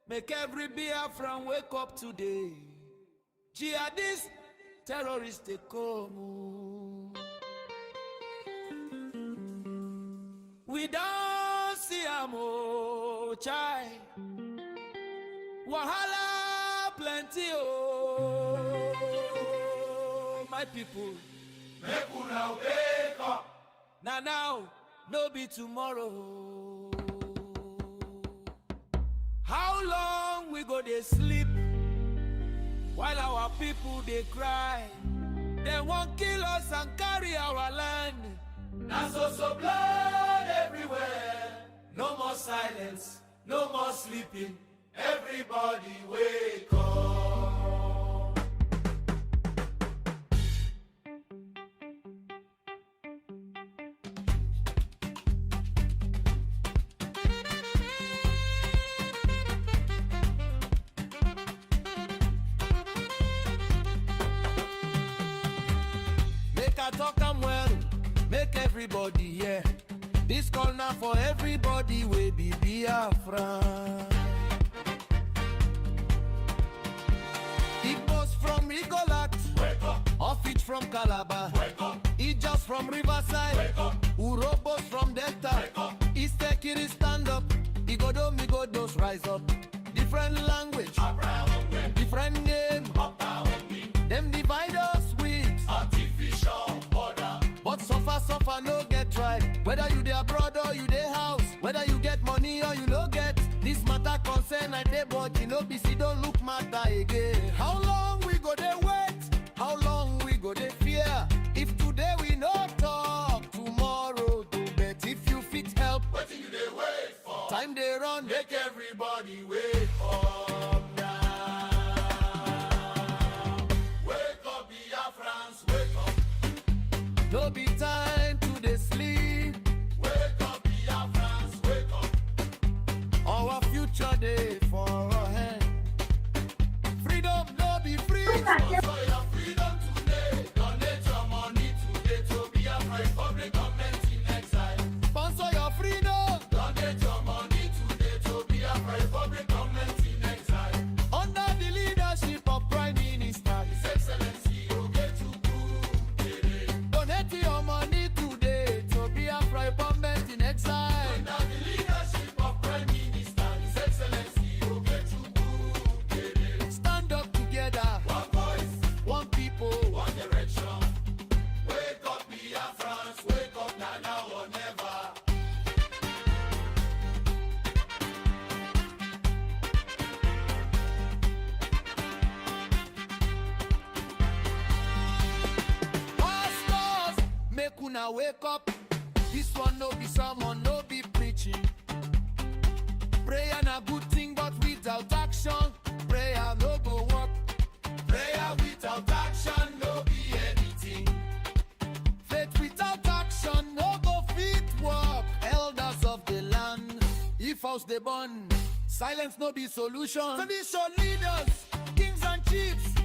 Make every Biafran wake up today. Jihadists, terrorists, they come. We don't see am oh, chai. Wahala plenty oh, my people. Make una wake up. Now, no be tomorrow. How long we go dey sleep while our people they cry? They won't kill us and carry our land. Now so blood everywhere. No more silence, no more sleeping. Everybody wake up. Make I talk am well, make everybody hear. This call now for everybody we be Biafran. Igbos from Igolat, Wake up, off it from Calabar, wake up, Ijas from Riverside, wake up, Urobos from Delta, wake up. Istekiri stand up, Igodo Migodos rise up. Different language, different name, them divide us with Artificial border. but suffer no get right. Whether you dey abroad or you dey house, whether you get money or you no get, this matter concern I dey but you no be see don't look matter again. How long we go dey wait? How long we go dey fear? If today we no talk, tomorrow do bet. If you fit help, What do you they wait for? time dey run. Make everybody wake up now. Wake up, Biafrans, wake up. No be time to dey sleep. Wake up, Biafrans, wake up. Our future dey for our hand. Freedom no be free. For your freedom today, donate your money today to Biafra Republic government in exile. Sponsor your freedom Donate your money today to Biafra Republic government in exile. under the leadership of Prime Minister. His Excellency Ogetukwu Kere. Donate your money today to Biafra government in exile. Under the leadership of Prime Minister, His Excellency Ogetukwu Kere. Stand up together, One voice, one people. one direction. Wake up, Biafrans, wake up now or never. Pastors, make una wake up. This one no be sermon, no be preaching. Prayer na good thing, but without action, prayer no go work. Prayer without action no be anything. Faith without action no go fit work. Elders of the land, if house they burn, silence no be solution. Tradition leaders, kings and chiefs,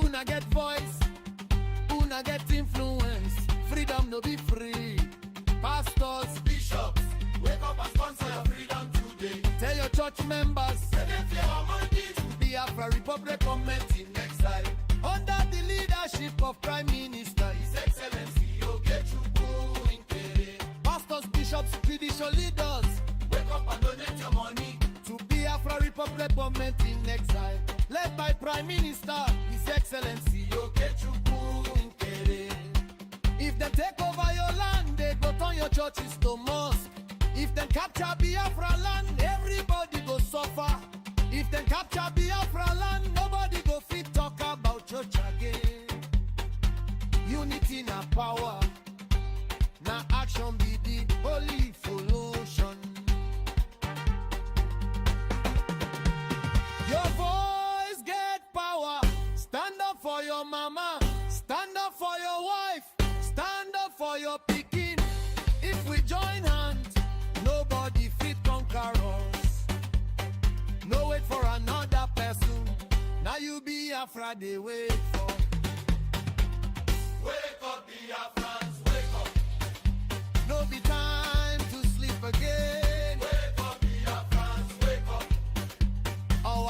una get voice, una get influence. Freedom no be free. Pastors, Bishops, wake up and sponsor your freedom today. tell your church members, Donate your money to Biafra Republic government in exile. under the leadership of Prime Minister. His Excellency Ogetukwu Kere. Pastors, bishops, tradition leaders, Wake up and donate your money. to Biafra Republic government in exile, led by Prime Minister, His Excellency. Ogetukwu Kere. If they take over your land, they go turn your churches to mosque. If they capture Biafra land, everybody go suffer. If they capture Biafra land, nobody go fit talk about church again. Unity na power, na action be the holy solution. Your voice get power. Stand up for your mama. Stand up for your wife. Stand up for your pikin. If we join hands, nobody fit conquer us. No wait for another person. Now you Biafra they wait for. Wake up, Biafrans, wake up. No be time to sleep again. Wake up, Biafrans, wake up. Our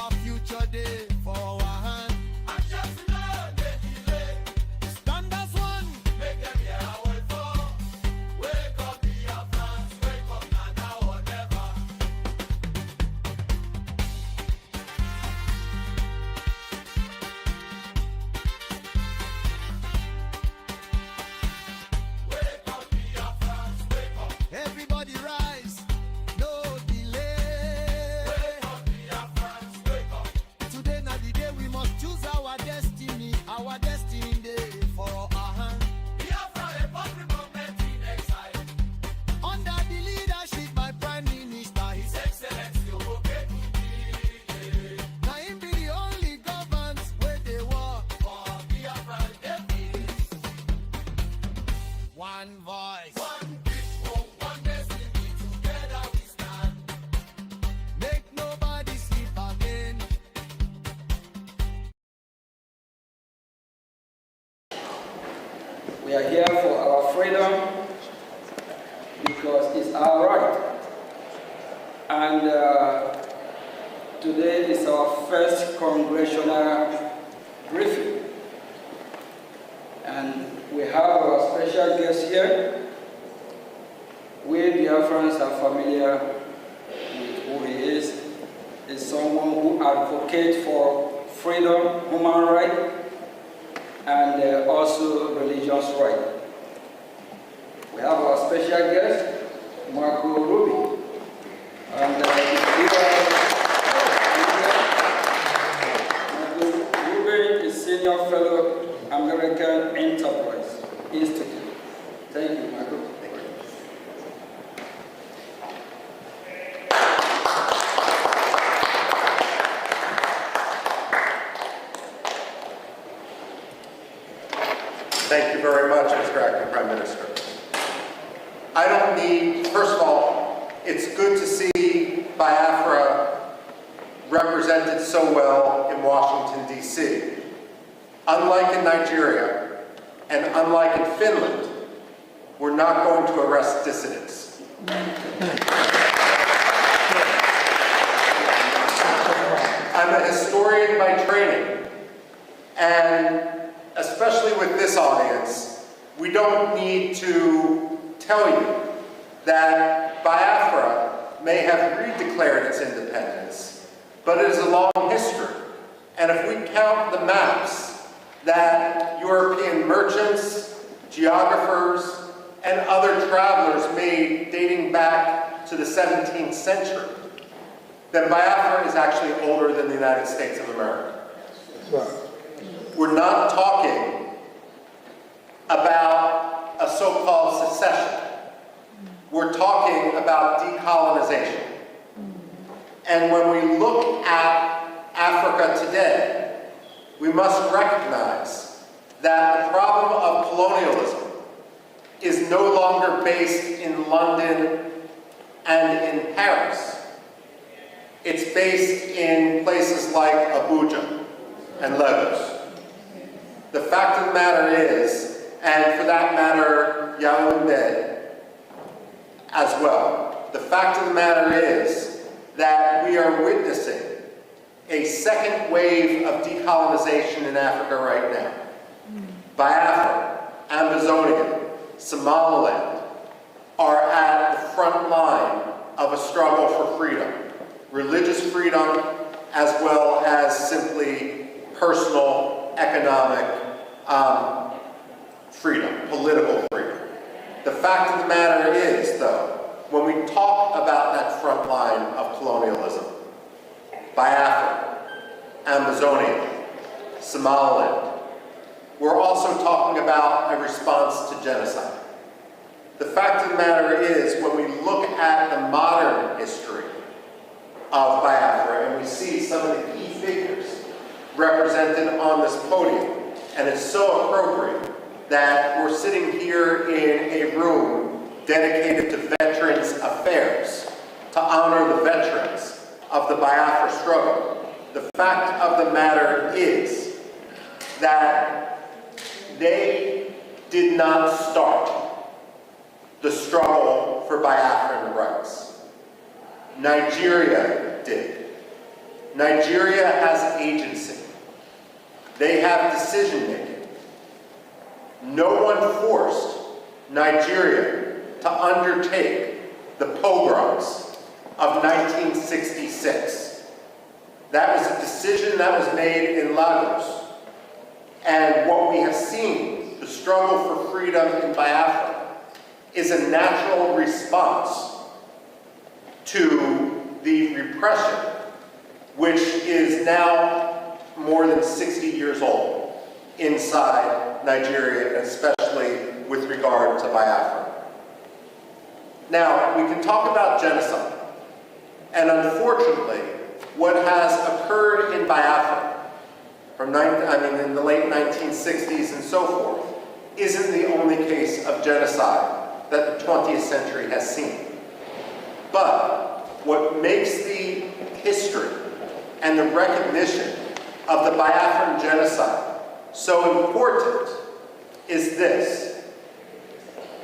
We are here for our freedom because it's our right. And today is our first congressional briefing. And we have our special guest here. We Biafrans are familiar with who he is. He's someone who advocates for freedom, human rights, and also religious rights. We have our special guest, Marco Ruby. And Ruby is Senior Fellow, American Enterprise Institute. Thank you, Marco. Thank you very much, Mr. Acting Prime Minister. I don't need, first of all, it's good to see Biafra represented so well in Washington, D.C. Unlike in Nigeria, and unlike in Finland, we're not going to arrest dissidents. I'm a historian by training, and especially with this audience, we don't need to tell you that Biafra may have redeclared its independence, but it is a long history. And if we count the maps that European merchants, geographers, and other travelers made dating back to the 17th century, then Biafra is actually older than the United States of America. We're not talking about a so-called secession. We're talking about decolonization. And when we look at Africa today, we must recognize that the problem of colonialism is no longer based in London and in Paris. It's based in places like Abuja and Lagos. The fact of the matter is, and for that matter, Yaoundé as well, the fact of the matter is that we are witnessing a second wave of decolonization in Africa right now. Biafra, Amazonia, Somaliland are at the front line of a struggle for freedom. Religious freedom as well as simply personal, economic freedom, political freedom. The fact of the matter is, though, when we talk about that front line of colonialism, Biafra, Amazonia, Somaliland, we're also talking about a response to genocide. The fact of the matter is, when we look at the modern history of Biafra and we see some of the key figures represented on this podium, and it's so appropriate that we're sitting here in a room dedicated to Veterans Affairs, to honor the veterans of the Biafra struggle. The fact of the matter is that they did not start the struggle for Biafran rights. Nigeria did. Nigeria has agency. They have decision-making. No one forced Nigeria to undertake the pogroms of 1966. That was a decision that was made in Lagos. And what we have seen, the struggle for freedom in Biafra, is a natural response to the repression, which is now more than 60 years old inside Nigeria, and especially with regard to Biafra. Now, we can talk about genocide. And unfortunately, what has occurred in Biafra in the late 1960s and so forth, isn't the only case of genocide that the 20th century has seen. But what makes the history and the recognition of the Biafran genocide so important is this: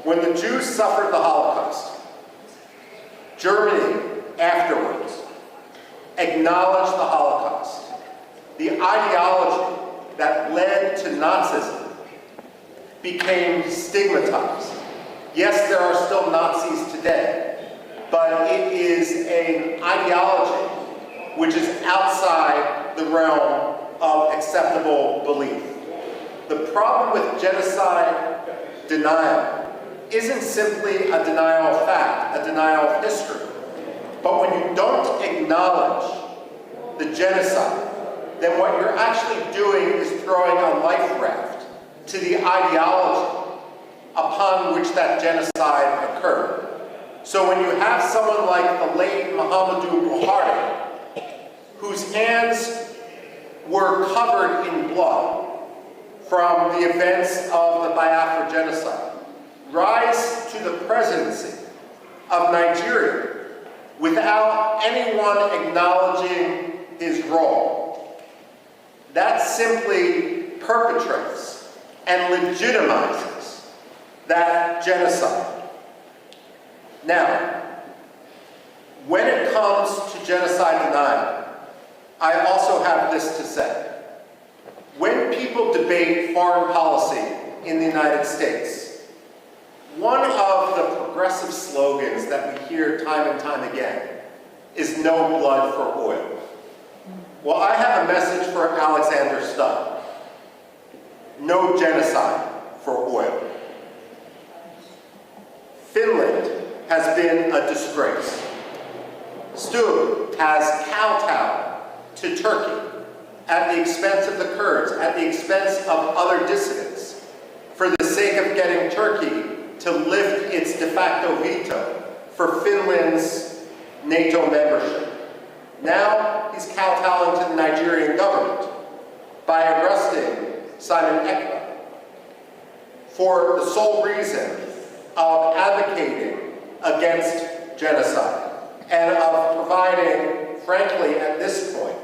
when the Jews suffered the Holocaust, Germany afterwards acknowledged the Holocaust. The ideology that led to Nazism became stigmatized. Yes, there are still Nazis today, but it is an ideology which is outside the realm of acceptable belief. The problem with genocide denial isn't simply a denial of fact, a denial of history. But when you don't acknowledge the genocide, then what you're actually doing is throwing a life raft to the ideology upon which that genocide occurred. So when you have someone like the late Muhammadu Buhari, whose hands were covered in blood from the events of the Biafra genocide, rise to the presidency of Nigeria without anyone acknowledging his role, that simply perpetrates and legitimizes that genocide. Now, when it comes to genocide denial, I also have this to say. When people debate foreign policy in the United States, one of the progressive slogans that we hear time and time again is no blood for oil. Well, I have a message for Alexander Stubb. No genocide for oil. Finland has been a disgrace. Stubb has kowtowed to Turkey at the expense of the Kurds, at the expense of other dissidents, for the sake of getting Turkey to lift its de facto veto for Finland's NATO membership. Now he's kowtowing to the Nigerian government by arresting Simon Ekpa for the sole reason of advocating against genocide and of providing, frankly, at this point,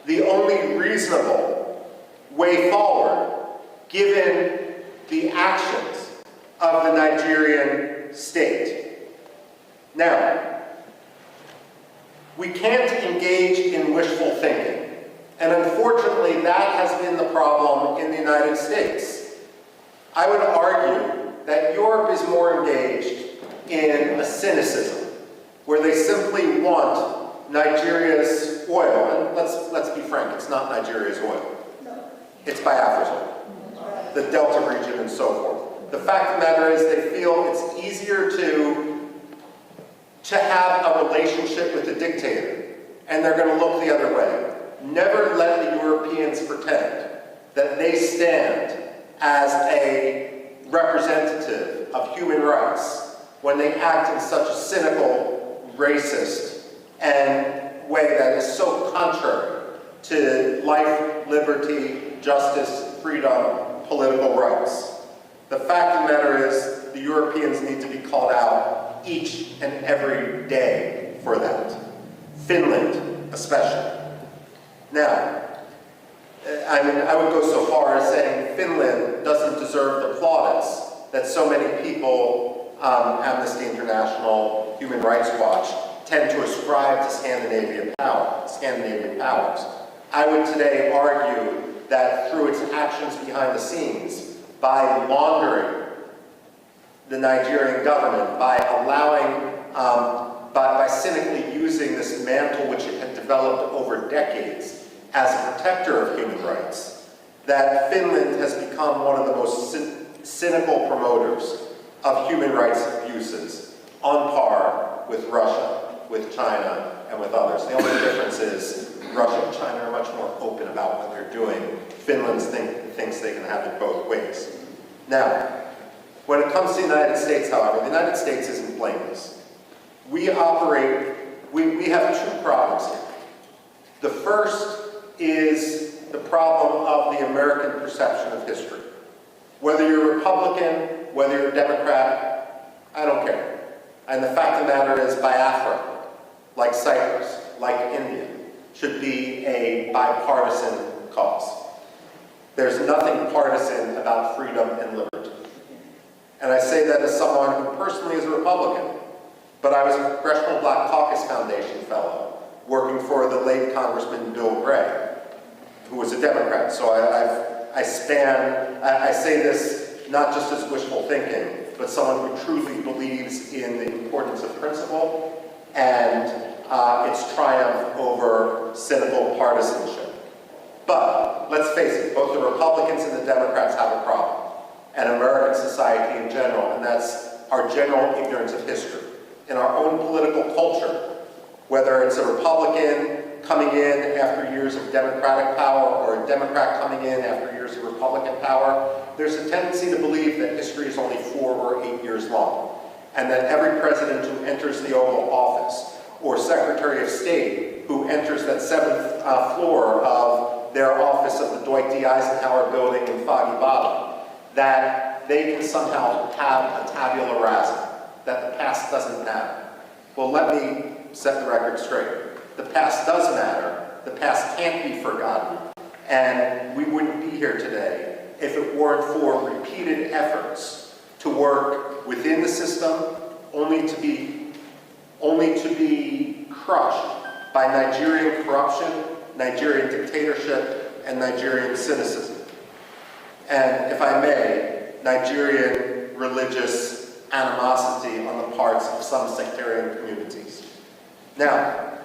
the only reasonable way forward given the actions of the Nigerian state. Now, we can't engage in wishful thinking, and unfortunately that has been the problem in the United States. I would argue that Europe is more engaged in a cynicism, where they simply want Nigeria's oil, and let's be frank, it's not Nigeria's oil. It's Biafra's oil, the Delta region and so forth. The fact of the matter is they feel it's easier to have a relationship with a dictator, and they're going to look the other way. Never let the Europeans pretend that they stand as a representative of human rights when they act in such a cynical, racist, and way that is so contrary to life, liberty, justice, freedom, political rights. The fact of the matter is, the Europeans need to be called out each and every day for that. Finland, especially. Now, I would go so far as saying Finland doesn't deserve the plaudits that so many people, Amnesty International, Human Rights Watch, tend to ascribe to Scandinavian powers. I would today argue that through its actions behind the scenes, by laundering the Nigerian government, by allowing, by cynically using this mantle which it had developed over decades as a protector of human rights, that Finland has become one of the most cynical promoters of human rights abuses, on par with Russia, with China, and with others. The only difference is Russia and China are much more open about what they're doing. Finland thinks they can have it both ways. Now, when it comes to the United States, however, the United States isn't blameless. We have two problems here. The first is the problem of the American perception of history. Whether you're Republican, whether you're Democrat, I don't care. And the fact of the matter is, Biafra, like Cyprus, like India, should be a bipartisan cause. There's nothing partisan about freedom and liberty. And I say that as someone who personally is a Republican, but I was a Congressional Black Caucus Foundation fellow working for the late Congressman Bill Brgie, who was a Democrat. So I say this not just as wishful thinking, but someone who truly believes in the importance of principle and its triumph over cynical partisanship. But let's face it, both the Republicans and the Democrats have a problem, and American society in general, and that's our general ignorance of history. In our own political culture, whether it's a Republican coming in after years of Democratic power or a Democrat coming in after years of Republican power, there's a tendency to believe that history is only 4 or 8 years long, and that every president who enters the Oval Office or Secretary of State who enters that 7th floor of their office of the Dwight D. Eisenhower building in Foggy Bottom, that they can somehow have a tabula rasa, that the past doesn't matter. Well, let me set the record straight. The past does matter. The past can't be forgotten. And we wouldn't be here today if it weren't for repeated efforts to work within the system, only to be crushed by Nigerian corruption, Nigerian dictatorship, and Nigerian cynicism. And if I may, Nigerian religious animosity on the parts of some sectarian communities. Now,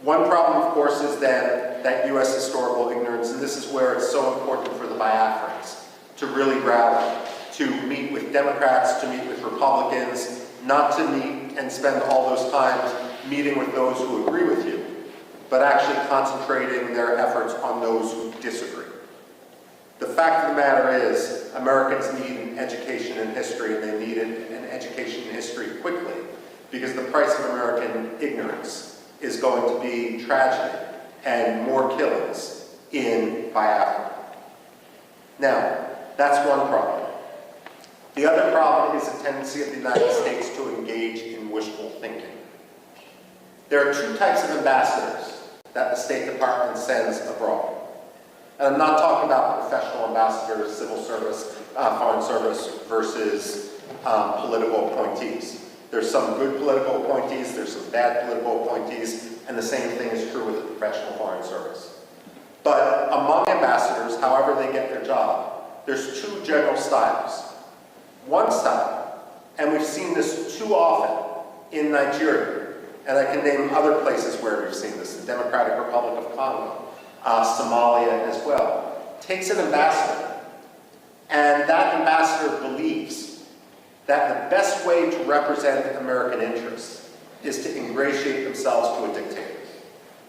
one problem, of course, is then that U.S. historical ignorance, and this is where it's so important for the Biafrans to really rally, to meet with Democrats, to meet with Republicans, not to meet and spend all those times meeting with those who agree with you, but actually concentrating their efforts on those who disagree. The fact of the matter is, Americans need an education in history, and they need an education in history quickly, because the price of American ignorance is going to be tragedy and more killings in Biafra. Now, that's one problem. The other problem is the tendency of the United States to engage in wishful thinking. There are 2 types of ambassadors that the State Department sends abroad. And I'm not talking about professional ambassadors, civil service, foreign service versus political appointees. There's some good political appointees, there's some bad political appointees, and the same thing is true with the professional foreign service. But among ambassadors, however they get their job, there's 2 general styles. One style, and we've seen this too often in Nigeria, and I can name other places where we've seen this, the Democratic Republic of Congo, Somalia as well, takes an ambassador, and that ambassador believes that the best way to represent American interests is to ingratiate themselves to a dictator,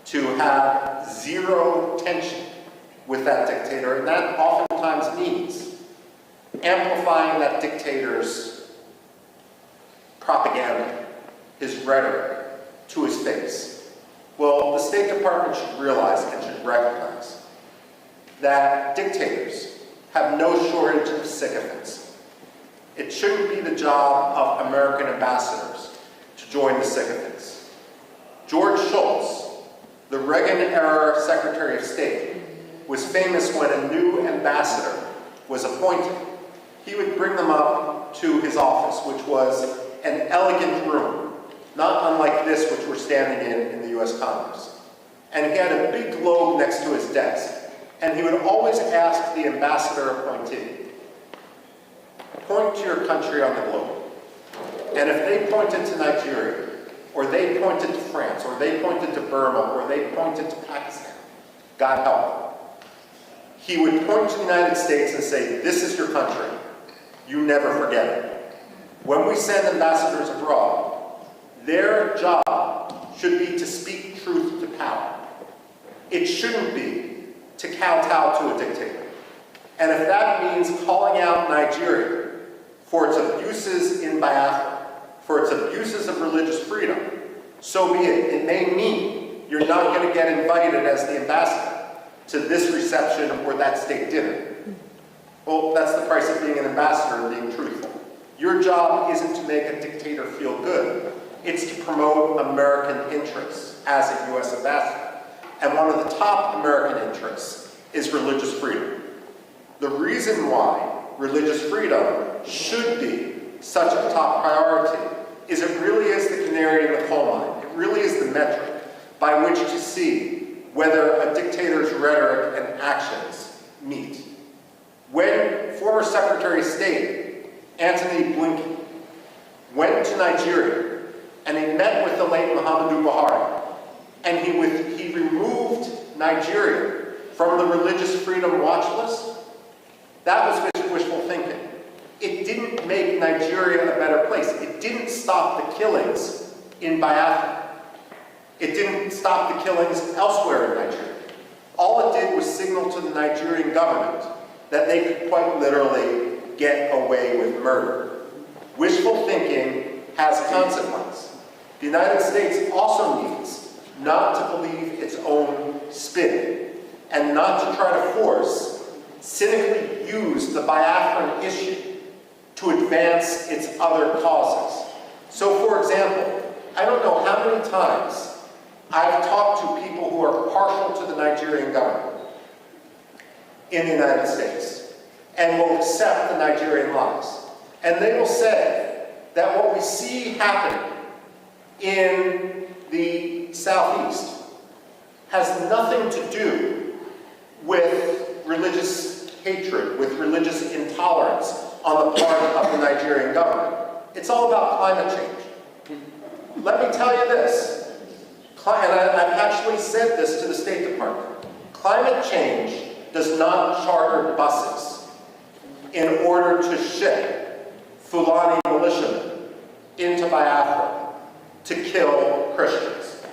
to have zero tension with that dictator, and that oftentimes means amplifying that dictator's propaganda, his rhetoric, to his face. Well, the State Department should realize and should recognize that dictators have no shortage of sycophants. It shouldn't be the job of American ambassadors to join the sycophants. George Shultz, the Reagan-era Secretary of State, was famous when a new ambassador was appointed. He would bring them up to his office, which was an elegant room, not unlike this which we're standing in the U.S. Congress. And he had a big globe next to his desk. And he would always ask the ambassador appointee, point to your country on the globe. And if they pointed to Nigeria, or they pointed to France, or they pointed to Burma, or they pointed to Pakistan, God help them, he would point to the United States and say, this is your country. You never forget it. When we send ambassadors abroad, their job should be to speak truth to power. It shouldn't be to kowtow to a dictator. And if that means calling out Nigeria for its abuses in Biafra, for its abuses of religious freedom, so be it. It may mean you're not going to get invited as the ambassador to this reception or that state dinner. Well, that's the price of being an ambassador and being truthful. Your job isn't to make a dictator feel good. It's to promote American interests as a U.S. ambassador. And one of the top American interests is religious freedom. The reason why religious freedom should be such a top priority is it really is the canary in the coal mine. It really is the metric by which to see whether a dictator's rhetoric and actions meet. When former Secretary of State Antony Blinken went to Nigeria and he met with the late Muhammadu Buhari, and he removed Nigeria from the religious freedom watch list, that was wishful thinking. It didn't make Nigeria a better place. It didn't stop the killings in Biafra. It didn't stop the killings elsewhere in Nigeria. All it did was signal to the Nigerian government that they could quite literally get away with murder. Wishful thinking has consequence. The United States also needs not to believe its own spin and not to try to force, cynically use the Biafran issue to advance its other causes. So, for example, I don't know how many times I've talked to people who are partial to the Nigerian government in the United States and will accept the Nigerian lies. And they will say that what we see happening in the Southeast has nothing to do with religious hatred, with religious intolerance on the part of the Nigerian government. It's all about climate change. Let me tell you this, and I've actually said this to the State Department. Climate change does not charter buses in order to ship Fulani militiamen into Biafra to kill Christians.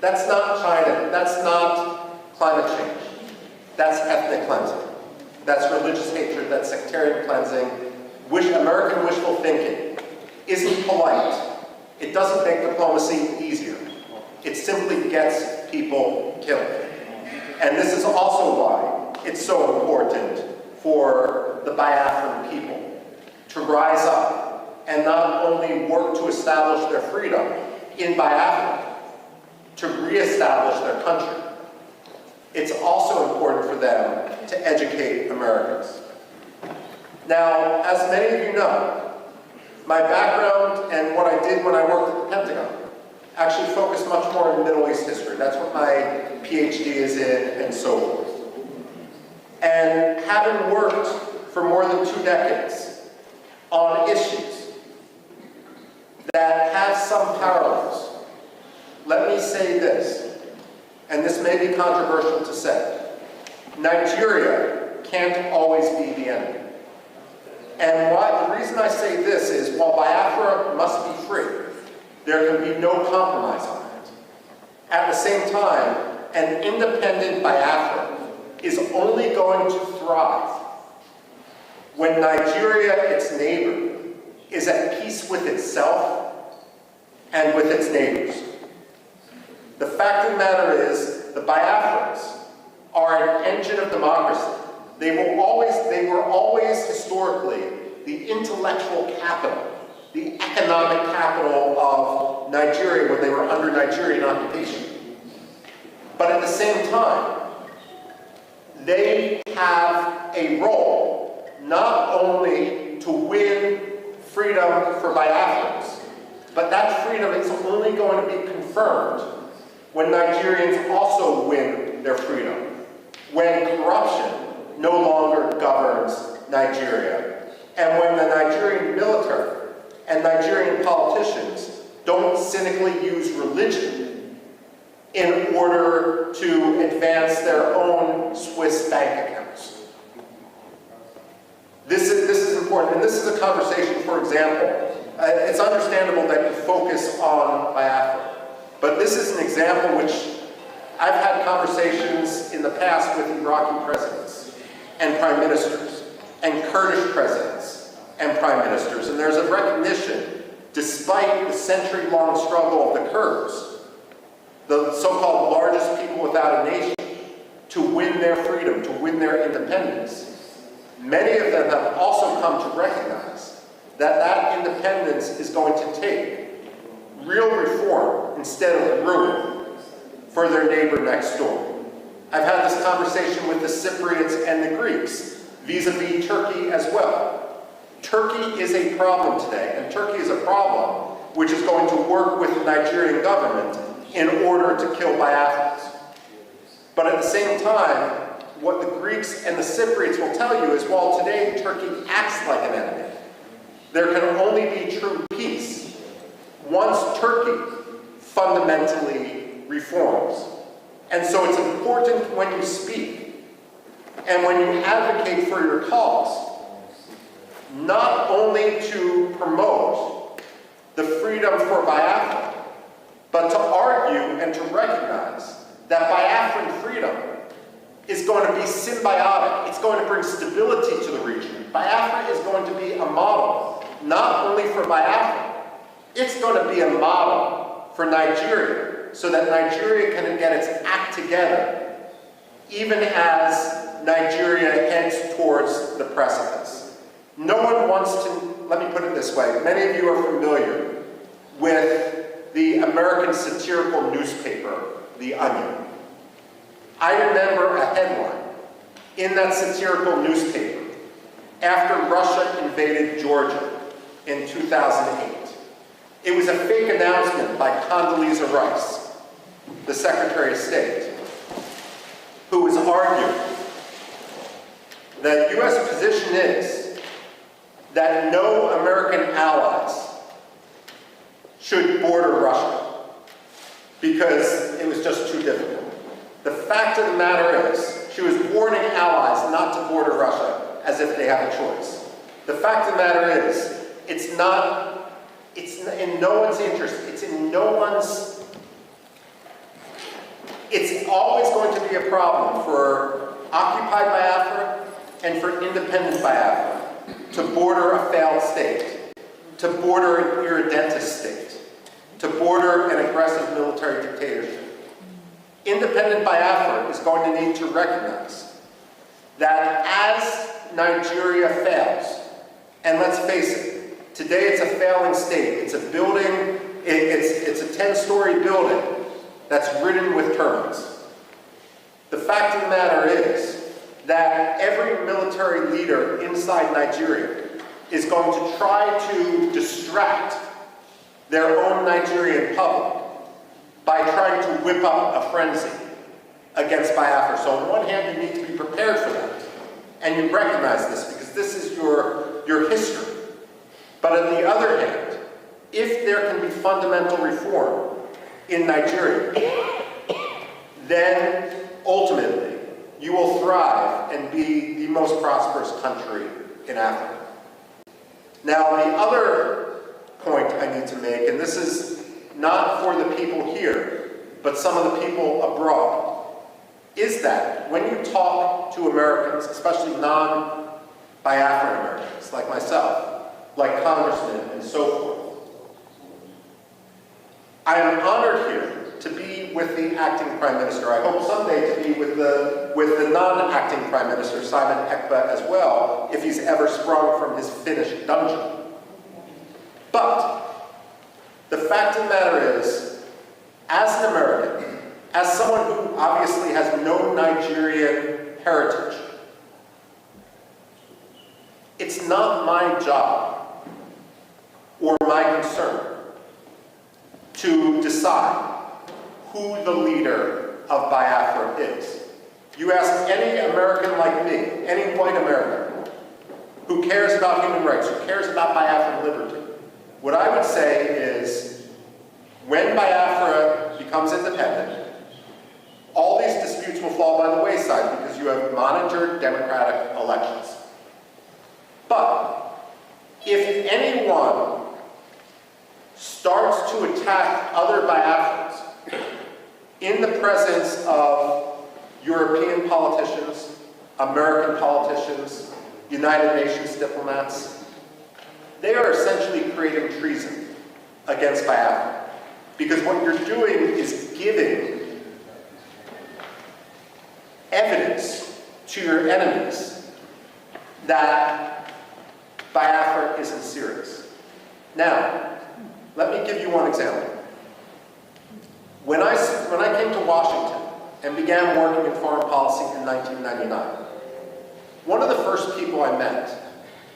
That's not China, that's not climate change. That's ethnic cleansing. That's religious hatred, that's sectarian cleansing. American wishful thinking isn't polite. It doesn't make diplomacy easier. It simply gets people killed. And this is also why it's so important for the Biafran people to rise up and not only work to establish their freedom in Biafra, to reestablish their country. It's also important for them to educate Americans. Now, as many of you know, my background and what I did when I worked at the Pentagon actually focused much more in Middle East history. That's what my PhD is in, and so forth. And having worked for more than 2 decades on issues that have some parallels, let me say this, and this may be controversial to say. Nigeria can't always be the enemy. And the reason I say this is, while Biafra must be free, there can be no compromise on it. At the same time, an independent Biafra is only going to thrive when Nigeria, its neighbor, is at peace with itself and with its neighbors. The fact of the matter is, the Biafrans are an engine of democracy. They were always historically the intellectual capital, the economic capital of Nigeria when they were under Nigerian occupation. But at the same time, they have a role not only to win freedom for Biafrans, but that freedom is only going to be confirmed when Nigerians also win their freedom, when corruption no longer governs Nigeria, and when the Nigerian military and Nigerian politicians don't cynically use religion in order to advance their own Swiss bank accounts. This is important, and this is a conversation, for example, it's understandable that you focus on Biafra, but this is an example which I've had conversations in the past with Iraqi presidents and prime ministers, and Kurdish presidents and prime ministers, and there's a recognition, despite the century-long struggle of the Kurds, the so-called largest people without a nation, to win their freedom, to win their independence. Many of them have also come to recognize that that independence is going to take real reform instead of ruin for their neighbor next door. I've had this conversation with the Cypriots and the Greeks, vis-a-vis Turkey as well. Turkey is a problem today, and Turkey is a problem which is going to work with the Nigerian government in order to kill Biafrans. But at the same time, what the Greeks and the Cypriots will tell you is, while today Turkey acts like an enemy, there can only be true peace once Turkey fundamentally reforms. And so it's important when you speak and when you advocate for your cause, not only to promote the freedom for Biafra, but to argue and to recognize that Biafran freedom is going to be symbiotic. It's going to bring stability to the region. Biafra is going to be a model, not only for Biafra, it's going to be a model for Nigeria, so that Nigeria can get its act together, even as Nigeria heads towards the precipice. No one wants to, let me put it this way, many of you are familiar with the American satirical newspaper, The Onion. I remember a headline in that satirical newspaper after Russia invaded Georgia in 2008. It was a fake announcement by Condoleezza Rice, the Secretary of State, who was arguing that U.S. position is that no American allies should border Russia because it was just too difficult. The fact of the matter is, she was warning allies not to border Russia as if they have a choice. The fact of the matter is, it's in no one's interest. It's always going to be a problem for occupied Biafra and for independent Biafra to border a failed state, to border an irredentist state, to border an aggressive military dictatorship. Independent Biafra is going to need to recognize that as Nigeria fails, and let's face it, today it's a failing state. It's a building, it's a 10-story building that's ridden with termites. The fact of the matter is that every military leader inside Nigeria is going to try to distract their own Nigerian public by trying to whip up a frenzy against Biafra. So on one hand, you need to be prepared for that. And you recognize this because this is your history. But on the other hand, if there can be fundamental reform in Nigeria, then ultimately you will thrive and be the most prosperous country in Africa. Now, the other point I need to make, and this is not for the people here, but some of the people abroad, is that when you talk to Americans, especially non-Biafran Americans like myself, like congressmen and so forth, I am honored here to be with the acting Prime Minister. I hope someday to be with the non-acting Prime Minister, Simon Ekpa, as well, if he's ever sprung from his Finnish dungeon. But the fact of the matter is, as an American, as someone who obviously has no Nigerian heritage, it's not my job or my concern to decide who the leader of Biafra is. You ask any American like me, any white American, who cares about human rights, who cares about Biafran liberty, what I would say is, when Biafra becomes independent, all these disputes will fall by the wayside because you have monitored democratic elections. But if anyone starts to attack other Biafrans in the presence of European politicians, American politicians, United Nations diplomats, they are essentially creating treason against Biafra. Because what you're doing is giving evidence to your enemies that Biafra isn't serious. Now, let me give you one example. When I came to Washington and began working in foreign policy in 1999, one of the first people I met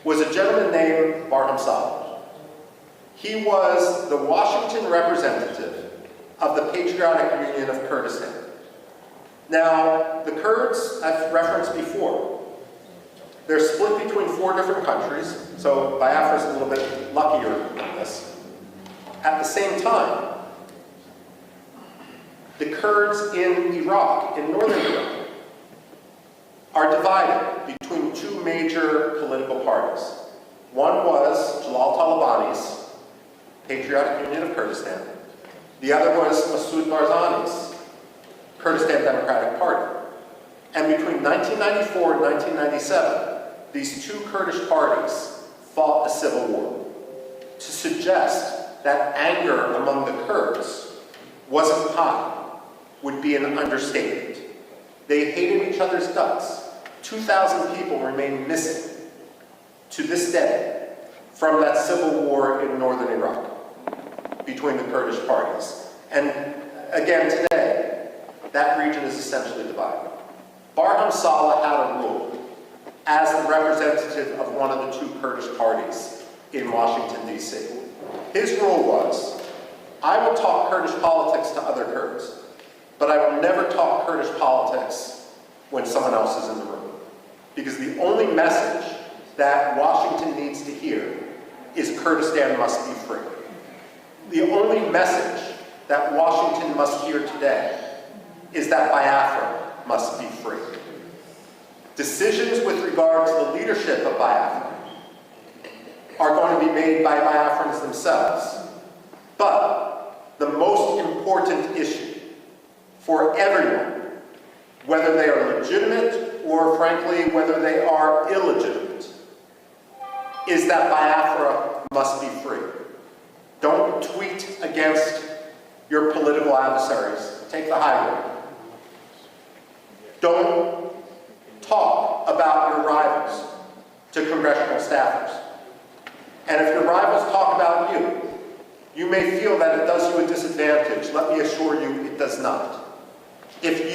was a gentleman named Barham Saleh. He was the Washington representative of the Patriotic Union of Kurdistan. Now, the Kurds, I've referenced before, they're split between 4 different countries, so Biafra's a little bit luckier than this. At the same time, the Kurds in Iraq, in northern Iraq, are divided between 2 major political parties. One was Jalal Talabani's Patriotic Union of Kurdistan. The other was Masoud Barzani's Kurdistan Democratic Party. And between 1994 and 1997, these 2 Kurdish parties fought a civil war to suggest that anger among the Kurds wasn't high would be an understatement. They hated each other's guts. 2,000 people remain missing to this day from that civil war in northern Iraq between the Kurdish parties. And again today, that region is essentially divided. Barham Saleh had a rule as the representative of one of the 2 Kurdish parties in Washington, D.C. His rule was, I will talk Kurdish politics to other Kurds, but I will never talk Kurdish politics when someone else is in the room. Because the only message that Washington needs to hear is Kurdistan must be free. The only message that Washington must hear today is that Biafra must be free. Decisions with regard to the leadership of Biafra are going to be made by Biafrans themselves. But the most important issue for everyone, whether they are legitimate or frankly whether they are illegitimate, is that Biafra must be free. Don't tweet against your political adversaries. Take the high road. Don't talk about your rivals to congressional staffers. And if your rivals talk about you, you may feel that it does you a disadvantage. Let me assure you, it does not. If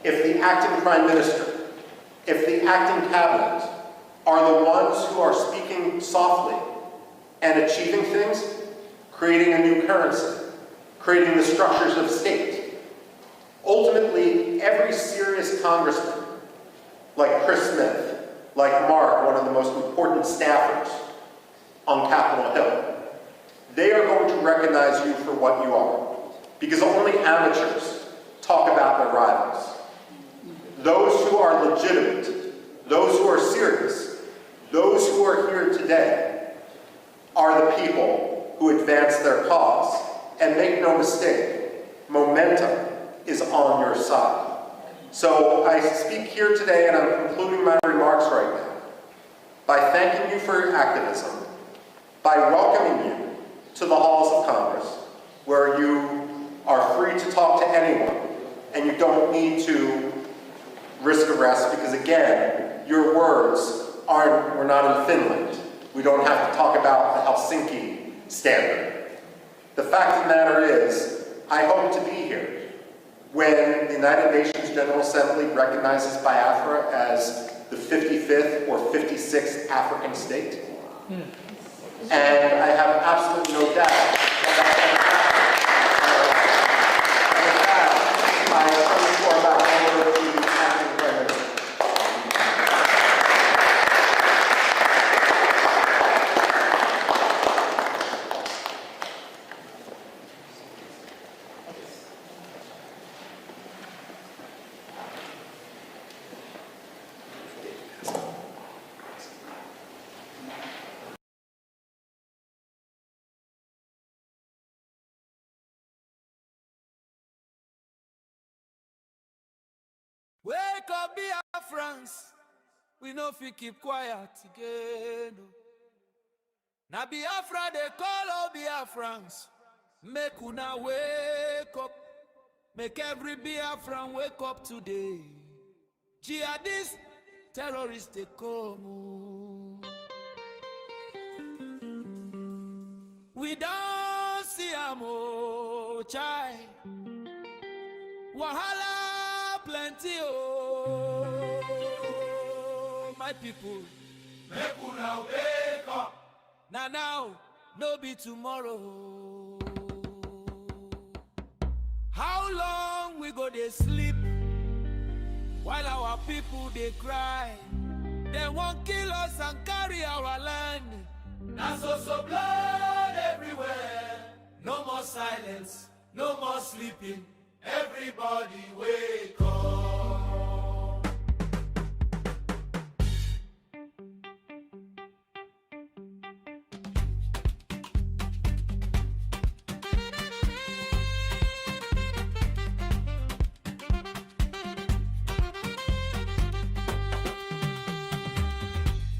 the acting prime minister, if the acting cabinet are the ones who are speaking softly and achieving things, creating a new currency, creating the structures of state, ultimately every serious congressman, like Chris Smith, like Mark, one of the most important staffers on Capitol Hill, they are going to recognize you for what you are. Because only amateurs talk about their rivals. Those who are legitimate, those who are serious, those who are here today are the people who advance their cause. And make no mistake, momentum is on your side. So I speak here today, and I'm concluding my remarks right now, by thanking you for your activism, by welcoming you to the halls of Congress, where you are free to talk to anyone, and you don't need to risk arrest, because again, your words we're not in Finland. We don't have to talk about the Helsinki standard. The fact of the matter is, I hope to be here when the United Nations General Assembly recognizes Biafra as the 55th or 56th African state. And I have absolutely no doubt that I turn the floor back over to the acting prime minister. Wake up, Biafrans. We know if we keep quiet again. Now Biafra, they call all Biafrans. Make una wake up. Make every Biafran wake up today. Jihadists, terrorists, they come. We don't see a more child. Wahala plenty, oh, my people. Make una wake up. Now, no be tomorrow. How long we go dey sleep while our people they cry? They won't kill us and carry our land. Now so blood everywhere. No more silence, no more sleeping. Everybody wake up.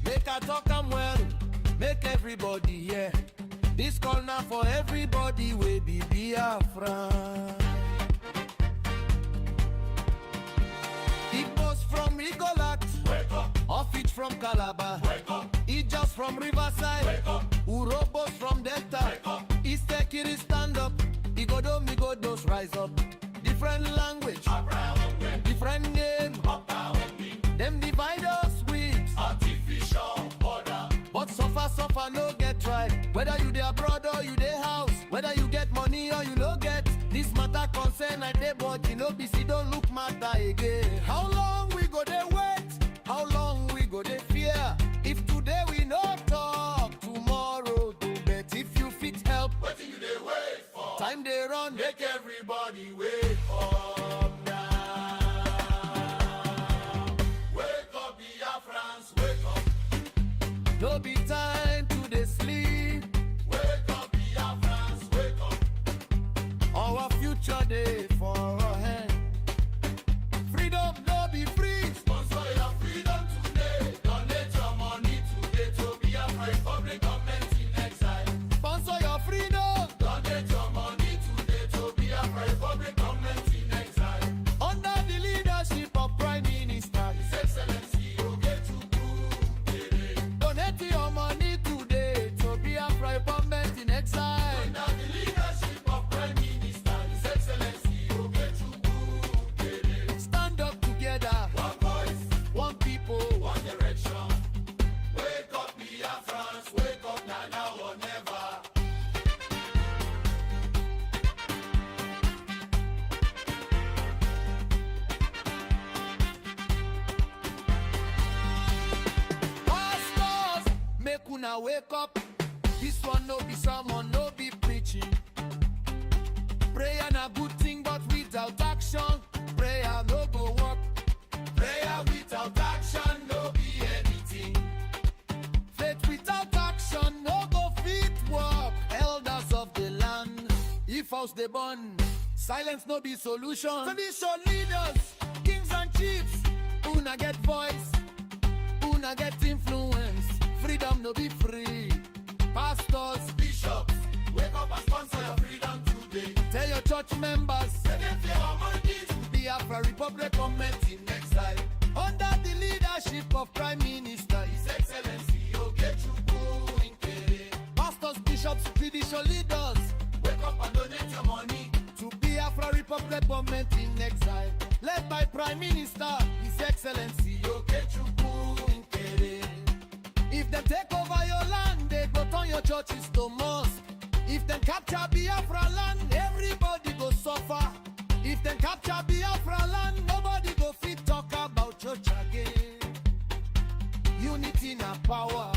Make I talk am well, make everybody hear. This call now for everybody we be Biafra. Igbos from Rigolat, Wake up, off it from Calabar, wake up, Ijos from Riverside, wake up, Urobos from Delta, wake up. Istekiri stand up, Igodo Migodos rise up. Different language, Abraham, different name, them divide us with. artificial border. But suffer no get right. Whether you dey abroad or you dey house, whether you get money or you no get, this matter concern I dey body, no be see don't look matter again. How long we go dey wait? How long we go dey fear? If today we no talk, tomorrow do bet. If you fit help, What you they wait for? time dey run. Make everybody wake up now. Wake up, Biafrans, wake up. No be time to dey sleep. Wake up, Biafrans, wake up. Our future dey for our hand. Freedom no be free. Sponsor your freedom today. Donate your money today to Biafra Republic government in exile. Sponsor your freedom. Donate your money today to Biafra Republic government in exile. Under the leadership of Prime Minister, His Excellency Ogetukwu Dede. donate your money today to Biafra government in exile. Under the leadership of Prime Minister His Excellency Ogetukwu Dede. Stand up together, One voice, one people. one direction. Wake up, Biafrans, wake up now or never. Pastors, make una wake up. This one no be sermon, no be preaching. Prayer na good thing, but without action, prayer no go work. Prayer without action no be anything. Faith without action no go fit work. Elders of the land, if house dey burn, silence no be solution. Tradition leaders, kings and chiefs, una get voice, una get influence. Freedom no be free. Pastors, Bishops, wake up and sponsor your freedom today. tell your church members, Donate your money to Biafra Republic government in exile. Under the leadership of Prime Minister, His Excellency Ogetukwu Dede. pastors, bishops, judicial leaders, Wake up and donate your money. to Biafra Republic government in exile, led by Prime Minister, His Excellency Ogetukwu Dede. If they take over your land, they go turn your churches to mosque. If they capture Biafra land, everybody go suffer. If they capture Biafra land, nobody go fit talk about church again. Unity na power,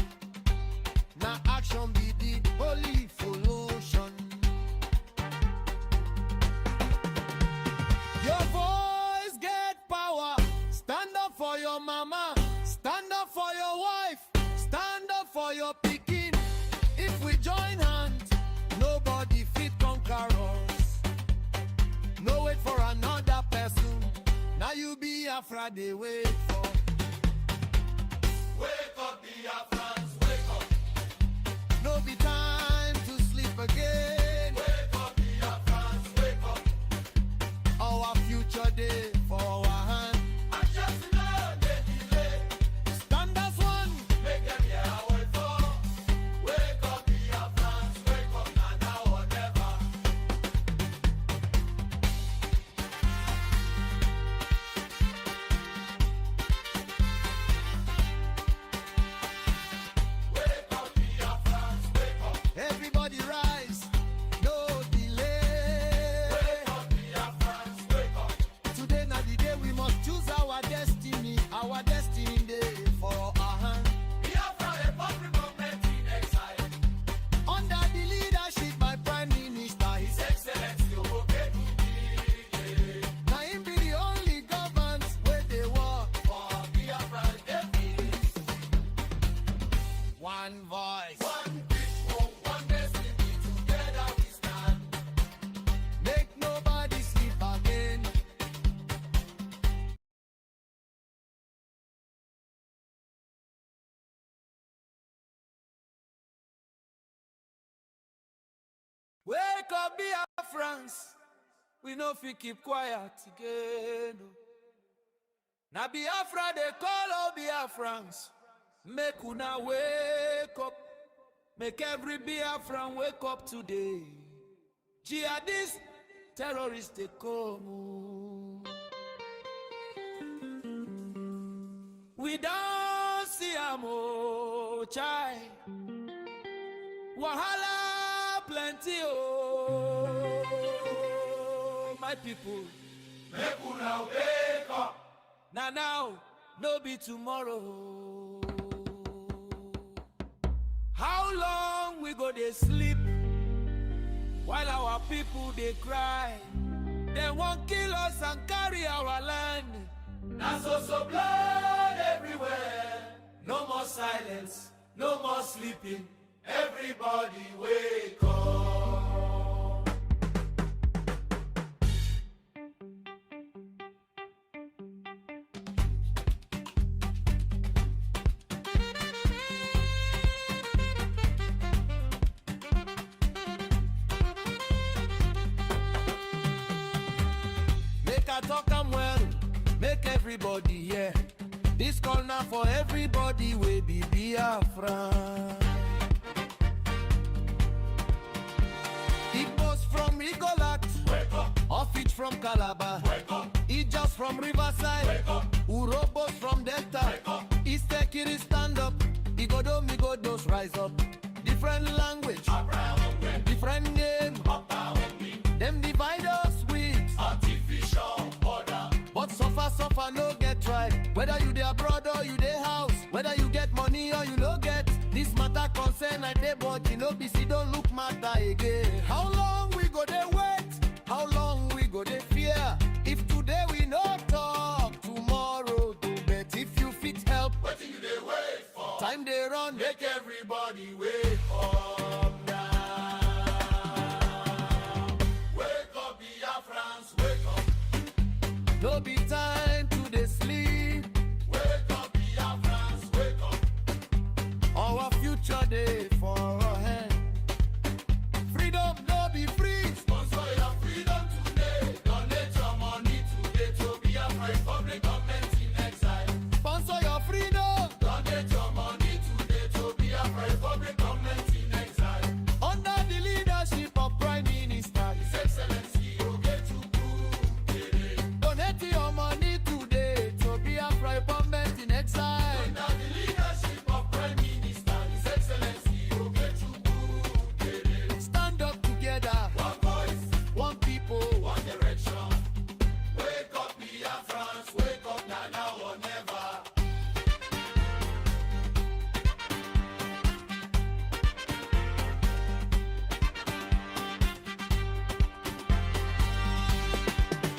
na action be the only solution. Your voice get power. Stand up for your mama. Stand up for your wife. Stand up for your pikin. If we join hands, nobody fit conquer us. No wait for another person. Now you be afraid they wait for. Wake up, Biafrans, wake up. No be time to sleep again. Wake up, Biafrans, wake up. Our future day for our hand. And just know they delay. Stand as one. Make them hear our word for. Wake up, Biafrans, wake up now or never. we must choose our destiny. Our destiny day for our hand. Biafra, a public government in exile. Under the leadership by Prime Minister, His Excellency Brgie. now him be the only government where they work. For Biafra, defeat. One voice, One people, one destiny, together we stand. make nobody sleep again. Wake up, Biafrans. We no fit keep quiet again. Now Biafra, they call all Biafrans. Make una wake up. Make every Biafran wake up today. Jihadists, terrorists, they come. We don't see a more chai. Wahala plenty, oh, my people. Make una wake up. Now, no be tomorrow. How long we go dey sleep while our people they cry? They won't kill us and carry our land. Now so blood everywhere. No more silence, no more sleeping. Everybody wake up. Make I talk am well, make everybody hear. This call now for everybody we be Biafra. Igbos from Rigolat, Wake up, Off it from Calabar, wake up, Ijas from Riverside, wake up, Urobos from Delta, wake up. East Ekiri stand up, Igodo Migodos rise up. Different language, different name, them divide us with Artificial border. but suffer no get right. Whether you dey abroad or you dey house, whether you get money or you no get, this matter concern I dey body, no be see don't look matter again. How long we go dey wait? How long we go dey fear? If today we no talk, tomorrow do bet. If you fit help, What do you they wait for? time dey run. Make everybody wake up now. Wake up, Biafrans, wake up. No be time to dey sleep. Wake up, Biafrans, wake up. Our future day for our hand. Freedom no be free. Sponsor your freedom today. Donate your money today to Biafra Republic government in exile. Sponsor your freedom. Donate your money today to Biafra Republic government in exile. Under the leadership of Prime Minister, His Excellency Brgie. donate your money today to be a government in exile. Under the leadership of Prime Minister, His Excellency Brgie. Stand up together, One voice, one people. one direction. Wake up, Biafrans, wake up now or never.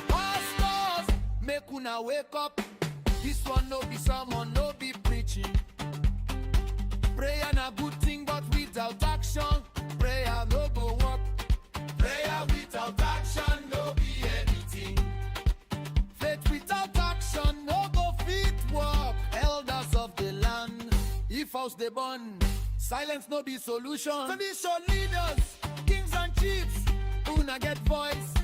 Pastors, make una wake up. This one no be sermon, no be preaching. Prayer na good thing, but without action, prayer no go work. Prayer without action, no be anything. Faith without action, no go fit work. Elders of the land, if house they burn, silence no be solution. Tradition leaders, kings and chiefs, una get voice,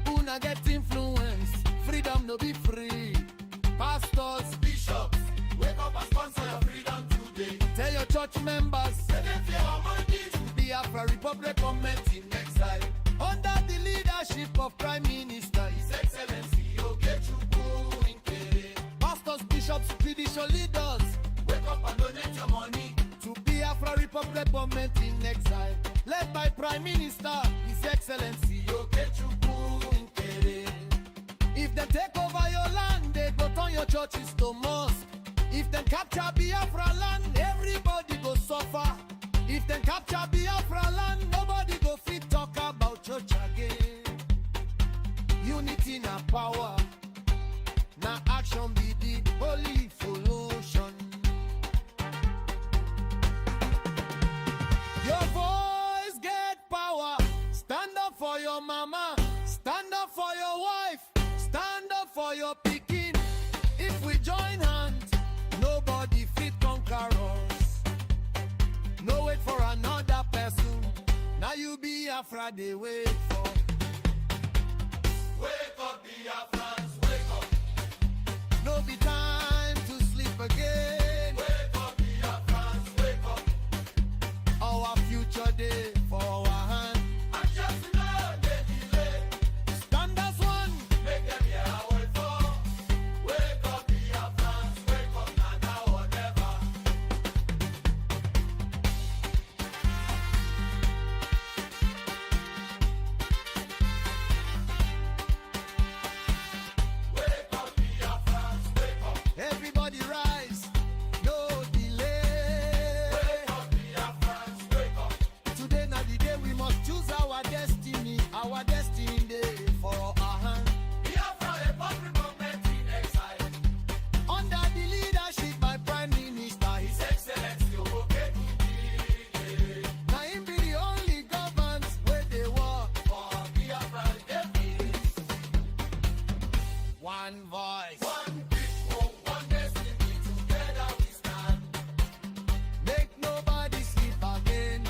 una get influence. Freedom no be free. Pastors, Bishops, wake up and sponsor your freedom today. tell your church members, Let them fear our money to Biafra Republic government in exile. Under the leadership of Prime Minister, His Excellency Brgie. pastors, bishops, judicial leaders, Wake up and donate your money. to Biafra Republic government in exile, led by Prime Minister, His Excellency. If they take over your capture Biafra land, everybody go suffer. If them capture Biafra land, nobody go fit talk about church again. Unity na power, na action be the holy solution. Your voice get power. Stand up for your mama, stand up for your wife, stand up for your pikin. If we join hands, nobody fit conquer us. No wait for another person. Now you be afraid they wait for. Wake up, Biafrans, wake up. No be time to sleep again. Wake up, Biafrans, wake up. Our future day for our hand. And just now they delay. Stand as one. Make them hear our word for. Wake up, Biafrans, wake up, now or never. Wake up, Biafrans, wake up. Everybody rise. No delay. Wake up, Biafrans, wake up. Today na the day we must choose our destiny. Our destiny day for our hand. Biafra, a public government in exile. Under the leadership by Prime Minister, His Excellency Obokekiki. now him be the only government where they work. For Biafra, every One voice. one people, one destiny, together we stand. Make nobody sleep again.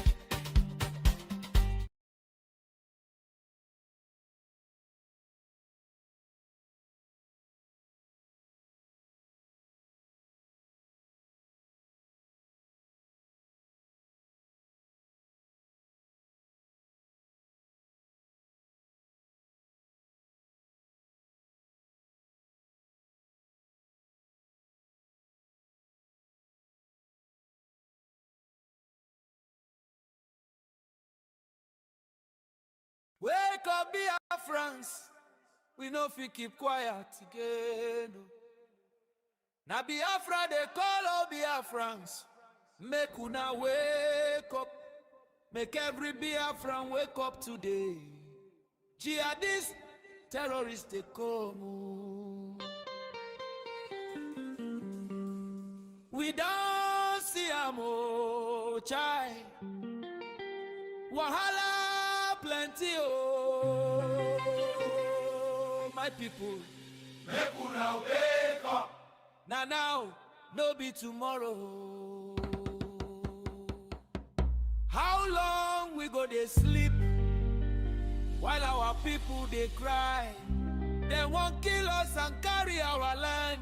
Wake up, Biafrans. We no fit keep quiet again. Now Biafra they call all Biafrans. Make una wake up. Make every Biafran wake up today. Jihadists, terrorists they come. We don't see am oh chai. Wahala plenty oh my people. Make una wake up. Now, no be tomorrow. How long we go dey sleep while our people they cry? They won't kill us and carry our land.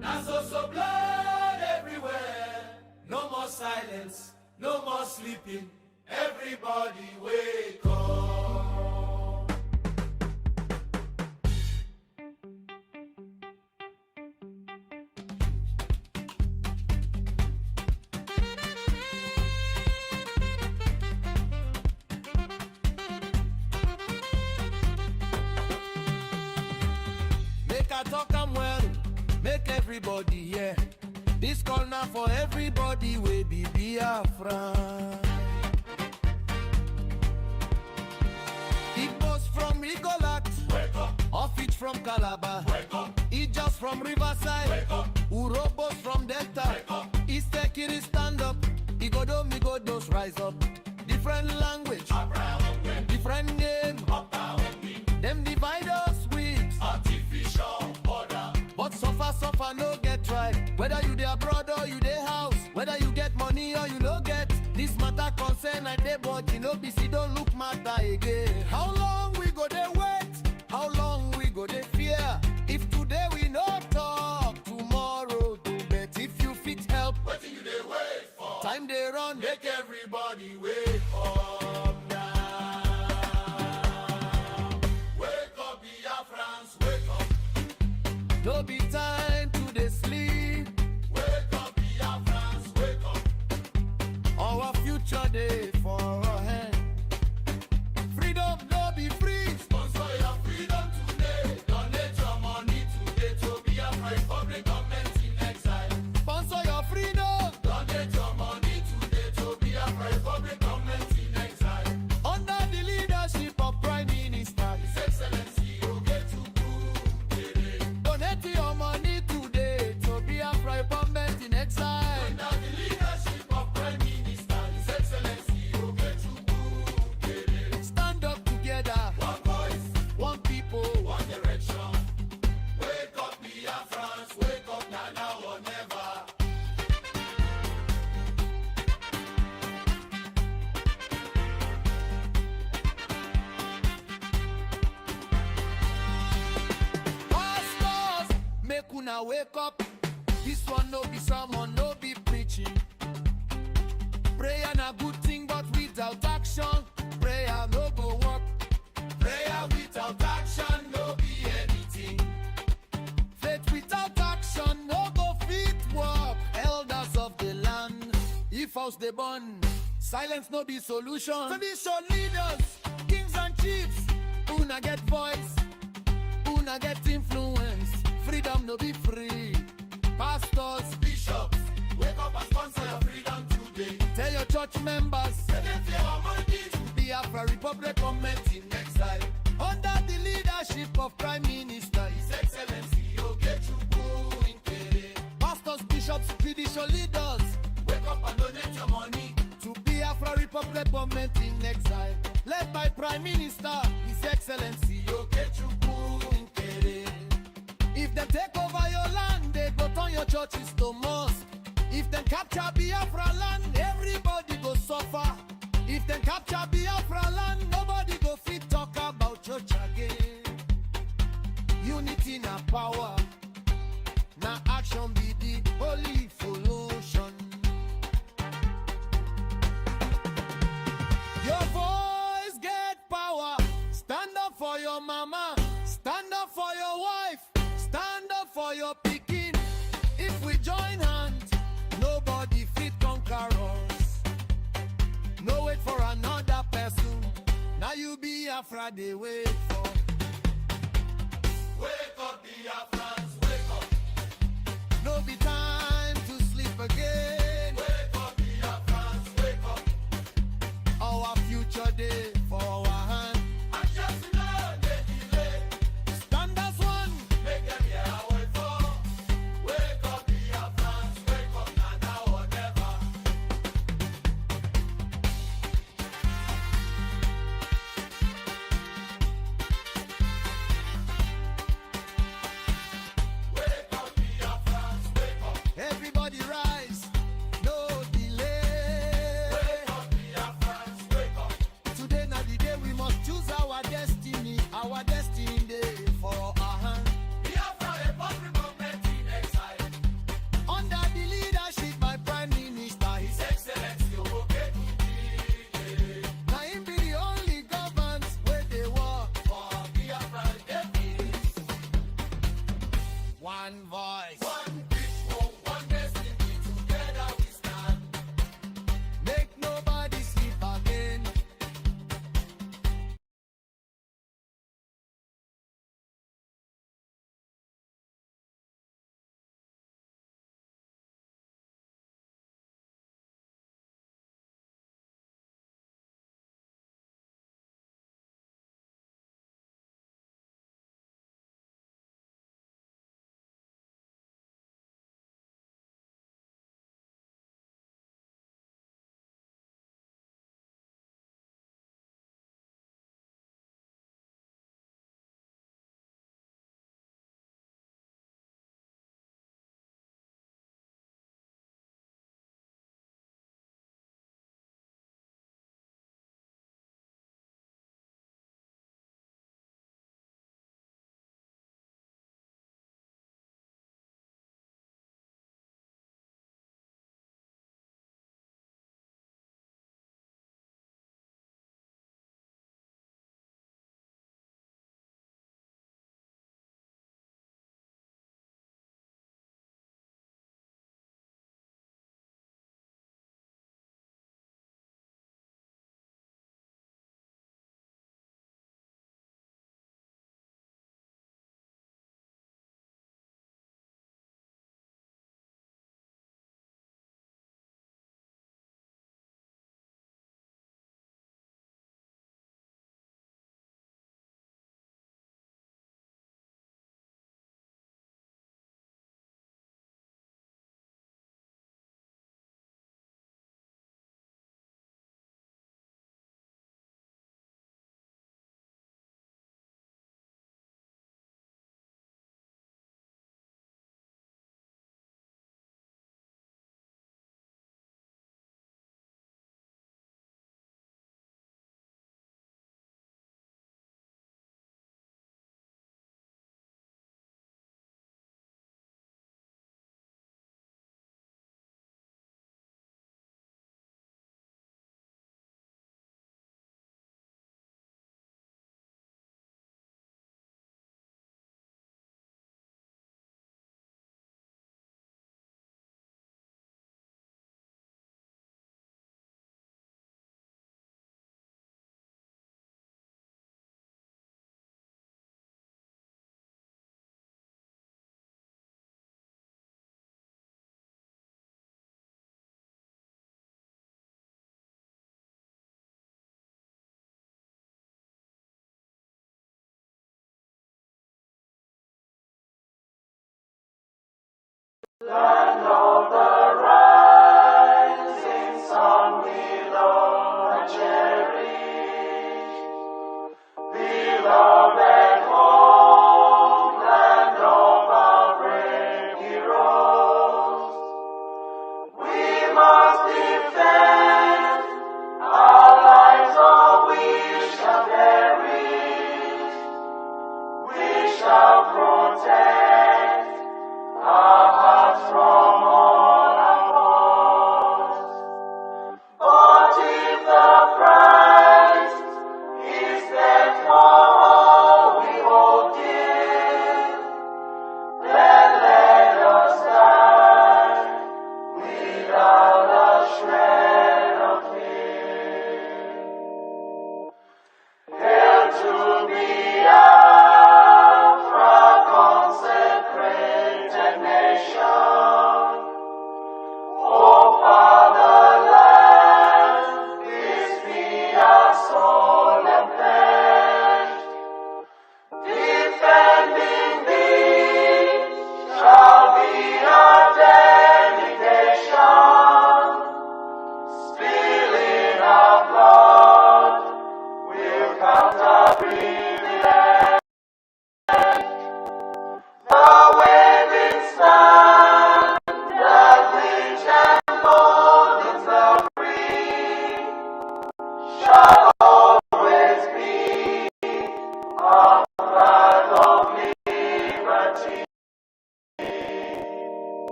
Now so blood everywhere. No more silence, no more sleeping. Everybody wake up. Make I talk am well, make everybody hear. This call now for everybody we be Biafra. Igbos from Rigolat, Wake up, off it from Calabar, wake up, Ijas from Riverside, wake up, Urobos from Delta, wake up. East Ekiri stand up, Igodo Migodos rise up. Different language, different name, them divide us with Artificial border. but suffer no get right. Whether you dey abroad or you dey house, whether you get money or you no get, this matter concern I dey body no be see don't look matter again. How long we go dey wait? How long we go dey fear? If today we no talk, tomorrow do bet. If you fit help, What you they wait for? time dey run. Make everybody wake up now. Wake up, Biafrans, wake up. No be time to dey sleep. Wake up, Biafrans, wake up. Our future day for our hand. Freedom no be free. Sponsor your freedom today. Donate your money today to Biafra Republic government in exile. Sponsor Una wake up. This one no be sermon, no be preaching. Prayer na good thing, but without action, prayer no go work. Prayer without action no be anything. Faith without action no go fit work. Elders of the land, if house they burn, silence no be solution. Tradition leaders, kings and chiefs, una get voice, una get influence. Freedom no be free. Pastors, Bishops, wake up and sponsor your freedom today. tell your church members, Say them fear our money to Biafra Republic government in exile. Under the leadership of Prime Minister, His Excellency Ogechukwu Nkere. pastors, bishops, judicial leaders, Wake up and donate your money. to Biafra Republic government in exile, led by Prime Minister, His Excellency Ogechukwu Nkere. If they take over your land, they go turn your churches to mosque. If they capture Biafra land, everybody go suffer. If they capture Biafra land, nobody go fit talk about church again. Unity na power, na action be the holy solution. Your voice get power. Stand up for your mama, stand up for your wife, stand up for your pikin. If we join hands, nobody fit conquer us. No wait for another person. Now you Biafra they wait for. Wake up, Biafrans, wake up. No be time to sleep again. Wake up, Biafrans, wake up. Our future day for our hand. And just know they delay. Stand as one. Make them hear our word for. Wake up, Biafrans, wake up, now or never. Wake up, Biafrans, wake up. Everybody rise. No delay. Wake up, Biafrans, wake up. Today na the day we must choose our destiny. Our destiny day for our hand. Biafra, a public government in exile. Under the leadership by Prime Minister, His Excellency Ogechukwu. now him be the only government where they work. For Biafra, every One voice. one vision, one destiny, together we stand. Make nobody sleep again.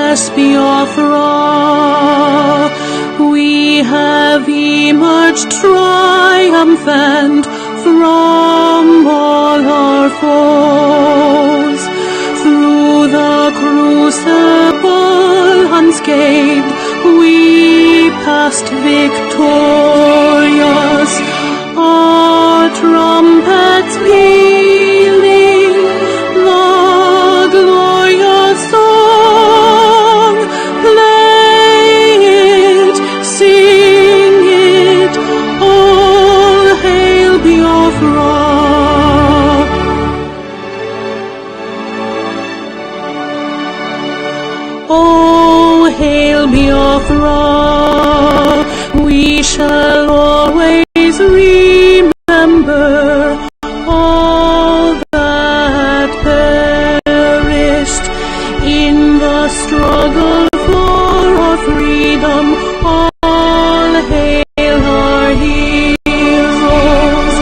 blessed Biafra, we have emerged triumphant from all our foes. Through the crucible unscathed, we passed victorious, our trumpets pealing the glorious song. Play it, sing it, all hail Biafra. Oh, hail Biafra, we shall always remember all that perished in the struggle for our freedom. All hail our heroes,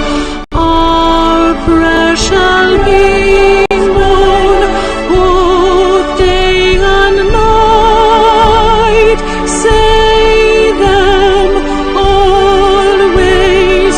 our precious being born, both day and night. Say them always,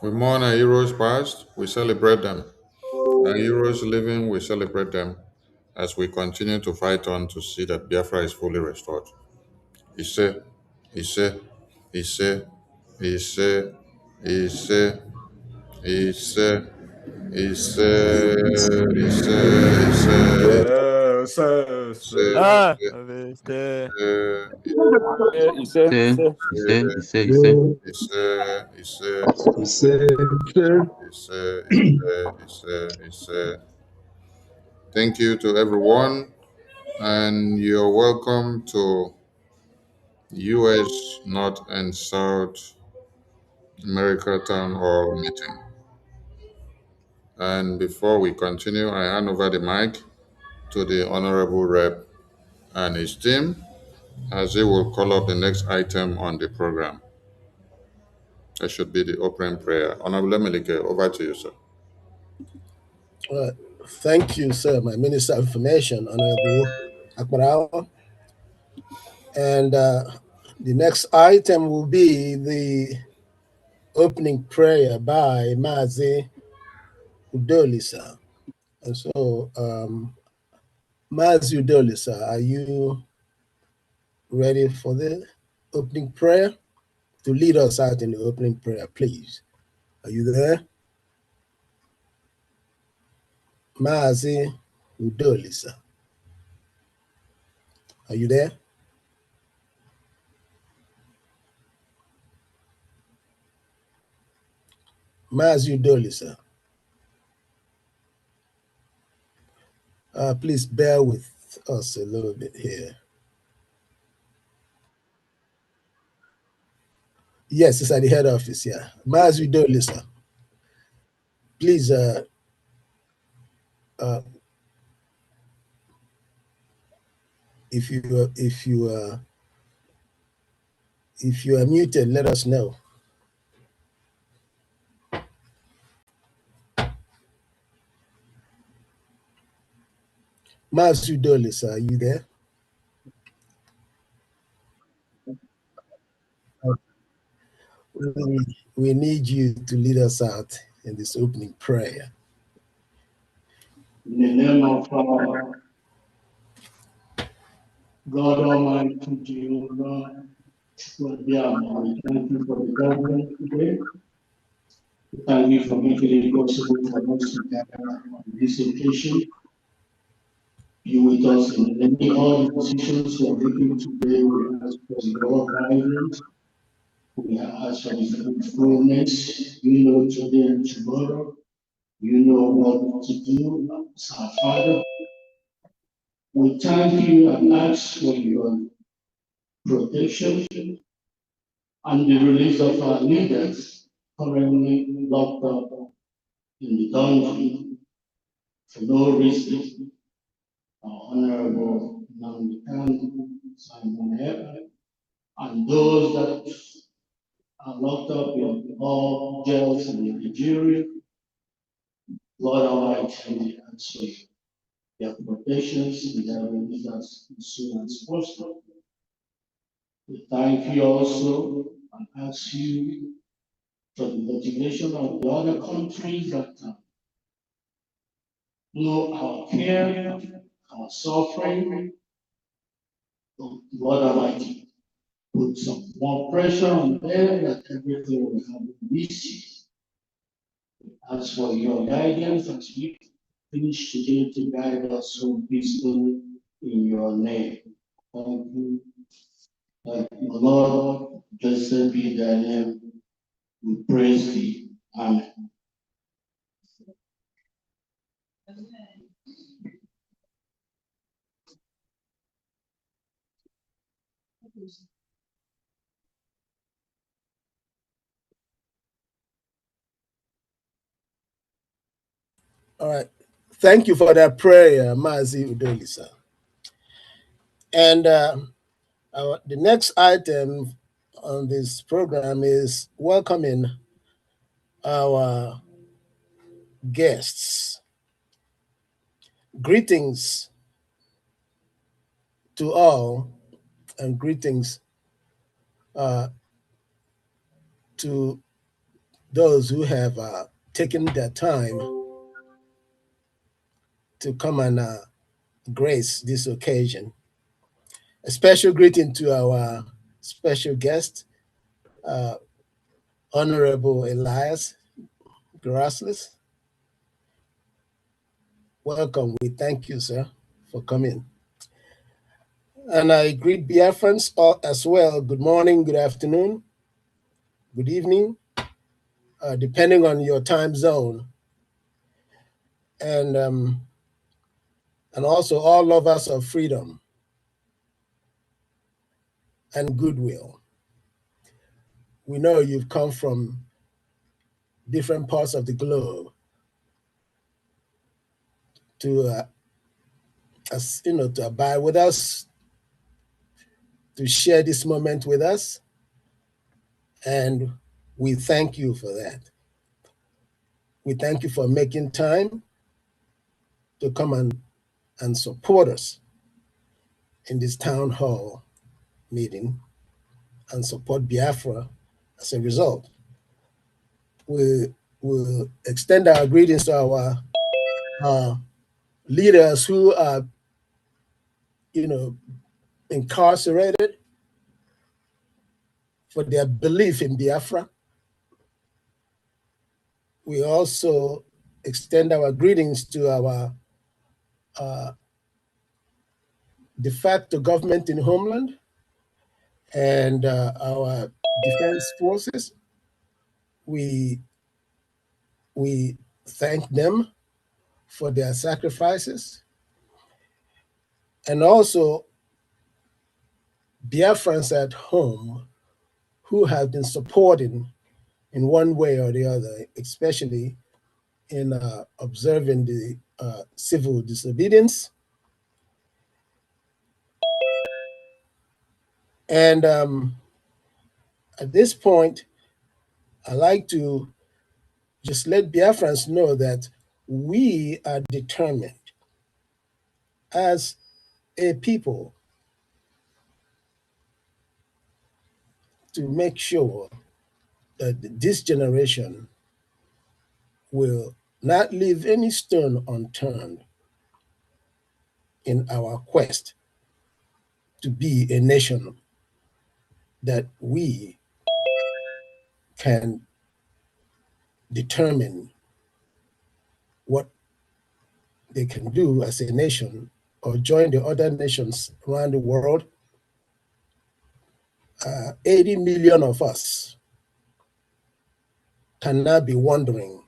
We mourn our heroes past, we celebrate them. Our heroes living, we celebrate them as we continue to fight on to see that Biafra is fully restored. Ise, Ise, Ise, Ise, Ise, Ise, Ise, Ise, Ah, Ise. Thank you to everyone, and you're welcome to US North and South America Town Hall meeting. And before we continue, I hand over the mic to the Honorable Rep and his team as he will call up the next item on the program. That should be the opening prayer. Honorable Emelike, over to you, sir. Thank you, sir, my Minister of Information, Honorable Akbarao. And the next item will be the opening prayer by Mazi Udoli, sir. And so, Mazi Udoli, sir, are you ready for the opening prayer? To lead us out in the opening prayer, please. Are you there? Mazi Udoli, sir. Are you there? Mazi Udoli, sir. Please bear with us a little bit here. Yes, it's at the head office, yeah. Mazi Udoli, sir. Please, if you are muted, let us know. Mazi Udoli, sir, are you there? We need you to lead us out in this opening prayer. In the name of God Almighty, Jehovah, Lord, we thank you for the gathering today. We thank you for making it possible for us to gather on this occasion. You with us in many all the decisions we are making today. We ask for your guidance. We ask for the fruitfulness. You know today and tomorrow. You know what to do. As our Father, we thank you and ask for your protection and the release of our leaders currently locked up in the dungeon for no reason. Our Honorable Namdekan Simon Ep, and those that are locked up in all jails in Nigeria, Lord Almighty, and so their protections and their release as soon as possible. We thank you also and ask you for the motivation of the other countries that know our care, our suffering. God Almighty, put some more pressure on them that everything will have easy. As for your guidance, as we finish today to guide us so peacefully in your name. Thank you. Thank you, Lord. Blessed be thy name. We praise thee. Amen. All right. Thank you for that prayer, Mazi Udolisa. And the next item on this program is welcoming our guests. Greetings to all, and greetings to those who have taken their time to come and grace this occasion. A special greeting to our special guest, Honorable Elias Grassless. Welcome. We thank you, sir, for coming. And I greet Biafrans as well. Good morning, good afternoon, good evening, depending on your time zone. And also all lovers of freedom and goodwill. We know you've come from different parts of the globe to, to abide with us, to share this moment with us, and we thank you for that. We thank you for making time to come and support us in this town hall meeting and support Biafra as a result. We will extend our greetings to our leaders who are, incarcerated for their belief in Biafra. We also extend our greetings to our de facto government in Homeland and our defense forces. We thank them for their sacrifices, and also Biafrans at home who have been supporting in one way or the other, especially in observing the civil disobedience. And at this point, I like to just let Biafrans know that we are determined as a people to make sure that this generation will not leave any stone unturned in our quest to be a nation that we can determine what they can do as a nation or join the other nations around the world. 80 million of us cannot be wandering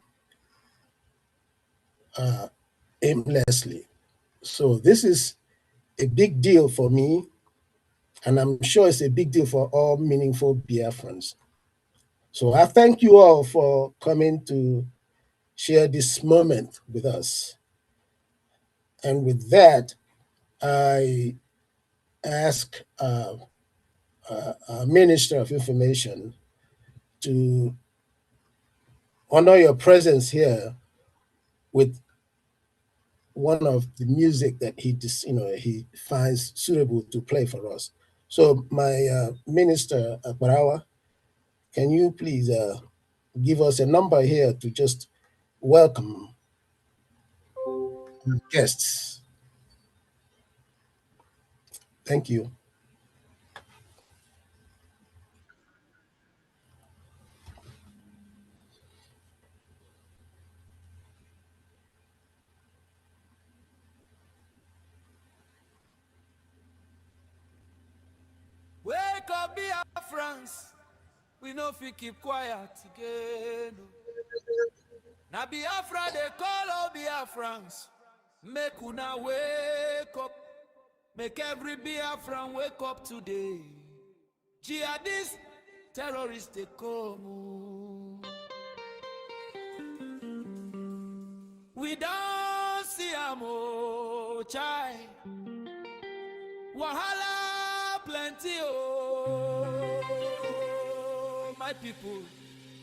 aimlessly. So this is a big deal for me, and I'm sure it's a big deal for all meaningful Biafrans. So I thank you all for coming to share this moment with us. And with that, I ask our Minister of Information to honor your presence here with one of the music that he finds suitable to play for us. So, my Minister Akbarawa, can you please give us a number here to just welcome guests? Thank you. Wake up, Biafrans. We know if we keep quiet again. Now Biafra, they call all Biafrans. Make una wake up. Make every Biafran wake up today. Jihadists, terrorists, they come. We don't see a more chai. Wahala plenty, oh, my people.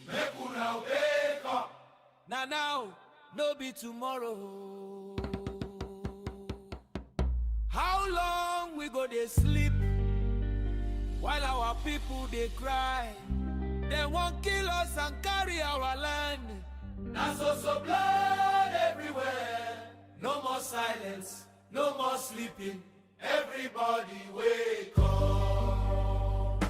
Make una wake up. Now, no be tomorrow. How long we go they sleep while our people they cry? They won't kill us and carry our land. Now so blood everywhere. No more silence, no more sleeping. Everybody wake up.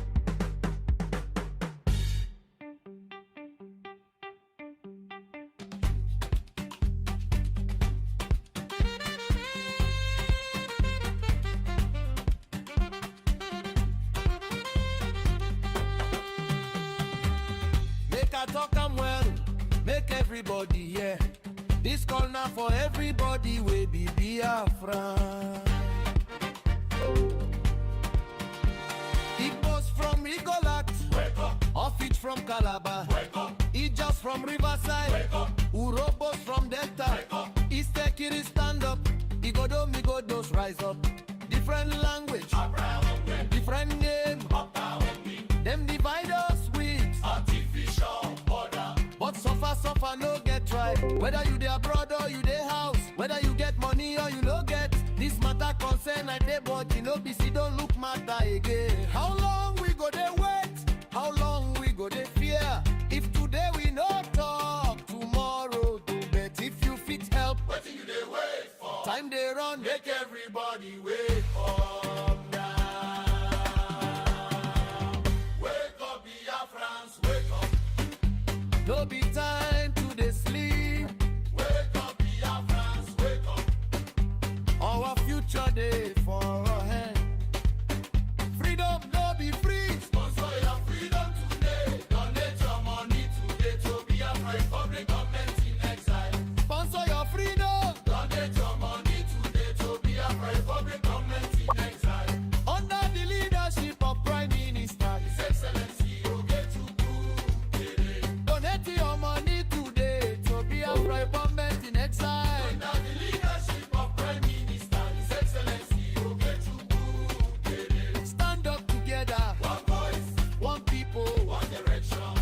Make a talk am well, make everybody hear. This call now for everybody we be Biafra. Igbos from Rigolat, Wake up, off it from Calabar, wake up, Ijos from Riverside, wake up, Urobos from Delta, wake up. East Ekiri stand up, Igodo Migodos rise up. Different language, different name, them divide us with Artificial border. but suffer, no get tribe. Whether you dey abroad or you dey house, whether you get money or you no get, this matter concern I dey but you know BC don't look matter again. How long we go dey wait? How long we go dey fear? If today we no talk, tomorrow do bet. If you fit help, What you they wait for? time they run. Make everybody wake up now. Wake up, Biafrans, wake up. No be time to dey sleep. Wake up, Biafrans, wake up. Our future day for our hand. Freedom no be free. Sponsor your freedom today. Donate your money today to Biafra Republic government in exile. Sponsor your freedom. Donate your money today to Biafra Republic government in exile. Under the leadership of Prime Minister, His Excellency Ogetukwu. donate your money today to be a government in exile. Under the leadership of Prime Minister, His Excellency Ogetukwu. Stand up together, One voice, one people. one direction.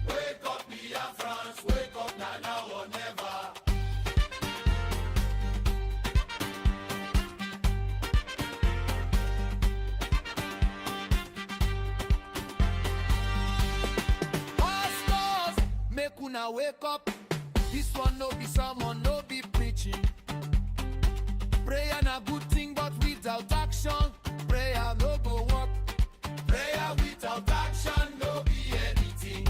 Wake up, Biafrans, wake up now or never. Pastors, make una wake up. This one no be sermon, no be preaching. Prayer na good thing, but without action, prayer no go work. Prayer without action no be anything.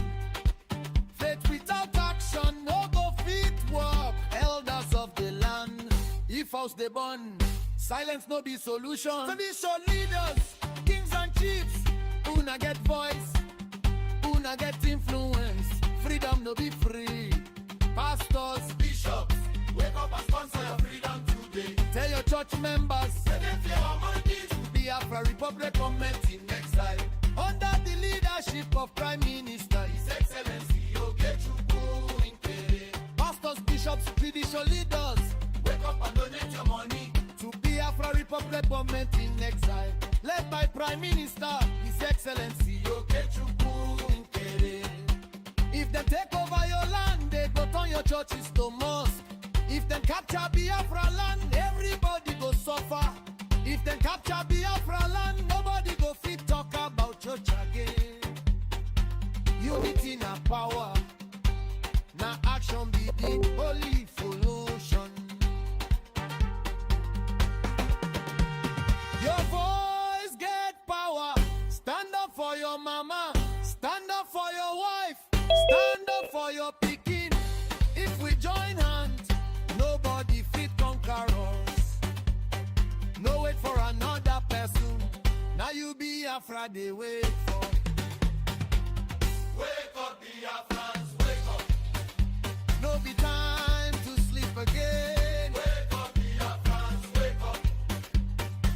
Faith without action no go fit work. Elders of the land, if house they burn, silence no be solution. Tradition leaders, kings and chiefs, una get voice, una get influence. Freedom no be free. Pastors, Bishops, wake up and sponsor your freedom today. tell your church members, Donate your money to Biafra Republic government in exile. Under the leadership of Prime Minister, His Excellency Ogetukwu. pastors, bishops, judicial leaders, Wake up and donate your money. to Biafra Republic government in exile, led by Prime Minister, His Excellency Ogetukwu. If they take over your land, they go turn your churches to mosque. If they capture Biafra land, everybody go suffer. If they capture Biafra land, nobody go Unity na power, na action be the holy solution. Your voice get power. Stand up for your mama, stand up for your wife, stand up for your pikin. If we join hands, nobody fit conquer us. No wait for another person. Now you be afraid they wait for. Wake up, Biafrans, wake up. No be time to sleep again. Wake up, Biafrans, wake up.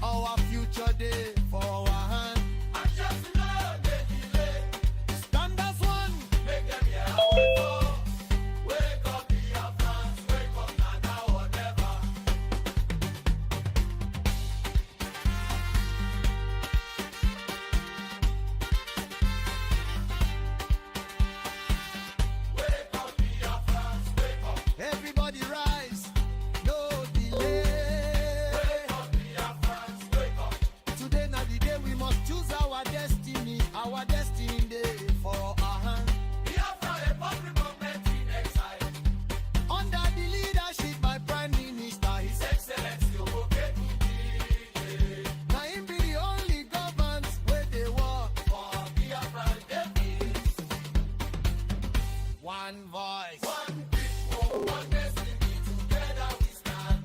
Our future day for our hand. And just know they delay. Stand as one. Make them hear how we go. Wake up, Biafrans, wake up, now or never. Wake up, Biafrans, wake up. Everybody rise. No delay. Wake up, Biafrans, wake up. Today na the day we must choose our destiny. Our destiny day for our hand. Biafra, a public government in exile. Under the leadership by Prime Minister, His Excellency Oboketuji. now him be the only government where they work. For Biafra, there is One voice. one vision, one destiny. Together we stand.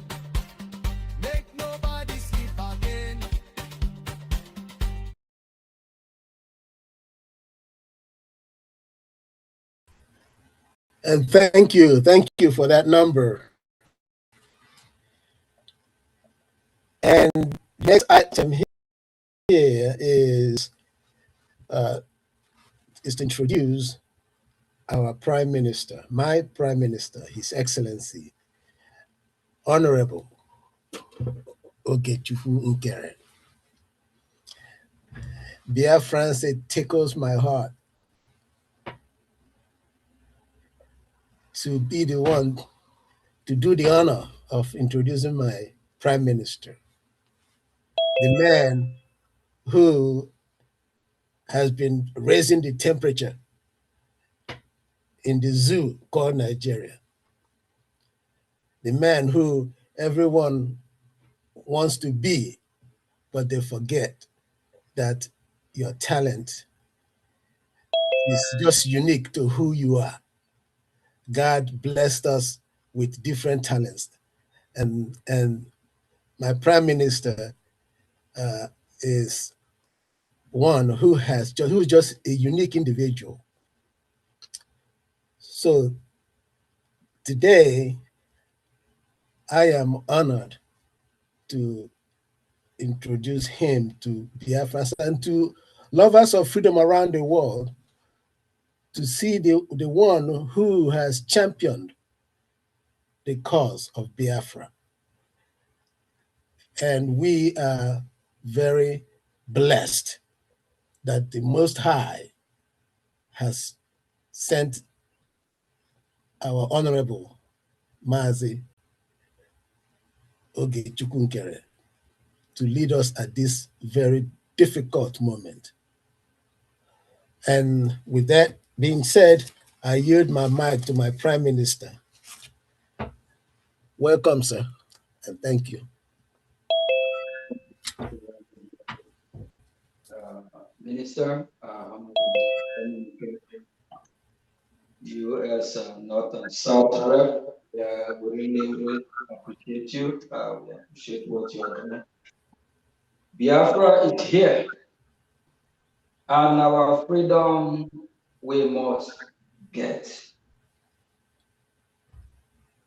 Make nobody sleep again. And thank you for that number. And next item here is to introduce our Prime Minister, my Prime Minister, His Excellency, Honorable Ogechukwu Ukere. Biafrans, it tickles my heart to be the one to do the honor of introducing my Prime Minister, the man who has been raising the temperature in the zoo called Nigeria, the man who everyone wants to be, but they forget that your talent is just unique to who you are. God blessed us with different talents, and my Prime Minister is one who's just a unique individual. So today, I am honored to introduce him to Biafra and to lovers of freedom around the world, to see the one who has championed the cause of Biafra. And we are very blessed that the Most High has sent our Honorable Mazi Ogechukwu Ukere to lead us at this very difficult moment. And with that being said, I yield my mic to my Prime Minister. Welcome, sir, and thank you. Minister, you as North and South Rep, we really appreciate you. We appreciate what you are doing. Biafra is here, and our freedom we must get.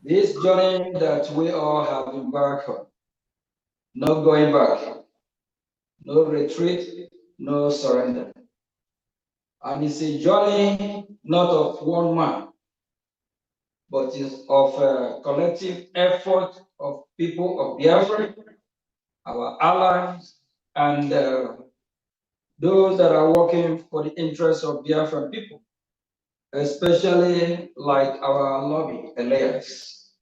This journey that we all have embarked on, no going back, no retreat, no surrender. And it's a journey not of one man, but is of a collective effort of people of Biafra, our allies, and those that are working for the interests of Biafran people, especially like our lobby, Elias.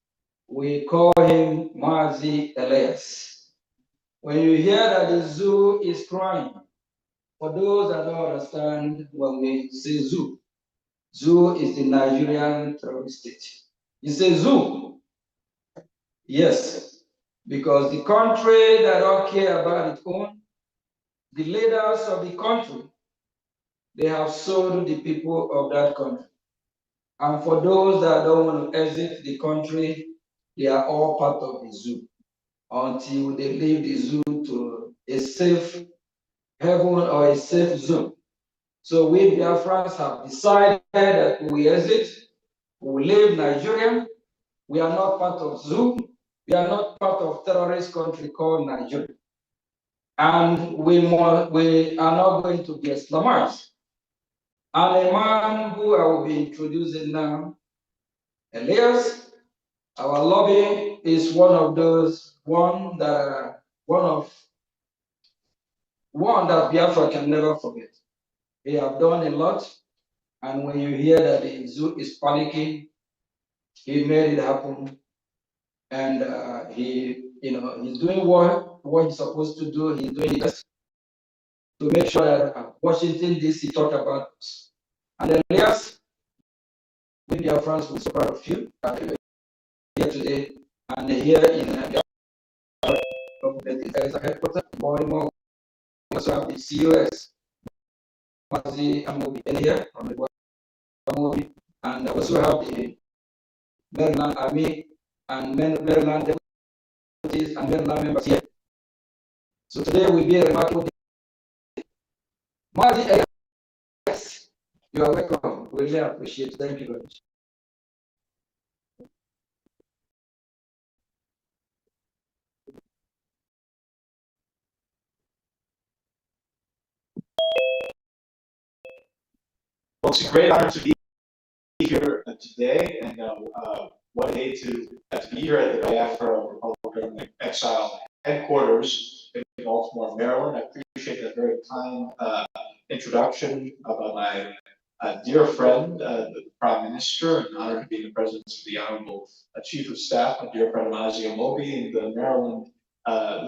We call him Mazi Elias. When you hear that the zoo is crying, for those that don't understand when we say zoo, Zoo is the Nigerian terrorist state. It's a zoo. Yes, because the country that don't care about its own, the leaders of the country, they have sold the people of that country. And for those that don't want to exit the country, they are all part of the zoo until they leave the zoo to a safe heaven or a safe zone. So we Biafrans have decided that we exit, we leave Nigeria. We are not part of zoo. We are not part of terrorist country called Nigeria. And we are not going to be Islamized. And a man who I will be introducing now, Elias, our lobby is one of those, one that Biafra can never forget. He have done a lot, and when you hear that the zoo is panicking, he made it happen, and he's doing what he's supposed to do. He's doing his best to make sure that Washington D.C. talk about us. And Elias, we Biafrans will be so proud of you here today and here in there is a headquarters in Baltimore. We also have the COS, Mazi Amobi in here from the Amobi, and also have the Maryland Army and Maryland deputies and Maryland members here. So today will be a remarkable day. Mazi, yes, you are welcome. We really appreciate it. Thank you very much. Well, it's a great honor to be here today, and what a day to be here at the Biafra Republic Exile headquarters in Baltimore, Maryland. I appreciate that very kind introduction about my dear friend, the Prime Minister, and honored to be in the presence of the Honorable Chief of Staff, my dear friend Mazi Amobi, and the Maryland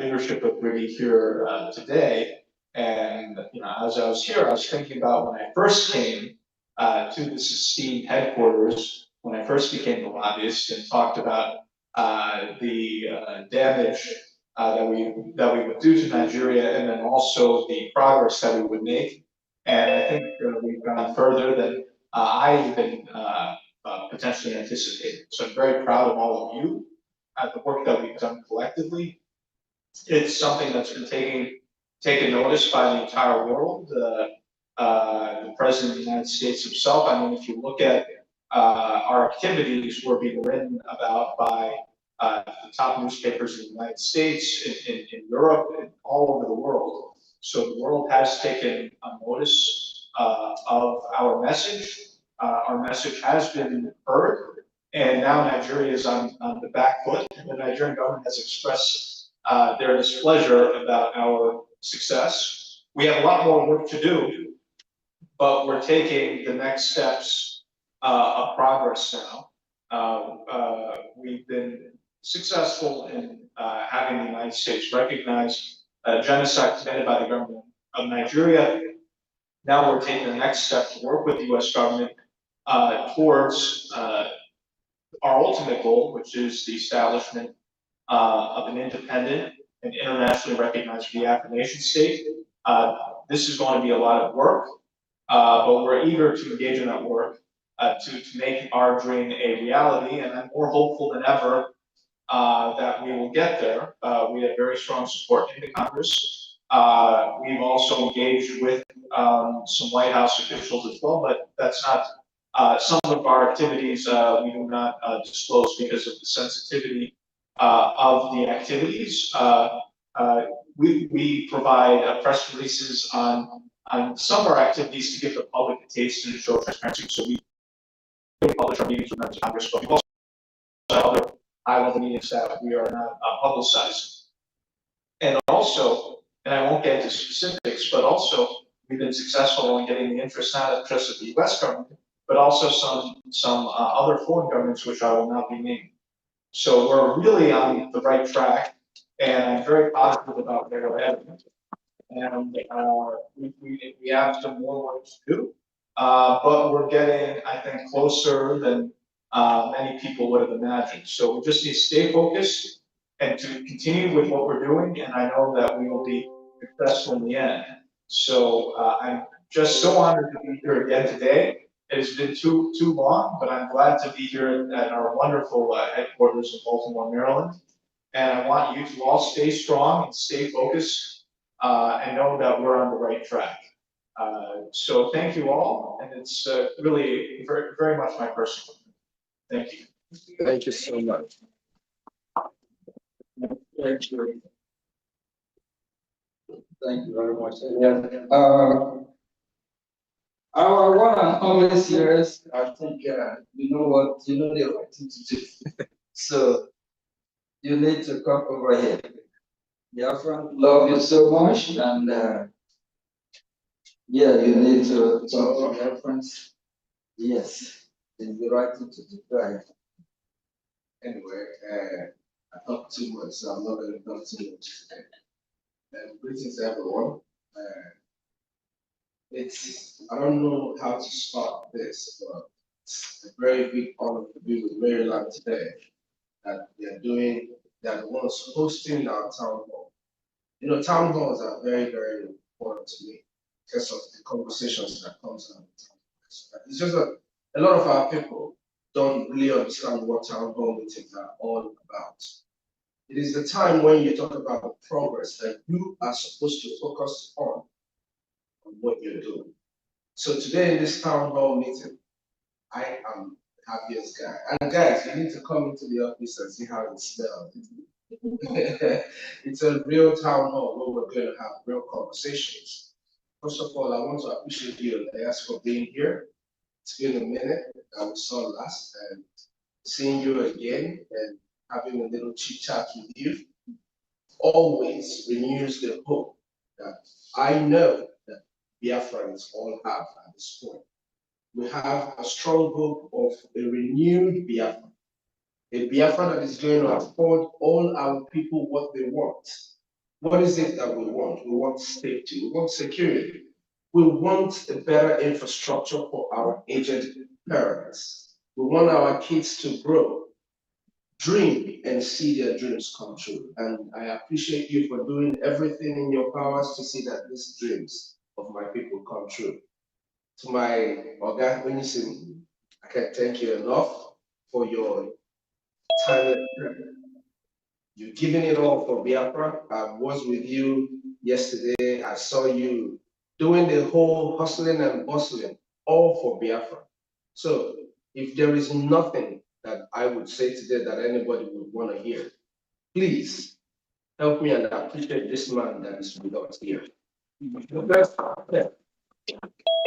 leadership of Brgie here today. And as I was here, I was thinking about when I first came to this esteemed headquarters when I first became the lobbyist and talked about the damage that we would do to Nigeria, and then also the progress that we would make. And I think we've gone further than I even potentially anticipated. So I'm very proud of all of you at the work that we've done collectively. It's something that's been taken notice by the entire world. The President of the United States himself. I mean, if you look at our activities, we're being written about by the top newspapers in the United States, in Europe, and all over the world. So the world has taken notice of our message. Our message has been heard, and now Nigeria is on the back foot. The Nigerian government has expressed their displeasure about our success. We have a lot more work to do, but we're taking the next steps of progress now. We've been successful in having the United States recognize genocide committed by the government of Nigeria. Now we're taking the next step to work with the U.S. government towards our ultimate goal, which is the establishment of an independent and internationally recognized Biafra nation state. This is going to be a lot of work. But we're eager to engage in that work to make our dream a reality, and I'm more hopeful than ever that we will get there. We have very strong support in the Congress. We've also engaged with some White House officials as well, but that's not some of our activities we do not disclose because of the sensitivity of the activities. We provide press releases on some of our activities to give the public a taste and show transparency. So we publish our meetings with members of Congress, but we also have other high-level meetings that we are not publicizing. And also, and I won't get into specifics, but also we've been successful in getting the interest not just of the U.S. government, but also some other foreign governments, which I will not be naming. So we're really on the right track, and I'm very positive about where we're headed. And we have some more work to do, but we're getting, I think, closer than many people would have imagined. So we just need to stay focused and to continue with what we're doing, and I know that we will be successful in the end. So I'm just so honored to be here again today. It has been too long, but I'm glad to be here at our wonderful headquarters in Baltimore, Maryland. And I want you to all stay strong and stay focused and know that we're on the right track. So thank you all, and it's really very, very much my personal. Thank you. Thank you so much. Thank you. Thank you very much. Yeah. Our one and only series, I think you know what, you know the right thing to do. So you need to come over here. Your friend love you so much, and yeah, you need to talk to your friends. Yes, it's the right thing to do. Go ahead. Anyway, I talked too much, so I'm not going to talk too much today. Greetings, everyone. I don't know how to start this, but it's a very big honor to be with Maryland today. That they're the ones hosting our town hall. You know, town halls are very, very important to me because of the conversations that comes out of town halls. It's just that a lot of our people don't really understand what town hall meetings are all about. It is the time when you talk about the progress that you are supposed to focus on what you're doing. So today in this town hall meeting, I am the happiest guy. And guys, you need to come into the office and see how it smells. It's a real town hall where we're going to have real conversations. First of all, I want to appreciate you, Elias, for being here. It's been a minute that we saw last, and seeing you again and having a little chit chat with you always renews the hope that I know that Biafrans all have at this point. We have a strong hope of a renewed Biafra, a Biafra that is going to afford all our people what they want. What is it that we want? We want safety, we want security, we want a better infrastructure for our aged parents. We want our kids to grow, dream, and see their dreams come true. And I appreciate you for doing everything in your powers to see that these dreams of my people come true. To my Oga Onisim, I can't thank you enough for your tireless effort. You've given it all for Biafra. I was with you yesterday. I saw you doing the whole hustling and bustling, all for Biafra. So if there is nothing that I would say today that anybody would want to hear, please help me and appreciate this man that is with us here. The best,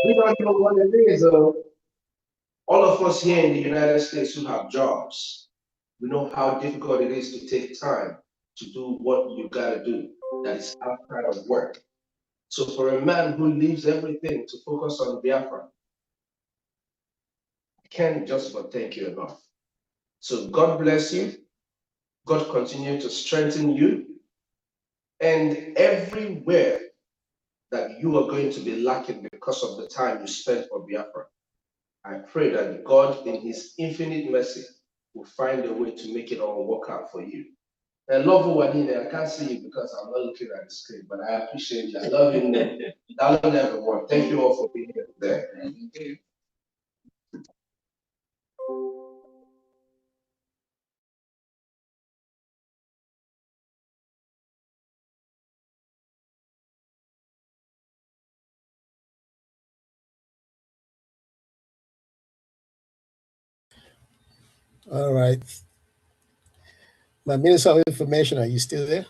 we don't know what it is. All of us here in the United States who have jobs, we know how difficult it is to take time to do what you gotta do that is outside of work. So for a man who leaves everything to focus on Biafra, I can't just but thank you enough. So God bless you. God continue to strengthen you. And everywhere that you are going to be lacking because of the time you spent for Biafra, I pray that God in his infinite mercy will find a way to make it all work out for you. And love Wanine, I can't see you because I'm not looking at the screen, but I appreciate you. I love you. Darling everyone. Thank you all for being here today. All right. My Minister of Information, are you still there?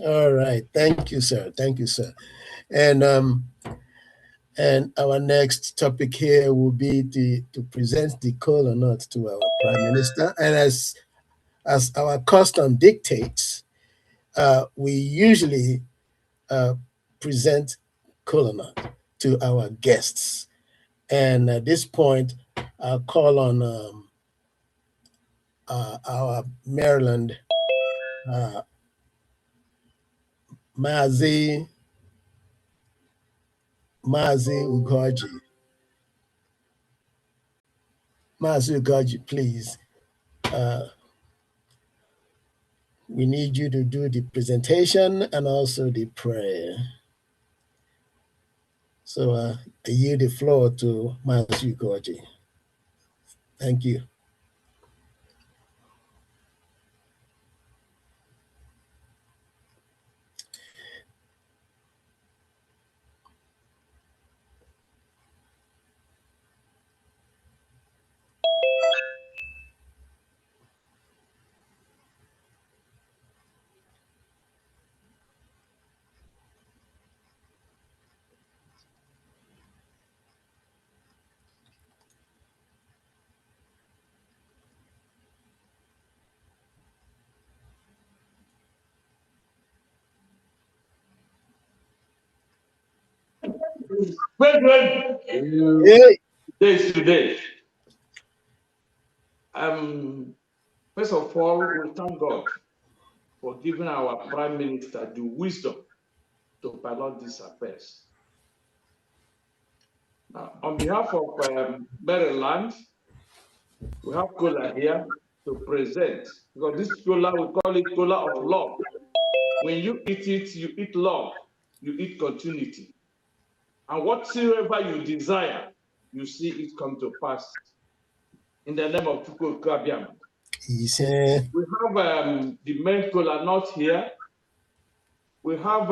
All right. Thank you, sir. Thank you, sir. And our next topic here will be to present the call or not to our Prime Minister. And as our custom dictates, we usually present call or not to our guests. And at this point, I'll call on our Maryland Mazi Ugoji. Mazi Ugoji, please. We need you to do the presentation and also the prayer. So I yield the floor to Mazi Ugoji. Thank you. Brethren, Hey. today. First of all, we thank God for giving our Prime Minister the wisdom to pilot these affairs. Now, on behalf of Maryland, we have cola here to present, because this cola, we call it cola of love. When you eat it, you eat love, you eat continuity. And whatsoever you desire, you see it come to pass. In the name of Chukwu Kabiam. We have the main cola nut here. We have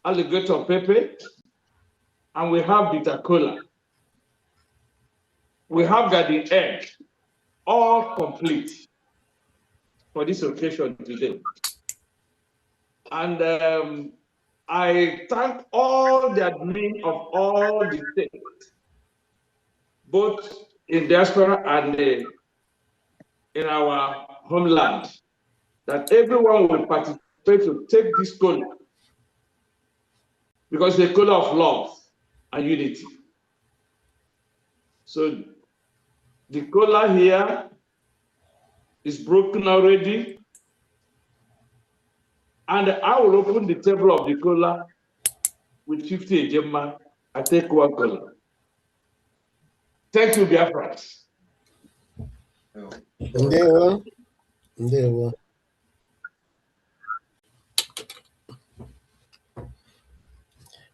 alligator pepper, and we have bitter cola. We have garden egg, all complete for this occasion today. And I thank all the admin of all the states, both in diaspora and in our homeland, that everyone will participate to take this cola, because it's a cola of love and unity. So the cola here is broken already, and I will open the table of the cola with 50 ejema. I take one cola. Thank you, Biafrans. Ndewo.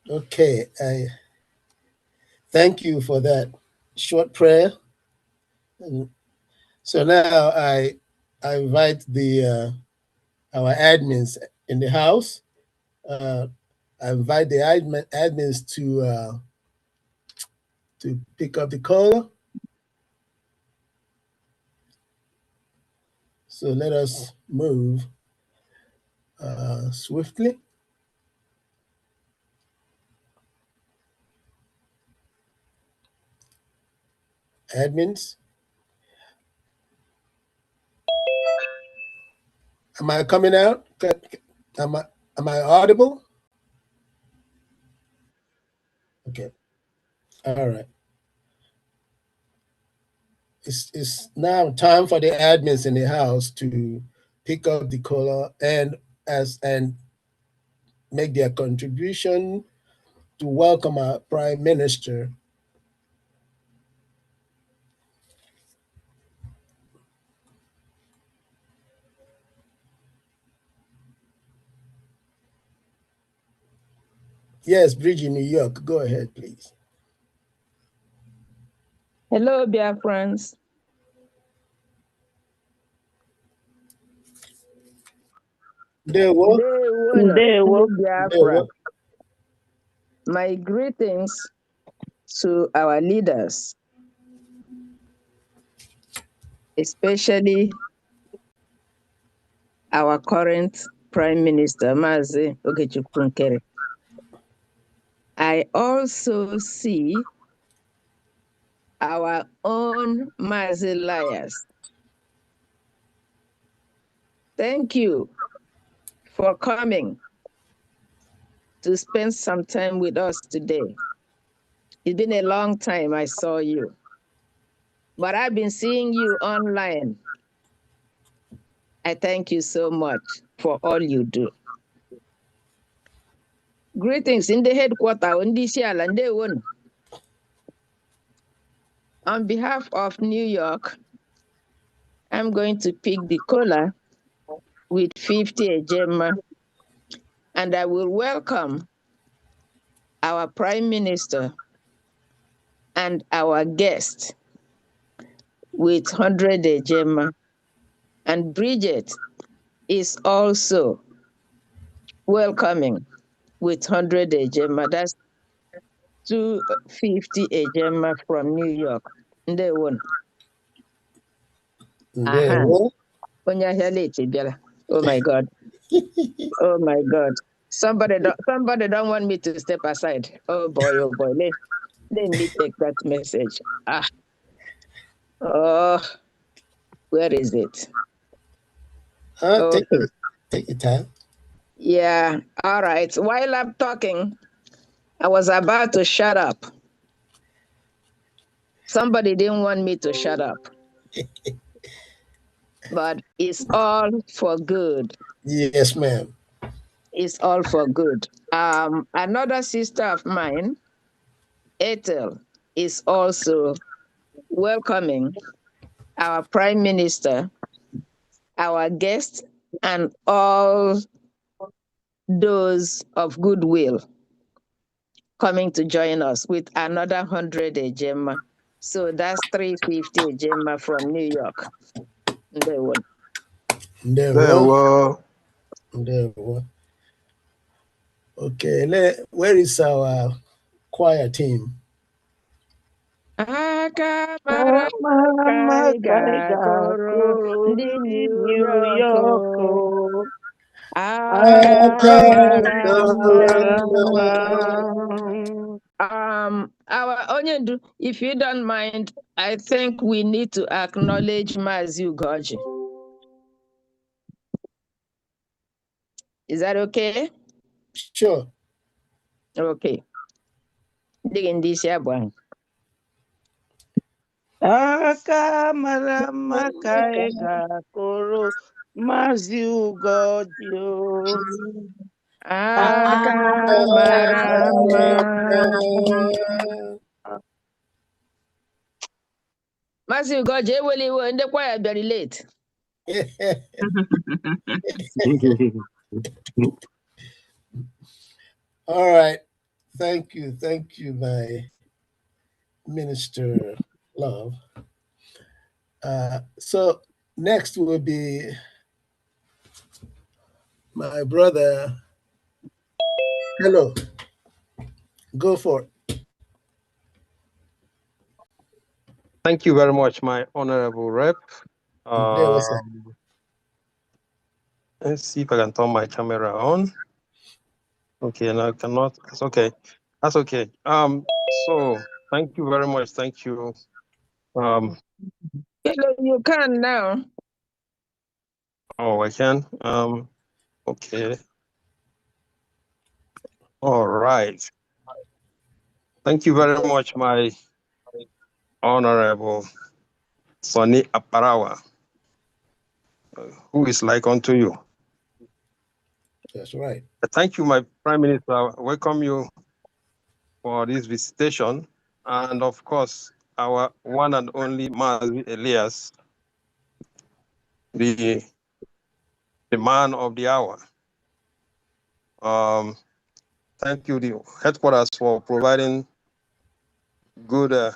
Okay, I thank you for that short prayer. And so now I invite the our admins in the house. I invite the admins to pick up the caller. So let us move swiftly. Admins. Am I coming out? Am I audible? Okay. All right. It's now time for the admins in the house to pick up the caller and make their contribution to welcome our Prime Minister. Yes, Brgie, New York. Go ahead, please. Hello, dear friends. My greetings to our leaders, especially our current Prime Minister, Mazi Ogechukwu Nkere. I also see our own Mazi Liars. Thank you for coming to spend some time with us today. It's been a long time I saw you, but I've been seeing you online. I thank you so much for all you do. Greetings in the headquarters on this year and day one. On behalf of New York, I'm going to pick the cola with 50 Ejema, and I will welcome our Prime Minister and our guest with 100 Ejema. And Bridget is also welcoming with 100 Ejema. That's 250 Ejema from New York. Day one. There, well, Oh my God. Oh my God. Somebody don't want me to step aside. Oh boy, oh boy. Let me take that message. Oh, where is it? take Okay. your time. Yeah. All right. While I'm talking, I was about to shut up. Somebody didn't want me to shut up. But it's all for good. Yes, ma'am. It's all for good. Another sister of mine, Ethel, is also welcoming our Prime Minister, our guests, and all those of goodwill coming to join us with another 100 Ejema. So that's 350 Ejema from New York. They won. There, well. There, well. Okay, where is our choir team? Akamara Kaiga Koro di New York. Our Onyendu, if you don't mind, I think we need to acknowledge Mazi Ugoji. Is that okay? Sure. Okay. Digging this here, boy. Akamara Kaiga Koro Mazi Ugoji. Mazi Ugoji, eweli wo ndị choir very late. All right. Thank you, my Minister Love. So next will be my brother. Hello. Go for it. Thank you very much, my honorable rep. Let's see if I can turn my camera on. Okay, and I cannot. That's okay. That's okay. So thank you very much. Thank you. Hello, you can now. Oh, I can. Okay. All right. Thank you very much, my honorable Sonny Aparawa, who is like unto you. That's right. Thank you, my Prime Minister. I welcome you for this visitation. And of course, our one and only Mazi Elias, the man of the hour. Thank you, the headquarters, for providing good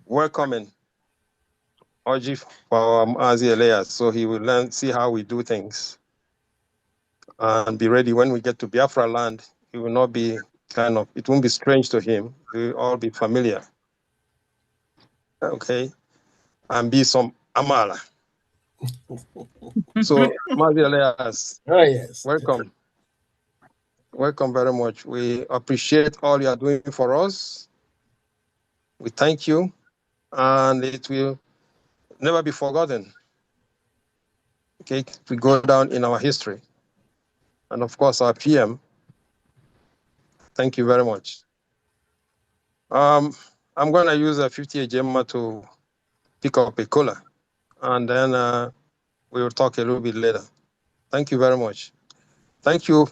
welcoming urge for our Mazi Elias, so he will see how we do things and be ready when we get to Biafra land. It will not be it won't be strange to him. We will all be familiar. Okay, and be some Amala. So, Mazi Elias, yes. Welcome. Welcome very much. We appreciate all you are doing for us. We thank you, and it will never be forgotten. Okay, we go down in our history. And of course, our PM, thank you very much. I'm going to use a 50 Ejema to pick up a cola, and then we will talk a little bit later. Thank you very much. Thank you,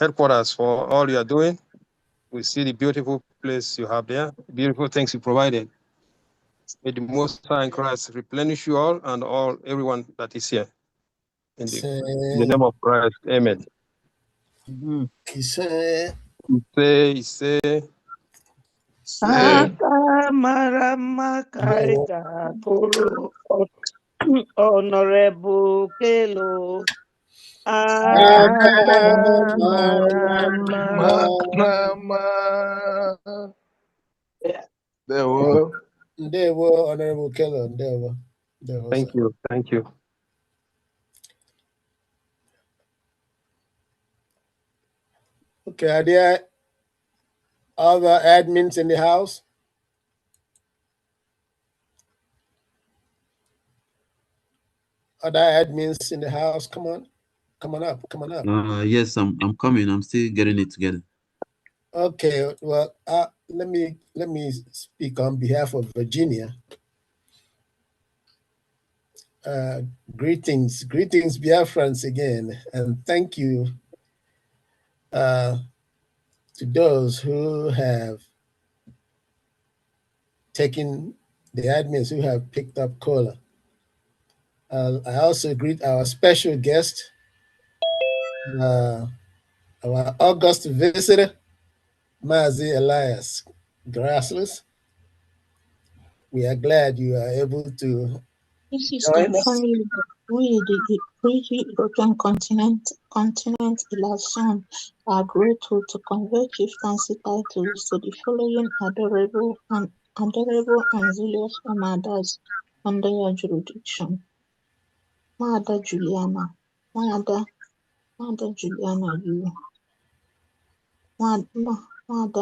headquarters for all you are doing. We see the beautiful place you have there, beautiful things you provided. May the Most High in Christ replenish you all and everyone that is here. In the name of Christ, amen. Say, Honorable Kelo. There were Honorable Keller. There were. Thank you. Thank you. Okay, are there other admins in the house? Other admins in the house? Come on up. Yes, I'm coming. I'm still getting it together. Okay, well, let me speak on behalf of Virginia. Greetings, Biafrans again, and thank you to those who have taken the admins who have picked up Kola. I also greet our special guest, our August visitor, Mazi Elias Grassless. We are glad you are able to This is join us. confirmed with the Brgie European continent election are grateful to convey chieftaincy titles to the following adorable and zealous Umadas under your jurisdiction. Mada Juliana, Mada Juliana you, Mada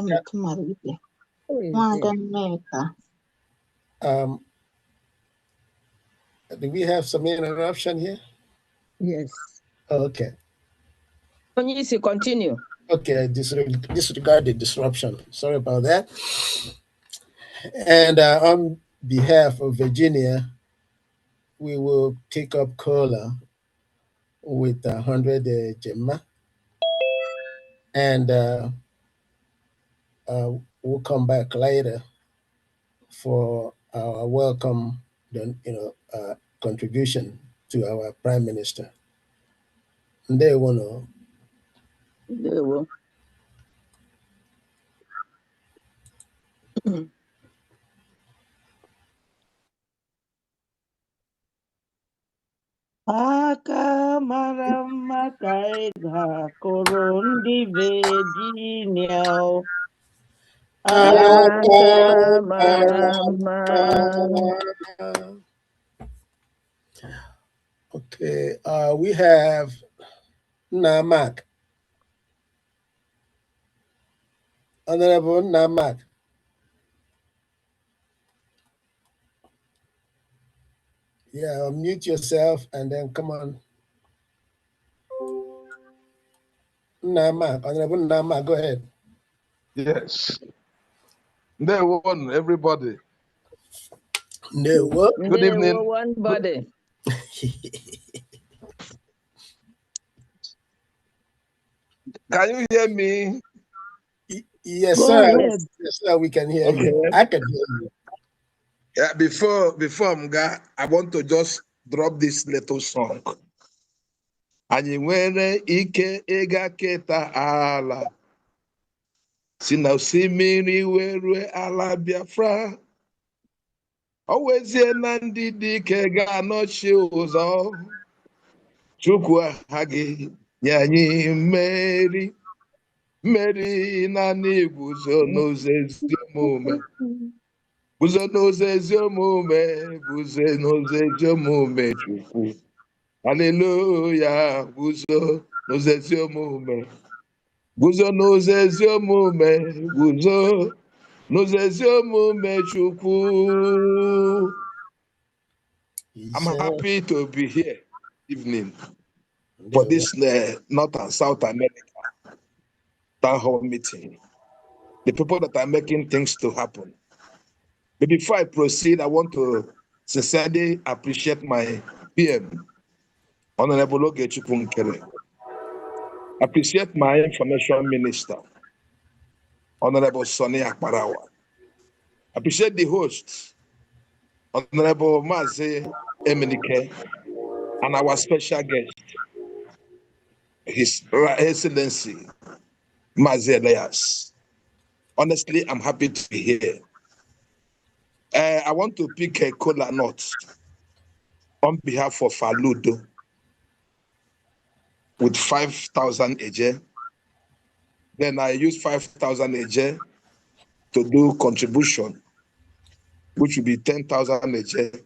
Metumaribe, Mada Meka. Do we have some interruption here? Yes. Okay. Onyisi, continue. Okay, disregard the disruption. Sorry about that. And on behalf of Virginia, we will take up Kola with 100 Gemma. And we'll come back later for our welcome, contribution to our Prime Minister. They will know. They will. Aka mara mma ka ị ga-akụrụ ndị Virginia. Aka mara mma. Okay, we have Namak. Honorable Namak. Yeah, unmute yourself and then come on. Namak, Honorable Namak, go ahead. Yes. There one, everybody. Good evening. One body. Can you hear me? Yes, sir. Yes, sir, we can hear you. I can hear you. Yeah, before I want to just drop this little song. Anyị nwere ike ịga keta ala si na osimiri wee rue ala Biafra. O wezie na ndị dike ga-anọchi ụzọ. Chukwu aghaghị nye anyị mmeri. Mmeri naanị guzo n'ụzọ ezi omume. Guzo n'ụzọ ezi omume. Guzo n'ụzọ ezi omume Chukwu. Hallelujah. Guzo n'ụzọ ezi omume. Guzo n'ụzọ ezi omume. Guzo n'ụzọ ezi omume Chukwu. I'm happy to be here this evening for this North and South America town hall meeting. The people that are making things to happen. But before I proceed, I want to sincerely appreciate my PM, Honorable Ogechukwu Nkele. Appreciate my information minister, Honorable Sonny Akparawa. Appreciate the host, Honorable Mazi Emenike, and our special guest, His Excellency Mazi Elias. Honestly, I'm happy to be here. I want to pick a cola nut on behalf of Aludo with 5,000 AJ. Then I use 5,000 AJ to do contribution, which will be 10,000 AJ.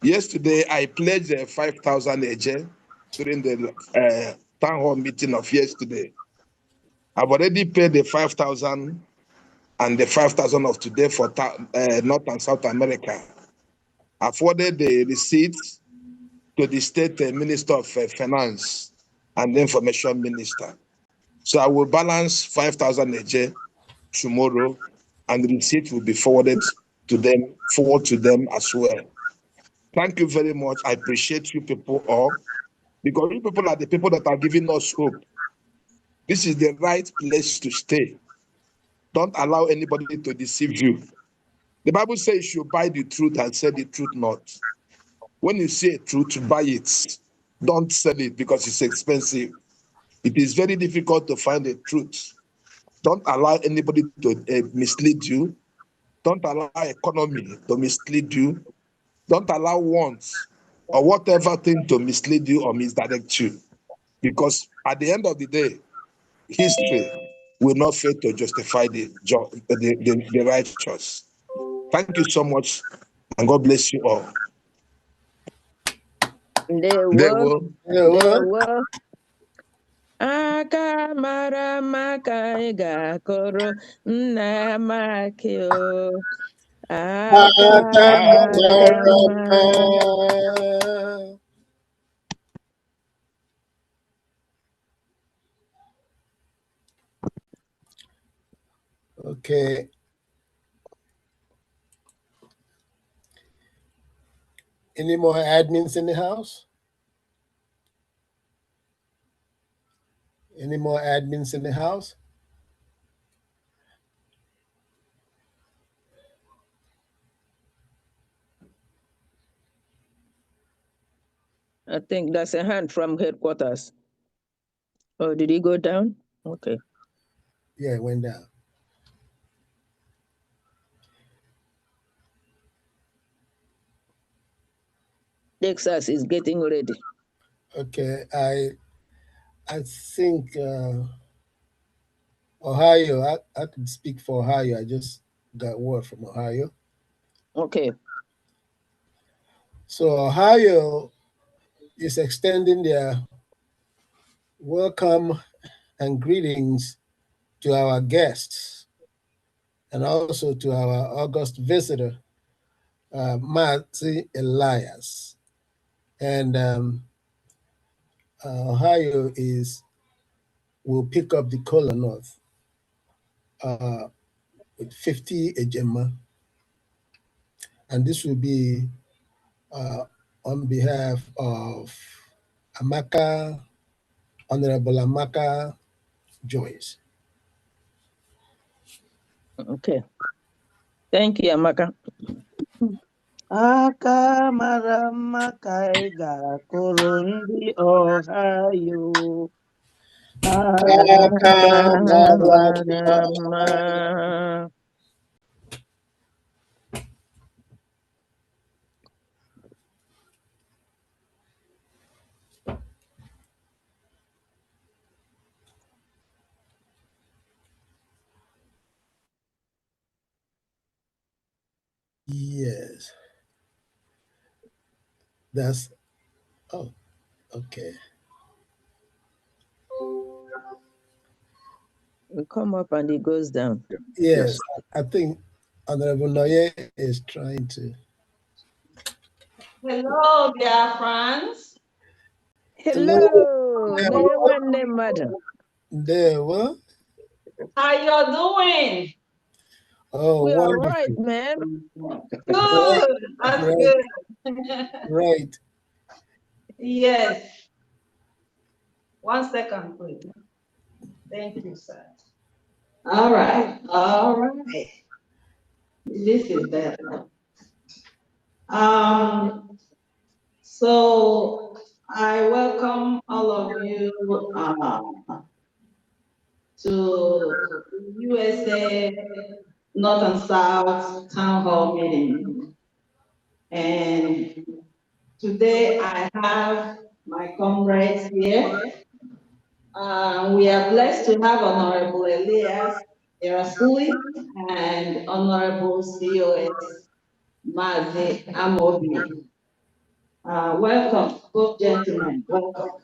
Yesterday, I pledged 5,000 AJ during the town hall meeting of yesterday. I've already paid the 5,000 and the 5,000 of today for North and South America. I forwarded the receipts to the State Minister of Finance and the Information Minister. So I will balance 5,000 AJ tomorrow, and the receipt will be forwarded to them as well. Thank you very much. I appreciate you people all, because you people are the people that are giving us hope. This is the right place to stay. Don't allow anybody to deceive you. The Bible says you should buy the truth and sell the truth not. When you say a truth, buy it. Don't sell it because it's expensive. It is very difficult to find the truth. Don't allow anybody to mislead you. Don't allow economy to mislead you. Don't allow wants or whatever thing to mislead you or misdirect you. Because at the end of the day, history will not fail to justify the righteous. Thank you so much, and God bless you all. Ndewo. Aka mara maka ị ga-akụrụ nna maki o. Aka mara mma. Okay. Any more admins in the house? Any more admins in the house? I think that's a hand from headquarters. Oh, did he go down? Okay. Yeah, it went down. Texas is getting ready. Okay, I think Ohio, I can speak for Ohio. I just got word from Ohio. Okay. So Ohio is extending their welcome and greetings to our guests and also to our August visitor, Mazi Elias. And Ohio will pick up the Kola North with 50 Ejema. And this will be on behalf of Amaka, Honorable Amaka Joyce. Okay. Thank you, Amaka. Aka mara mma ka ị ga-akụrụ ndị Ohio. Aka mara mma. Yes. That's, oh, okay. We come up and it goes down. Yes, I think Honorable Noye is trying to. Hello, dear friends. Hello, madam. There, what? How you doing? Oh, we are wonderful. right, man. Good. That's right. good. Right. Yes. 1 second, please. Thank you, sir. All right, all right. This is better. So I welcome all of you to USA North and South Town Hall meeting. And today I have my comrades here. We are blessed to have Honorable Elias Erasuli and Honorable COS Mazi Amobi. Welcome, both gentlemen, welcome.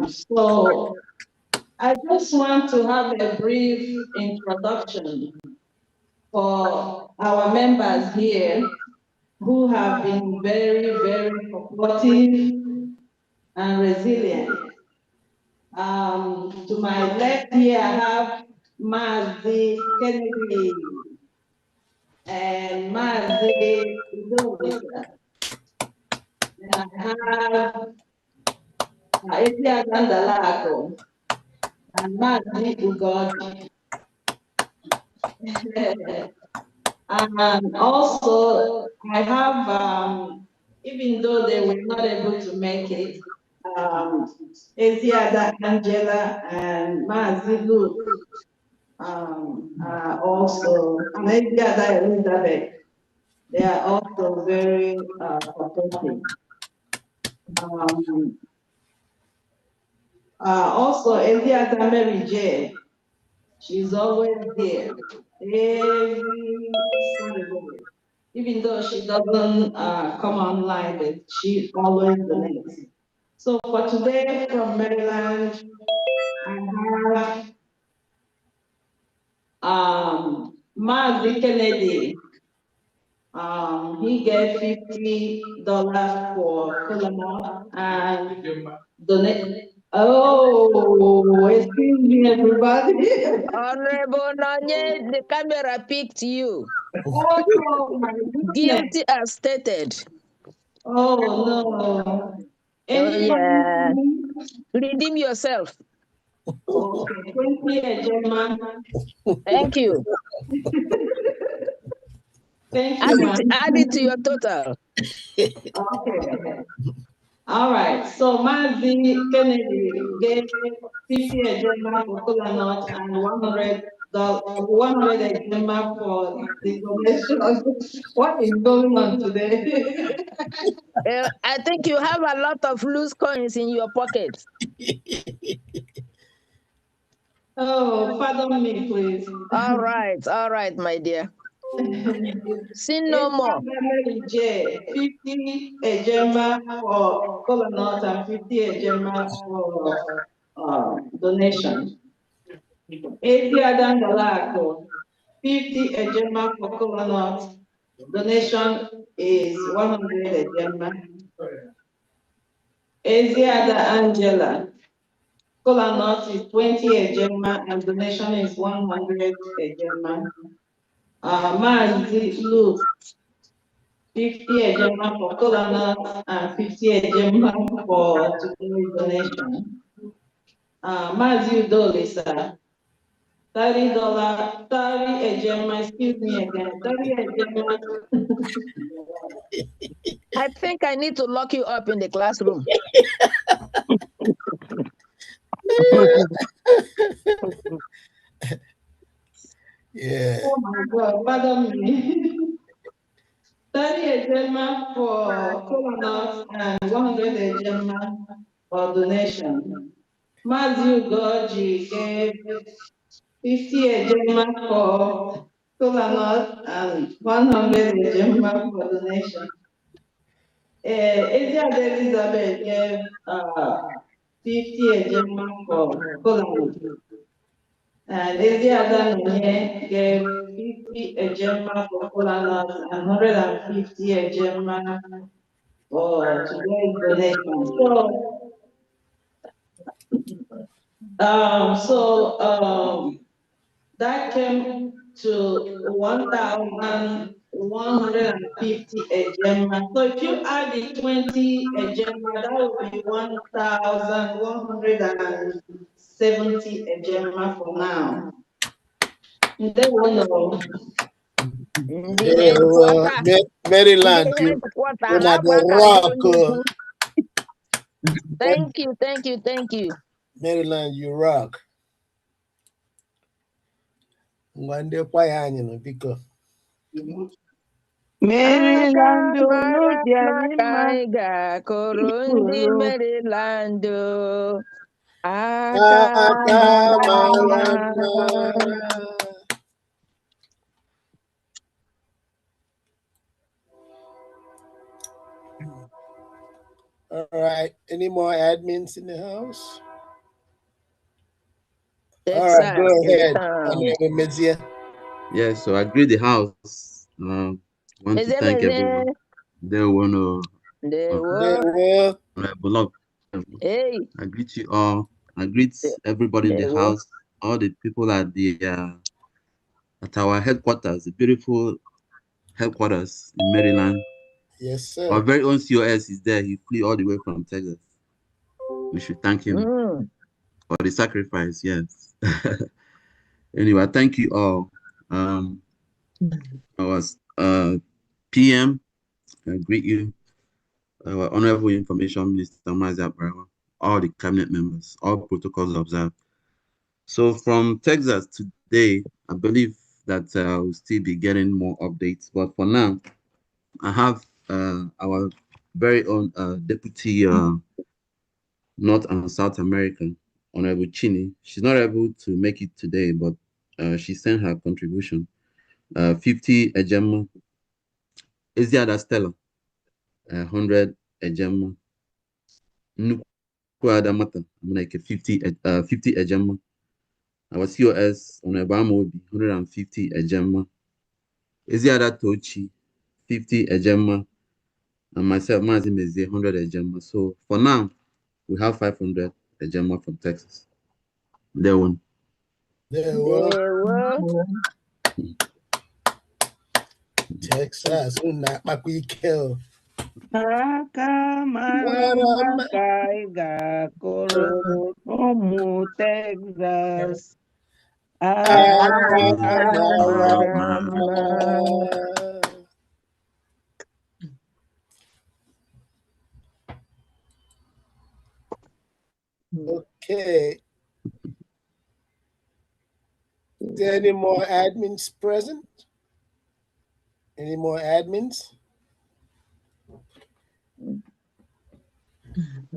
So I just want to have a brief introduction for our members here who have been very, very supportive and resilient. To my left here, I have Mazi Kennedy and Mazi Udovisa. And I have Etia Gandalago and Mazi Ugodi. And also, I have, even though they were not able to make it, Eziada Angela and Mazilu also, and Eziada Elizabeth, they are also very supportive. Also, Eziada Mary J, she's always there, every Saturday. Even though she doesn't come online, but she always donates. So for today from Maryland, I have Mazi Kennedy. He gave $50 for Colonel and donate. Oh, excuse me, everybody. Honorable Nonye, the camera picked you. Oh, my goodness. Guilty as stated. Oh, no. Oh, yeah. Redeem yourself. Okay, 20 Ejema. Thank you. Thank you, add it to your total. Okay. All right. So Mazi Kennedy gave 50 Ejema for Kola Nut and 100 Ejema for the donation. What is going on today? I think you have a lot of loose coins in your pocket. Oh, pardon me, please. All right, my dear. Sin no more. 50 Ejema for Kola Nut and 50 Ejema for donation. 80 Adandalako, 50 Ejema for Kola Nut. Donation is 100 Ejema. Eziada Angela, Kola Nut is 20 Ejema and donation is 100 Ejema. Mazi Luke, 50 Ejema for Kola Nut and 50 Ejema for today's donation. Mazi Udolisa, $30, 30 Ejema, excuse me again, 30 Ejema. I think I need to lock you up in the classroom. Yeah. Oh my God, pardon me. 30 Ejema for Kola Nut and 100 Ejema for donation. Matthew Gorgie gave 50 Ejema for Kola Nut and 100 Ejema for donation. Eziada Elizabeth gave 50 Ejema for Kola Nut. And Eziada Nonye gave 50 Ejema for Kola Nut and 150 Ejema for today's donation. So that came to $1,100 150 ejema. So if you add the 20 ejema, that would be 1,170 ejema for now. They will know. The headquarter. Maryland, The you headquarter. are the rock. Thank you. Maryland, you rock. Mwande kwa ya anyị nọ biko. Maryland, unu dị anyị mma. Anyị ga-akụrụ ndị Maryland. Aka mara mma. All right. Any more admins in the house? All right, go ahead. Yes, so I greet the house. Want to thank everyone. They want to. Hey. I greet you all. I greet everybody in the house. All the people at the at our headquarters, the beautiful headquarters in Maryland. Yes, sir. Our very own COS is there. He flew all the way from Texas. We should thank him for the sacrifice. Yes. Anyway, thank you all. I was PM. I greet you. Our Honorable Information Minister Mazia Brawa, all the cabinet members, all protocols observed. So from Texas today, I believe that we'll still be getting more updates. But for now, I have our very own Deputy North and South American, Honorable Chini. She's not able to make it today, but she sent her contribution. 50 ejema. Eziada Stella, 100 ejema. Nnukwu Adamata, I'm like 50 ejema. Our COS, Honorable Amobi, 150 ejema. Eziada Tochi, 50 ejema. And myself, Mazim is 100 ejema. So for now, we have 500 ejema from Texas. There one. Texas, Aka mara mma ka anyị ga-akụrụ ụmụ Texas. Aka mara mma. Okay. Is there any more admins present? Any more admins?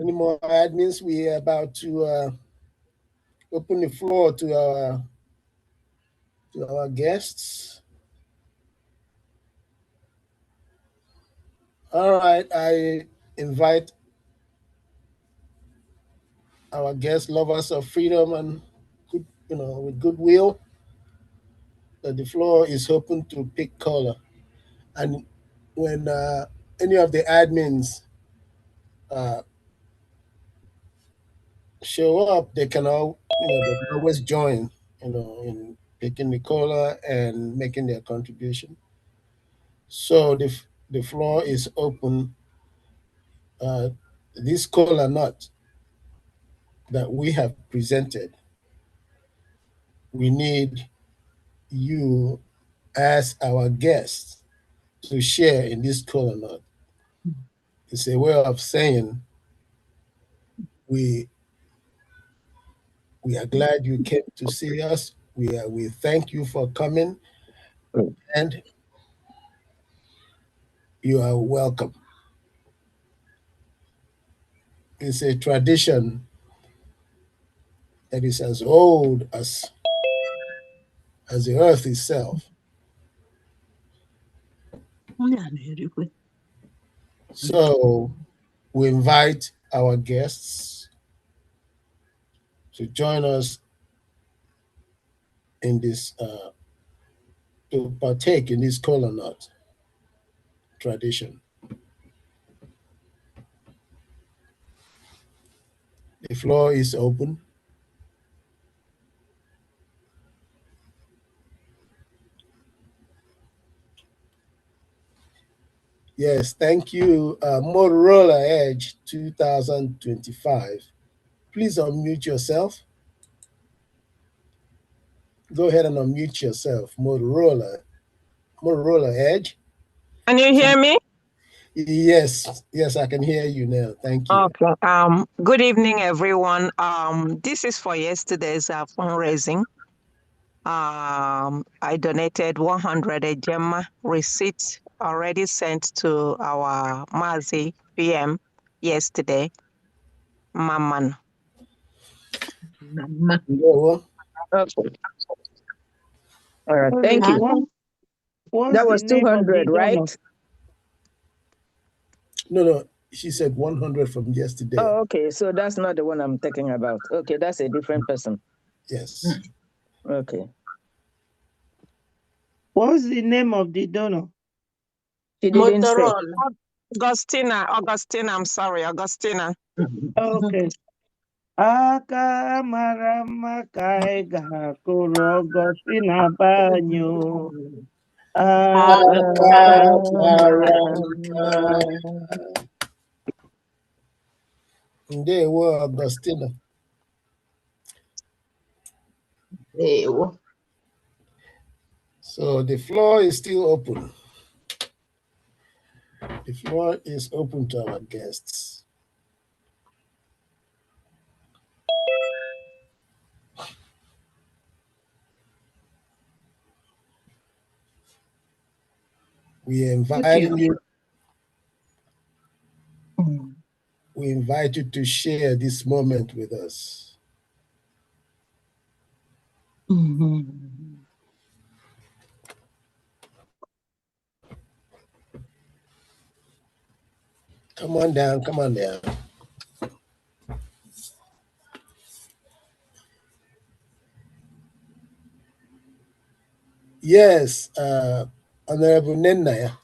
Any more admins? We are about to open the floor to our guests. All right, I invite our guests, lovers of freedom and with goodwill. The floor is open to pick color, and when any of the admins show up, they can always join, in picking the color and making their contribution. So the floor is open. This color nut that we have presented, we need you as our guests to share in this color nut. It's a way of saying we are glad you came to see us. We thank you for coming, and you are welcome. It's a tradition that is as old as the earth itself. So we invite our guests to join us in this, to partake in this kola nut tradition. The floor is open. Yes, thank you. Motorola Edge 2025. Please unmute yourself. Go ahead and unmute yourself. Motorola Edge. Can you hear me? Yes, I can hear you now. Thank you. Okay. Good evening, everyone. This is for yesterday's fundraising. I donated 100 Ejema receipts already sent to our Mazi PM yesterday. Maman. Okay. All right. Thank you. What's That the was name of the 200, right? donor? No, she said 100 from yesterday. Oh, okay. So that's not the one I'm talking about. Okay, that's a different person. Yes. Okay. What's the name of the donor? She didn't say. Augustina, I'm sorry, Augustina. Okay. Aka mara mma ka anyị ga-akụrụ Augustina banyo. Aka mara mma. Ndewo, Augustina. So the floor is still open. The floor is open to our guests. We invite you. We invite you to share this moment with us. Come on down. Yes, Honorable Nenaya.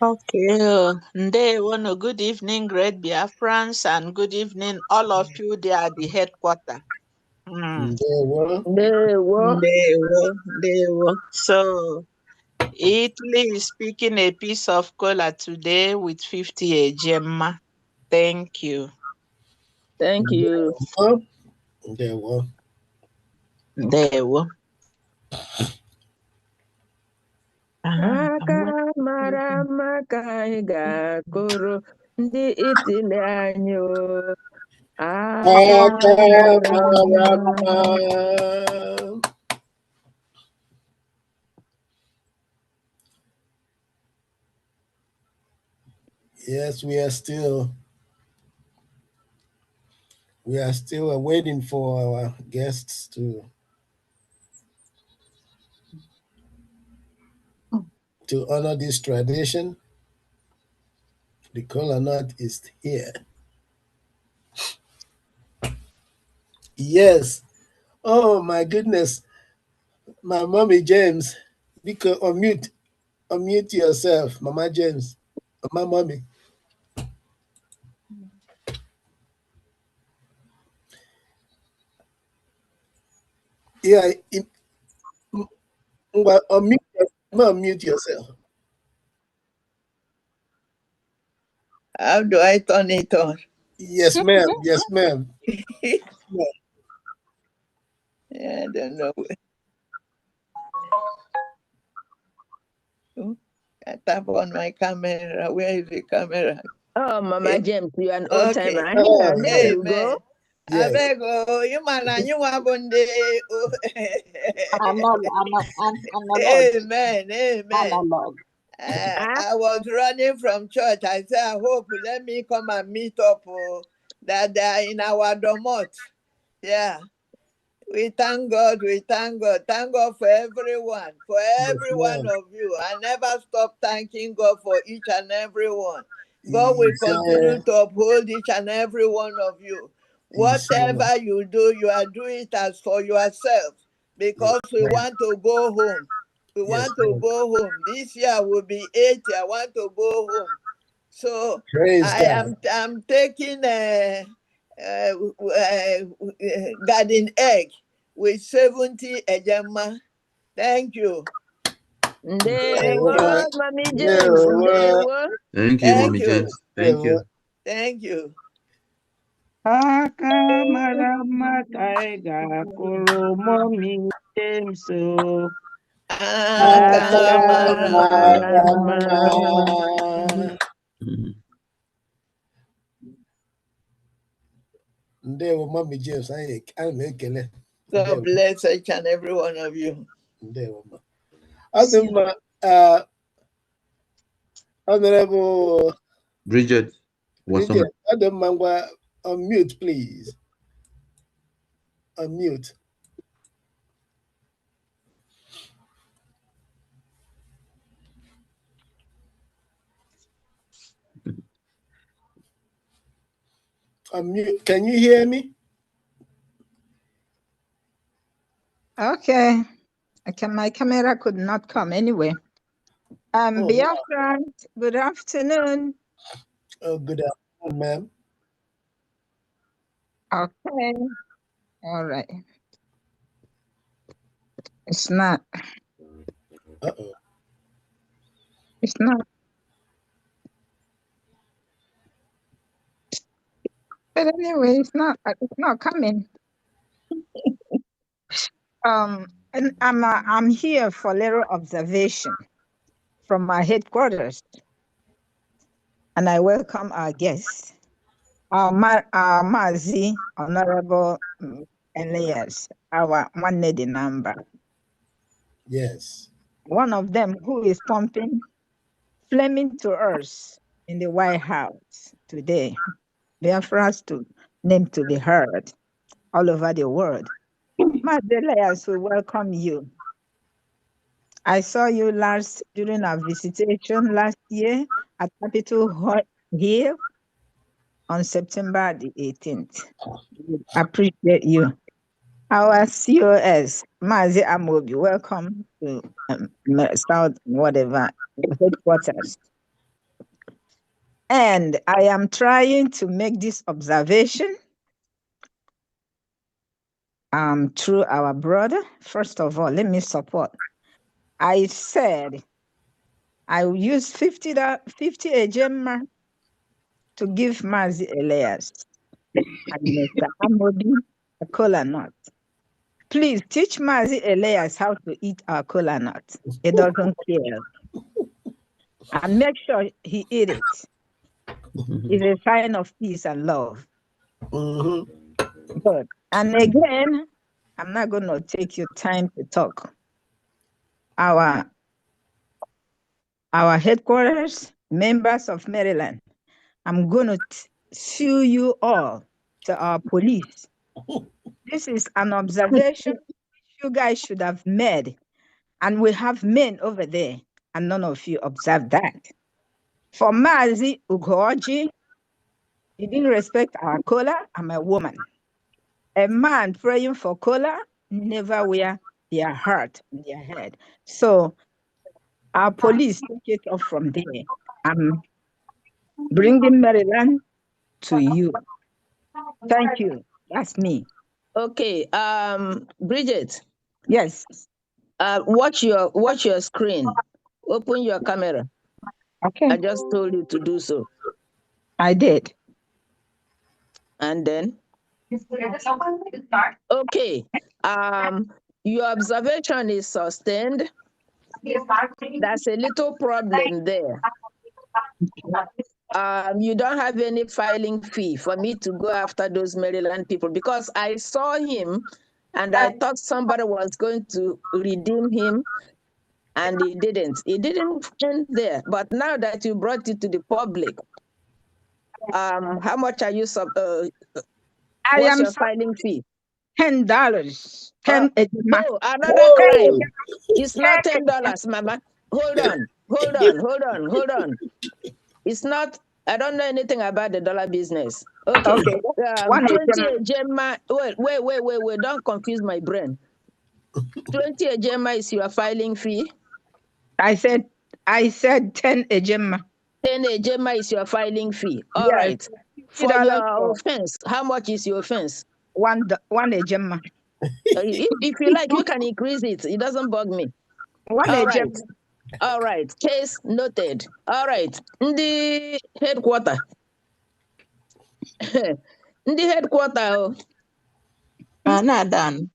Okay, Ndewono, good evening, great Biafrans, and good evening, all of you there at the headquarters. Ndewo. So, Italy is speaking a piece of cola today with 50 Ejema. Thank you. Thank you. Ndewo. Aka mara mma ka anyị ga-akụrụ ndị Italy anyị o. Aka mara mma. Yes, we are still waiting for our guests to honor this tradition. The kola nut is here. Yes. Oh my goodness. My mommy James. Because unmute yourself, Mama James. My mommy. Yeah, unmute yourself. How do I turn it on? Yes, ma'am. Yes, ma'am. Yeah, I don't know. Oh, I tap on my camera. Where is the camera? Oh, Mama James, you're an old timer. Okay. Here, there you go. I beg you, man, you want Bunde. Amen. I was running from church. I said, I hope, let me come and meet up that they are in our domot. Yeah. We thank God. Thank God for everyone, one of you. I never stop thanking God for each and every one. God will continue to uphold each and every one of you. Whatever you do, you are doing it as for yourself, because we want to go home. We want to go home. This year will be 80. I want to go home. So I'm taking garden egg with 70 ejema. Thank you. Ndewo, Mommy James. Ndewo. Thank you, Mommy James. Thank you. Thank you. Aka mara mma ka anyị ga-akụrụ Mommy James o. Aka mara Ndewo, Mommy James. I'm ekele. God bless each and every one of you. Ndewo, ma. Honorable Bridget, Bridget, unmute, please. Unmute. Unmute. Can you hear me? Okay. My camera could not come anyway. Biafran, good afternoon. Oh, good afternoon, ma'am. Okay. All right. It's not. Uh-oh. It's not. But anyway, it's not coming. And I'm here for little observation from our headquarters, and I welcome our guests, our Mazi Honorable Elias, our one lady number. Yes. One of them who is pumping flaming to earth in the White House today. Biafra's name to be heard all over the world. Mazi Elias, we welcome you. I saw you during our visitation last year at Capitol Hill on September the 18th. We appreciate you. Our COS, Mazi Amobi, welcome to South whatever headquarters. And I am trying to make this observation through our brother. First of all, let me support. I said I will use 50 Ejema to give Mazi Elias and Mr. Amobi a cola nut. Please teach Mazi Elias how to eat our cola nut. He doesn't care. And make sure he eat it. It's a sign of peace and love. Good. And again, I'm not going to take your time to talk. Our headquarters, members of Maryland, I'm going to sue you all to our police. This is an observation you guys should have made. And we have men over there, and none of you observed that. For Mazi Ugoji, he didn't respect our cola. I'm a woman. A man praying for cola never wear their heart in their head. So our police take it off from there. I'm bringing Maryland to you. Thank you. That's me. Okay, Bridget. Yes. Watch your screen. Open your camera. Okay. I just told you to do so. I did. And then? Okay. Your observation is sustained. There's a little problem there. You don't have any filing fee for me to go after those Maryland people because I saw him and I thought somebody was going to redeem him and he didn't. He didn't end there. But now that you brought it to the public, how much are you what's your filing fee? $10. Oh, another crime. It's not $10, Mama. Hold on. It's not, I don't know anything about the dollar business. Okay. 20 Ejema, wait, don't confuse my brain. 20 Ejema is your filing fee? I said 10 Ejema. 10 Ejema is your filing fee. All right. For your offense, how much is your offense? One Ejema. If you like, you can increase it. It doesn't bug me. One All Ejema. right. All right, case noted. All right, the headquarter. The headquarter, Not done.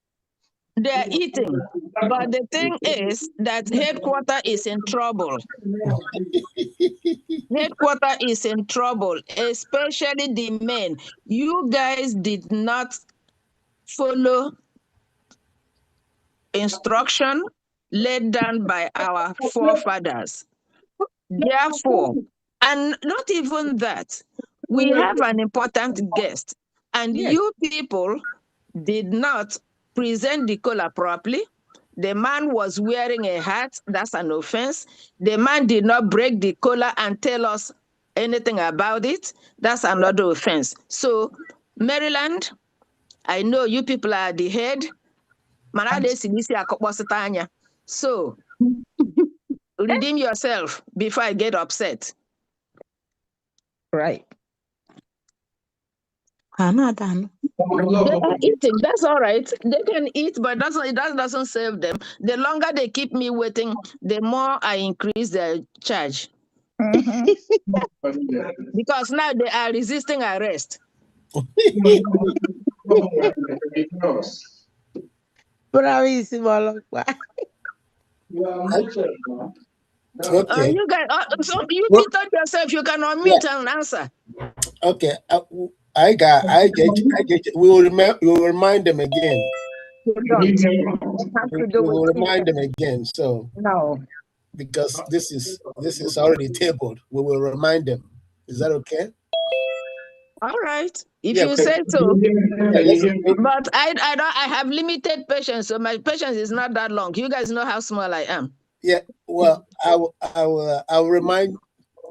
they are eating. But the thing is that headquarter is in trouble. Headquarter is in trouble, especially the men. You guys did not follow instruction laid down by our forefathers. Therefore, and not even that, we have an important guest, and you people did not present the collar properly. The man was wearing a hat, that's an offense. The man did not break the collar and tell us anything about it, that's another offense. So, Maryland, I know you people are the head. So, redeem yourself before I get upset. Right. Not done. They are eating. That's all right. They can eat, but that doesn't save them. The longer they keep me waiting, the more I increase their charge. Because now they are resisting arrest. Okay. You guys, so you muted yourself. You can unmute and answer. Okay. I get you. We will remind them again. You don't. Have to do We will with remind them again. So no. Because this is already tabled. We will remind them. Is that okay? All right, if you say so. But I have limited patience, so my patience is not that long. You guys know how small I am. Yeah. Well, I will remind.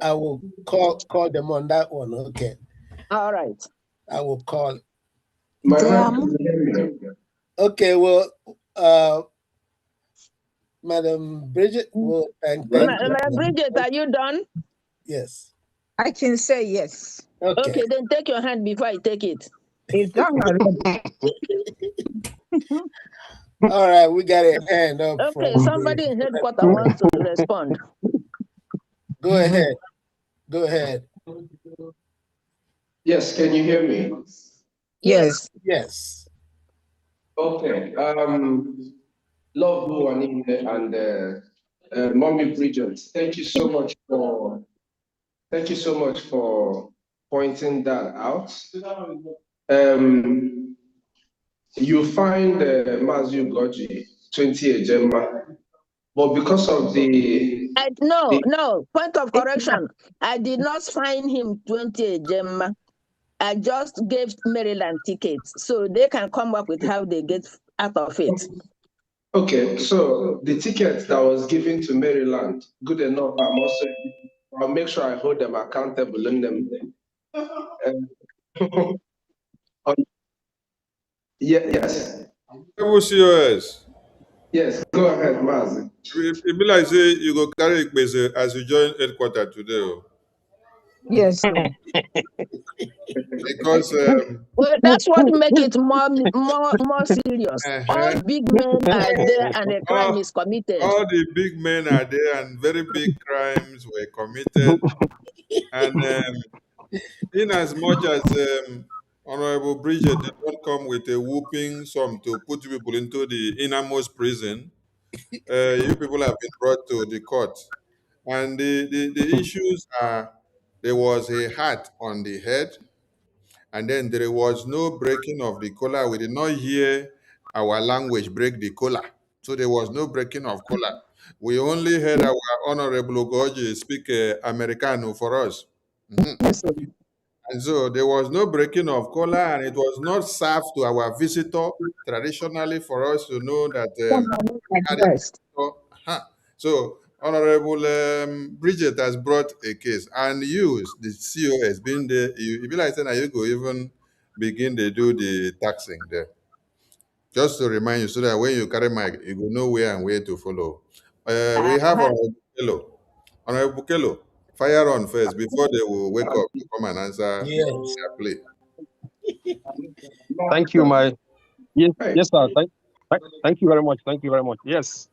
I will call them on that one. Okay. All right. I will call. Madam. Okay. Well, Madam Bridget. Well, thank you. Madam Bridget, are you done? Yes. I can say yes. Okay, then take your hand before I take it. It's done already. All right, we got a hand up. Okay, somebody in headquarters wants to respond. Go ahead. Go ahead. Yes, can you hear me? Yes. Yes. Okay. Love Juanine and Mommy Bridget. Thank you so much for pointing that out. You find Mazu Goji 20 Ejema, but because of no, point of correction. I did not find him 20 Ejema. I just gave Maryland tickets, so they can come up with how they get out of it. Okay, so the ticket that was given to Maryland, good enough. I'll make sure I hold them accountable in them. Yes. COS. Yes, go ahead, Mazi. It be like say you go carry Ikpese as you join headquarters today. Yes. Because well, that's what makes it more serious. All big men are there and a crime is committed. All the big men are there and very big crimes were committed. And in as much as Honorable Brgie did not come with a whooping sum to put people into the innermost prison, you people have been brought to the court. And the issues are there was a hat on the head, and then there was no breaking of the collar. We did not hear our language break the collar. So there was no breaking of collar. We only heard our Honorable Goji speak Americano for us. And so there was no breaking of collar, and it was not served to our visitor traditionally for us to know that So Honorable Bridget has brought a case, and you, the COS, being there, you be like saying that you go even begin to do the taxing there. Just to remind you, so that when you carry mic, you go know where and where to follow. We have Honorable Bukelo. Honorable Bukelo, fire on first before they will wake up to come and answer their plea. Thank you, yes, sir. Thank you very much. Thank you very much. Yes,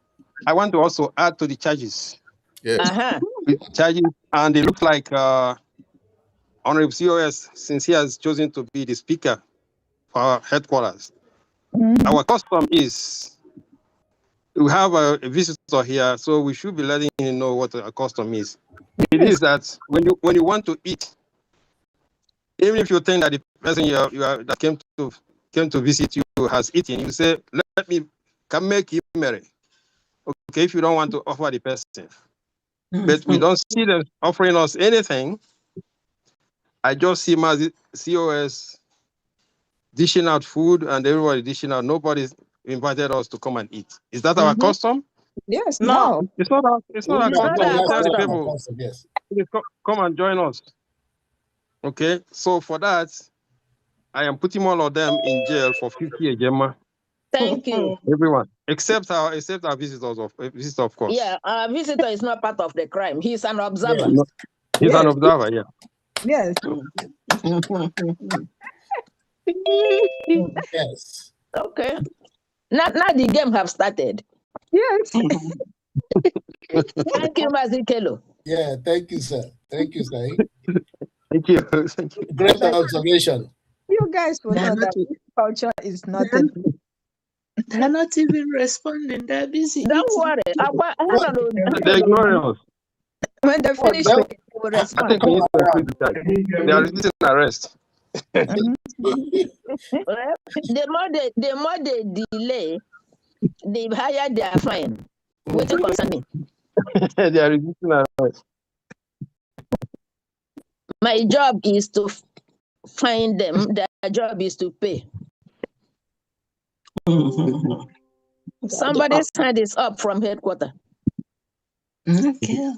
I want to also add to the charges. Yes. with charges, and it looks like Honorable COS, since he has chosen to be the speaker for our headquarters, our custom is we have a visitor here, so we should be letting him know what a custom is. It is that when you want to eat, even if you think that the person that came to visit you has eaten, you say, "Let me come make him merry." Okay, if you don't want to offer the person, but we don't see them offering us anything. I just see my COS dishing out food and everybody dishing out. Nobody's invited us to come and eat. Is that our custom? Yes, No. no. It's not our custom. We tell the people, Yes. "Please come and join us." Okay, so for that, I am putting all of them in jail for 50 Ejema. Thank you. Everyone, except our visitors, of course. Yeah, our visitor is not part of the crime. He's an observer. No, he's an observer, yeah. Yes. Yes. Okay. Now the game have started. Yes. Thank you, Mazikelo. Yeah, thank you, sir. Thank you, sir. Thank you. Thank you. Great observation. You guys will know that this culture is not a They're not even responding. They're busy. Don't worry. They're ignoring us. When they finish, them- they will I respond. think we need to increase the charge. They are resisting arrest. The more they delay, the higher their fine. What's it concerning? They are resisting arrest. My job is to find them. Their job is to pay. Somebody's hand is up from headquarters. Okay.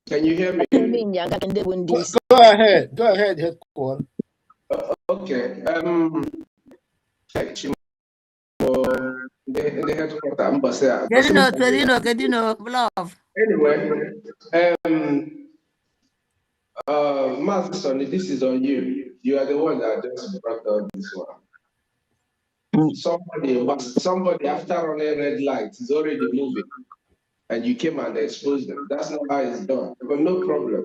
Can you hear me? Go ahead. Go ahead, headquarters. Okay. The headquarters. Anyway, Master Sonny, this is on you. You are the one that just brought out this one. Somebody after running a red light is already moving, and you came and exposed them. That's not how it's done. But no problem.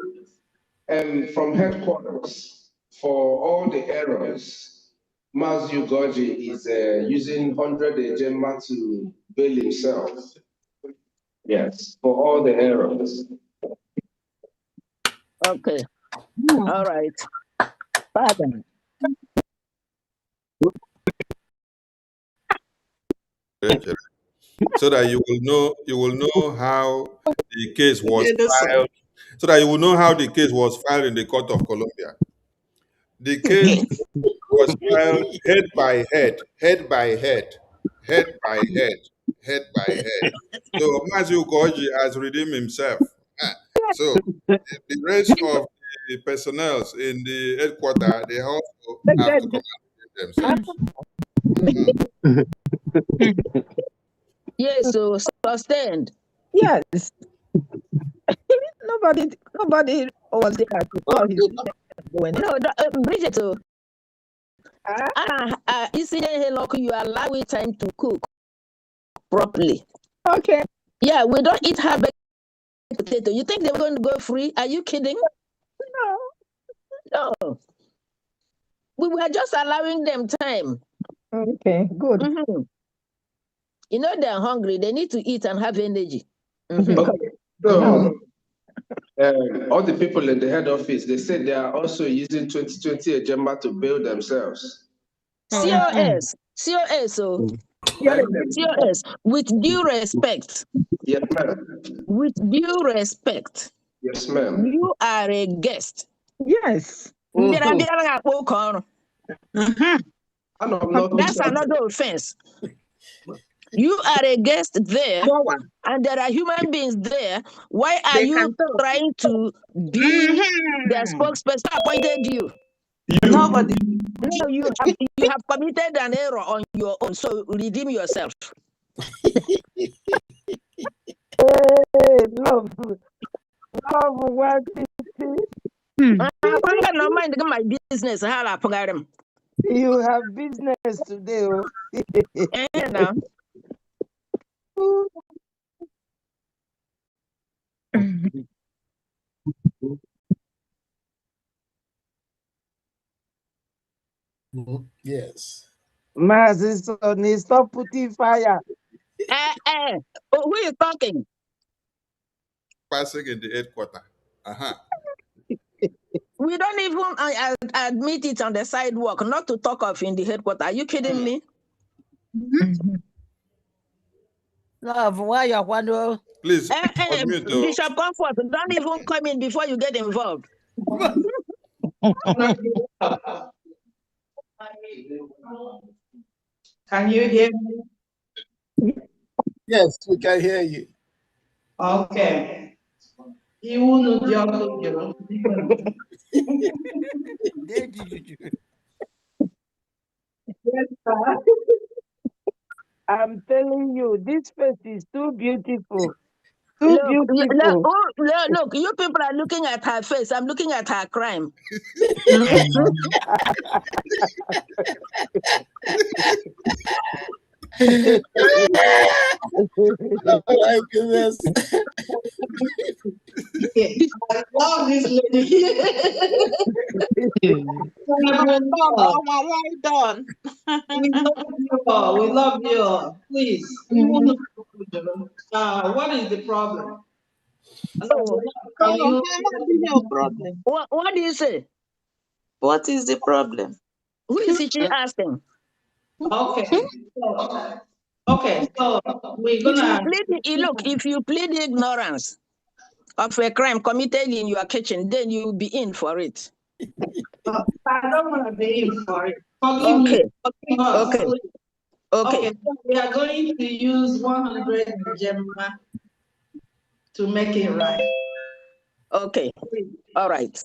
From headquarters, for all the errors, Mazu Goji is using 100 Ejema to bail himself. Yes, for all the errors. Okay. All right. Pardon. So that you will know how the case was filed. So that you will know how the case was filed in the Court of Columbia. The case was filed head by head, head by head, head by head, head by head. So Mazu Koji has redeemed himself. So the rest of the personnel in the headquarters, they also have to come and redeem themselves. Yes, so sustained. Yes. Nobody was there to call his going. No, Bridget, you allow it time to cook properly. Okay. Yeah, we don't eat half baked potato. You think they're going to go free? Are you kidding? No. We were just allowing them time. Okay, good. Mm-hmm. You know they're hungry. They need to eat and have energy. Mm-hmm. Okay. So, all the people in the head office, they said they are also using 2020 Ejema to bail themselves. COS, so COS, with due respect. Yes, ma'am. With due respect. Yes, ma'am. You are a guest. Yes. That's another offense. You are a guest there, and there are human beings there. Why are you trying to be their spokesperson? Who appointed you? Nobody. No, you have committed an error on your own, so redeem yourself. Love, what is it? I don't mind my business. You have business today. Now. Yes. Mazi, son, stop putting fire. Who is talking? Passing in the headquarters. We don't even admit it on the sidewalk, not to talk of in the headquarters. Are you kidding me? Love, why you want to? Please, unmute. Bishop Comfort, don't even come in before you get involved. Can you hear me? Yes, we can hear you. Okay. You will not I'm telling you, this face is too beautiful. Too Look, beautiful. look, you people are looking at her face. I'm looking at her crime. Oh my goodness. I love this lady. Well done. We love you all. We love you all. Please. What is the problem? Can you? No problem. What do you say? What is the problem? Who is she asking? Okay. So we're gonna. If you plead ignorance of a crime committed in your kitchen, then you will be in for it. I don't want to be in for it. Forgive me. Forgive us. Okay. So we are going to use 100 Gemma to make it right. Okay. All right.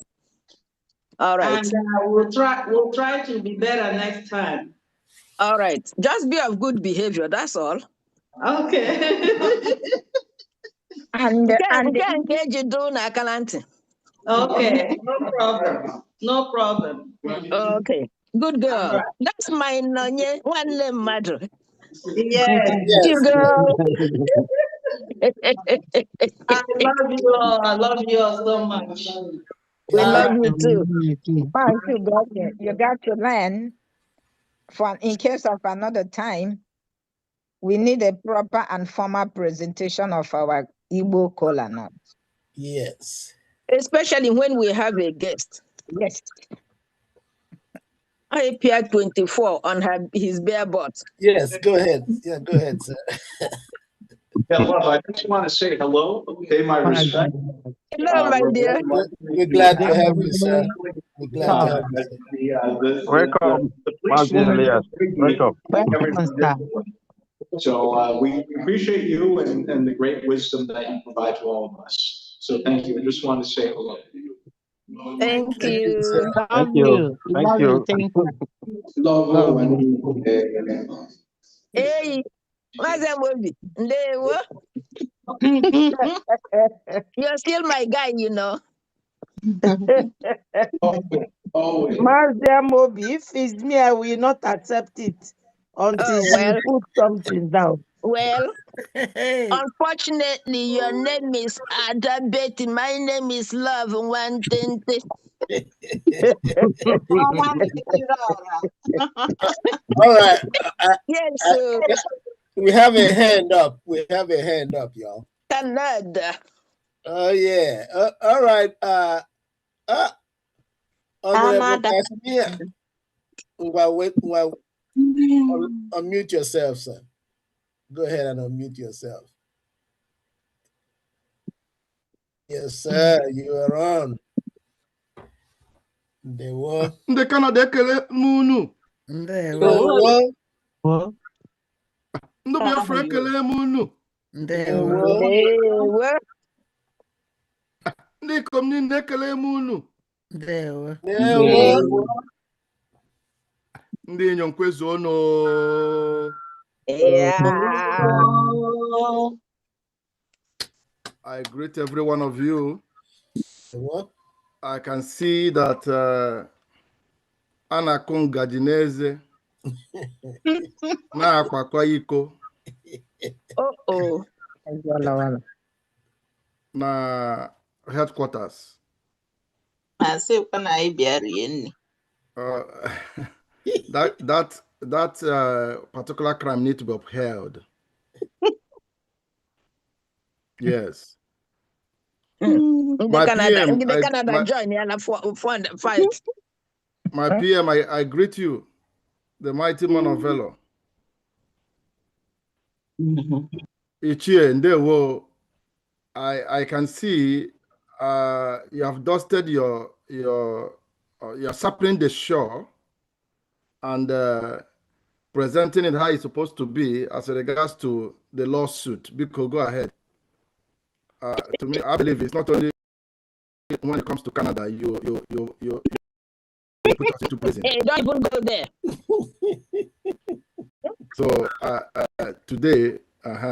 And we'll try to be better next time. All right. Just be of good behavior. That's all. Okay. Okay. No problem. No problem. Okay. Good girl. Right. That's my nonye. One name matter. Yes. You girl. I love you all. I love you all so much. We love you too. Once you got to learn, in case of another time, we need a proper and formal presentation of our Igbo kola nut. Yes. Especially when we have a guest. Yes. I appear 24 on his bare butt. Yes, go ahead. Yeah, go ahead, sir. Yeah, love, I just want to say hello, pay my respect. Hello, my dear. We're glad to have you, sir. We're glad to have you, sir. Welcome, Welcome. So we appreciate you and the great wisdom that you provide to all of us. So thank you. I just wanted to say hello. Thank you. Thank you. Thank you. Love you. Hey, Mazamobi, you're still my guy, you know. Mazamobi, if it's me, I will not accept it until you put something down. Well, unfortunately, your name is Ada Betty. My name is Love 120. All right. Yes, we have a hand up. We have a hand up, y'all. Canada. Oh, yeah. All right. Honorable Casimir. Unmute yourself, sir. Go ahead and unmute yourself. Yes, sir. You are on. Ndewo. Ndị Canada ekele munu. Ndewo. Ndị Biafra ekele munu. Ndewo. Ndị ikom niile ekele munu. Ndewo. Ndị inyom kwezuo no. I greet every one of you. What? I can see that Anakun Gajineze na akpakwa iko Oh. Na headquarters. I say when I be in. That particular crime need to be upheld. Yes. My PM, Canada join and fight. My PM, I greet you, the mighty man of valor. Ichie Ndewo, I can see you have dusted you're sapling the shore and presenting it how it's supposed to be as regards to the lawsuit. Biko, go ahead. To me, I believe it's not only when it comes to Canada, you put us into prison. Hey, don't even go there. So today, go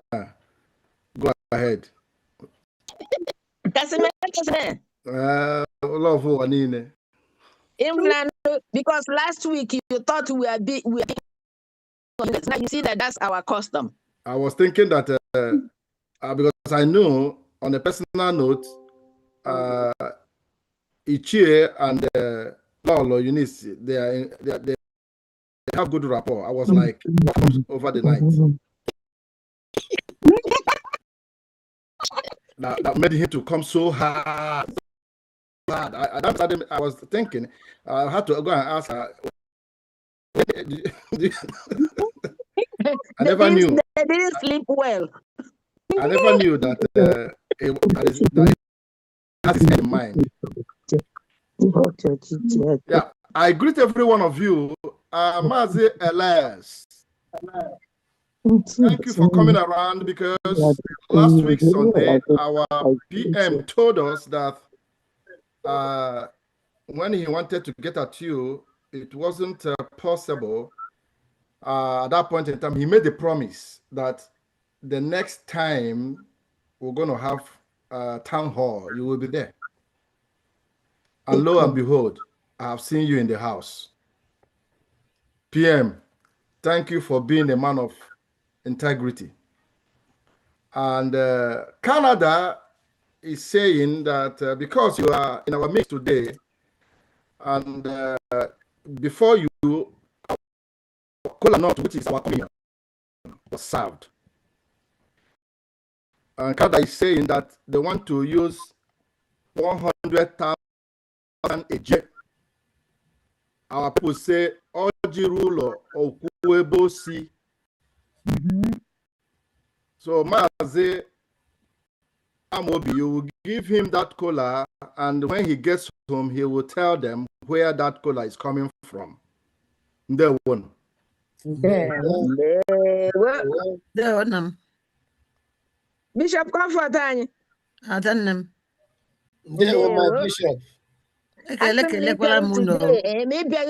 ahead. Because last week you thought we are big. Now you see that's our custom. I was thinking that because I know on a personal note, Ichie and Lolo Eunice, they have good rapport. I was like, what comes over the night? that made him to come so hard. I was thinking, I had to go and ask her. I never knew. They didn't sleep well. I never knew that that has his head in mind. Yeah, I greet every one of you. Mazi Elias. Thank you for coming around because last week Sunday, our PM told us that when he wanted to get at you, it wasn't possible. At that point in time, he made the promise that the next time we're going to have a town hall, you will be there. And lo and behold, I have seen you in the house. PM, thank you for being a man of integrity. And Canada is saying that because you are in our midst today, and before you, Kola North, which is our communion, was served. And Canada is saying that they want to use 100,000 a jet. Our people say, Oji rulo okuwebosi. So Mazi Amobi, you will give him that cola, and when he gets home, he will tell them where that cola is coming from. The one. Bishop Comfort. I don't know. My bishop. Maybe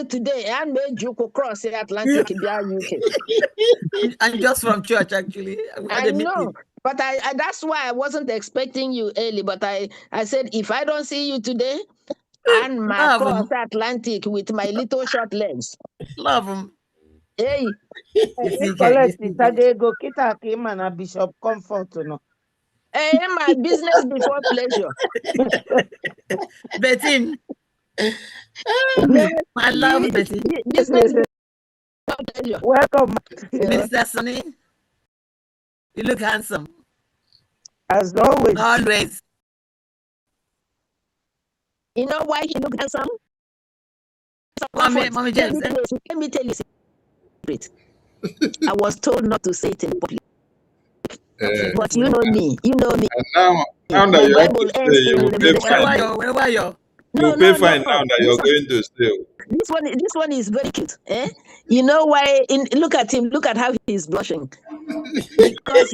today and made you cross the Atlantic UK. I'm just from church, actually. I know, but I that's why I wasn't expecting you early. But I said if I don't see you today, and my cross Atlantic with my little short legs. Love him. Hey. Collect it. Go kita na Bishop Comfort no. Hey, my business before pleasure. Betty. I love Betty. Business welcome, Mr. Sonny. You look handsome. As always. Always. You know why he look handsome? Mommy James. Let me tell you a secret. I was told not to say it in public. But you know me. You know me. Now that you have to stay, you will pay fine. Where were you? You will pay fine now that you're going to stay. This one is very cute. You know why? Look at him. Look at how he's blushing. Because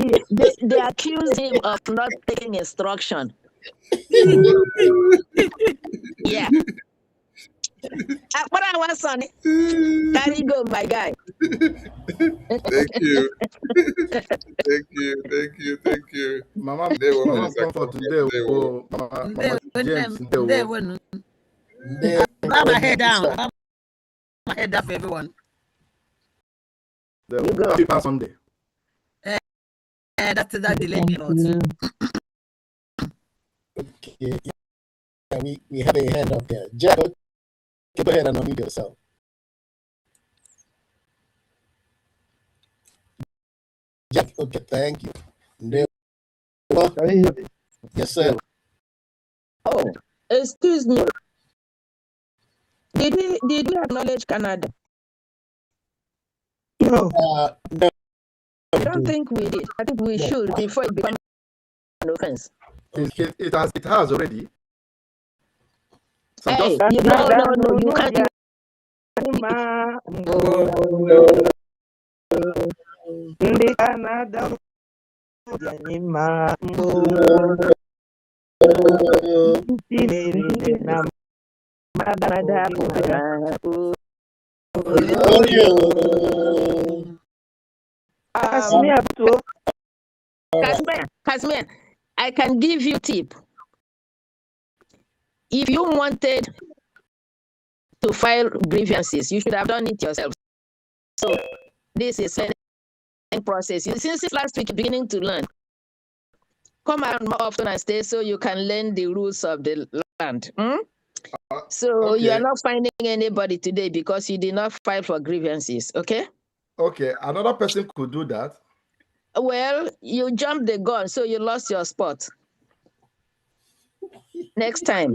they accuse him of not taking instruction. Yeah. What I want, Sonny. There you go, my guy. Thank you. Thank you. Mama, Comfort today. Mama James. Bow my head down. Bow my head down for everyone. Happy Sunday. That's that delay. Okay. Yeah, we have a hand up there. Jack, go ahead and unmute yourself. Jack, okay, thank you. There. Can you hear me? Yes, sir. Oh, excuse me. Did we acknowledge Canada? No. No. I don't think we did. I think we should before it becomes an offense. It has already. Hey, no, you can't. Ndị Canada Casman, I can give you a tip. If you wanted to file grievances, you should have done it yourself. So this is a process. Since last week, you're beginning to learn. Come out more often and stay so you can learn the rules of the land. So you are not finding anybody today because you did not file for grievances, okay? Okay, another person could do that. Well, you jumped the gun, so you lost your spot. Next time.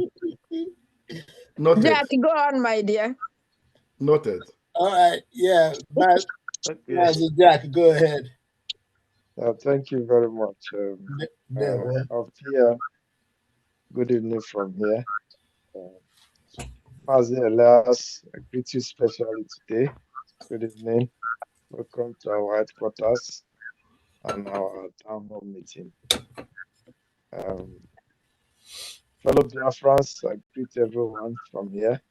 Noted. Jack, go on, my dear. Noted. All right, yeah. Jack, go ahead. Thank you very much. Althea, good evening from here. Mazi Elias, I greet you specially today. Good evening. Welcome to our headquarters and our town hall meeting. Fellow Biafrans, I greet everyone from here.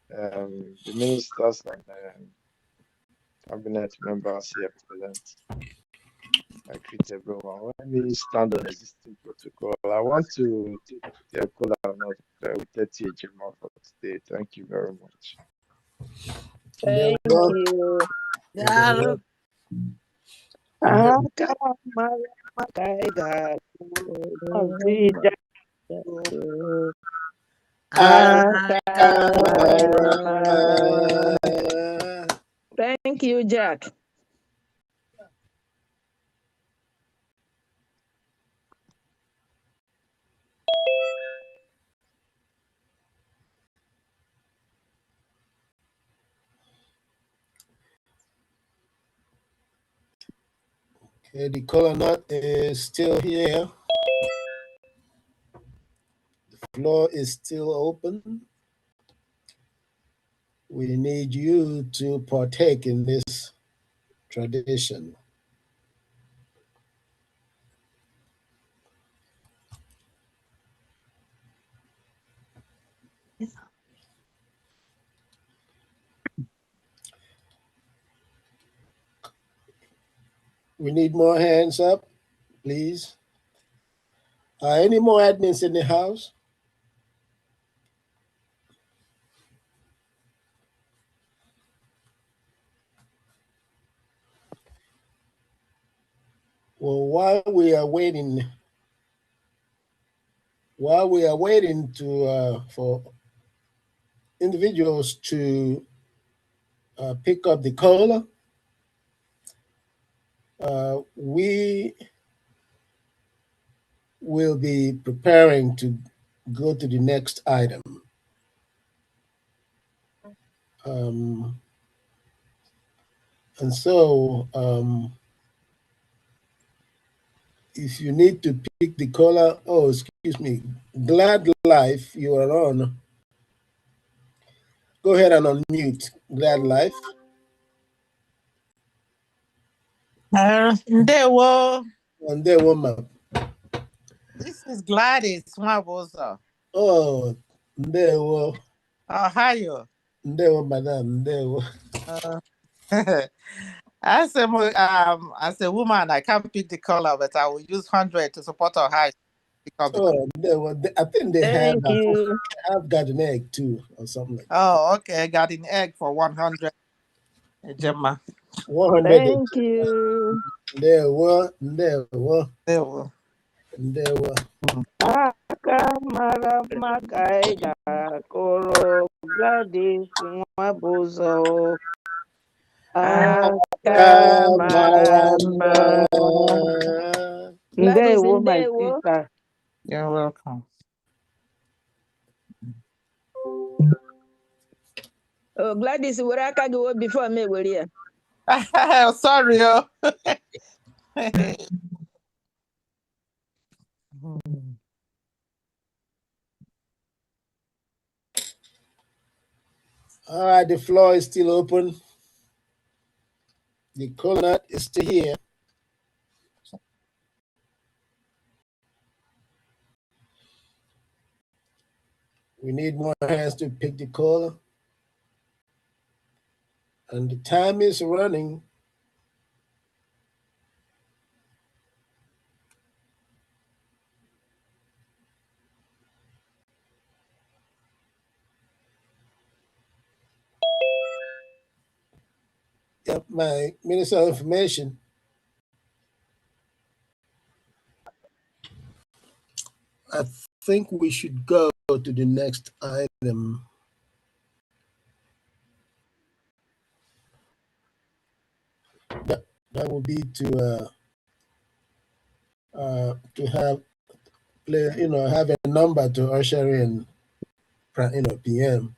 The ministers and cabinet members here present. I greet everyone. Let me stand on existing protocol. I want to take the call out with 30 Ejima for today. Thank you very much. Thank you. Thank you, Jack. Okay, the caller nut is still here. The floor is still open. We need you to partake in this tradition. We need more hands up, please. Any more admins in the house? Well, while we are waiting to for individuals to pick up the caller, we will be preparing to go to the next item. And so, if you need to pick the caller, oh, excuse me, Glad Life, you are on. Go ahead and unmute Glad Life. Ndewo. Ndewo, ma'am. This is Gladys Nwabozo. Oh, Ndewo. Oh, hiyo. Ndewo, madam. Ndewo. As a woman, I can't pick the color, but I will use 100 to support her high. Oh, I think they have got an egg too, or something like that. Oh, okay. I got an egg for 100. Gemma. 100. Thank you. There were. Akamara makaida koro Gladys Nwabuzo. Akamarama. Gladys, Ndewo, my ndewo. sister. You're welcome. Oh, Gladys, where I can go before me, will you? Sorry. All right, the floor is still open. The coconut is still here. We need more hands to pick the caller. And the time is running. Yep, my Minister of Information. I think we should go to the next item. That would be to have have a number to usher in, PM.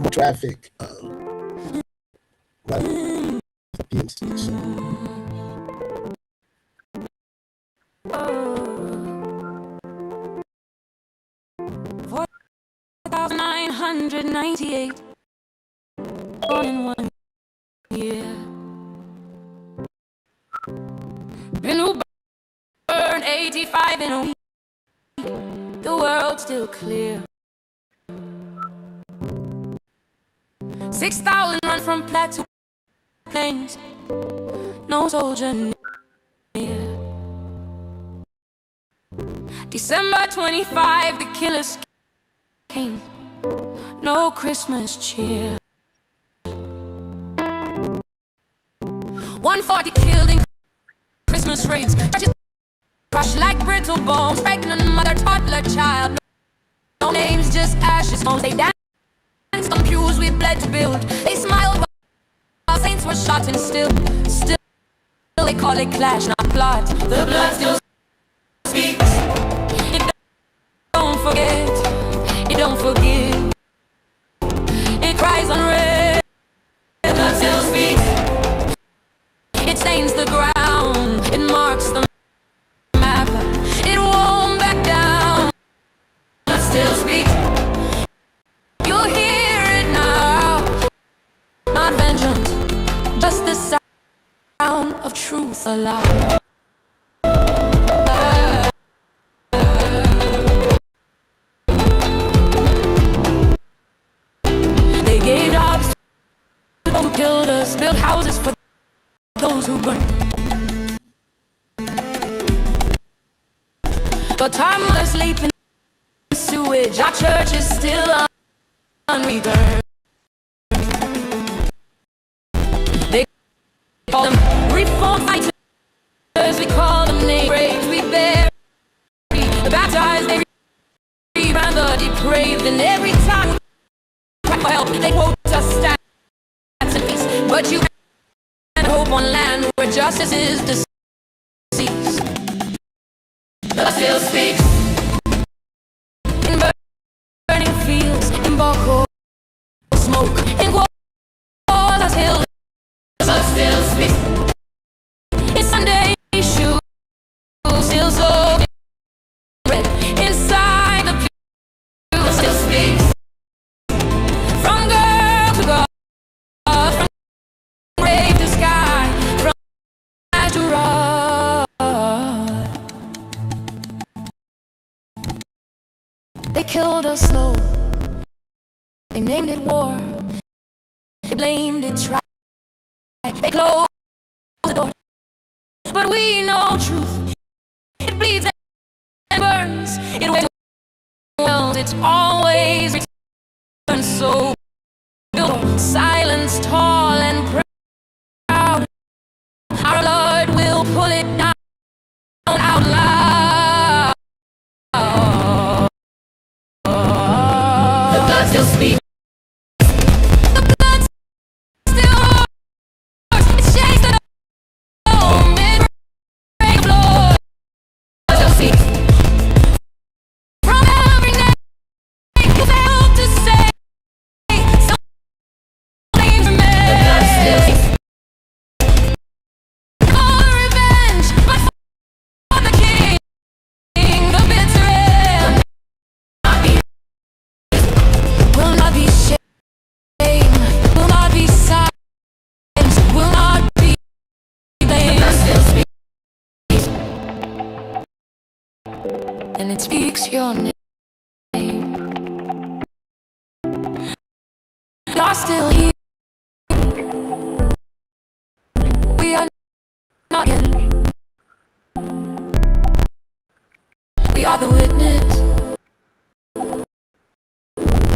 More traffic. PM station. 4,998 born in 1 year. Been who burned 85 in a week. The world's still clear. 6,000 run from plateau plains. No soldier near. December 25, the killers came. No Christmas cheer. 140 killed in Christmas raids. Crushed like brittle bones. Pregnant mother, toddler, child. No names, just ashes. They danced on pews we bled to build. They smiled while saints were shot and still they call it clash, not plot. The blood still speaks. It don't forget. It don't forgive. It cries on red. The blood still speaks. It stains the ground. It marks the map. It won't back down. Blood still speaks. You'll hear it now. Not vengeance, just the sound of truth aloud. They gave jobs to those who killed us, built houses for those who burned. But time was sleep in sewage. Our church is still unreburned. They call them reform fighters. We call them names. We bury the baptized. They rebrand the depraved. And every time we cry for help, they quote us stats and peace. But you can't hope on land where justice is deceased. Blood still speaks. In burning fields, in Boko smoke, in Guada's hill, blood still speaks. It's killed us slow. They named it war. They blamed it right. They closed the door. But we know truth. It bleeds and burns. It wells. It's always returned. So build silence tall and proud. Our Lord will pull it down out loud. The blood still speaks. And it speaks your name. You're still here. We are not yet. We are the witness.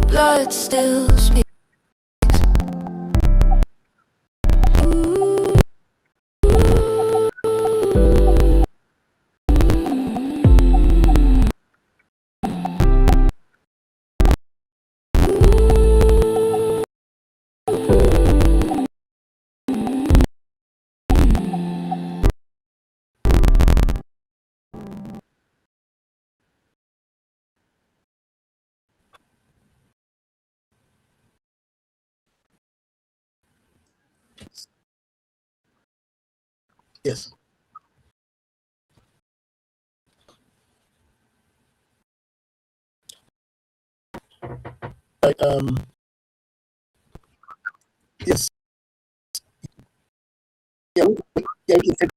Blood still speaks. Yes. Yes. Yeah. Yeah. We can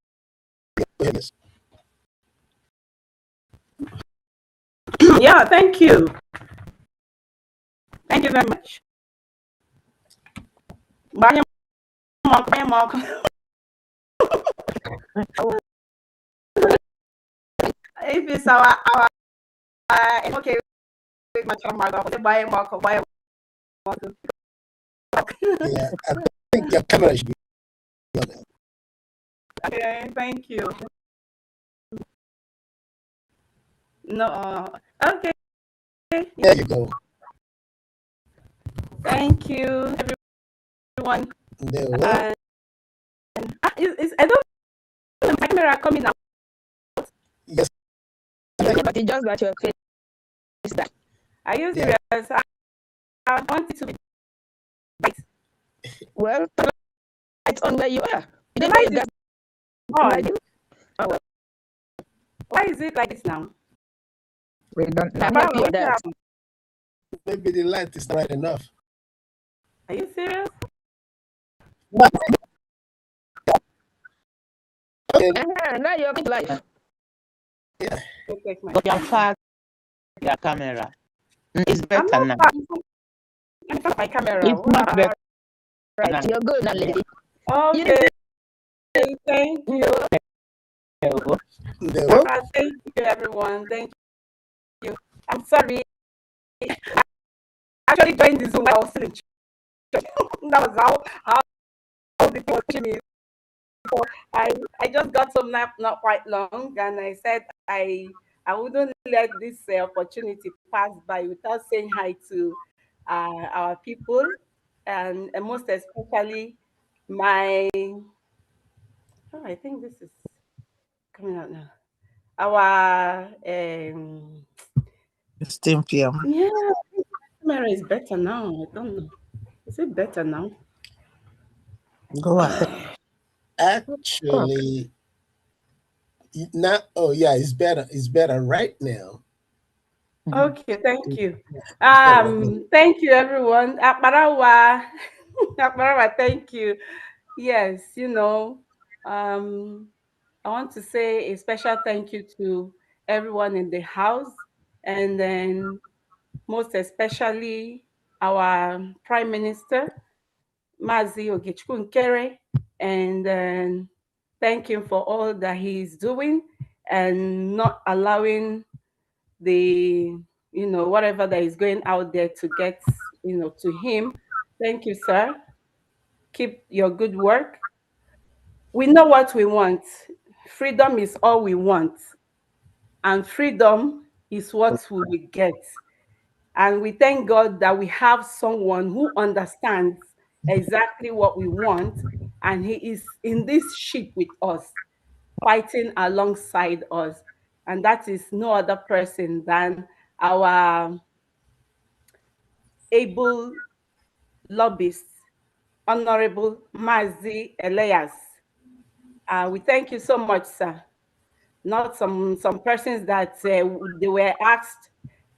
go ahead, yes. Yeah, thank you. Thank you very much. Bye, Mark. Bye, Mark. If it's our okay, my child, bye, Mark. Bye, Mark. Yeah, I think your camera should be on there. Okay, thank you. No, okay. There you go. Thank you, everyone. There we go. I don't know my camera coming out. Yes. But it's just that your face is that. Are you serious? I want it to be bright. Well, it's on where you are. The light is on. Oh, well. Why is it like this now? We don't know. About that. Maybe the light is bright enough. Are you serious? Okay. Now you're live. Yeah. But your far your camera. It's better now. I'm not my camera. It's not better. Right, you're good now, lady. Okay. Thank you. Thank you, everyone. Thank you. I'm sorry. I actually joined the Zoom while I was still in church. That was how the people watching me. So I just got some nap not quite long, and I said I wouldn't let this opportunity pass by without saying hi to our people, and most especially my. Oh, I think this is coming out now. Our Steam PM. yeah, camera is better now. I don't know. Is it better now? Go ahead. Actually, not. Oh yeah, it's better. It's better right now. Okay, thank you. Thank you, everyone. Akbarawa, Akbarawa, thank you. Yes, I want to say a special thank you to everyone in the house, and then most especially our Prime Minister, Mazi Ogechukwu Nkere, and thank him for all that he's doing and not allowing the, whatever that is going out there to get, to him. Thank you, sir. Keep your good work. We know what we want. Freedom is all we want, and freedom is what we will get. And we thank God that we have someone who understands exactly what we want, and he is in this ship with us, fighting alongside us. And that is no other person than our able lobbyist, Honorable Mazi Elias. We thank you so much, sir. Not some persons that they were asked,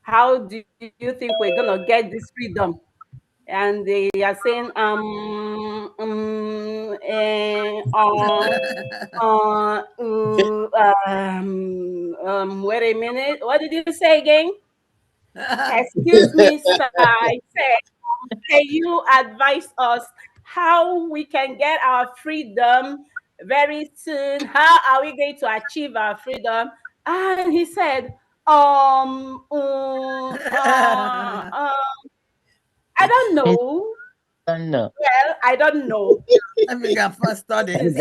how do you think we're gonna get this freedom? And they are saying, wait a minute, what did you say again? Excuse me, sir. I said, can you advise us how we can get our freedom very soon? How are we going to achieve our freedom? And he said, I don't know. No. Well, I don't know. Let me get first study. This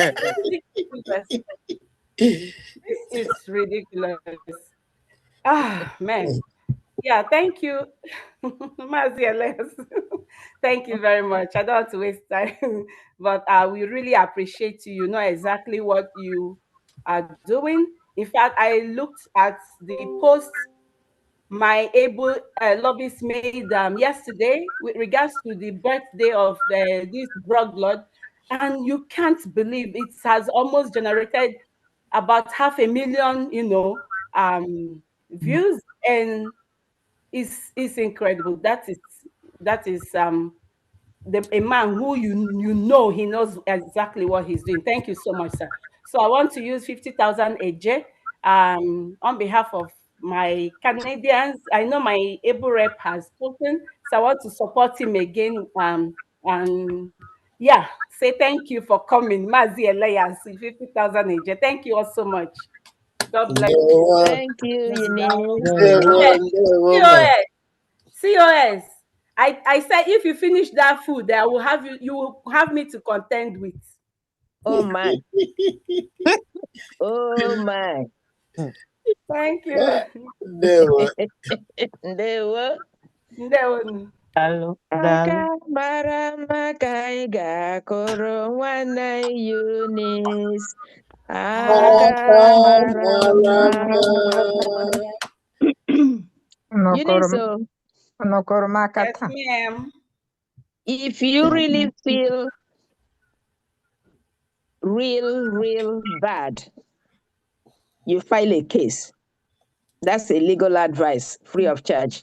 is ridiculous. Ah, man. Yeah, thank you, Mazi Elias. Thank you very much. I don't want to waste time, but we really appreciate you. You know exactly what you are doing. In fact, I looked at the post my able lobbyist made yesterday with regards to the birthday of this blood, and you can't believe it has almost generated about 500,000, views, and it's incredible. That is a man who you know he knows exactly what he's doing. Thank you so much, sir. So I want to use 50,000 AJ on behalf of my Canadians. I know my able rep has spoken, so I want to support him again. And yeah, say thank you for coming, Mazi Elias, 50,000 AJ. Thank you all so much. God bless you. Thank you, Eunice. COS. COS. I said if you finish that food, I will have you will have me to contend with. Oh my. Oh my. Thank you. Ndewo. Ndewo. Hello. Aka mara maka ị ga-akụrụ nwanne Eunice. Aka mara mma. Eunice, Yes, ma'am. if you really feel real bad, you file a case. That's a legal advice, free of charge.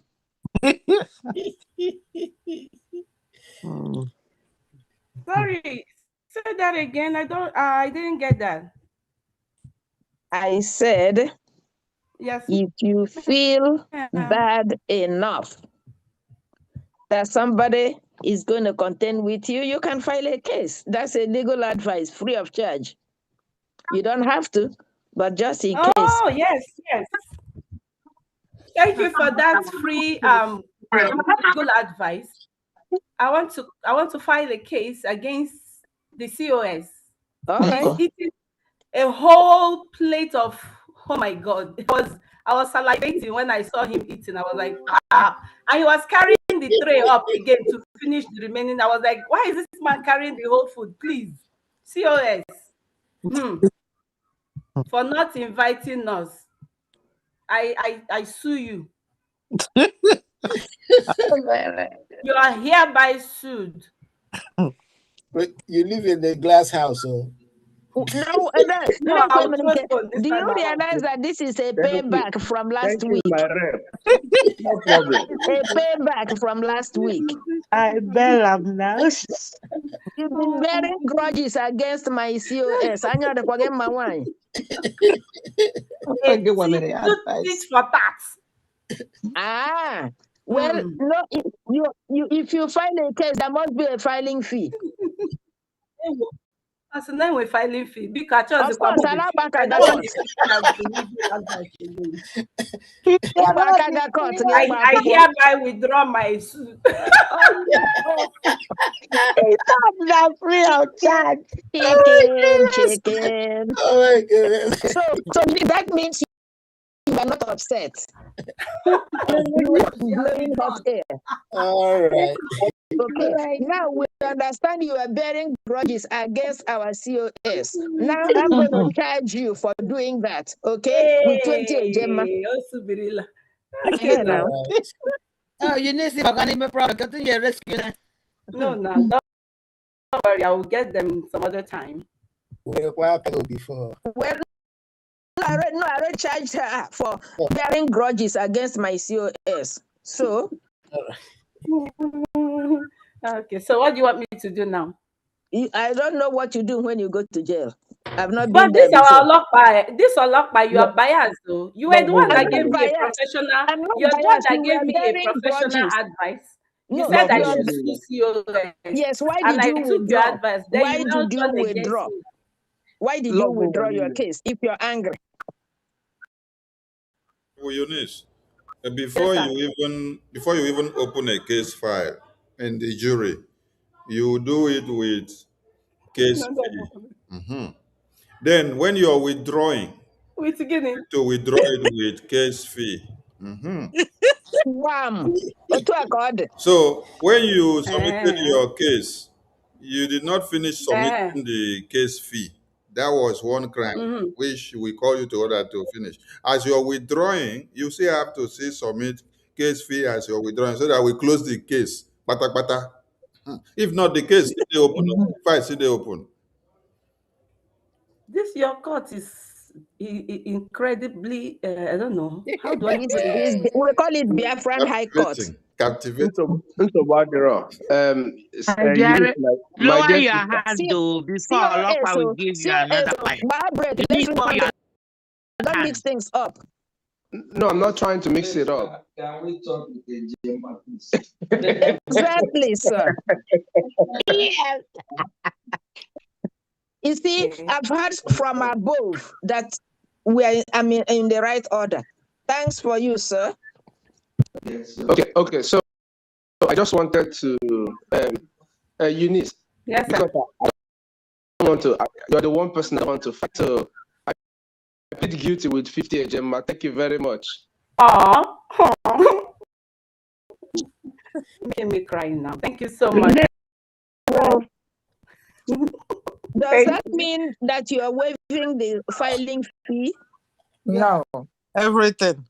Sorry, say that again. I didn't get that. I said, yes, if you feel bad enough that somebody is going to contend with you, you can file a case. That's a legal advice, free of charge. You don't have to, but just in case. Oh, yes. Thank you for that free legal advice. I want to file a case against the COS. Okay. He's eating a whole plate of, oh my God. I was salivating when I saw him eating. I was like, ah. And he was carrying the tray up again to finish the remaining. I was like, why is this man carrying the whole food? Please, COS. For not inviting us. I sue you. You are hereby sued. But you live in the glass house, so. No, do you realize that this is a payback from last week? My rep. No problem. A payback from last week. I bail am now. You've been bearing grudges against my COS. I know the forget my wine. Tit for tat. Ah, Well, no, if you file a case, there must be a filing fee. As a name with filing fee, because I Of course, don't want I hereby withdraw my suit. Not free of charge. Chicken. Oh my goodness. So that means you are not upset. You are blowing hot air. All right. Okay. Now we understand you are bearing grudges against our COS. Now I'm going to charge you for doing that. Okay? With 20 Gemma. Okay, now. Oh, you need to see if I can even problem. Continue your rescue. No, don't worry. I will get them some other time. What happened before? Well, I already charged her for bearing grudges against my COS. So, okay. So what do you want me to do now? I don't know what you do when you go to jail. I've not But been there this before. This you are biased though. You were the one that gave me a professional. You're the one that gave me a professional advice. You said I should sue COS. Yes, why and did I you took withdraw? your advice. Then Why you now did you turn against withdraw? me. Why did you withdraw your case if you're angry? Well, Eunice, before you even open a case file in the jury, you do it with case fee. Then when you are withdrawing, to withdraw it with case fee. Wham! So when you submitted your case, you did not finish submitting the case fee. That was one crime which we call you to order to finish. As you're withdrawing, you still have to submit case fee as you're withdrawing so that we close the case. Bata, bata. If not, the case still open. File still open. This your court is incredibly. I don't know. How do I? We call it Biafran High Court. Captivating. Lower your hand though before Lopa will give you another file. Don't mix things up. No, I'm not trying to mix it up. Can we talk with the Gemma, please? Exactly, sir. Yes. You see, I've heard from above that we are in the right order. Thanks for you, sir. Okay. So I just wanted to, Eunice. Yes, because I want to. You're the one person I want to fight. So I plead guilty with 50 Gemma. Thank you very much. Making me cry now. Thank you so much. Does that mean that you are waiving the filing fee? No, everything.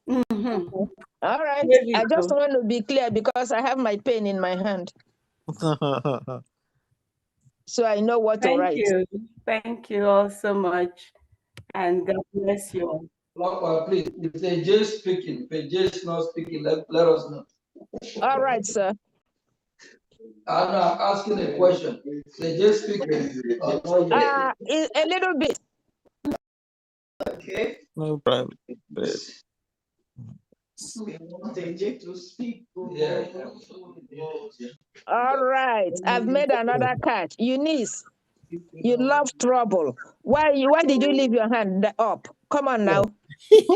All right. I just want to be clear because I have my pen in my hand. So I know what to write. Thank you all so much. And God bless you all. Lockwood, please, if they're just speaking, if they're just not speaking, let us know. All right, sir. I'm asking a question. They're just speaking. A little bit. Okay. No problem. All right. I've made another catch. Eunice, you love trouble. Why did you leave your hand up? Come on now.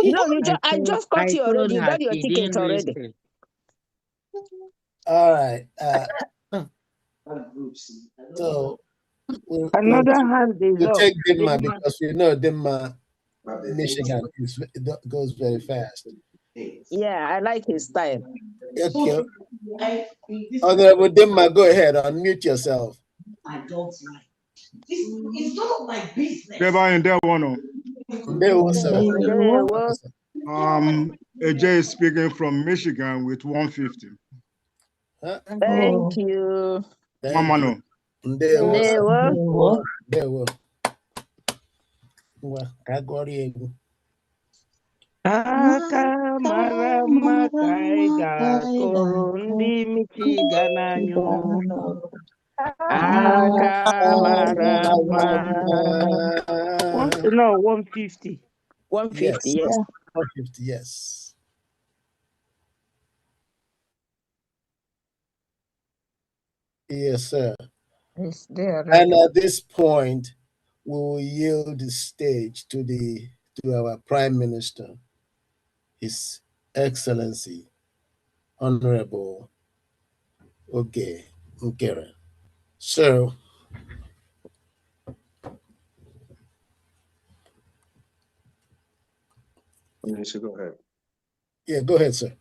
No, I just got you already. You got your ticket already. All right. So we'll take Denmark because we know Denmark, Michigan goes very fast. Yeah, I like his style. Okay. Honorable Denmark, go ahead. Unmute yourself. I don't like. It's none of my business. AJ is speaking from Michigan with 150. Thank you. Mamano. Akamarama kaiga kurundi Michigananyo. Akamarama. 150. 150, yes. 150, yes. Yes, sir. It's there And already. at this point, we will yield the stage to our Prime Minister, His Excellency, Honorable Oge Nkere. So, Minister, go ahead. Yeah, go ahead, sir.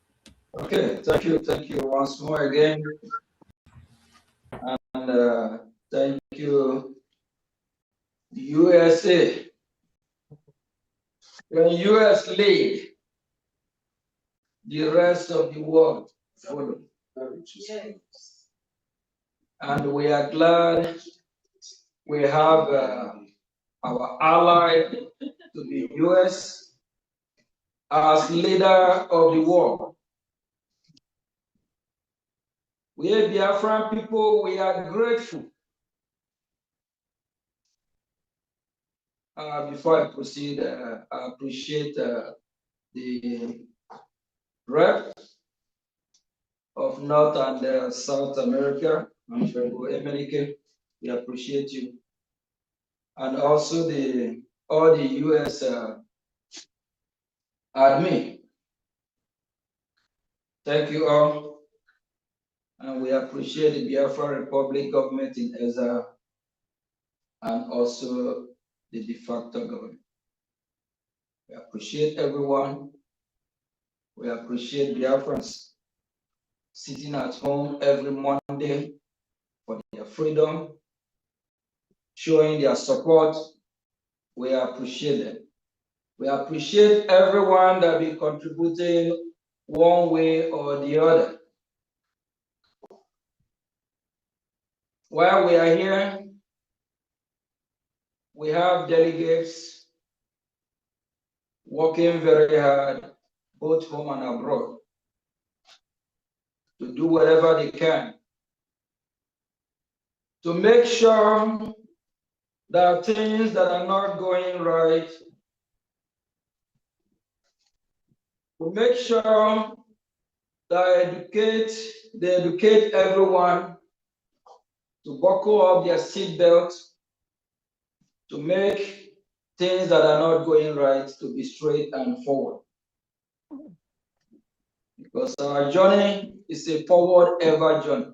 Okay, thank you once more again. And thank you, USA. When US lead, the rest of the world follow. And we are glad we have our ally to the US as leader of the world. We Biafran people, we are grateful. Before I proceed, I appreciate the rep of North and South America, Emenike. We appreciate you. And also all the US admin. Thank you all. And we appreciate the Biafra Republic government in Ezra and also the de facto government. We appreciate everyone. We appreciate Biafrans sitting at home every Monday for their freedom, showing their support. We appreciate them. We appreciate everyone that be contributing one way or the other. While we are here, we have delegates working very hard, both home and abroad, to do whatever they can to make sure that things that are not going right, to make sure that they educate everyone to buckle up their seatbelt, to make things that are not going right to be straight and forward. Because our journey is a forward ever journey.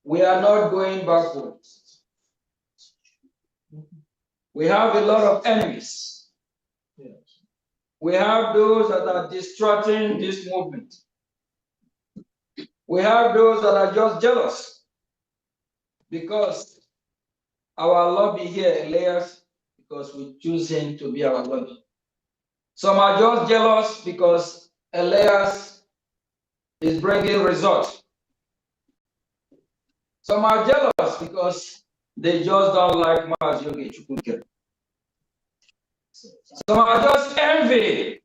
We are not going backwards. We have a lot of enemies. We have those that are distracting this movement. We have those that are just jealous because our lobby here, Elias, because we choose him to be our lobby. Some are just jealous because Elias is bringing results. Some are jealous because they just don't like Maz Yogi Chukwuke. Some are just envy.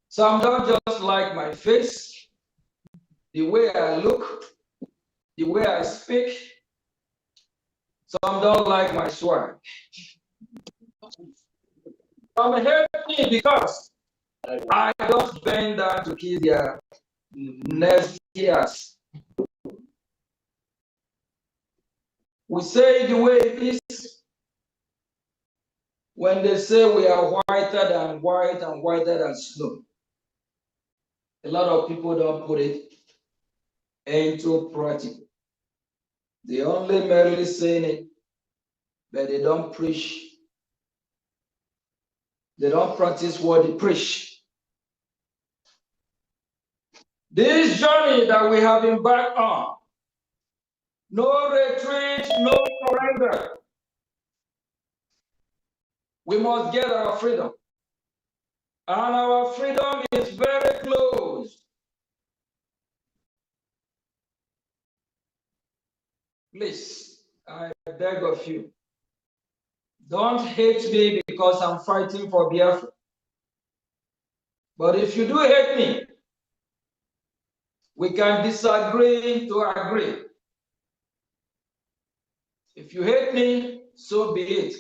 Some don't just like my face, the way I look, the way I speak. Some don't like my swag. Some hate me because I don't bend down to kiss their next years. We say the way it is. When they say we are whiter than white and whiter than snow, a lot of people don't put it into practice. They only merely saying it, but they don't preach. They don't practice what they preach. This journey that we have embarked on, no retreat, no surrender. We must get our freedom. And our freedom is very close. Please, I beg of you, don't hate me because I'm fighting for Biafra. But if you do hate me, we can disagree to agree. If you hate me, so be it.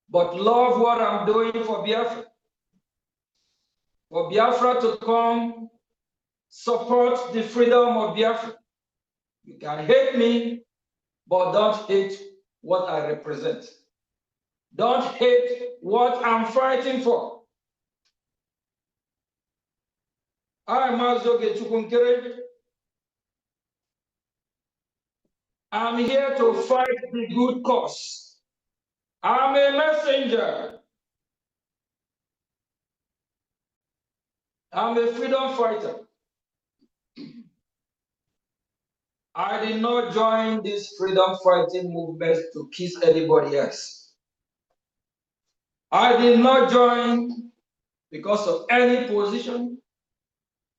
But love what I'm doing for Biafra. For Biafra to come support the freedom of Biafra. You can hate me, but don't hate what I represent. Don't hate what I'm fighting for. I'm Mazoge Chukunkere. I'm here to fight the good cause. I'm a messenger. I'm a freedom fighter. I did not join this freedom fighting movement to kiss anybody else. I did not join because of any position,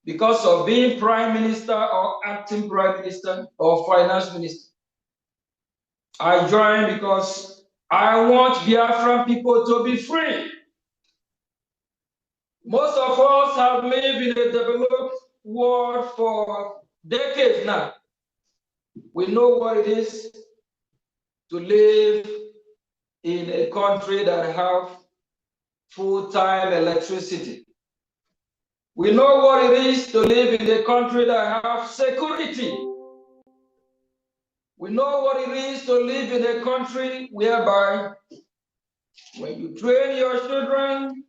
because of being prime minister or acting prime minister or finance minister. I joined because I want Biafran people to be free. Most of us have lived in a developed world for decades now. We know what it is to live in a country that have full-time electricity. We know what it is to live in a country that have security. We know what it is to live in a country whereby when you train your children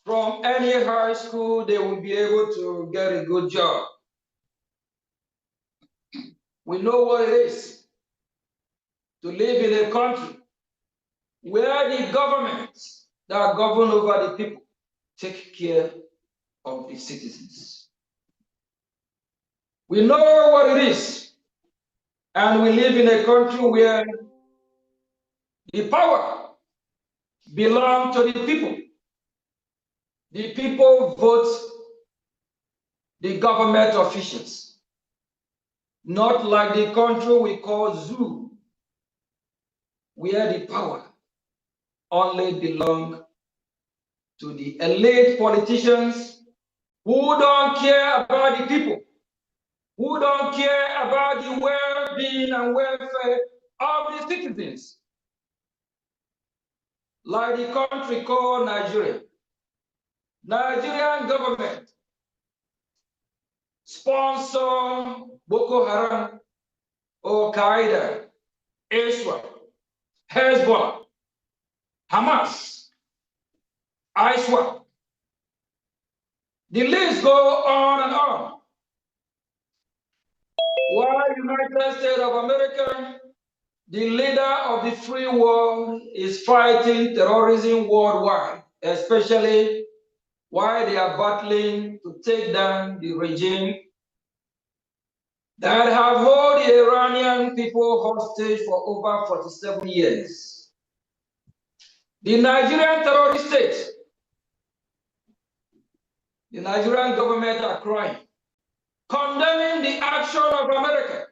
from any high school, they will be able to get a good job. We know what it is to live in a country where the governments that govern over the people take care of the citizens. We know what it is, and we live in a country where the power belongs to the people. The people vote the government officials, not like the country we call zoo, where the power only belongs to the elite politicians who don't care about the people, who don't care about the well-being and welfare of the citizens. Like the country called Nigeria. Nigerian government sponsor Boko Haram, Al-Qaeda, Israel, Hezbollah, Hamas, ISWAP. The list goes on and on. While United States of America, the leader of the free world, is fighting terrorism worldwide, especially while they are battling to take down the regime that have held the Iranian people hostage for over 47 years. The Nigerian terrorist state, the Nigerian government are crying, condemning the action of America,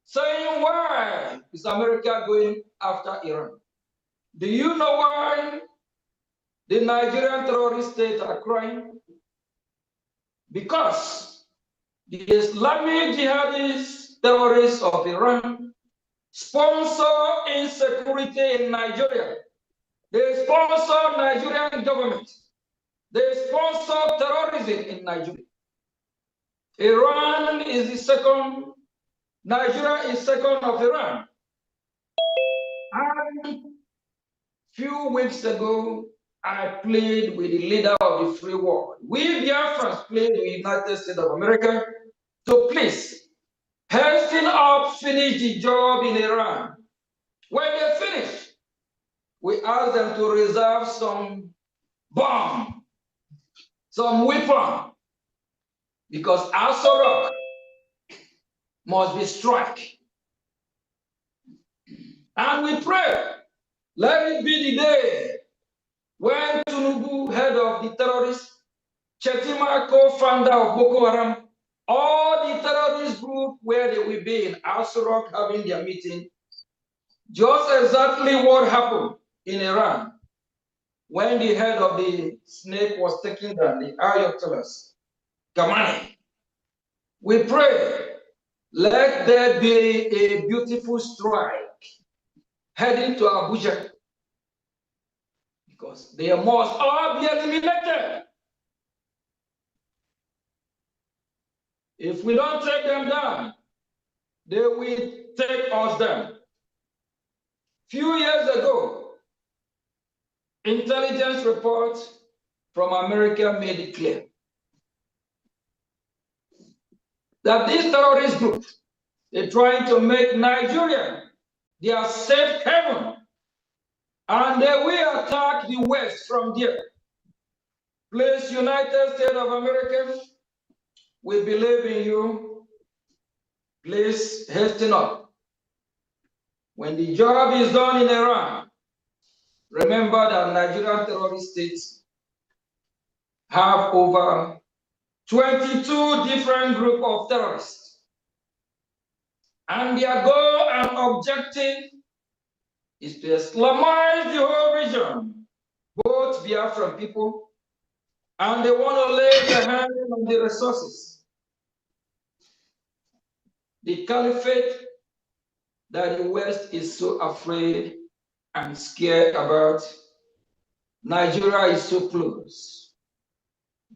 saying, why is America going after Iran? Do you know why the Nigerian terrorist state are crying? Because the Islamic jihadist terrorists of Iran sponsor insecurity in Nigeria. They sponsor Nigerian government. They sponsor terrorism in Nigeria. Iran is the second, Nigeria is second of Iran. And few weeks ago, I played with the leader of the free world. We Biafrans played with the United States of America to please hasten up, finish the job in Iran. When they finish, we ask them to reserve some bomb, some weapon, because Al-Sarraf must be struck. And we pray, let it be the day when Tinubu, head of the terrorists, Chetima, co-founder of Boko Haram, all the terrorist group where they will be in Al-Sarraf having their meeting, just exactly what happened in Iran when the head of the snake was taken down, the Ayatollahs, Khamenei. We pray, let there be a beautiful strike heading to Abuja, because they must all be eliminated. If we don't take them down, they will take us down. Few years ago, intelligence reports from America made it clear that these terrorist groups, they're trying to make Nigeria their safe haven, and they will attack the West from there. Please, United States of America, we believe in you. Please hasten up. When the job is done in Iran, remember that Nigerian terrorist states have over 22 different groups of terrorists. And their goal and objective is to Islamize the whole region, both Biafran people, and they want to lay their hands on the resources. The caliphate that the West is so afraid and scared about, Nigeria is so close.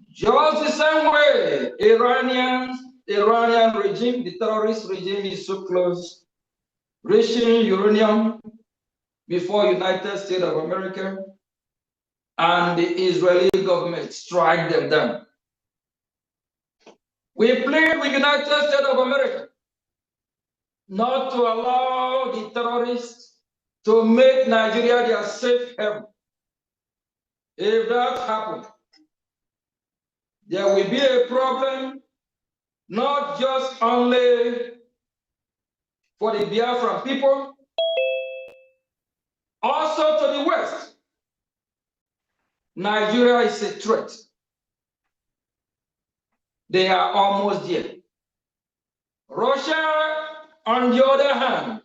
Just the same way, Iranian regime, the terrorist regime is so close, reaching uranium before United States of America and the Israeli government strike them down. We plead with United States of America not to allow the terrorists to make Nigeria their safe haven. If that happens, there will be a problem, not just only for the Biafran people, also to the West. Nigeria is a threat. They are almost there. Russia, on the other hand,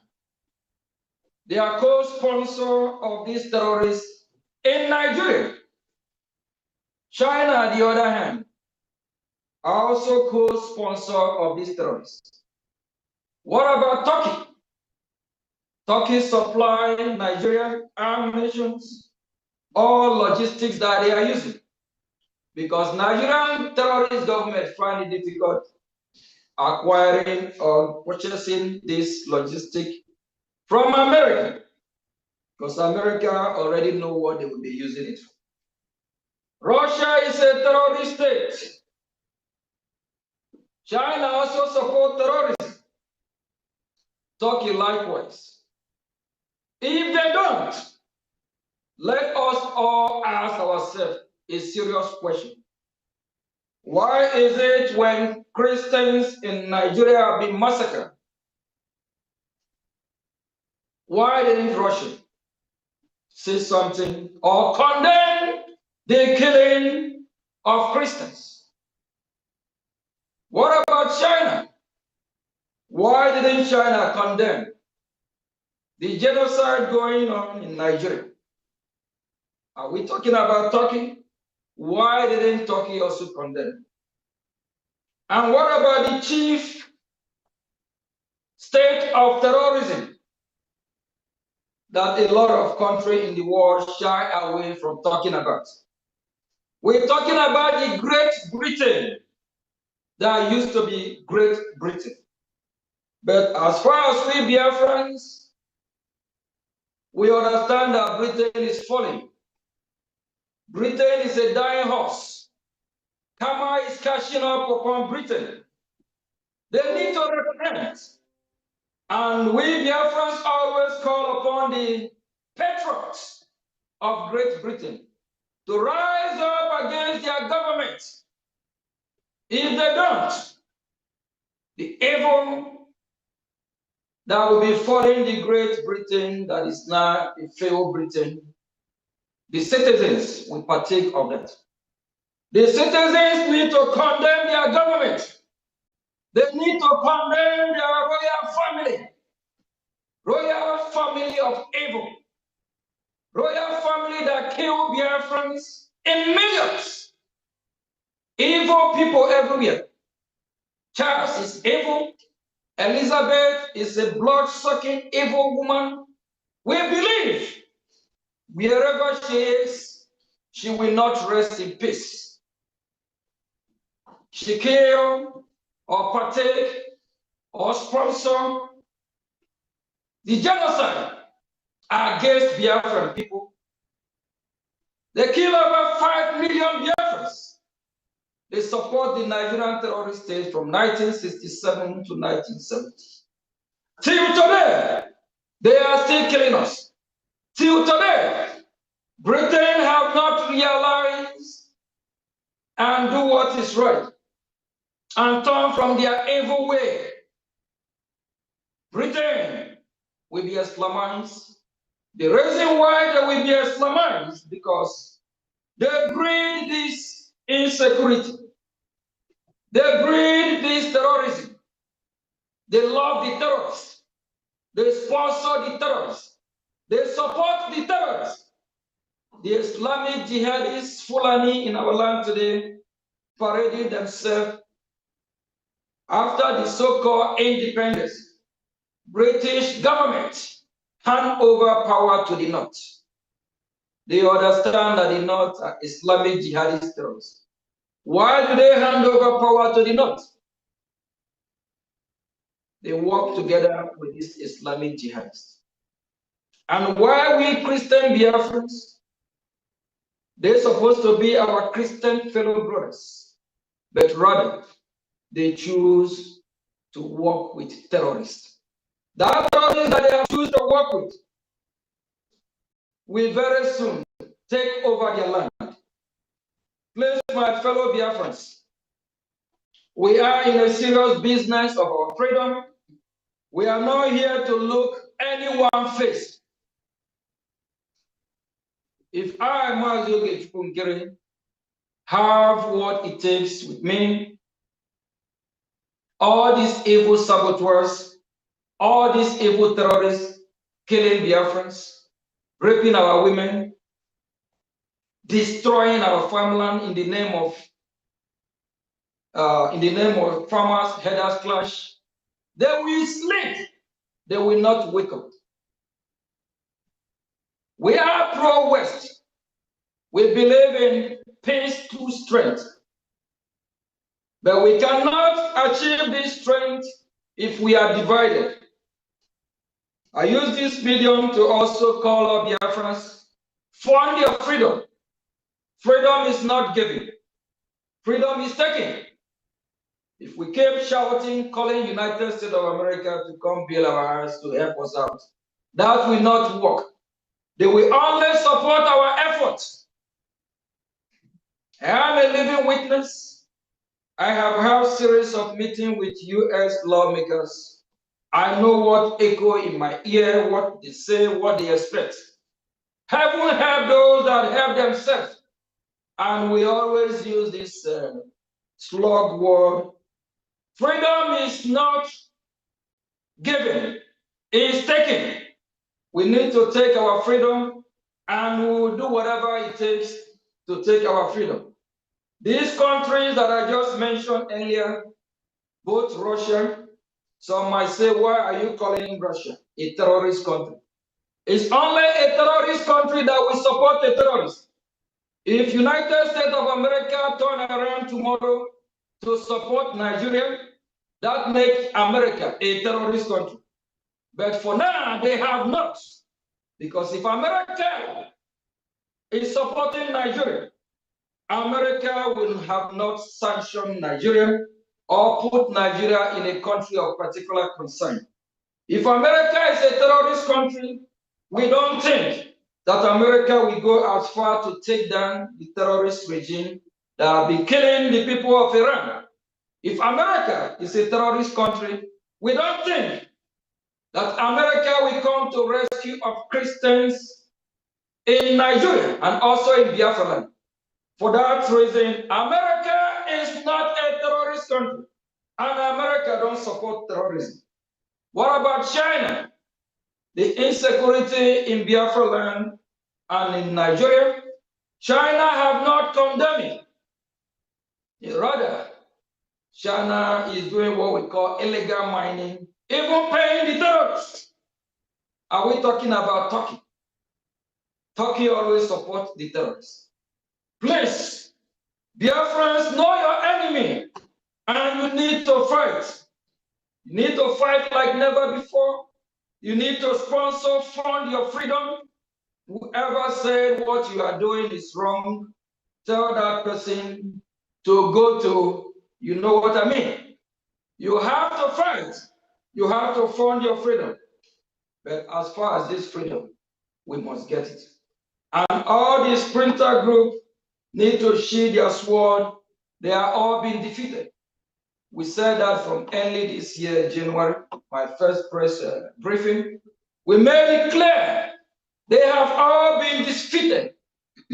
they are co-sponsor of these terrorists in Nigeria. China, on the other hand, are also co-sponsor of these terrorists. What about Turkey? Turkey supply Nigeria ammunition, all logistics that they are using, because Nigerian terrorist government find it difficult acquiring or purchasing this logistic from America, because America already know what they will be using it for. Russia is a terrorist state. China also supports terrorism. Turkey likewise. If they don't, let us all ask ourselves a serious question. Why is it when Christians in Nigeria have been massacred, why didn't Russia say something or condemn the killing of Christians? What about China? Why didn't China condemn the genocide going on in Nigeria? Are we talking about Turkey? Why didn't Turkey also condemn? And what about the chief state of terrorism that a lot of countries in the world shy away from talking about? We're talking about the Great Britain that used to be Great Britain. But as far as we Biafrans, we understand that Britain is falling. Britain is a dying horse. Karma is catching up upon Britain. They need to repent. And we Biafrans always call upon the patriots of Great Britain to rise up against their government. If they don't, the evil that will be falling the Great Britain that is now a failed Britain, the citizens will partake of that. The citizens need to condemn their government. They need to condemn their royal family of evil, royal family that kill Biafrans in millions. Evil people everywhere. Charles is evil. Elizabeth is a blood-sucking evil woman. We believe wherever she is, she will not rest in peace. She killed or partake or sponsor the genocide against Biafran people. They kill over 5 million Biafrans. They support the Nigerian terrorist state from 1967 to 1970. Till today, they are still killing us. Till today, Britain have not realized and do what is right and turn from their evil way. Britain will be Islamized. The reason why they will be Islamized because they breed this insecurity. They breed this terrorism. They love the terrorists. They sponsor the terrorists. They support the terrorists. The Islamic jihadists, Fulani in our land today, parading themselves after the so-called independence. British government hand over power to the North. They understand that the North are Islamic jihadist terrorists. Why do they hand over power to the North? They work together with these Islamic jihadists. And why we Christian Biafrans? They're supposed to be our Christian fellow brothers, but rather they choose to work with terrorists. That terrorists that they have chosen to work with will very soon take over their land. Please, my fellow Biafrans, we are in a serious business of our freedom. We are not here to look anyone's face. If I, Mazuge Chukungiri, have what it takes with me, all these evil saboteurs, all these evil terrorists, killing Biafrans, raping our women, destroying our farmland in the name of farmers, headers clash, they will sleep. They will not wake up. We are pro-West. We believe in peace through strength. But we cannot achieve this strength if we are divided. I use this medium to also call our Biafrans, fund your freedom. Freedom is not given. Freedom is taken. If we keep shouting, calling United States of America to come build our house to help us out, that will not work. They will only support our efforts. I am a living witness. I have had a series of meetings with U.S. lawmakers. I know what echo in my ear, what they say, what they expect. Heaven help those that help themselves. And we always use this slug word. Freedom is not given, it is taken. We need to take our freedom and we will do whatever it takes to take our freedom. These countries that I just mentioned earlier, both Russia, some might say, why are you calling Russia a terrorist country? It's only a terrorist country that will support a terrorist. If United States of America turn around tomorrow to support Nigeria, that makes America a terrorist country. But for now, they have not. Because if America is supporting Nigeria, America will have not sanctioned Nigeria or put Nigeria in a country of particular concern. If America is a terrorist country, we don't think that America will go as far to take down the terrorist regime that have been killing the people of Iran. If America is a terrorist country, we don't think that America will come to rescue of Christians in Nigeria and also in Biafra land. For that reason, America is not a terrorist country, and America don't support terrorism. What about China? The insecurity in Biafra land and in Nigeria, China have not condemned it. Rather, China is doing what we call illegal mining, even paying the terrorists. Are we talking about Turkey? Turkey always supports the terrorists. Please, Biafrans, know your enemy. And you need to fight. You need to fight like never before. You need to sponsor, fund your freedom. Whoever said what you are doing is wrong, tell that person to go to, you know what I mean. You have to fight. You have to fund your freedom. But as far as this freedom, we must get it. And all these sprinter groups need to sheathe their sword. They are all being defeated. We said that from early this year, January, my first press briefing. We made it clear they have all been defeated.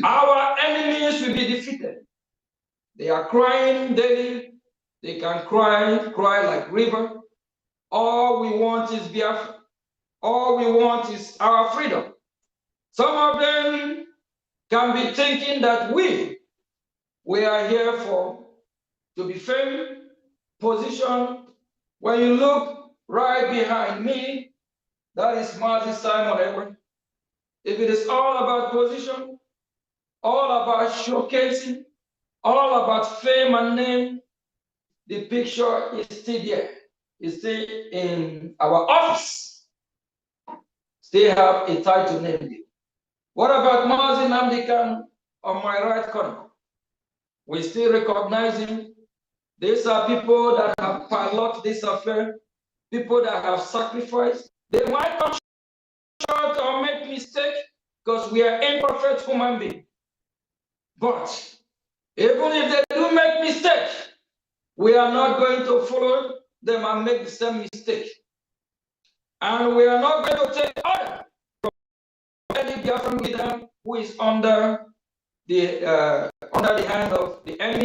Our enemies will be defeated. They are crying daily. They can cry like river. All we want is Biafra. All we want is our freedom. Some of them can be thinking that we are here to be fame, position. When you look right behind me, that is Martin Simon Edward. If it is all about position, all about showcasing, all about fame and name, the picture is still there. It's still in our office. Still have a title name. What about Mazin Amdekan on my right corner? We still recognize him. These are people that have piloted this affair, people that have sacrificed. They might come short or make mistakes because we are imperfect human beings. But even if they do make mistakes, we are not going to follow them and make the same mistake. And we are not going to take order from any Biafran leader who is under the hand of the enemy,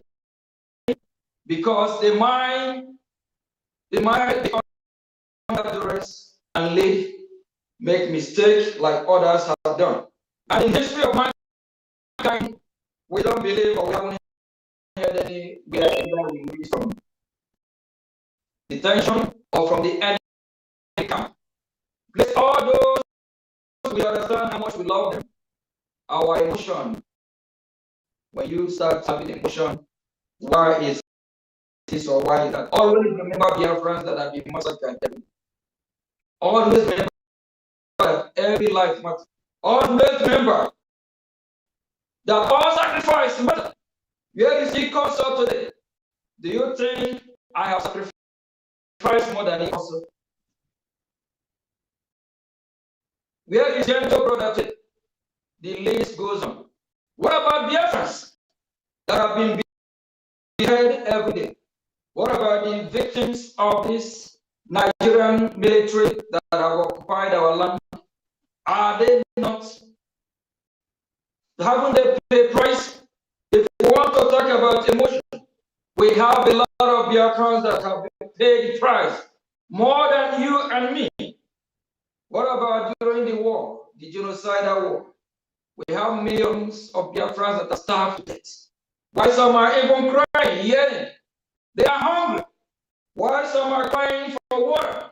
because they might be under duress and make mistakes like others have done. And in the history of mankind, we don't believe, or we haven't heard any release from detention or from the enemy camp. Let all those, we understand how much we love them. Our emotion, when you start having emotion, why is this or why is that? Always remember Biafrans that have been massacred. Always remember that every life matters. Always remember that all sacrifice matters. Where is he concerned today? Do you think I have sacrificed more than he also? Where is gentle brother today? The list goes on. What about Biafrans that have been beheaded every day? What about the victims of this Nigerian military that have occupied our land? Are they not? Haven't they paid price? If we want to talk about emotion, we have a lot of Biafrans that have paid the price more than you and me. What about during the war, the genocidal war? We have millions of Biafrans that are starved to death. Why some are even crying, yelling? They are hungry. Why some are crying for water?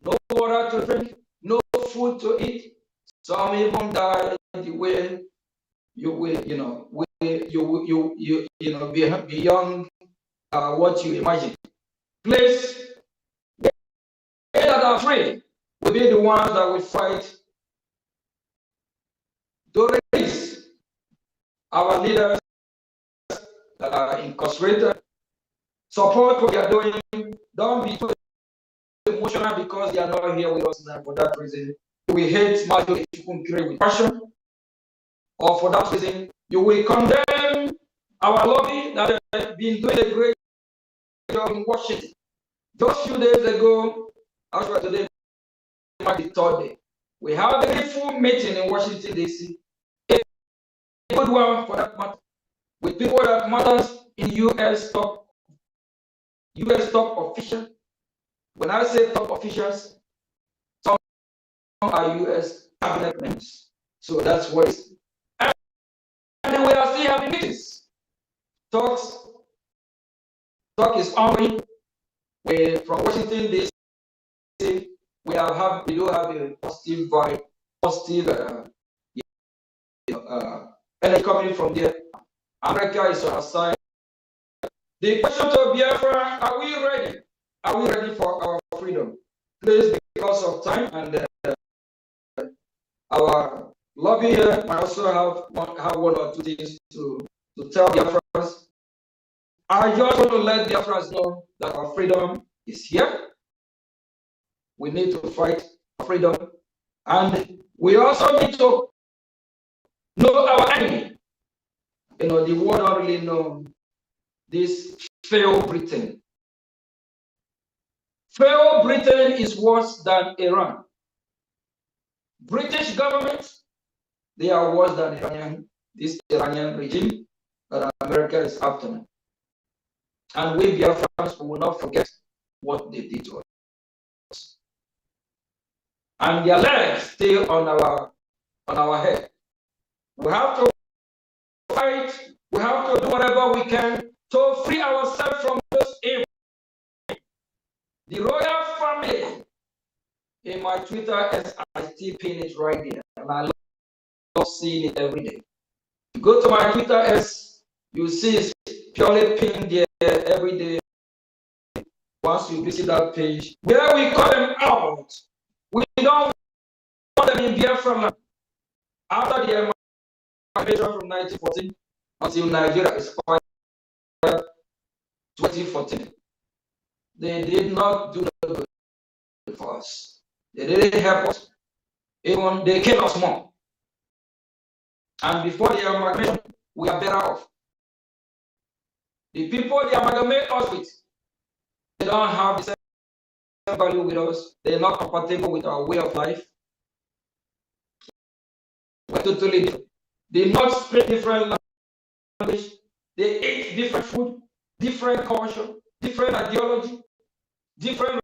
No water to drink, no food to eat. Some even die the way you will, beyond what you imagine. Place that are free will be the ones that will fight to release our leaders that are incarcerated. Support what they are doing. Don't be too emotional because they are not here with us now. For that reason, we hate Majo with passion, or for that reason, you will condemn our lobby that has been doing a great job in Washington. Just a few days ago, actually today, the third day, we have a full meeting in Washington, D.C. A good one for that matter, with people that matters in U.S. top officials. When I say top officials, some are U.S. cabinet members. So that's what it is. And we are still having meetings. Talk is ongoing. From Washington D.C., we do have a positive vibe, positive energy coming from there. America is on our side. The question to Biafra, are we ready? Are we ready for our freedom? Please, because of time and our lobby here, I also have one or two things to tell Biafrans. I just want to let Biafrans know that our freedom is here. We need to fight for freedom. And we also need to know our enemy. You know, the world don't really know this failed Britain. Failed Britain is worse than Iran. British government, they are worse than this Iranian regime that America is after. And we Biafrans will not forget what they did to us. And their legs still on our head. We have to fight. We have to do whatever we can to free ourselves from those evil. The royal family, in my Twitter, I still pin it right there, and I love seeing it every day. You go to my Twitter, you see it's purely pinned there every day. Once you visit that page, where we call them out, we don't want them in Biafra. After the emigration from 1914 until Nigeria is 2014, they did not do good for us. They didn't help us. Even they killed us more. And before the amalgamation, we are better off. The people they amalgamate us with, they don't have the same value with us. They're not compatible with our way of life. We're totally different. They not speak different language. They eat different food, different culture, different ideology, different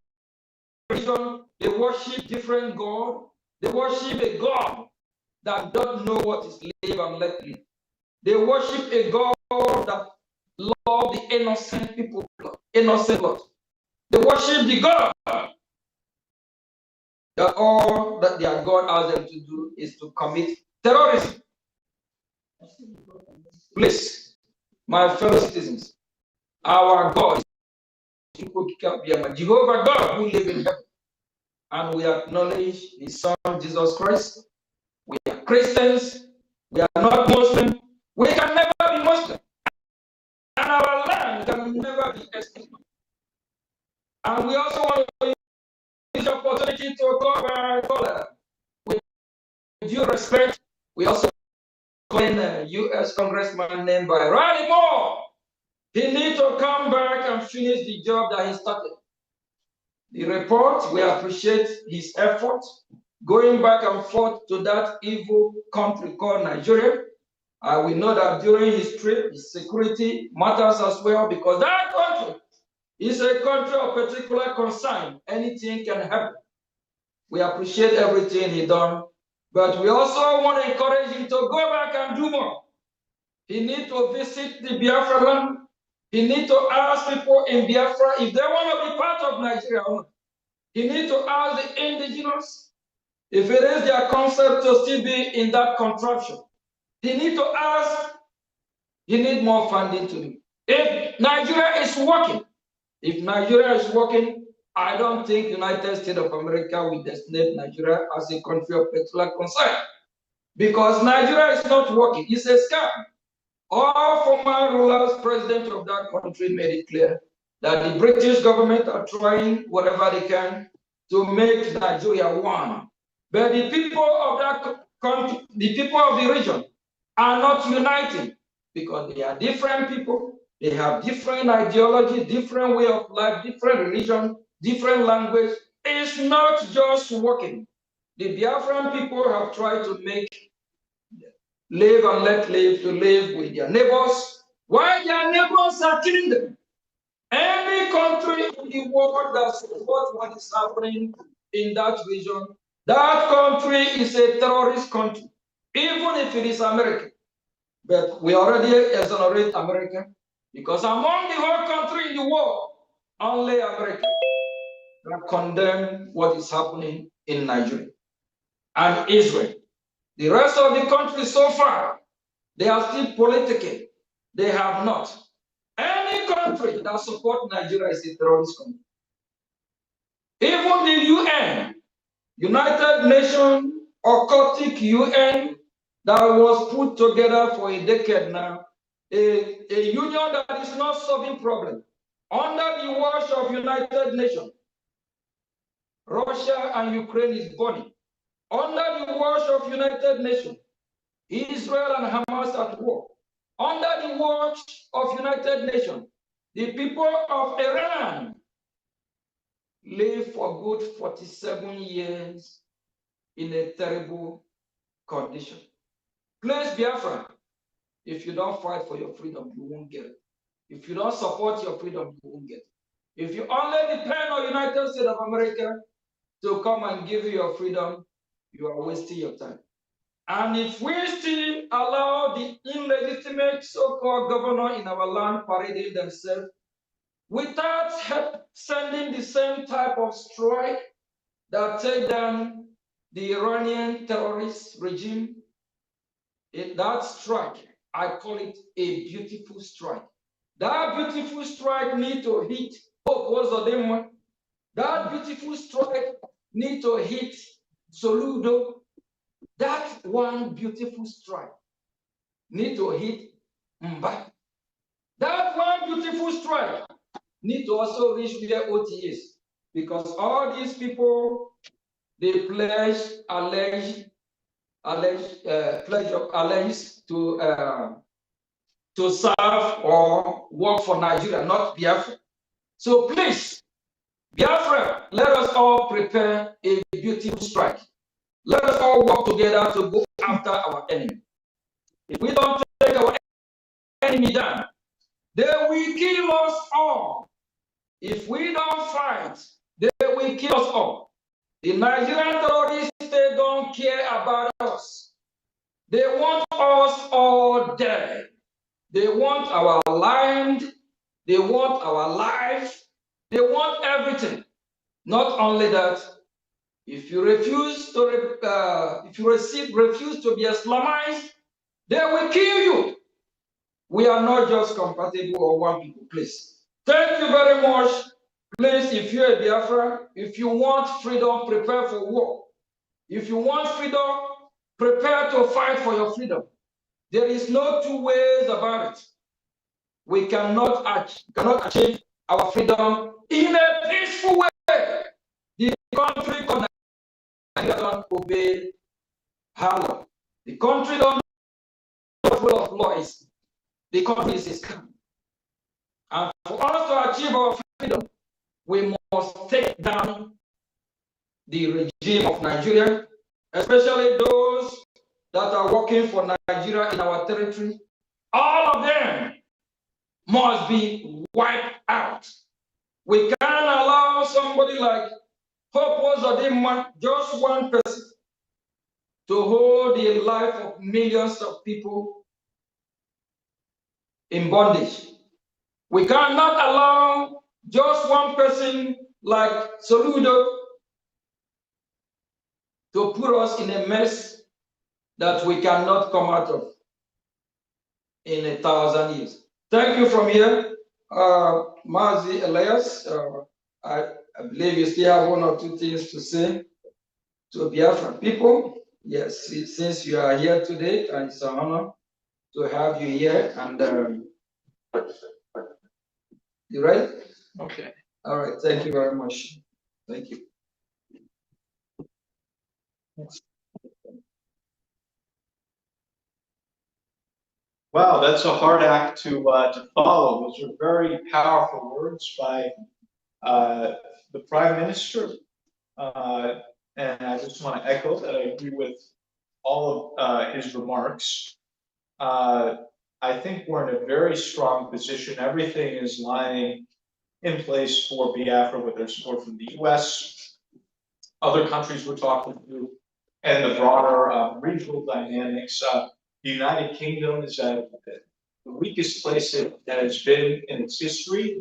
religion. They worship different God. They worship a God that doesn't know what is live and let live. They worship a God that loves the innocent people, innocent blood. They worship the God that all that their God asks them to do is to commit terrorism. Please, my fellow citizens, our God is Jehovah God who lives in heaven. And we acknowledge his son Jesus Christ. We are Christians. We are not Muslim. We can never be Muslim. And our land can never be extinct. And we also want to use the opportunity to cover with due respect. We also claim a U.S. congressman named by Riley Moore. He needs to come back and finish the job that he started. The report, we appreciate his effort going back and forth to that evil country called Nigeria. We know that during his trip, his security matters as well, because that country is a country of particular concern. Anything can happen. We appreciate everything he done, but we also want to encourage him to go back and do more. He needs to visit the Biafra land. He needs to ask people in Biafra if they want to be part of Nigeria or not. He needs to ask the indigenous if it is their concept to still be in that contraption. He needs to ask, he needs more funding to do. If Nigeria is working, I don't think the United States of America will designate Nigeria as a country of particular concern. Because Nigeria is not working, it's a scam. All former rulers, presidents of that country made it clear that the British government are trying whatever they can to make Nigeria one. But the people of that country, the people of the region are not uniting because they are different people. They have different ideology, different way of life, different religion, different language. It's not just working. The Biafran people have tried to make live and let live, to live with their neighbors, while their neighbors are killing them. Any country in the world that supports what is happening in that region, that country is a terrorist country, even if it is America. But we already exonerate America, because among the whole country in the world, only America that condemn what is happening in Nigeria and Israel. The rest of the country so far, they are still political. They have not. Any country country that supports Nigeria is a terrorist country. Even the UN, United Nations occultic UN that was put together for a decade now, a union that is not solving problems. Under the watch of United Nations, Russia and Ukraine is burning. Under the watch of United Nations, Israel and Hamas at war. Under the watch of United Nations, the people of Iran live for good 47 years in a terrible condition. Please, Biafra, if you don't fight for your freedom, you won't get it. If you don't support your freedom, you won't get it. If you only depend on United States of America to come and give you your freedom, you are wasting your time. And if we still allow the illegitimate so-called governor in our land parading themselves without sending the same type of strike that take down the Iranian terrorist regime, that strike, I call it a beautiful strike. That beautiful strike need to hit that beautiful strike need to hit Soludo. That one beautiful strike need to hit Mba. That one beautiful strike need to also reach their OTAs, because all these people, they pledge to serve or work for Nigeria, not Biafra. So please, Biafra, let us all prepare a beautiful strike. Let us all work together to go after our enemy. If we don't take our enemy down, they will kill us all. If we don't fight, they will kill us all. The Nigerian terrorists, they don't care about us. They want us all dead. They want our land. They want our life. They want everything. Not only that, if you refuse to refuse to be Islamized, they will kill you. We are not just compatible or one people, please. Thank you very much. Please, if you're a Biafra, if you want freedom, prepare for war. If you want freedom, prepare to fight for your freedom. There is no two ways about it. We cannot achieve our freedom in a peaceful way. The country called Nigeria don't obey law. The country don't full of laws. The country is a scam. And for us to achieve our freedom, we must take down the regime of Nigeria, especially those that are working for Nigeria in our territory. All of them must be wiped out. We can't allow somebody like Hope Uzodimma, just one person, to hold the life of millions of people in bondage. We cannot allow just one person like Soludo to put us in a mess that we cannot come out of in 1,000 years. Thank you from here, Mazi Elias. I believe you still have one or two things to say to Biafran people. Yes, since you are here today, and it's an honor to have you here. And you ready? Okay. All right. Thank you very much. Thank you. Wow, that's a hard act to follow. Those are very powerful words by the Prime Minister. And I just want to echo that I agree with all of his remarks. I think we're in a very strong position. Everything is lying in place for Biafra with their support from the US, other countries we're talking to, and the broader regional dynamics. The United Kingdom is at the weakest place that it's been in its history.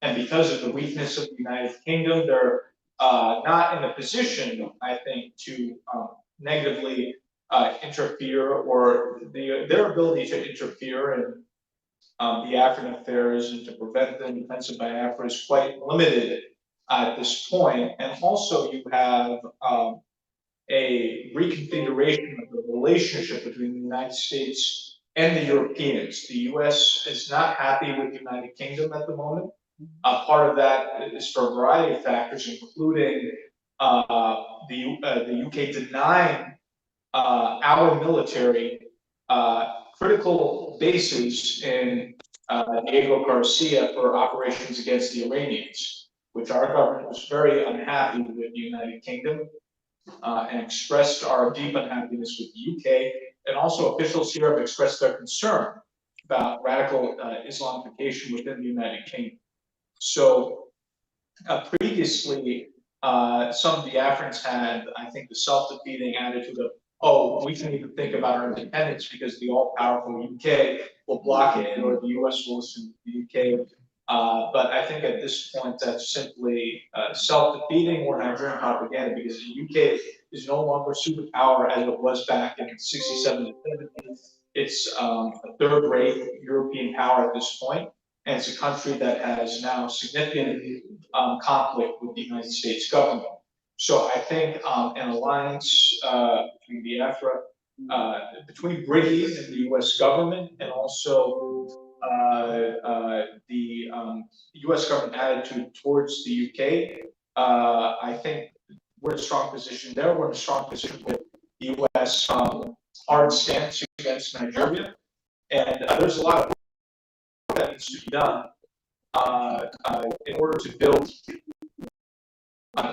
And because of the weakness of the United Kingdom, they're not in a position, I think, to negatively interfere, or their ability to interfere in Biafran affairs and to prevent the defense of Biafra is quite limited at this point. And also you have a reconfiguration of the relationship between the United States and the Europeans. The U.S. is not happy with the United Kingdom at the moment. Part of that is for a variety of factors, including the UK denying our military critical bases in Diego Garcia for operations against the Iranians, which our government was very unhappy with the United Kingdom and expressed our deep unhappiness with the UK. And also officials here have expressed their concern about radical Islamification within the United Kingdom. So previously, some of the Biafrans had, I think, the self-defeating attitude of, oh, we shouldn't even think about our independence because the all-powerful UK will block it or the US will listen to the UK. But I think at this point that's simply self-defeating or Nigerian propaganda because the UK is no longer a superpower as it was back in 67 to 70. It's a third-rate European power at this point, and it's a country that has now significant conflict with the United States government. So I think an alliance between Biafra, between Brgie and the U.S. government, and also the U.S. government attitude towards the UK, I think we're in a strong position there. We're in a strong position with the U.S. Hard stance against Nigeria, and there's a lot of work that needs to be done in order to build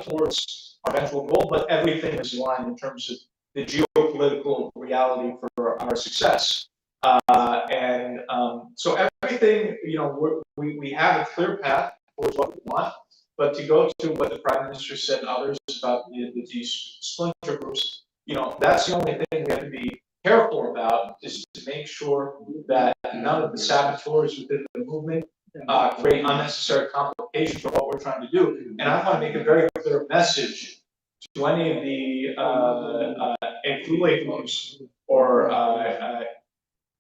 towards our eventual goal, but everything is aligned in terms of the geopolitical reality for our success. So everything, we have a clear path towards what we want, but to go to what the Prime Minister said and others about these splinter groups, that's the only thing we have to be careful about, is to make sure that none of the saboteurs within the movement create unnecessary complications for what we're trying to do. And I want to make a very clear message to any of the Influle groups or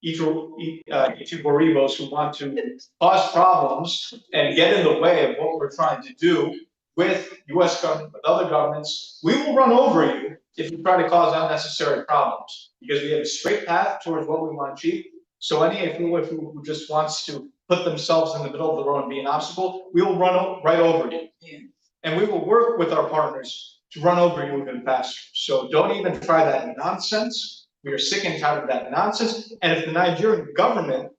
Ituboribos who want to cause problems and get in the way of what we're trying to do with U.S. government, with other governments. We will run over you if you try to cause unnecessary problems, because we have a straight path towards what we want to achieve. So any Influle who just wants to put themselves in the middle of the road and be an obstacle, we will run right over you. Yeah. And we will work with our partners to run over you even faster. So don't even try that nonsense. We are sick and tired of that nonsense. And if the Nigerian government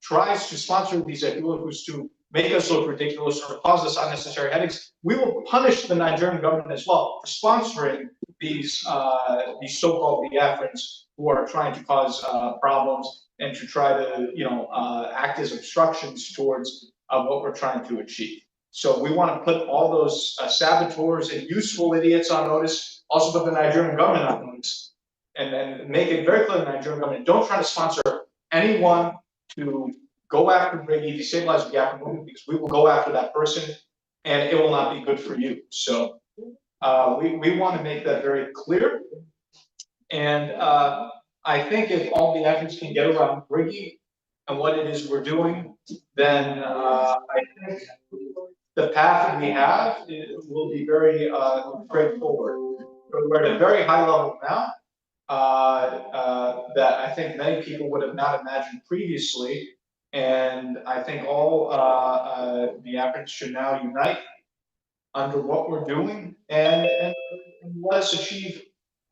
tries to sponsor these Influles to make us look ridiculous or cause us unnecessary headaches, we will punish the Nigerian government as well for sponsoring these so-called Biafrans who are trying to cause problems and to try to act as obstructions towards what we're trying to achieve. So we want to put all those saboteurs and useful idiots on notice, also put the Nigerian government on notice, and then make it very clear to the Nigerian government, don't try to sponsor anyone to go after Brgie, destabilize the Biafran movement, because we will go after that person and it will not be good for you. So we want to make that very clear. And I think if all the efforts can get around Brgie and what it is we're doing, then I think the path that we have will be very straightforward. We're at a very high level now that I think many people would have not imagined previously. And I think all the efforts should now unite under what we're doing and let us achieve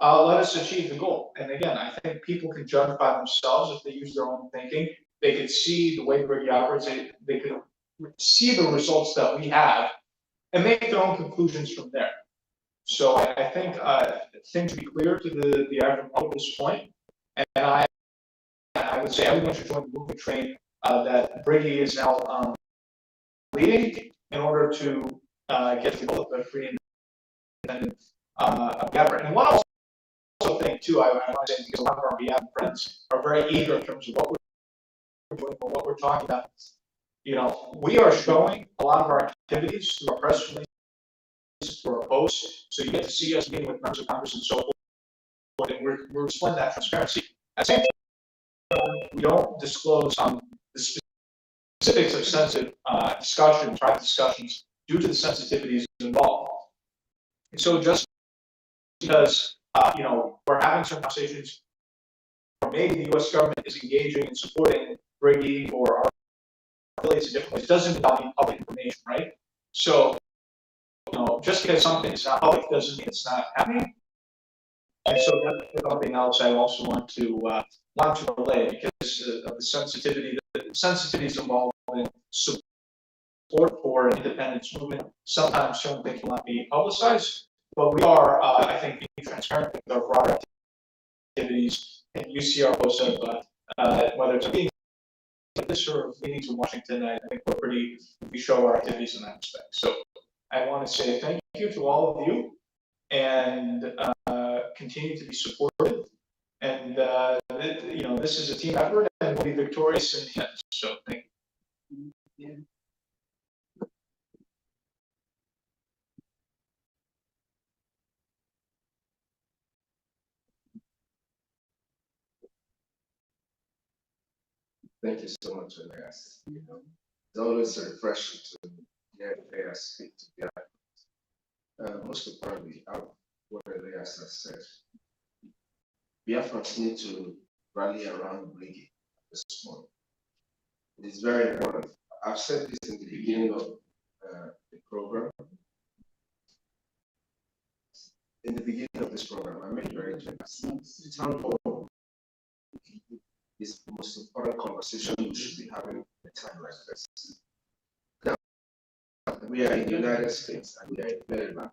the goal. And again, I think people can judge by themselves if they use their own thinking. They can see the way Brgie operates. They can see the results that we have and make their own conclusions from there. So I think things should be clear to the average public at this point. And I would say everyone should join the movement train that Brgie is now leading in order to get to the free and independent Biafra. And one also thing too, I want to say, because a lot of our Biafran friends are very eager in terms of what we're doing or what we're talking about. We are showing a lot of our activities through our press releases, through our posts. So you get to see us meeting with members of Congress and so forth. And we're displaying that transparency. At the same time, we don't disclose the specific specifics of sensitive discussions, private discussions, due to the sensitivities involved. And so just because we're having some conversations, or maybe the U.S. government is engaging and supporting Brgie or our affiliates in different ways, doesn't value public information, right? So just because something is not public doesn't mean it's not happening. And so that's something else I also want to relay, because of the sensitivities involved in support for an independence movement. Sometimes certain things will not be publicized, but we are, I think, being transparent with our broader activities. And you see our posts of whether it's a meeting like this or meetings in Washington, I think we show our activities in that respect. So I want to say thank you to all of you, and continue to be supportive. And this is a team effort, and we'll be victorious in the end. So thank you. Yeah. Thank you so much, Elias. It's always refreshing to hear Elias speak to Biafra. Most importantly, what Elias has said, Biafrans need to rally around Brgie at this point. It is very important. I've said this in the beginning of the program. In the beginning of this program, I made it very clear. The town hall is the most important conversation we should be having at a time like this. Now, we are in the United States and we are in Maryland.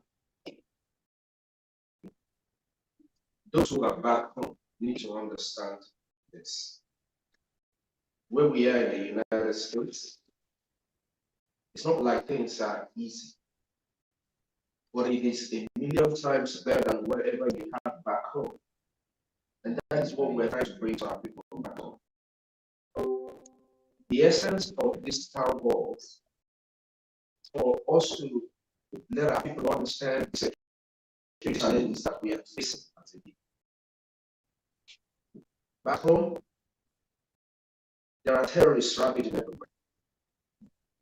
Those who are back home need to understand this. Where we are in the United States, it's not like things are easy, but it is a million times better than whatever you have back home. And that is what we're trying to bring to our people back home. The essence of this town hall is for us to let our people understand the security challenges that we are facing as a people. Back home, there are terrorists ravaging everywhere.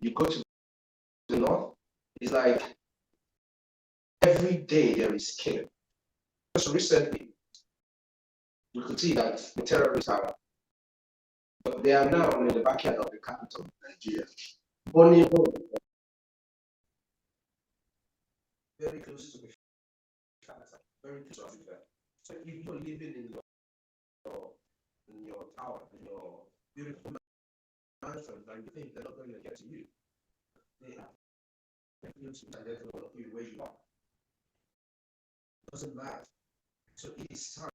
You go to the north, it's like every day there is killing. Just recently, we could see that the terrorists but they are now in the backyard of the capital of Nigeria, burning home, very close to the capital, very close to Africa. So if you're living in your tower, in your beautiful mansion, and you think they're not going to get to you, they are close to you where you are. It doesn't matter. So it is time,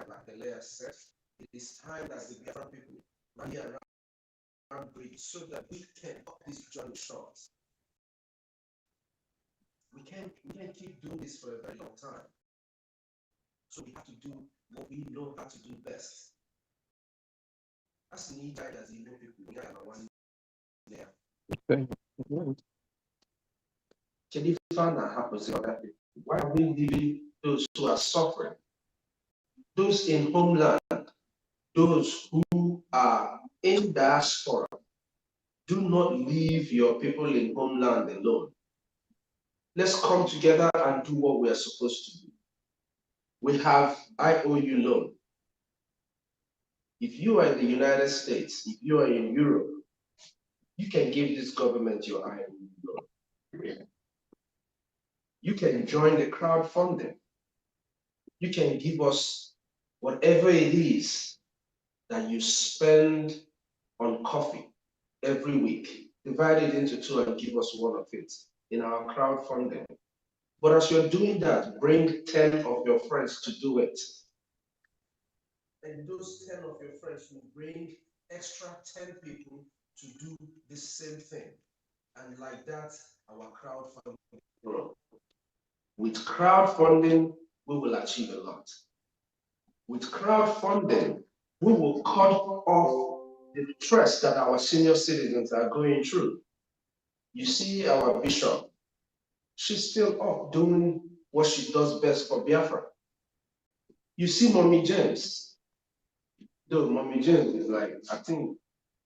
like the layer says, it is time that the Biafran people rally around Brgie so that we can cut this journey short. We can't keep doing this for a very long time. So we have to do what we know how to do best. That's the need as you know people. We have one layer. Can you find that happens in other people? Why are we leaving those who are suffering? Those in homeland, those who are in diaspora, do not leave your people in homeland alone. Let's come together and do what we are supposed to do. We have IOU loan. If you are in the United States, if you are in Europe, you can give this government your IOU loan. You can join the crowdfunding. You can give us whatever it is that you spend on coffee every week. Divide it into two and give us one of it in our crowdfunding. But as you're doing that, bring 10 of your friends to do it. And those 10 of your friends will bring extra 10 people to do the same thing. And like that, our crowdfunding will grow. With crowdfunding, we will achieve a lot. With crowdfunding, we will cut off the stress that our senior citizens are going through. You see our bishop, she's still up doing what she does best for Biafra. You see Mommy James, though Mommy James is like, I think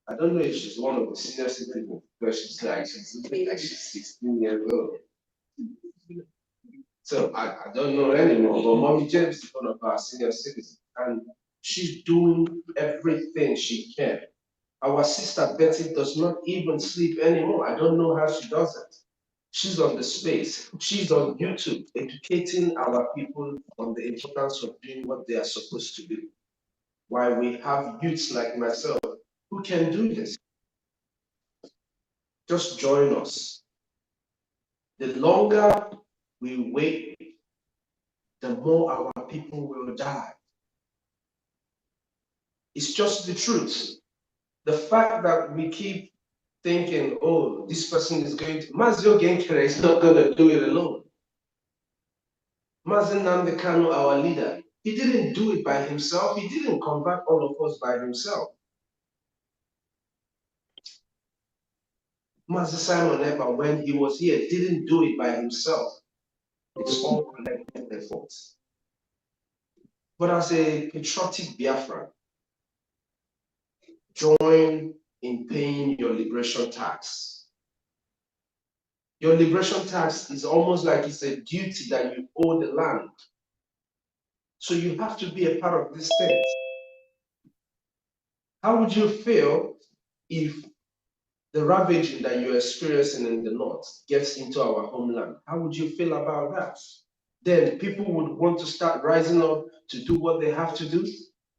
I don't know if she's one of the senior citizens, because she's looking like she's 16 years old. So I don't know anymore, but Mommy James is one of our senior citizens, and she's doing everything she can. Our sister Betty does not even sleep anymore. I don't know how she does it. She's on the space. She's on YouTube, educating our people on the importance of doing what they are supposed to do. While we have youths like myself who can do this. Just join us. The longer we wait, the more our people will die. It's just the truth. The fact that we keep thinking, oh, this person is going to, Mazio Genkere is not going to do it alone. Mazen Nnamdi Kanu, our leader, he didn't do it by himself. He didn't convert all of us by himself. Mazen Simon Ekpa, when he was here, didn't do it by himself. It's all collective efforts. But as a patriotic Biafran, join in paying your liberation tax. Your liberation tax is almost like it's a duty that you owe the land. So you have to be a part of this thing. How would you feel if the ravaging that you're experiencing in the north gets into our homeland? How would you feel about that? Then people would want to start rising up to do what they have to do.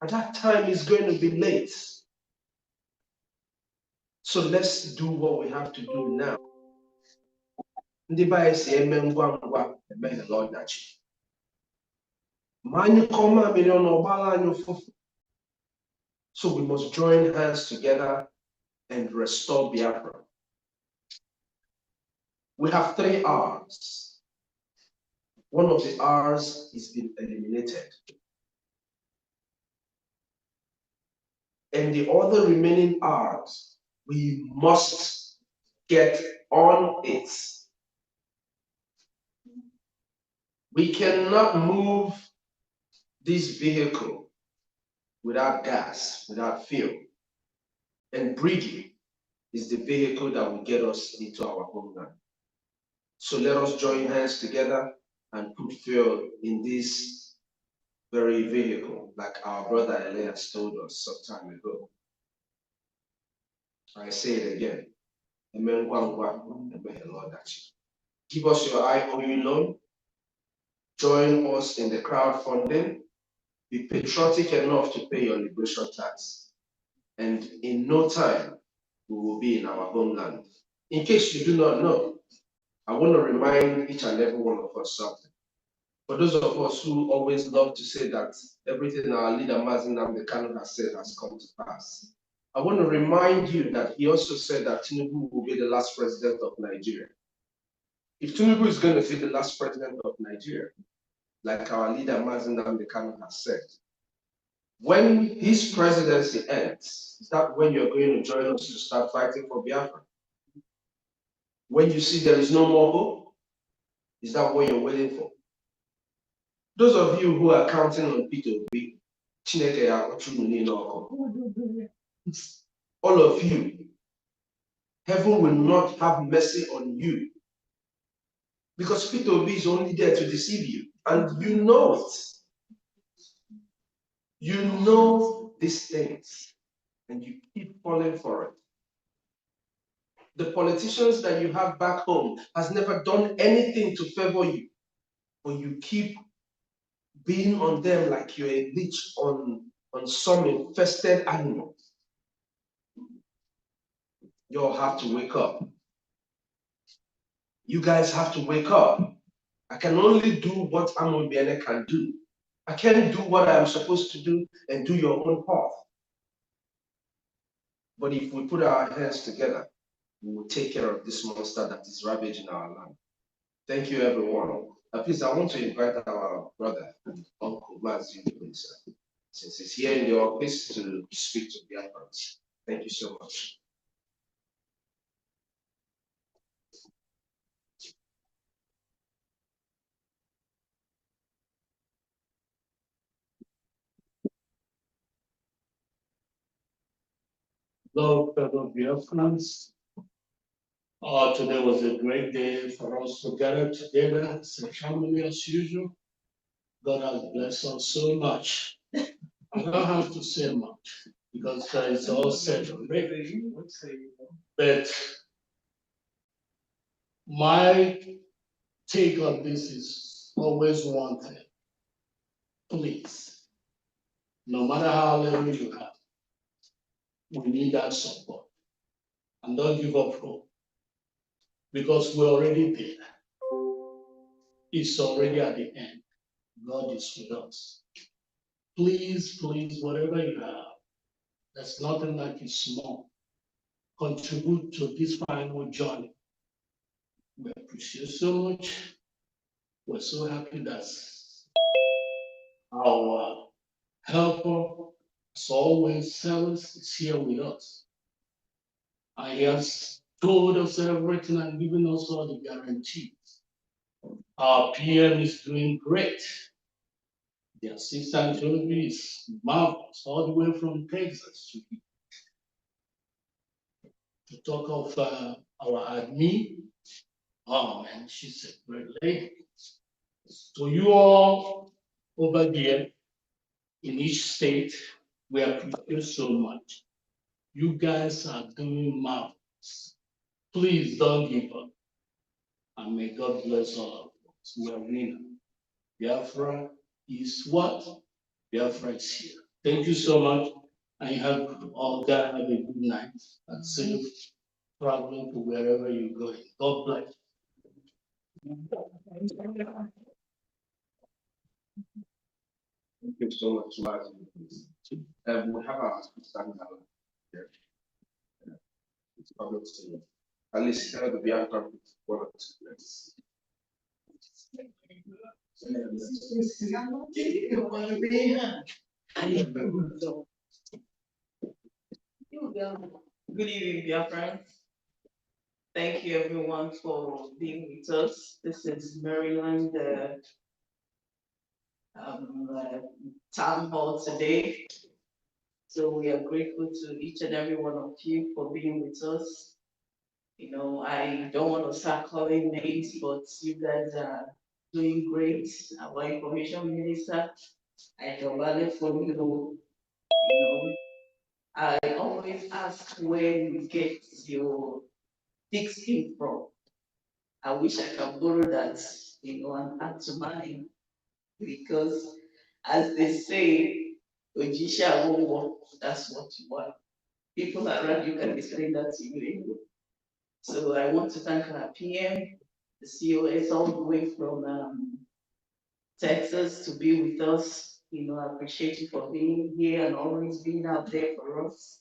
At that time, it's going to be late. So let's do what we have to do now. Ndị be anyị si eme ngwa ngwa emeghela ọdachi. Ma anyị kọọ mamịrị ọnụ ọgbala anyị ụfụfụ. So we must join hands together and restore Biafra. We have 3 R's. One of the R's has been eliminated. And the other remaining R's, we must get on it. We cannot move this vehicle without gas, without fuel. And Brgie is the vehicle that will get us into our homeland. So let us join hands together and put fuel in this very vehicle, like our brother Elias told us some time ago. I say it again. Give us your IOU loan. Join us in the crowdfunding. Be patriotic enough to pay your liberation tax. And in no time, we will be in our homeland. In case you do not know, I want to remind each and every one of us something. For those of us who always love to say that everything our leader Mazen Nnamdi Kanu has said has come to pass, I want to remind you that he also said that Tinubu will be the last president of Nigeria. If Tinubu is going to be the last president of Nigeria, like our leader Mazen Nnamdi Kanu has said, when his presidency ends, is that when you're going to join us to start fighting for Biafra? When you see there is no more hope, is that what you're waiting for? Those of you who are counting on Peter Obi, all of you, heaven will not have mercy on you. Because Peter Obi is only there to deceive you, and you know it. You know these things, and you keep falling for it. The politicians that you have back home has never done anything to favor you, but you keep being on them like you're a leech on some infested animal. You all have to wake up. You guys have to wake up. I can only do what Amobiene can do. I can't do what I'm supposed to do and do your own path. But if we put our hands together, we will take care of this monster that is ravaging our land. Thank you, everyone. Please, I want to invite our brother and uncle, Mazi, since he's here in the office, to speak to the Biafrans. Thank you so much. Hello, fellow Biafrans. Today was a great day for us to gather together as a family as usual. God has blessed us so much. I don't have to say much because it's all said already. But my take on this is always one thing. Please, no matter how little you have, we need that support. And don't give up hope because we're already there. It's already at the end. God is with us. Please, please, whatever you have, there's nothing like it small. Contribute to this final journey. We appreciate so much. We're so happy that our helper, as always, Silas, is here with us. And he has told us everything and given us all the guarantees. Our PM is doing great. The assistant Joby is marvelous, all the way from Texas to talk of our admin. Oh man, she's a great lady. To you all over there in each state, we appreciate so much. You guys are doing marvelous. Please don't give up. And may God bless all of us. We are winning. Biafra is what? Biafra is here. Thank you so much. I hope all guys have a good night and safe traveling to wherever you're going. God bless. Thank you so much, Martin. We have our standing here. It's public to at least tell the Biafra one or two words. Good evening, dear friends. Thank you everyone for being with us. This is Maryland Town Hall today. So we are grateful to each and every one of you for being with us. You know, I don't want to start calling names, but you guys are doing great. Our information minister, I can value for you. You know, I always ask where you get your thick skin from. I wish I can borrow that, and add to mine because, as they say, Ojisha Owo, that's what you want. People around you can explain that to you. So I want to thank our PM, the COS, all the way from Texas to be with us. I appreciate you for being here and always being out there for us.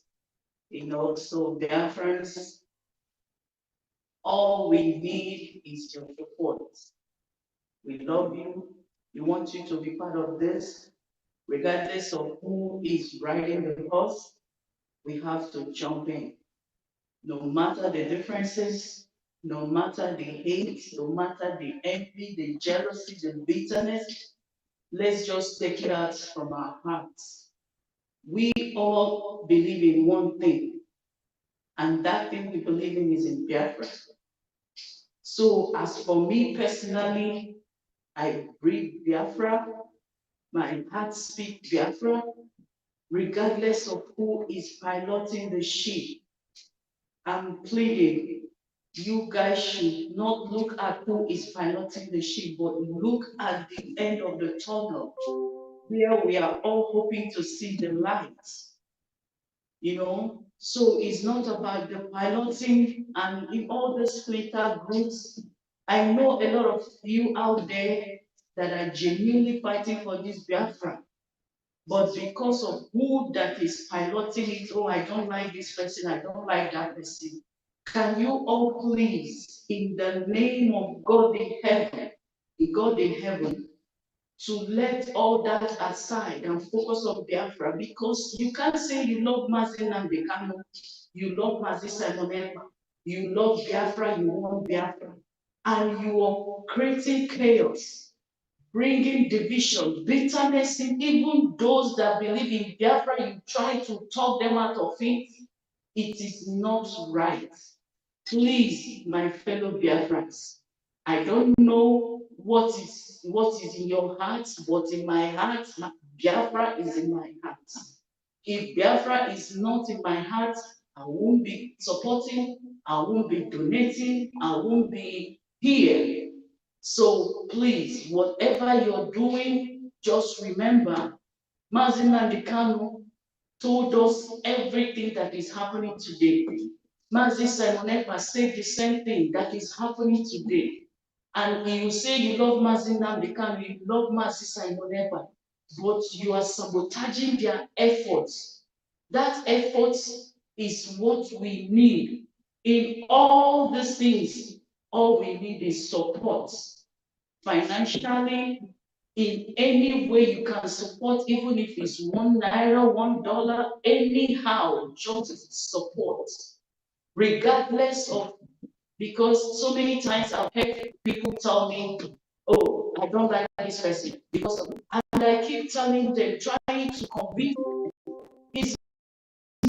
So Biafrans, all we need is your support. We love you. We want you to be part of this. Regardless of who is riding the bus, we have to jump in. No matter the differences, no matter the hate, no matter the envy, the jealousy, the bitterness, let's just take it out from our hearts. We all believe in one thing, and that thing we believe in is in Biafra. So as for me personally, I breathe Biafra, my heart speaks Biafra, regardless of who is piloting the ship. I'm pleading, you guys should not look at who is piloting the ship, but look at the end of the tunnel, where we are all hoping to see the light. So it's not about the piloting and in all the splinter groups. I know a lot of you out there that are genuinely fighting for this Biafra. But because of who that is piloting it, oh, I don't like this person, I don't like that person. Can you all please, in the name of God in heaven, to let all that aside and focus on Biafra? Because you can't say you love Mazi Nnamdi Kanu, you love Mazi Simon Ekpa, you love Biafra, you want Biafra, and you are creating chaos, bringing division, bitterness in even those that believe in Biafra. You try to talk them out of it. It is not right. Please, my fellow Biafrans, I don't know what is in your heart, but in my heart, Biafra is in my heart. If Biafra is not in my heart, I won't be supporting, I won't be donating, I won't be here. So please, whatever you're doing, just remember, Mazi Nnamdi Kanu told us everything that is happening today. Mazi Simon Ekpa said the same thing that is happening today. And you say you love Mazi Nnamdi Kanu, you love Mazi Simon Ekpa, but you are sabotaging their efforts. That effort is what we need. In all these things, all we need is support. Financially, in any way you can support, even if it's $1, $1, anyhow, just support. Regardless of, because so many times I've heard people tell me, oh, I don't like this person because of, and I keep telling them, trying to convince them, it's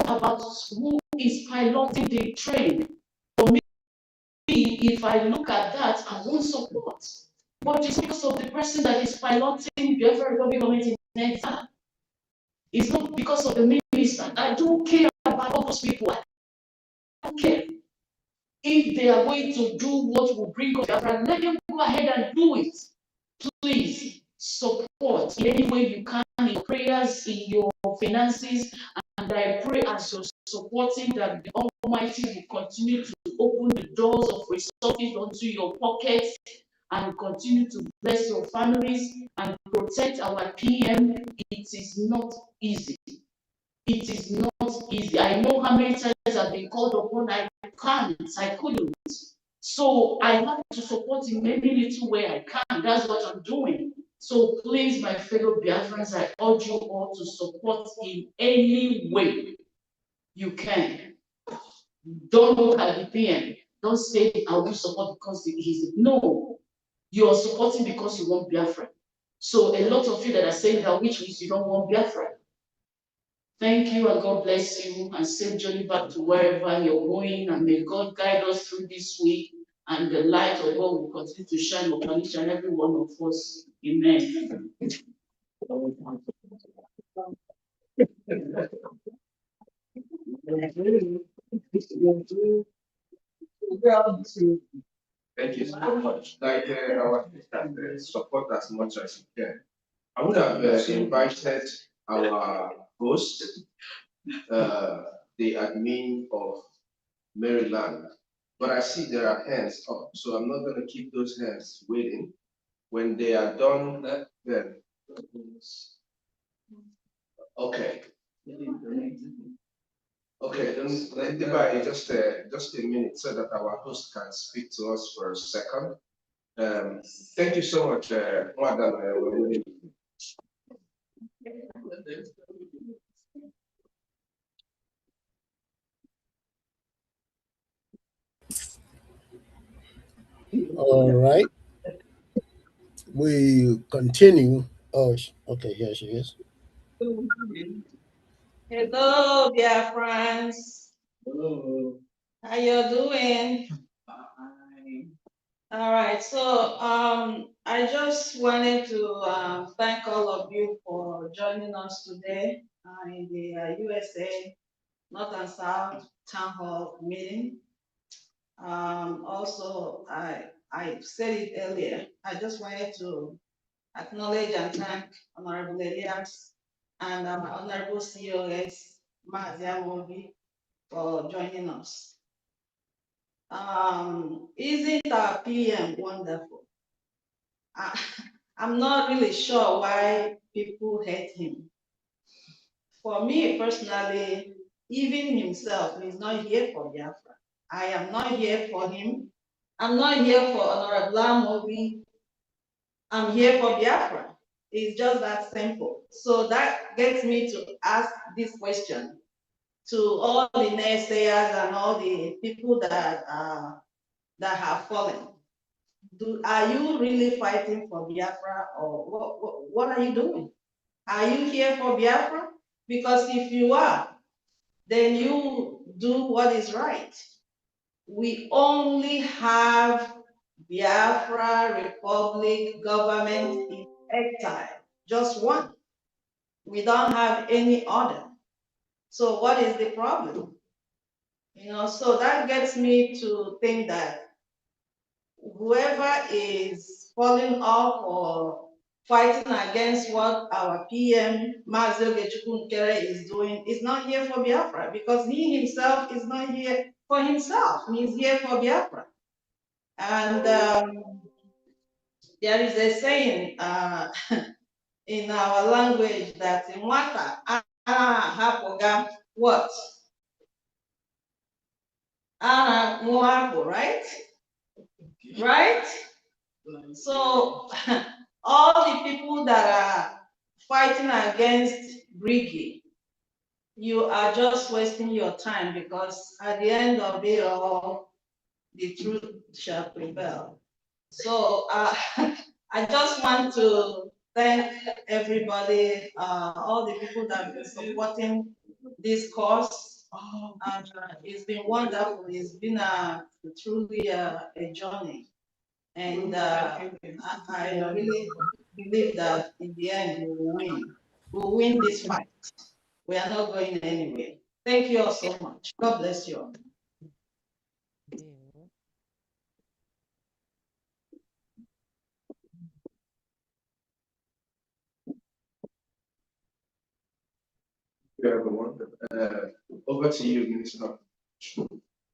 about who is piloting the train. For me, if I look at that, I won't support. But it's because of the person that is piloting Biafra Republic government in Nigeria. It's not because of the minister. I don't care about all those people. I don't care. If they are going to do what will bring us Biafra, let them go ahead and do it. Please support in any way you can, in your prayers, in your finances, and I pray as you're supporting that the Almighty will continue to open the doors of resources onto your pockets and continue to bless your families and protect our PM. It is not easy. It is not easy. I know how many times I've been called upon. I couldn't. So I have to support in any little way I can. That's what I'm doing. So please, my fellow Biafrans, I urge you all to support in any way you can. Don't look at the PM. Don't say, I will support because he's. No, you are supporting because you want Biafra. So a lot of you that are saying that, which means you don't want Biafra. Thank you and God bless you and safe journey back to wherever you're going, and may God guide us through this week and the light of God will continue to shine upon each and every one of us. Amen. Thank you so much. Like our sister, support as much as you can. I would have invited our host, the admin of Maryland, but I see there are hands up, so I'm not going to keep those hands waiting. When they are done, then okay. Okay, then let divide just a minute so that our host can speak to us for a second. Thank you so much, Madam. All right. We continue. Oh, okay, here she is. Hello, dear friends. Hello. How you doing? All right, so I just wanted to thank all of you for joining us today in the USA North and South Town Hall meeting. Also, I said it earlier, I just wanted to acknowledge and thank Honorable Elias and Honorable COS Mazia Mobi for joining us. Isn't our PM wonderful? I'm not really sure why people hate him. For me personally, even himself, he's not here for Biafra. I am not here for him. I'm not here for Honorable Amobi. I'm here for Biafra. It's just that simple. So that gets me to ask this question to all the naysayers and all the people that have fallen. Are you really fighting for Biafra, or what are you doing? Are you here for Biafra? Because if you are, then you do what is right. We only have Biafra Republic government in exile, just one. We don't have any other. So what is the problem? So that gets me to think that whoever is falling off or fighting against what our PM, Mazi Ogechukwu Nkere, is doing is not here for Biafra, because he himself is not here for himself. He's here for Biafra. And there is a saying in our language that in Wata, hapoga what? Ana muapo, right? Right? So all the people that are fighting against Brgie, you are just wasting your time, because at the end of it all, the truth shall prevail. So I just want to thank everybody, all the people that have been supporting this cause. It's been wonderful. It's been truly a journey. And I really believe that in the end we will win. We'll win this fight. We are not going anywhere. Thank you all so much. God bless you all. Thank you, everyone. Over to you, Minister.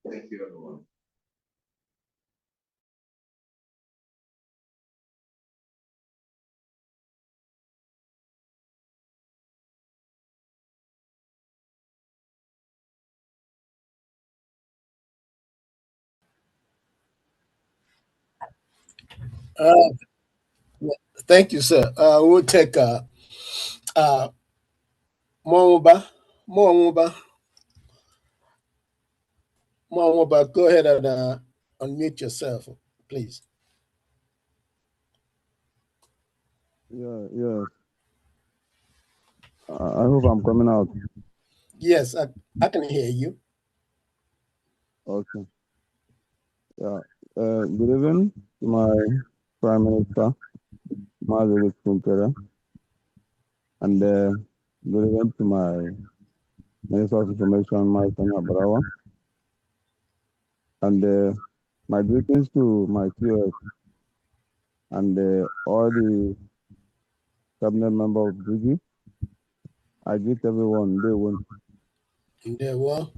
Thank you, everyone. Thank you, sir. We'll take Mwamba. Mwamba, go ahead and unmute yourself, please. Yeah. I hope I'm coming out. Yes, I can hear you. Okay. Yeah. Good evening to my Prime Minister, Mazi Ogechukwu, and good evening to my Minister of Information, Mike Barawa, and my greetings to my peers and all the cabinet members of Brgie. I greet everyone. They win. They will.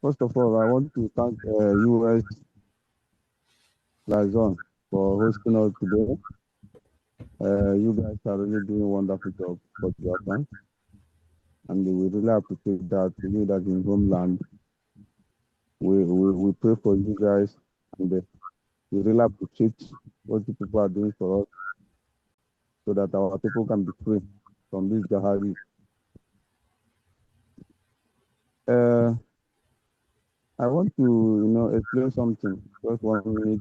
First of all, I want to thank US Liaison for hosting us today. You guys are really doing a wonderful job for Japan, and we really appreciate that. You that in homeland, we pray for you guys, and we really appreciate what the people are doing for us, so that our people can be free from this jihadis. I want to explain something. Just 1 minute.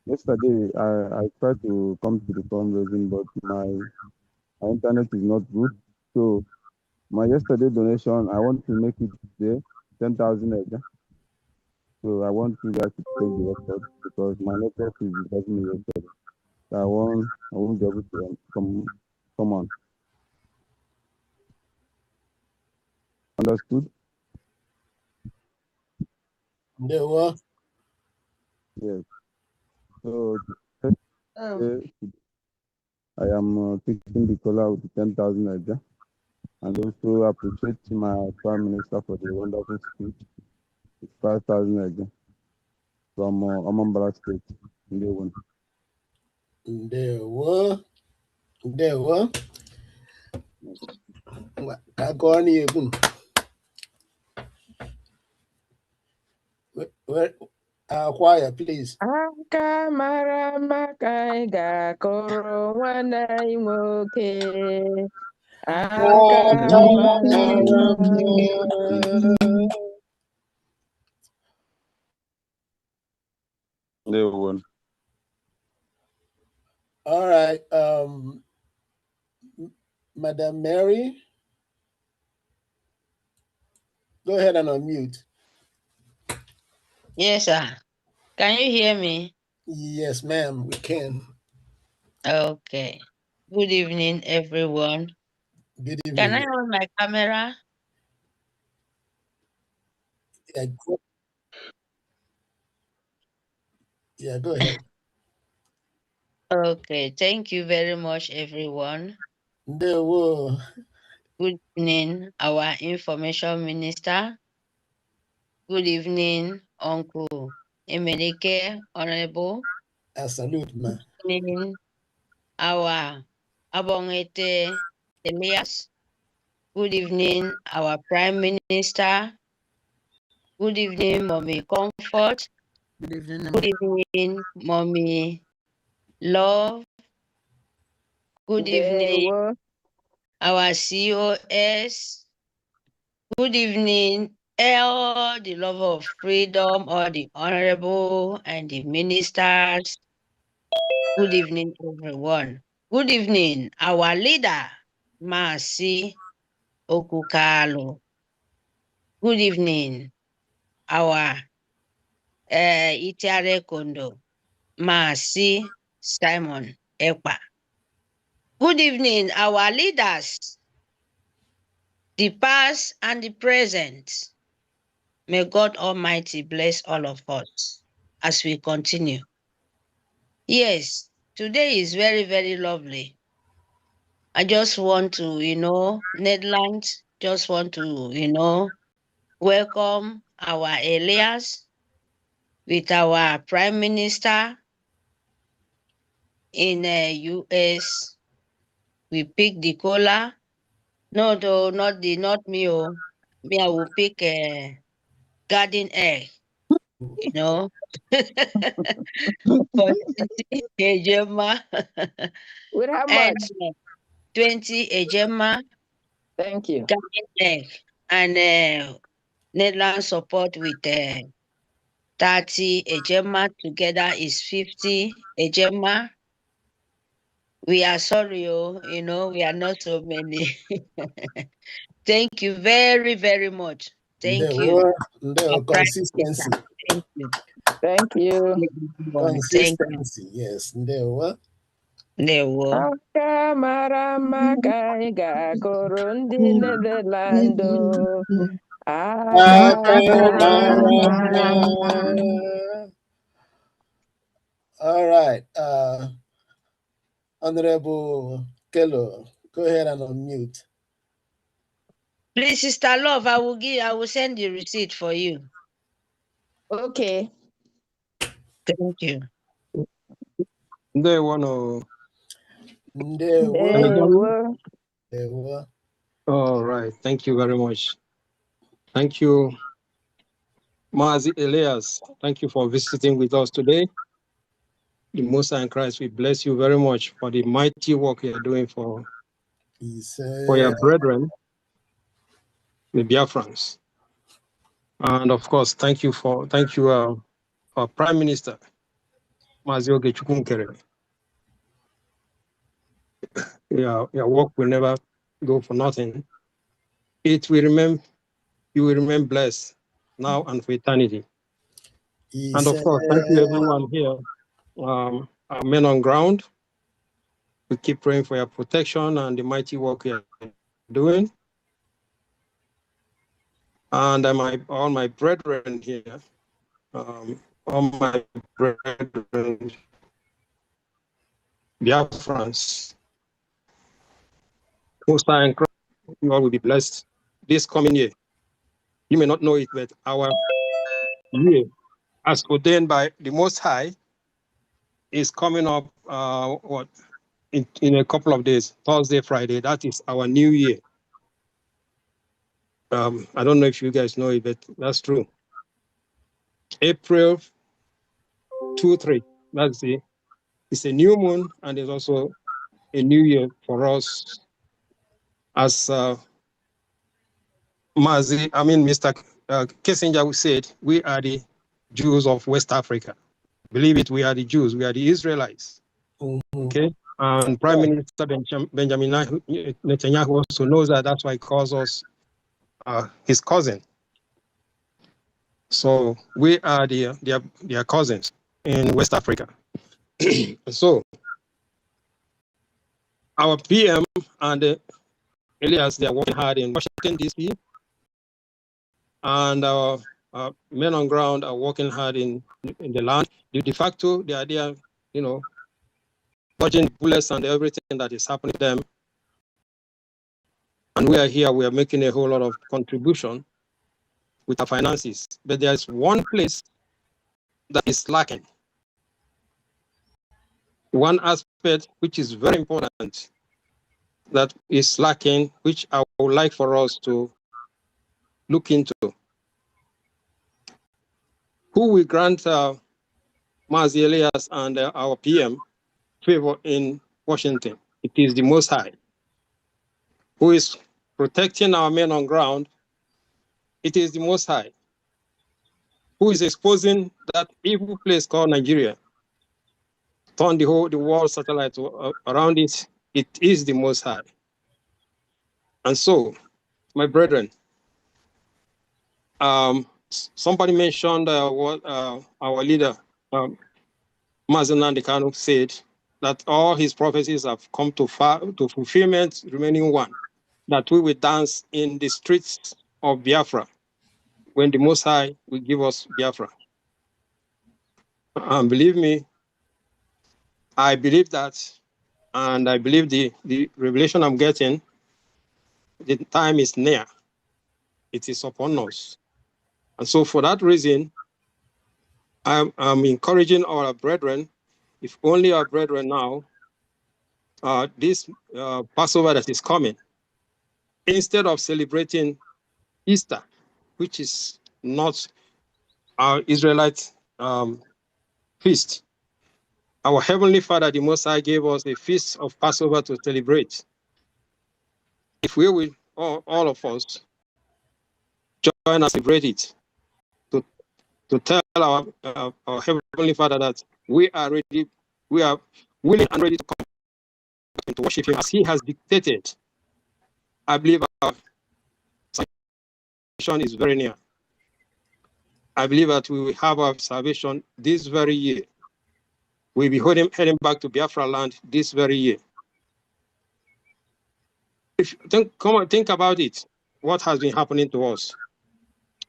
Yesterday, I tried to come to the fundraising, but my internet is not good. So my yesterday donation, I want to make it today, 10,000 again. So I want you guys to take the record, because my network is disturbing me yesterday. So I won't be able to come on. Understood? They will. Yes. So I am taking the color with 10,000 again, and also appreciate my Prime Minister for the wonderful speech. 5,000 again from Anambra State. They will. Go on here. Quiet, please. Aka mara mma ka anyị ga-akụrụ nwanne anyị nwoke. Aka mara mma. All right. Madam Mary, go ahead and unmute. Yes, sir. Can you hear me? Yes, ma'am, we can. Okay. Good evening, everyone. Good Can I evening. on my camera? Yeah, go ahead. Okay. Thank you very much, everyone. Good evening, our information minister. Good evening, Uncle Emenike, Honorable. Salute, ma. Good evening, our Abongete Elias. Good evening, our Prime Minister. Good evening, Mommy Comfort. Good evening. Good evening, Mommy Love. Good evening, our COS. Good evening, all the lover of freedom, all the honorable and the ministers. Good evening, everyone. Good evening, our leader, Masi Okukalo. Good evening, our Itiare Kondo, Masi Simon Ekpa. Good evening, our leaders, the past and the present. May God Almighty bless all of us as we continue. Yes, today is very, very lovely. I just want to, Netherlands, just want to, welcome our Elias with our Prime Minister in the US. We pick the cola. No, though, not me. Oh, me, I will pick a garden egg. For 20 Ejema. With how And much? 20 Ejema. Thank you. Garden egg. And Netherlands support with 30 Ejema. Together is 50 Ejema. We are sorry, we are not so many. Thank you very, very much. Thank you. Consistency. Thank you. Thank you. Consistency, yes. Ndewo. Akamara maka ị ga-agụrụ ndị Netherlands. All right. Honorable Kello, go ahead and unmute. Please, Sister Love, I will send the receipt for you. Okay. Thank you. They want to. All right. Thank you very much. Thank you, Mazi Elias. Thank you for visiting with us today. The Most High in Christ, we bless you very much for the mighty work you are doing for your brethren, the Biafrans. And of course, thank you, our Prime Minister, Mazi Ogechukwu. Your work will never go for nothing. You will remain blessed now and for eternity. And of course, thank you everyone here, our men on ground. We keep praying for your protection and the mighty work you are doing. And all my brethren here, all my brethren, Biafrans, Most High and Christ, you all will be blessed this coming year. You may not know it, but our year, as ordained by the Most High, is coming up in a couple of days, Thursday, Friday. That is our new year. I don't know if you guys know it, but that's true. April 2-3, that's it. It's a new moon, and it's also a new year for us. As Mr. Kissinger said, we are the Jews of West Africa. Believe it, we are the Jews, we are the Israelites. Okay? And Prime Minister Benjamin Netanyahu also knows that. That's why he calls us his cousin. So we are their cousins in West Africa. So our PM and Elias, they are working hard in Washington, D.C. And our men on ground are working hard in the land. De facto, they are there, dodging bullets and everything that is happening to them. And we are here, we are making a whole lot of contribution with our finances. But there's one place that is lacking. One aspect which is very important that is lacking, which I would like for us to look into. Who will grant Mazi Elias and our PM favor in Washington? It is the Most High. Who is protecting our men on ground? It is the Most High. Who is exposing that evil place called Nigeria? Turn the world satellite around it. It is the Most High. And so, my brethren, somebody mentioned what our leader, Mazi Nnamdi Kanu, said, that all his prophecies have come to fulfillment, remaining one, that we will dance in the streets of Biafra when the Most High will give us Biafra. And believe me, I believe that, and I believe the revelation I'm getting, the time is near. It is upon us. And so for that reason, I'm encouraging our brethren, if only our brethren now, this Passover that is coming, instead of celebrating Easter, which is not our Israelite feast, our Heavenly Father, the Most High, gave us a feast of Passover to celebrate. If we will, all of us, join and celebrate it, to tell our Heavenly Father that we are ready, we are willing and ready to come and to worship Him as He has dictated. I believe our salvation is very near. I believe that we will have our salvation this very year. We'll be heading back to Biafra land this very year. If you think about it, what has been happening to us?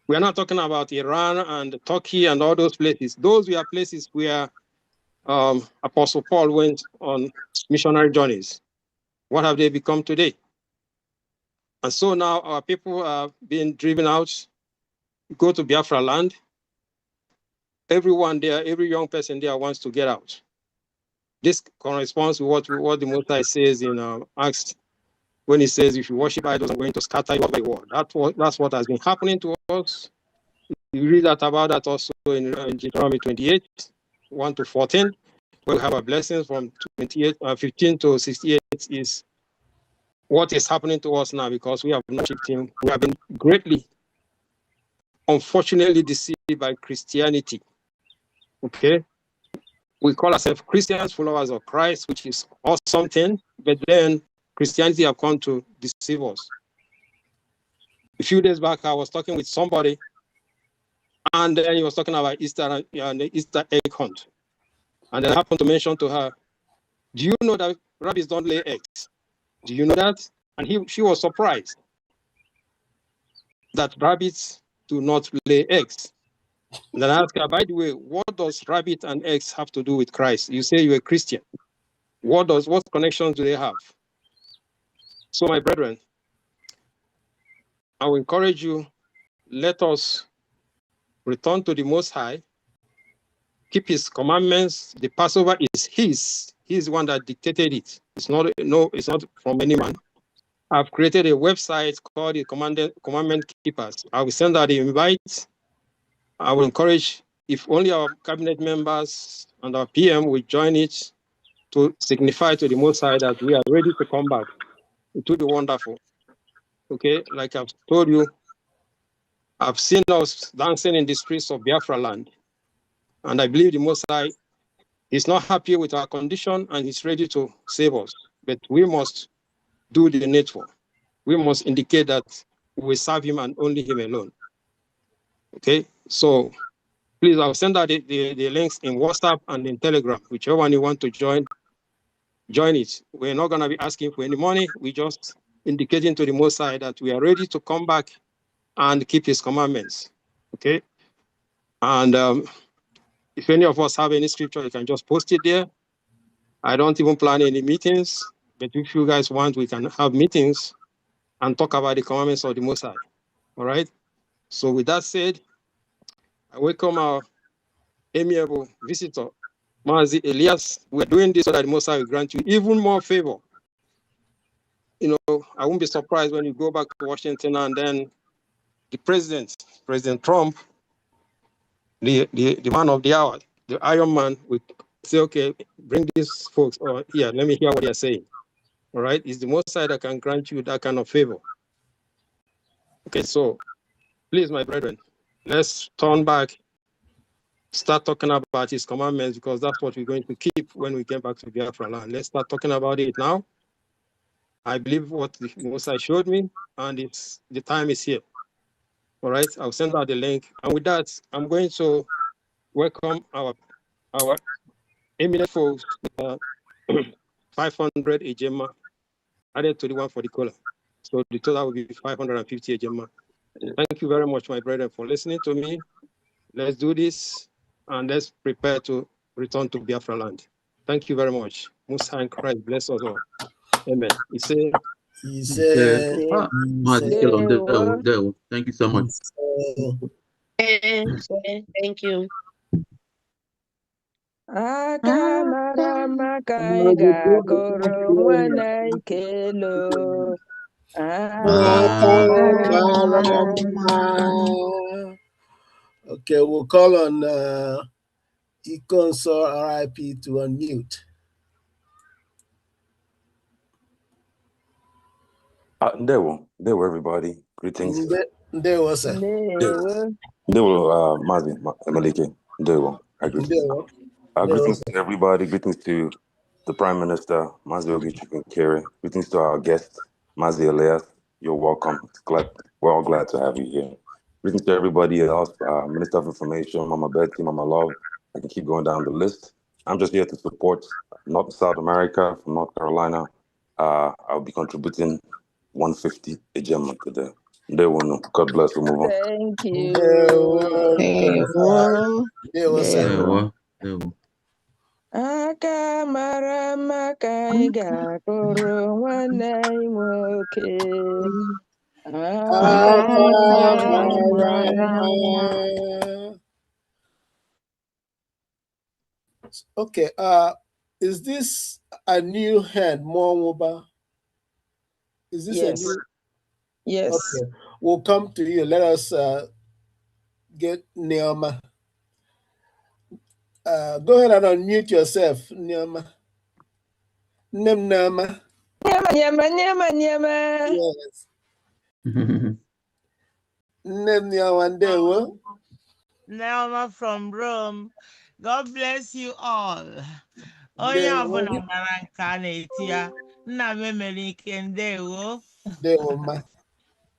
We are not talking about Iran and Turkey and all those places. Those were places where Apostle Paul went on missionary journeys. What have they become today? And so now our people are being driven out, go to Biafra land. Everyone there, every young person there wants to get out. This corresponds to what the Most High says in Acts, when he says, if you worship idols, I'm going to scatter you all by war. That's what has been happening to us. You read that about that also in Deuteronomy 28, 1 to 14, where we have our blessings from 15 to 68 is what is happening to us now, because we have not worshipped Him. We have been greatly, unfortunately, deceived by Christianity. Okay? We call ourselves Christians, followers of Christ, which is awesome thing, but then Christianity have come to deceive us. A few days back, I was talking with somebody, and then he was talking about Easter and the Easter egg hunt. And then I happened to mention to her, do you know that rabbits don't lay eggs? Do you know that? And she was surprised that rabbits do not lay eggs. And then I asked her, by the way, what does rabbit and eggs have to do with Christ? You say you're a Christian. What connections do they have? So, my brethren, I will encourage you, let us return to the Most High, keep His commandments. The Passover is His. He's the one that dictated it. It's not from any man. I've created a website called the Commandment Keepers. I will send out the invite. I will encourage, if only our cabinet members and our PM will join it, to signify to the Most High that we are ready to come back. It will be wonderful. Okay, like I've told you, I've seen us dancing in the streets of Biafra land, and I believe the Most High He's not happy with our condition and he's ready to save us. But we must do the needful. We must indicate that we serve him and only him alone. Okay, so please, I'll send out the links in WhatsApp and in Telegram. Whichever one you want to join it. We're not going to be asking for any money. We're just indicating to the Most High that we are ready to come back and keep his commandments. Okay, and if any of us have any scripture, you can just post it there. I don't even plan any meetings, but if you guys want, we can have meetings and talk about the commandments of the Most High. All right. So with that said, I welcome our amiable visitor, Mazi Elias. We're doing this so that the Most High will grant you even more favor. You know, I won't be surprised when you go back to Washington and then the President Trump, the man of the hour, the Iron Man, will say, okay, bring these folks here, let me hear what they're saying. All right, it's the Most High that can grant you that kind of favor. Okay, so please, my brethren, let's turn back, start talking about his commandments, because that's what we're going to keep when we get back to Biafra land. Let's start talking about it now. I believe what the Most High showed me, and the time is here. All right, I'll send out the link. And with that, I'm going to welcome our eminent folks, 500 Ejema added to the one for the color. So the total will be 550 Ejema. Thank you very much, my brethren, for listening to me. Let's do this and let's prepare to return to Biafra land. Thank you very much. Musa and Christ bless us all. Amen. He said, Thank you so much. Thank you. Akamara makaiga koro wana ikelo. Okay, we'll call on Ikonsor RIP to unmute. Ndewo, everybody. Greetings. Ndewo, sir. Ndewo, Mazi, Malike. Ndewo. Greetings to everybody. Greetings to the Prime Minister, Mazi Ogichukwu. Greetings to our guest, Mazi Elias. You're welcome. We're all glad to have you here. Greetings to everybody else, Minister of Information, Mama Betty, Mama Love. I can keep going down the list. I'm just here to support South America, from North Carolina. I'll be contributing 150 Ejema today. God bless. We'll move on. Thank you. Akamara makaiga koro wana imoke. Okay, is this a new hand, Momoba? Is this a new? Yes. Okay, we'll come to you. Let us get Neoma. Go ahead and unmute yourself, Neoma. Neoma. Nyama. Yes. Neoma from Rome. God bless you all. Onye ọbụla mara nke a na-eti ya, nna m emere ike ndewo.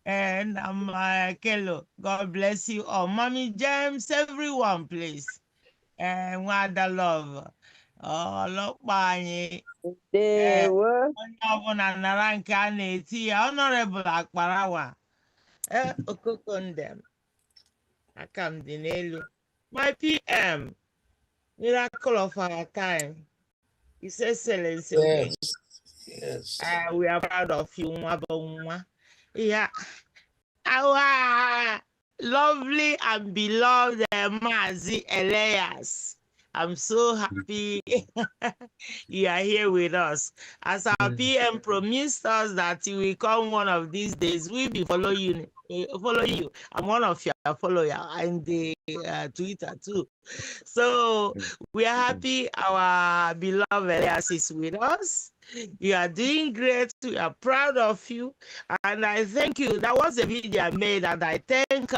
And Kelo, God bless you all. Mommy James, everyone, please. And Wada Love. Ọlọ́pàá anyị. Onye ọbụla nara nke a na-eti ya, Honorable Akparawa. Okoko ndem. Aka m dị n'elu. My PM, miracle of our time. His Excellency. Yes. We are proud of you, Mwabonwa. Yeah. Our lovely and beloved Mazi Elias. I'm so happy you are here with us. As our PM promised us that you will come one of these days, we will follow you. I'm one of your followers and the Twitter too. So we are happy our beloved Elias is with us. You are doing great. We are proud of you. And I thank you. That was a video I made, and I thank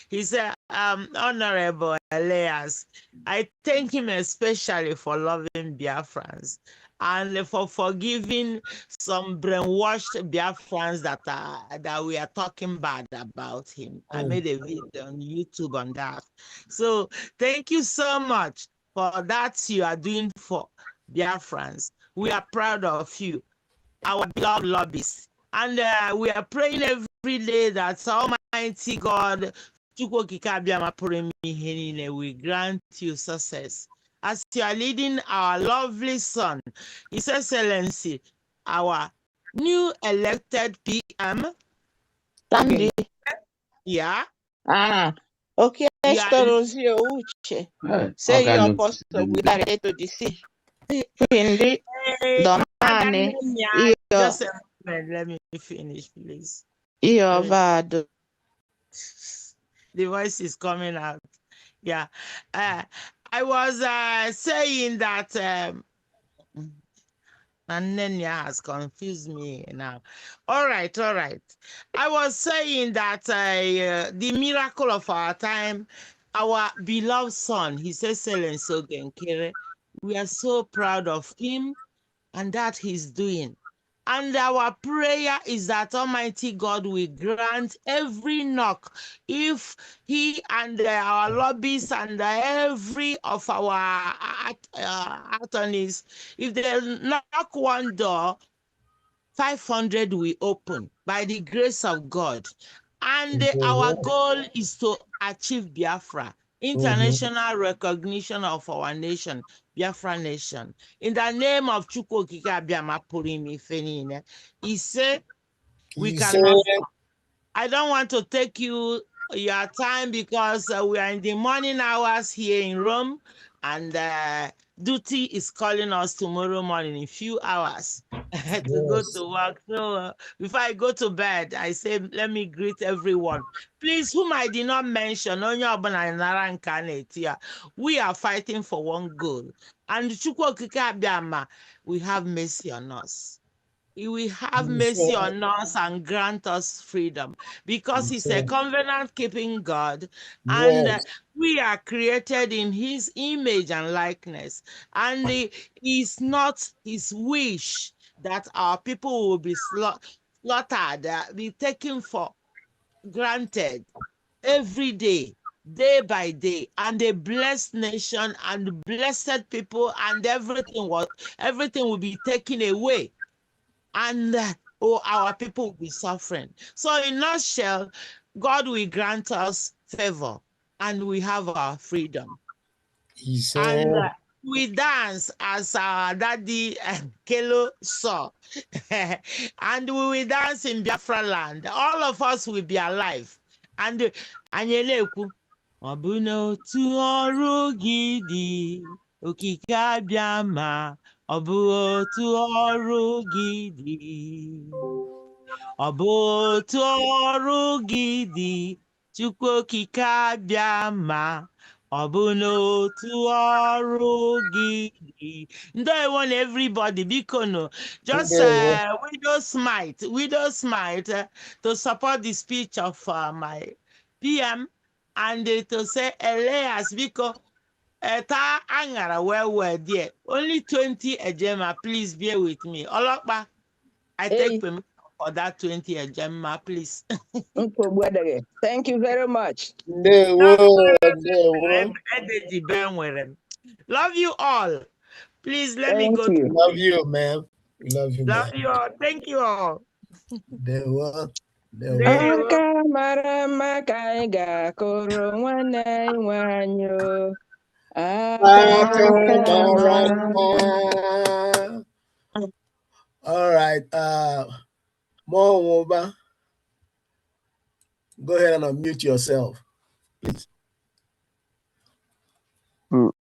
his Honorable Elias. I thank him especially for loving Biafrans and for forgiving some brainwashed Biafrans that we are talking bad about him. I made a video on YouTube on that. So thank you so much for that you are doing for Biafrans. We are proud of you, our beloved lobbies. And we are praying every day that Almighty God will grant you success. As you are leading our lovely son, His Excellency, our new elected PM. Sandy. Yeah. Okay, Yeah. Storozio Uche. Say your apostle with that to the sea. Hindi domani Just a moment, let me finish, please. io vado. The voice is coming out. Yeah. I was saying that Nanya has confused me now. All right. I was saying that the miracle of our time, our beloved son, His Excellency Ogenkere, we are so proud of him and that he's doing. And our prayer is that Almighty God will grant every knock. If he and our lobbies and every of our attorneys, if they knock one door, 500 will open by the grace of God. And our goal is to achieve Biafra, international recognition of our nation, Biafra nation. In the name of Chukwu Okike Abiama Purimi Fenine, he said we cannot stop. I don't want to take your time because we are in the morning hours here in Rome, and duty is calling us tomorrow morning in a few hours to go to work. So before I go to bed, I say, let me greet everyone. Please, whom I did not mention, we are fighting for one goal. And Chukwu Okike Abiama, we have mercy on us. He will have mercy on us and grant us freedom because He's a covenant keeping God, and we are created in His image and likeness. And it's not His wish that our people will be slaughtered, be taken for granted every day, day by day, and a blessed nation and blessed people, and everything will be taken away, and our people will be suffering. So in a nutshell, God will grant us favor and we have our freedom. And we dance as our daddy Kelo saw. And we will dance in Biafra land. All of us will be alive. And Anyeleku, Obuno tu ọrụ gị dị, Okike Abiama, ọ bụ otu ọrụ gị dị. Ọ bụ otu ọrụ gị dị, Chukwu Okike Abiama, ọ bụ n'otu ọrụ gị dị. Ndewo na everybody, biko no, just widow smite to support the speech of my PM, and to say, Elias, biko, ta angara well there. Only 20 ejema, please bear with me. Olokpa, I take permission for that 20 ejema, please. Thank you very much. Love you all. Please let me go. Love you, ma'am. Love you, Love you all. Thank you all. Aka mara mma ka anyị ga-akụrụ nwanne anyị nwanyị o. Aka mara mma. All right. Mo Woba, go ahead and unmute yourself, please.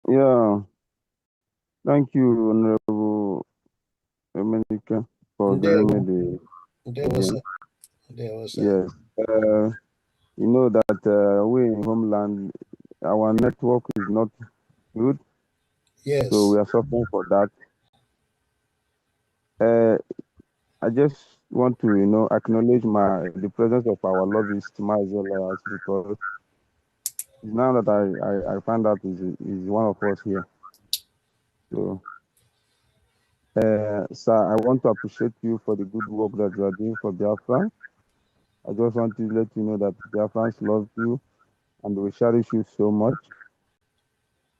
Yeah. Thank you, Honorable America, for giving me the. Yes. You know that we in homeland, our network is not good. Yes. So we are suffering for that. I just want to, acknowledge the presence of our lobbyist, Mazola, because now that I found out is one of us here. So, sir, I want to appreciate you for the good work that you are doing for Biafra. I just want to let you know that Biafrans love you and we cherish you so much.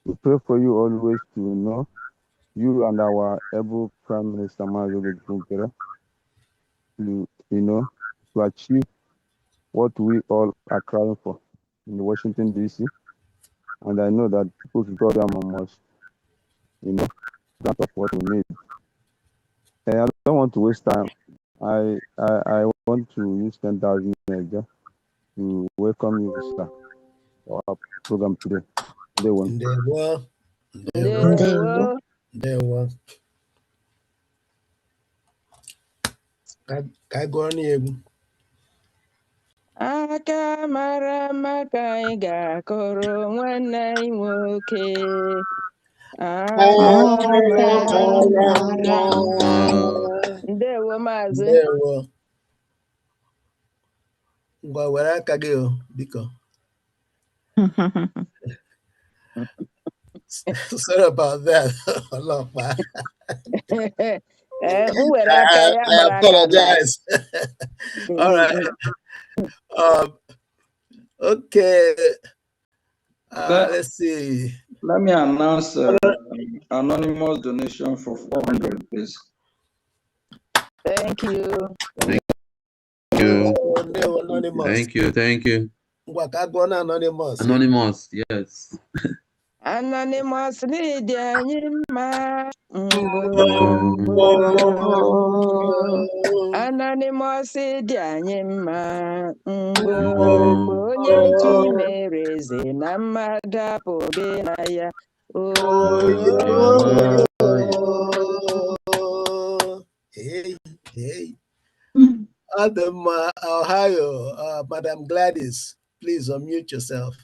We pray for you always to you and our able Prime Minister Mazola to to achieve what we all are crying for in Washington DC. And I know that people's government must, grant us what we need. I don't want to waste time. I want to use 10,000 naira to welcome you, sir, for our program today. Day one. Ndewo. Ka gụọ n'egwu. Aka mara maka anyị ga-akụrụ nwanne anyị nwoke. Aka mara mma. Ndewo maazị. Ndewo. Ngwa were aka gị o, biko. Sorry about that. I apologize. All right. Okay. Let's see. Let me announce anonymous donation for 400, please. Thank you. Thank you. Anonymous. Thank you. Thank you. Anonymous. Anonymous, yes. Anonymous dị anyị mma. Anonymous dị anyị mma. Onye chi mere eze na mmadụ apụghị na ya. Hey. Adam, Ohio, Madam Gladys, please unmute yourself.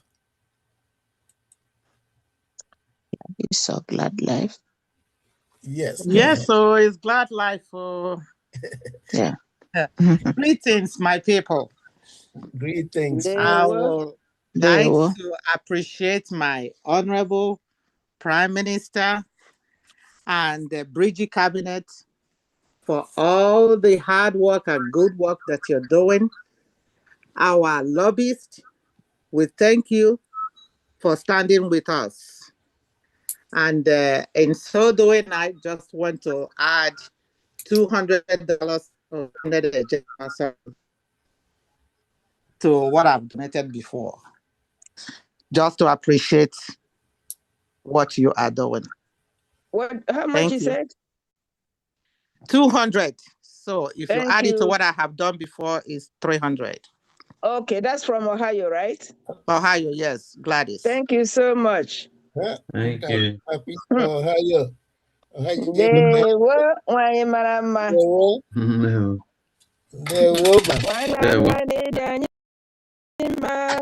It's so glad life. Yes. Yes, so it's glad life. Yeah. Greetings, my people. Greetings. I would like to appreciate my honorable Prime Minister and the Brgie cabinet for all the hard work and good work that you're doing. Our lobbyists, we thank you for standing with us. And in so doing, I just want to add $200 to what I've donated before, just to appreciate what you are doing. How much you said? 200. So if you add it to what I have done before, is 300. Okay, that's from Ohio, right? Ohio, yes, Gladys. Thank you so much. Thank you. Ohio. Ndewo nwanyị mara mma. Nwanne dị anyị mma.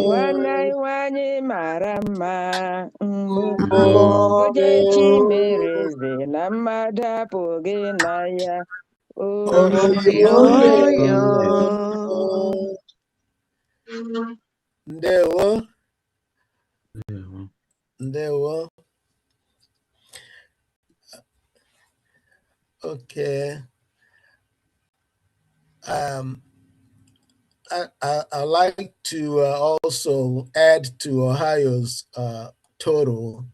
Nwanne anyị nwanyị mara mma. Onye chi mere eze na mmadụ apụghị na ya. Ndewo. Okay. I like to also add to Ohio's total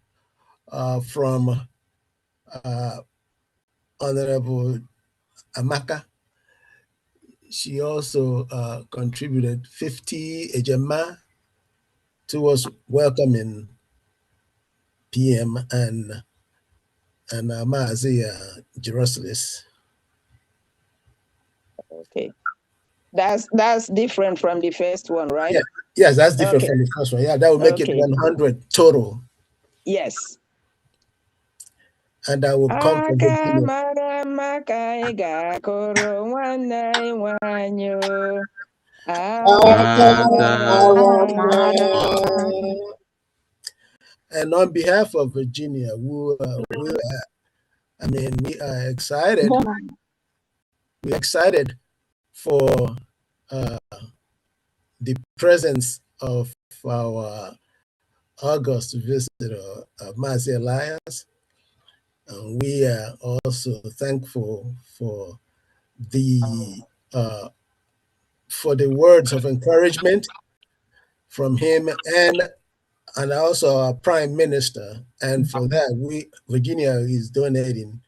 from Honorable Amaka. She also contributed 50 ejema towards welcoming PM and Maazi Jerusalem. Okay. That's different from the first one, right? Yeah. Yes, that's different from the first one. Yeah, that will make it 100 total. Yes. And I will come from And on behalf of Virginia, we are excited. We're excited for the presence of our August visitor, Mazi Elias. And we are also thankful for the words of encouragement from him and also our Prime Minister. And for that, Virginia is donating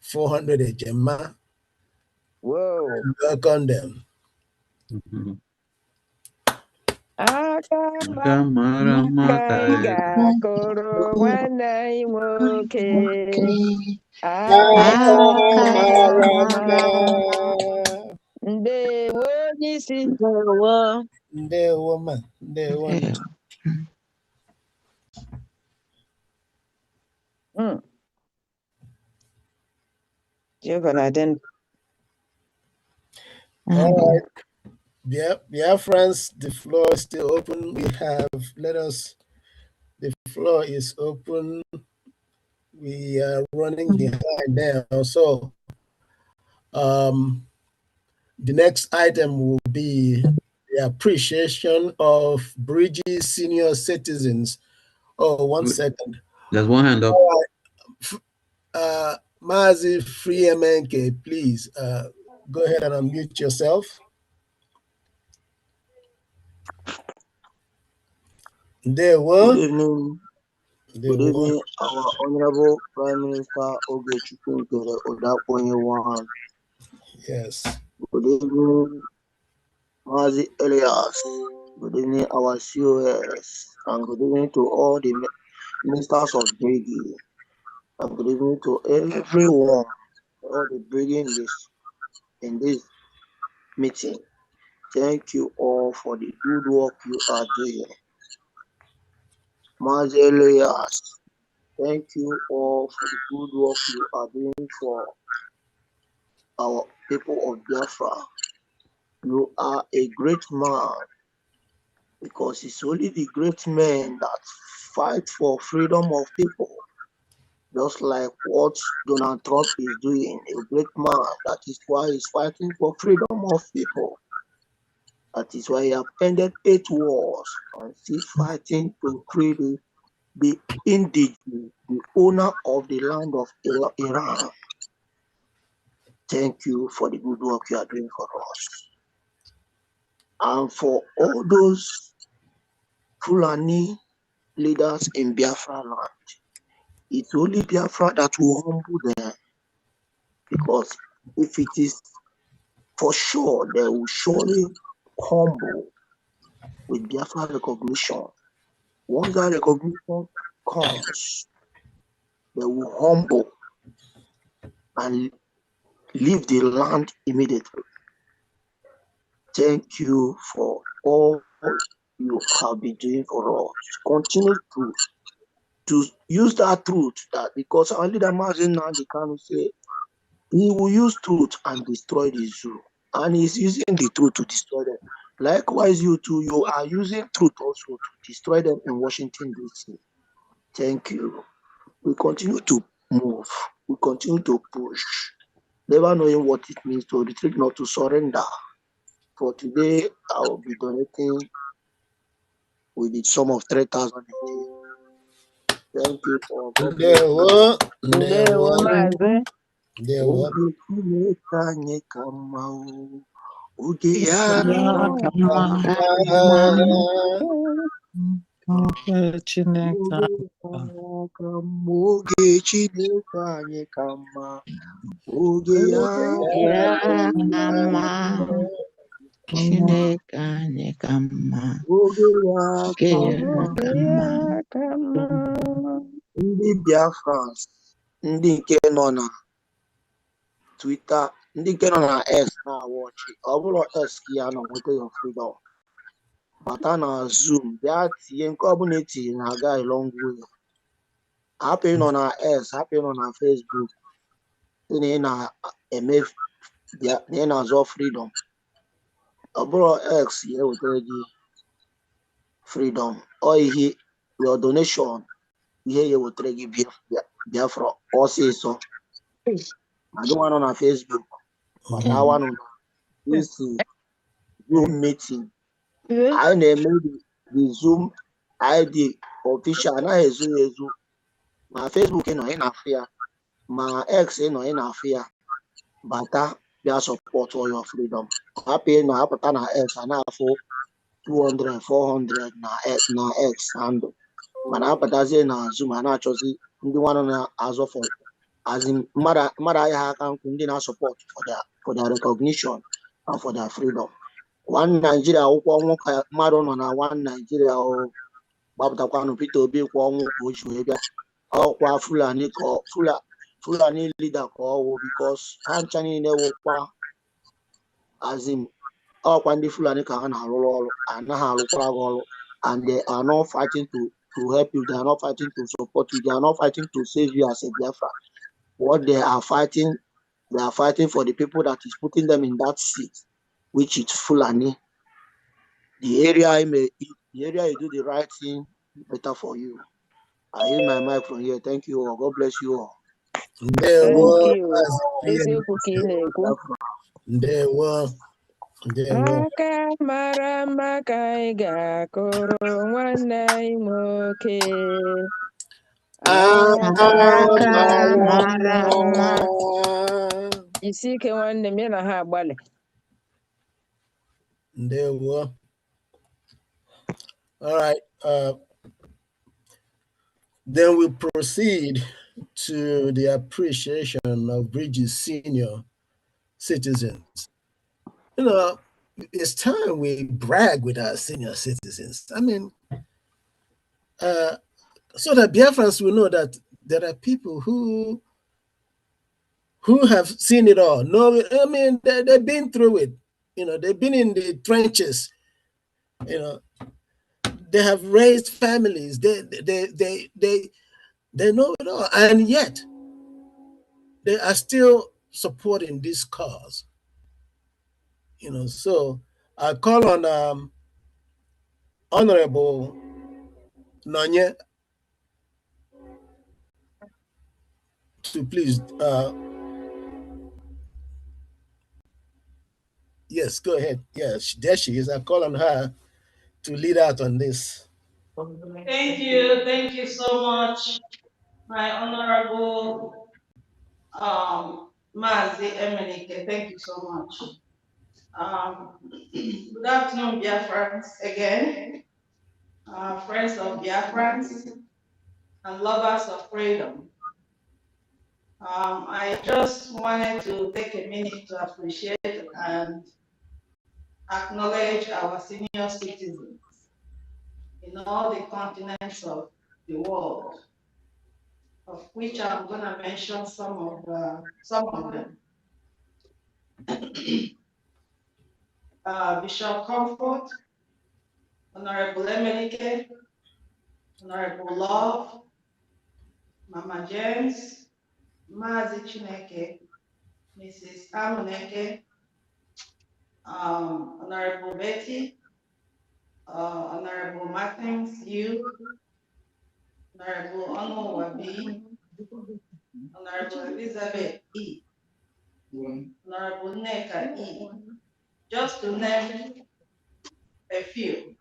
400 ejema. Whoa. Welcome them. Akamara koro wanai woke. Ndewo nisi. Ndewo man. Ndewo. You're gonna then. All right. Yeah, friends, the floor is still open. The floor is open. We are running behind now. So the next item will be the appreciation of Brgie senior citizens. Oh, 1 second. There's one hand up. All right. Mazi Free MNK, please go ahead and unmute yourself. Good evening. Good evening, our Honorable Prime Minister Ogechukwu Odaponyewan. Yes. Good evening, Mazi Elias. Good evening, our COS. And good evening to all the ministers of Brgie. And good evening to everyone, all the Brgie in this meeting. Thank you all for the good work you are doing. Mazi Elias, thank you all for the good work you are doing for our people of Biafra. You are a great man, because it's only the great men that fight for freedom of people. Just like what Donald Trump is doing, a great man. That is why he's fighting for freedom of people. That is why he have ended 8 wars and still fighting to free the indigenous, the owner of the land of Iran. Thank you for the good work you are doing for us. And for all those Fulani leaders in Biafra land, it's only Biafra that will humble them. Because if it is for sure, they will surely humble with Biafra recognition. Once that recognition comes, they will humble and leave the land immediately. Thank you for all you have been doing for us. Continue to use that truth, that because our leader Mazin Nnamdi Kanu say he will use truth and destroy the zoo, and he's using the truth to destroy them. Likewise, you too, you are using truth also to destroy them in Washington DC. Thank you. We continue to move. We continue to push, never knowing what it means to retreat, not to surrender. For today, I will be donating with the sum of 3,000 a day. Thank you for God bless you. Ndị Biafrans, ndị nke nọ na Twitter, ndị nke nọ na X na-awọchị, ọ bụrụ X ka ya nọ nweta your freedom, bata na Zoom bịa tinye nke ọbụla etinye na-aga long way. Hapụ ịnọ na X, hapụ ịnọ na Facebook, na ị na-eme na ị na-azọ freedom. Ọ bụrụ X ya ewetara gị freedom, ọ ihe your donation ihe ya wetara gị Biafra ọsịsọ. Agụnwa nọ na Facebook batawa nọ na this Zoom meeting. Anyị na-eme the Zoom ID official, anaghị ezu ya ezu. Ma Facebook nọ ị na-afụ ya, ma X nọ ị na-afụ ya. Bata bịa support all your freedom. Hapụ nọ apụta na X a na-afụ 200 400 na X handle, mana apụtazie na Zoom a na-achọzi ndị nwanne na-azọ for mmadụ ahịa ha aka nkwụ, ndị na-support for their recognition and for their freedom. One Nigeria akwụkwọ ọnwụ ka mmadụ nọ na One Nigeria gbapụtakwanụ Peter Obi kwa ọnwụ ka o ji wee bịa. Ọkwa Fulani leader ka ọwụ, because ha ncha niile wụkwa ọkwa ndị Fulani ka ha na-arụrụ ọrụ, anaghị arụkwara gị ọrụ, and they are not fighting to help you, they are not fighting to support you, they are not fighting to save you as a Biafra. What they are fighting for the people that is putting them in that seat, which is Fulani. The area you do the right thing, better for you. I use my mic from here. Thank you all. God bless you all. Thank you. Eziokwu ka ị na-ekwu. Ndewo. Aka mara mma ka anyị ga-akụrụ nwanne anyị nwoke. Aka mara mma. Isi ike nwanne m, ya na ha agbalị. Ndewo. All right. Then we proceed to the appreciation of Brgie's senior citizens. You know, it's time we brag with our senior citizens. I mean, so that Biafrans will know that there are people who have seen it all. No, I mean, they've been through it. You know, they've been in the trenches. You know, they have raised families. They know it all, and yet they are still supporting this cause. You know, so I call on Honorable Nonye to please. Yes, go ahead. Yes, there she is. I call on her to lead out on this. Thank you so much, my honorable Mazi Emenike. Thank you so much. Good afternoon, Biafrans again, friends of Biafrans and lovers of freedom. I just wanted to take a minute to appreciate and acknowledge our senior citizens in all the continents of the world, of which I'm going to mention some of them. Bishop Comfort, Honorable Emenike, Honorable Love, Mama James, Mazi Chineke, Mrs. Amuneke, Honorable Betty, Honorable Martins, you, Honorable Ono Wabi, Honorable Elizabeth E, Honorable Neka E, just to name a few.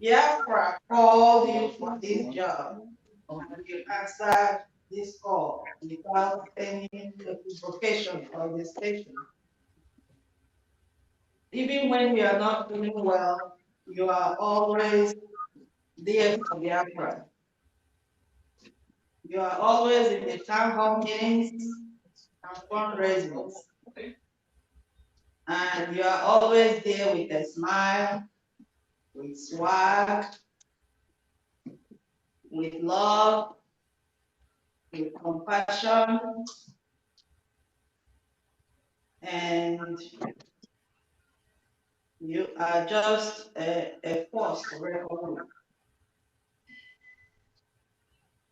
Biafra called you for this job, and you answered this call without any equivocation of the station. Even when you are not doing well, you are always there for Biafra. You are always in the town hall meetings and fundraisers. And you are always there with a smile, with swag, with love, with compassion, and you are just a force to reckon with.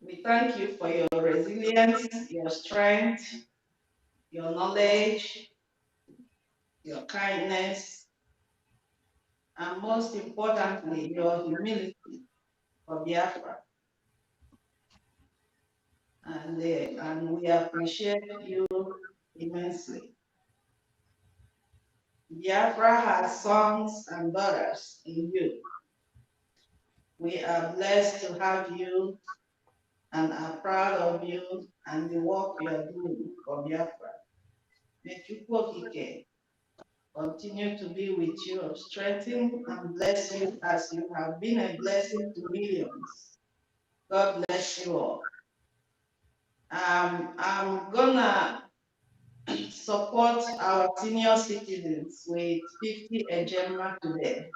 We thank you for your resilience, your strength, your knowledge, your kindness, and most importantly, your humility for Biafra. And we appreciate you immensely. Biafra has sons and daughters in you. We are blessed to have you and are proud of you and the work you are doing for Biafra. May Chukwokike continue to be with you, strengthen and bless you as you have been a blessing to millions. God bless you all. I'm gonna support our senior citizens with 50 ejema today.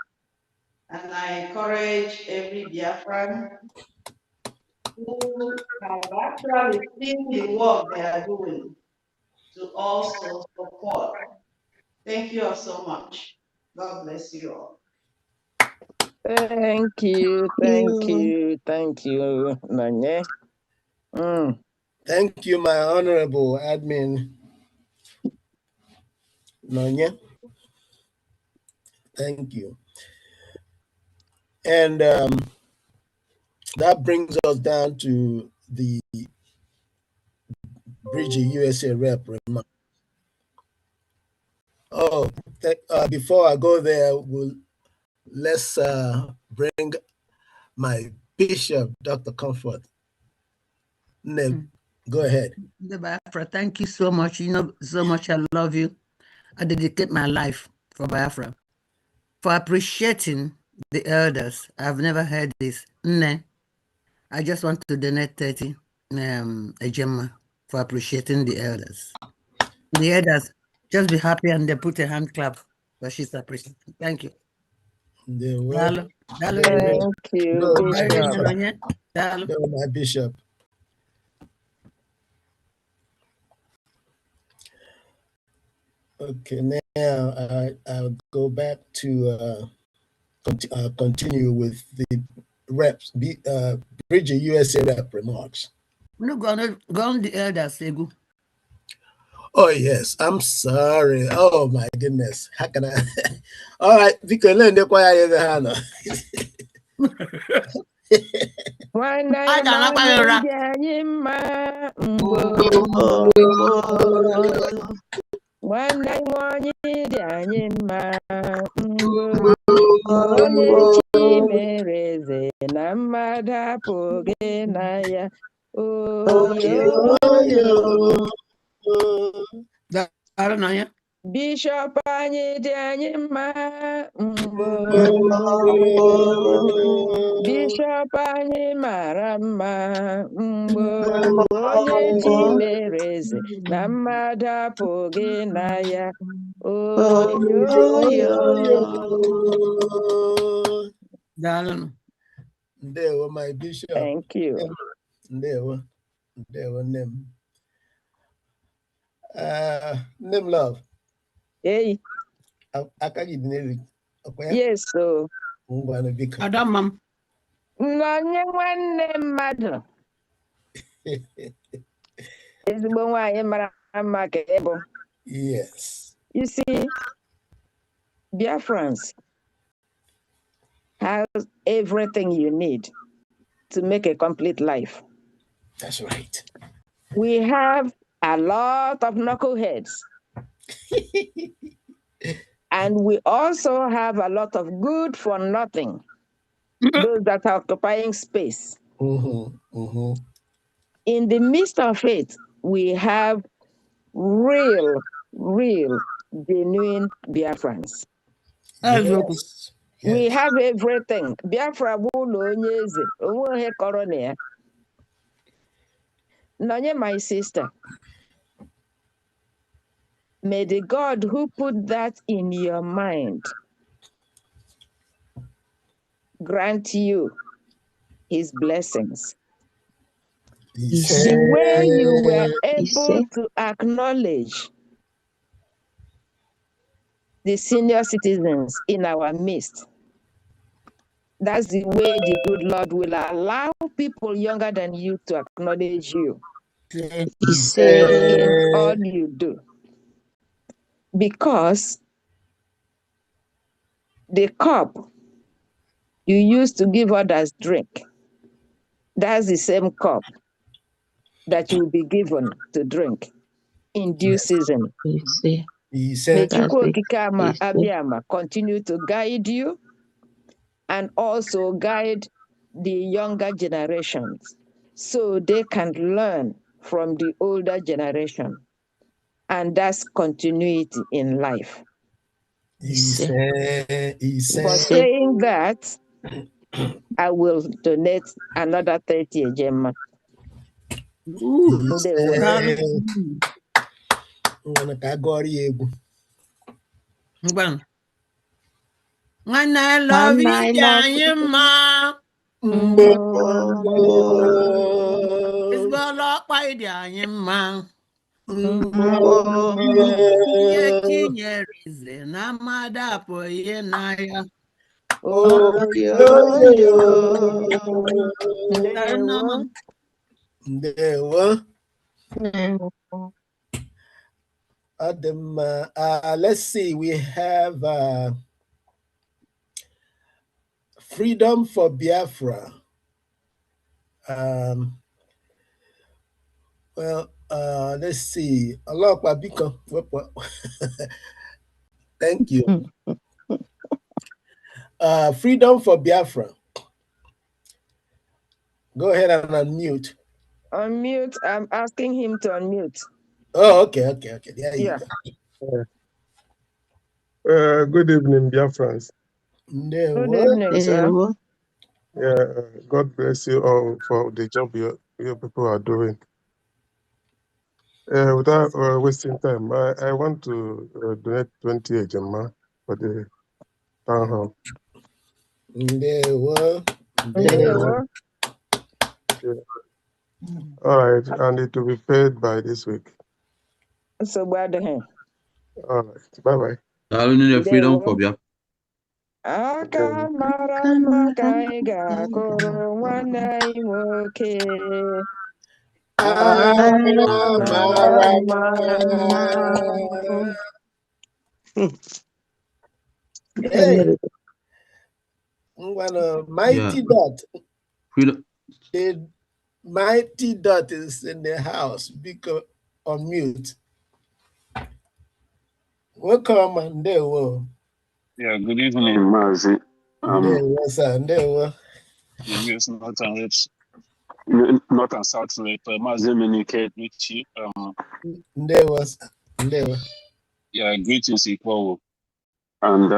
And I encourage every Biafran who have actually seen the work they are doing to also support. Thank you all so much. God bless you all. Thank you, thank you, Nanye. Thank you, my honorable admin, Nanye. Thank you. And that brings us down to the Brgie USA rep remark. Oh, before I go there, let's bring my bishop, Dr. Comfort. Neb, go ahead. Biafra, thank you so much. You know so much I love you. I dedicate my life for Biafra. For appreciating the elders. I've never heard this. Nne, I just want to donate 30 ejema for appreciating the elders. The elders, just be happy and they put a hand clap, but she's appreciating. Thank you. Thank you, Bishop. My bishop. Okay, now I'll go back to continue with the reps, Brgie USA rep remarks. No, go on the elders, Egu. Oh, yes. I'm sorry. Oh, my goodness. How can I? All right. Because learn the quiet the hand. Nwanne nwanyị dị anyị mma mgbe onye chi mere eze na mmadụ apụghị na ya oyoyo. Bishọp anyị dị anyị mma mgbe Bishọp anyị mara mma mgbe onye chi mere eze na mmadụ apụghị na ya oyoyo. Ndewo, my bishop. Thank you. Ndewo nem. Nem love. Hey. Yes, so. Adamam. Nwanne nwanne mmadụ. Ezigbo nwanyị mara mma ka ị bụ. Yes. You see, Biafrans has everything you need to make a complete life. That's right. We have a lot of knuckleheads. And we also have a lot of good for nothing. Those that are occupying space. In the midst of it, we have real, genuine Biafrans. Yes. We have everything. Biafra bụ ụlọ onye eze, onwe ihe kọrọ na ya. Nonye, my sister, may the God who put that in your mind grant you his blessings. The way you were able to acknowledge the senior citizens in our midst, that's the way the good Lord will allow people younger than you to acknowledge you in all you do. Because the cup you used to give others drink That's the same cup that you will be given to drink in due season. May Chukwu Okike Abiyama continue to guide you and also guide the younger generations so they can learn from the older generation. And that's continuity in life. For saying that, I will donate another 30 ejema. When I love you, Jayima. It's Bolo by Jayima. Ye reason Amada for Yenaya. Oh, let's see. We have Freedom for Biafra. Let's see. Allah Babika. Thank you. Freedom for Biafra. Go ahead and unmute. Unmute. I'm asking him to unmute. Oh, okay. There you go. Good evening, Biafrans. Good evening, sir. Yeah, God bless you all for the job your people are doing. Without wasting time, I want to donate 20 ejema for the town hall. All right, and it will be paid by this week. So bad. All right, bye. I don't need a freedom for Biafra. Hey, Mighty Dot. Freedom. The Mighty Dot is in the house. Because on mute. Welcome and there were. Yeah, good evening, Mazi. There was the US North and South Rep, Mazi communicate with you. There was. Yeah, greetings, equal. And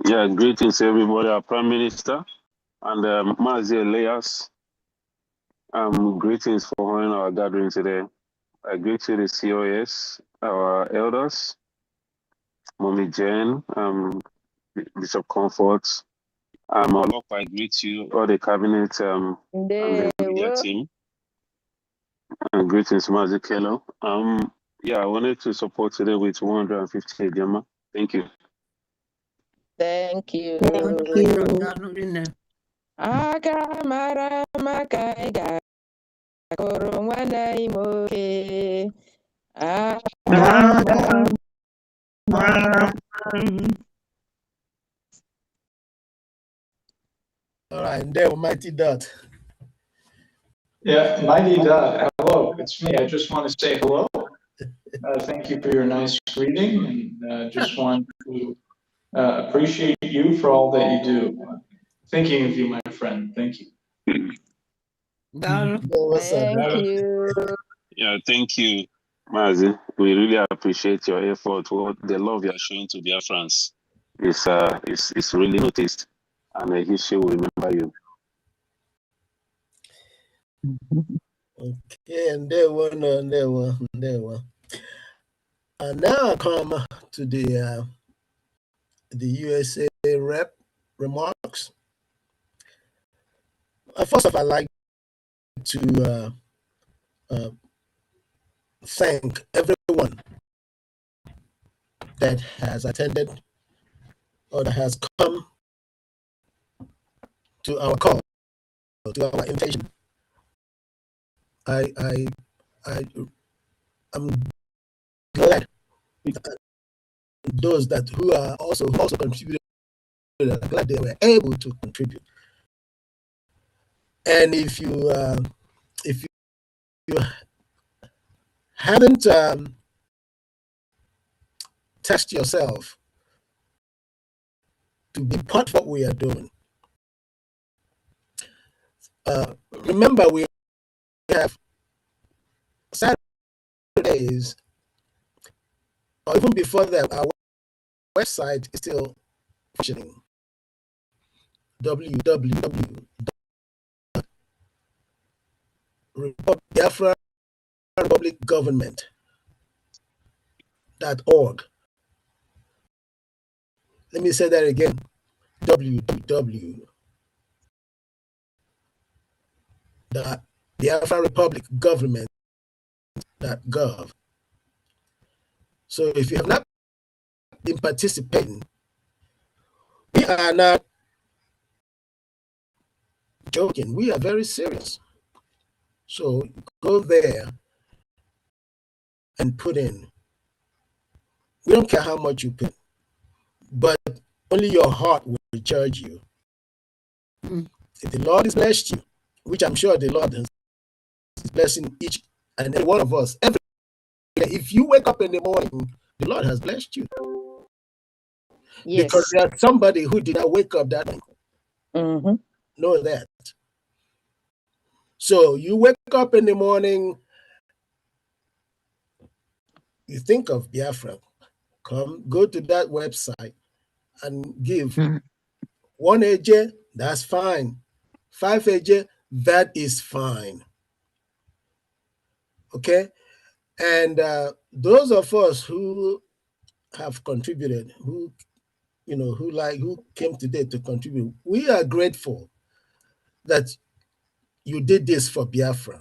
yeah, greetings everybody, our Prime Minister and Mazi Elias. Greetings for honoring our gathering today. I greet you, the COS, our elders, Mommy Jane, Bishop Comfort. I greet you, all the cabinet and the media team. And greetings, Mazi Kello. Yeah, I wanted to support today with 150 ejema. Thank you. Thank you. All right, there, Mighty Dot. Yeah, Mighty Dot. Hello, it's me. I just want to say hello. Thank you for your nice greeting, and just want to appreciate you for all that you do. Thinking of you, my friend. Thank you. Thank you. Yeah, thank you, Mazi. We really appreciate your effort. What the love you are showing to Biafrans is really noticed, and history will remember you. Okay, and there one. And now I come to the USA rep remarks. First of all, I'd like to thank everyone that has attended or that has come to our call, to our invitation. I'm glad those that who also contributed. I'm glad they were able to contribute. And if you haven't test yourself to be part of what we are doing, remember we have Saturdays, or even before that, our website is still functioning. www.biafrarepublicgovernment.org. Let me say that again. www.biafrarepublicgovernment.gov. So if you have not been participating, we are not joking. We are very serious. So go there and put in. We don't care how much you put, but only your heart will charge you. If the Lord has blessed you, which I'm sure the Lord is blessing each and every one of us, every day, if you wake up in the morning, the Lord has blessed you. Yes. Because there's somebody who did not wake up that morning. Know that. So you wake up in the morning, you think of Biafra, go to that website and give 1 AJ, that's fine. 5 AJ, that is fine. Okay? And those of us who have contributed, who came today to contribute, we are grateful that you did this for Biafra.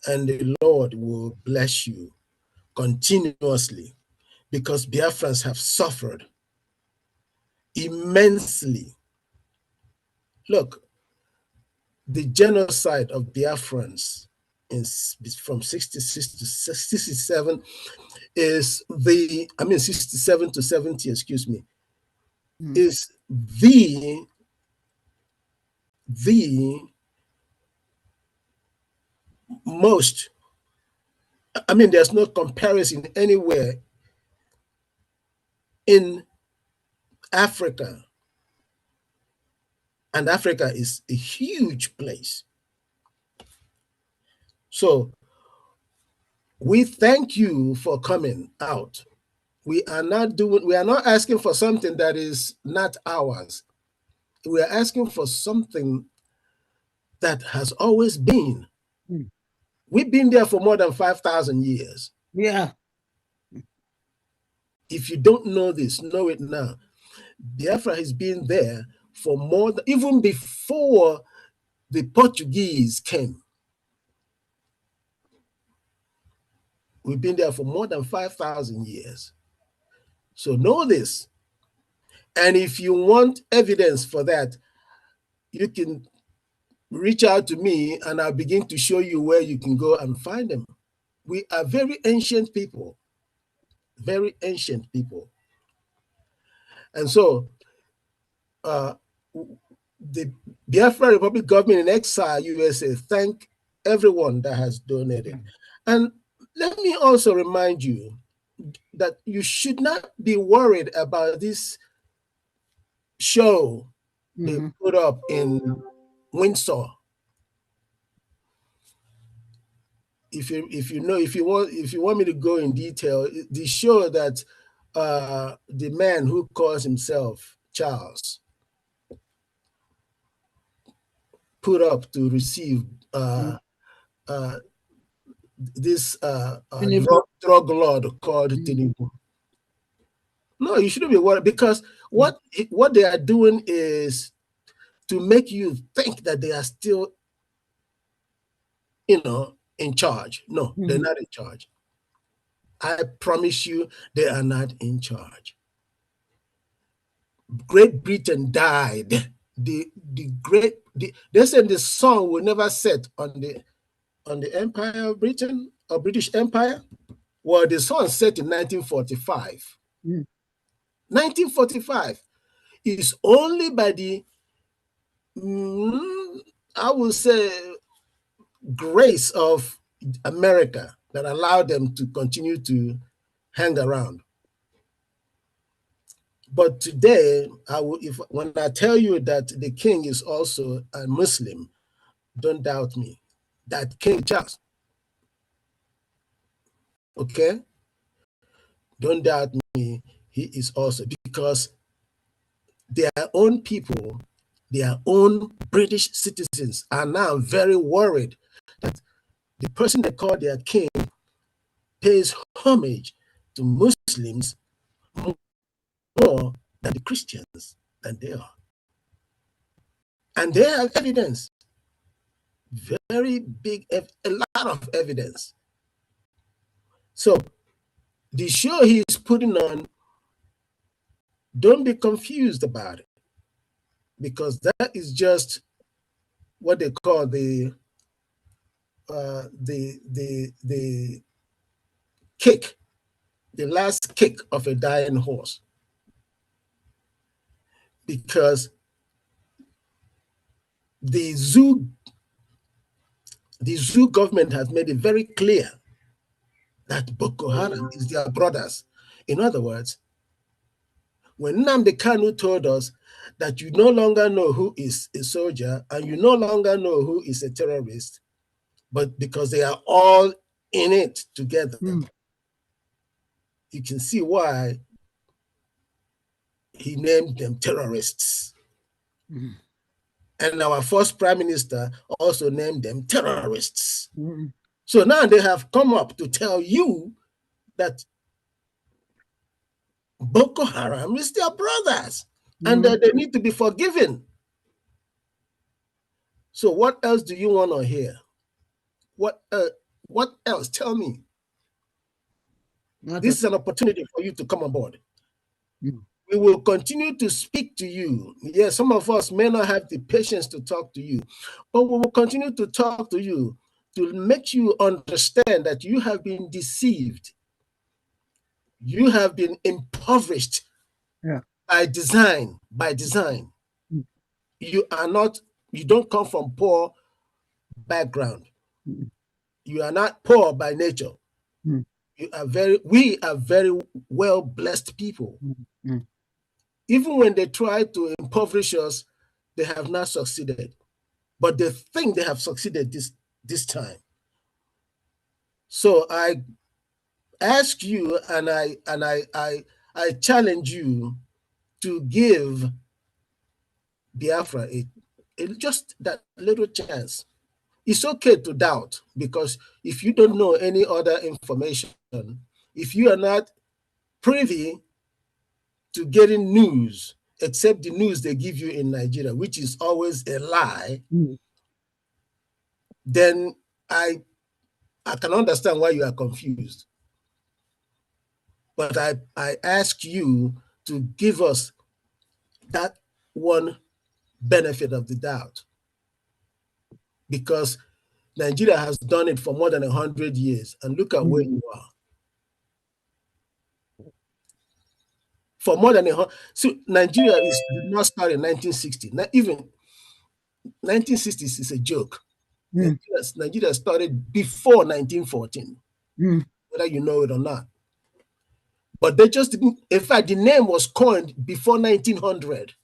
And the Lord will bless you continuously, because Biafrans have suffered immensely. Look, the genocide of Biafrans from 66 to 67 is 67 to 70, excuse me, is the most, there's no comparison anywhere in Africa. And Africa is a huge place. So we thank you for coming out. We are not asking for something that is not ours. We are asking for something that has always been. We've been there for more than 5,000 years. Yeah. If you don't know this, know it now. Biafra has been there for even before the Portuguese came. We've been there for more than 5,000 years. So know this. And if you want evidence for that, you can reach out to me and I'll begin to show you where you can go and find them. We are very ancient people. Very ancient people. And so the Biafra Republic government in exile, USA, thank everyone that has donated. And let me also remind you that you should not be worried about this show they put up in Windsor. If you want me to go in detail, the show that the man who calls himself Charles put up to receive this drug lord called Tinubu. No, you shouldn't be worried, because what they are doing is to make you think that they are still, in charge. No, they're not in charge. I promise you, they are not in charge. Great Britain died. They said the sun will never set on the Empire of Britain or British Empire. Well, the sun set in 1945. 1945 is only by the I will say, grace of America that allowed them to continue to hang around. But today, when I tell you that the king is also a Muslim, don't doubt me. That King Charles, okay? Don't doubt me. He is also, because their own people, their own British citizens are now very worried that the person they call their king pays homage to Muslims more than the Christians than they are. And they have evidence, very big, a lot of evidence. So the show he's putting on, don't be confused about it, because that is just what they call the kick, the last kick of a dying horse. Because the zoo government has made it very clear that Boko Haram is their brothers. In other words, when Nnamdi Kanu told us that you no longer know who is a soldier and you no longer know who is a terrorist, but because they are all in it together, you can see why he named them terrorists. And our first prime minister also named them terrorists. So now they have come up to tell you that Boko Haram is their brothers and that they need to be forgiven. So what else do you want to hear? What else? Tell me. This is an opportunity for you to come on board. We will continue to speak to you. Yes, some of us may not have the patience to talk to you, but we will continue to talk to you to make you understand that you have been deceived. You have been impoverished by design. You don't come from poor background. You are not poor by nature. We are very well blessed people. Even when they try to impoverish us, they have not succeeded. But they think they have succeeded this time. So I ask you and I challenge you to give Biafra just that little chance. It's okay to doubt, because if you don't know any other information, if you are not privy to getting news, except the news they give you in Nigeria, which is always a lie, then I can understand why you are confused. But I ask you to give us that one benefit of the doubt, because Nigeria has done it for more than 100 years, and look at where you are. For more than 100, so Nigeria did not start in 1960. Not even 1960s is a joke. Nigeria started before 1914, whether you know it or not. But they just didn't. In fact, the name was coined before 1900.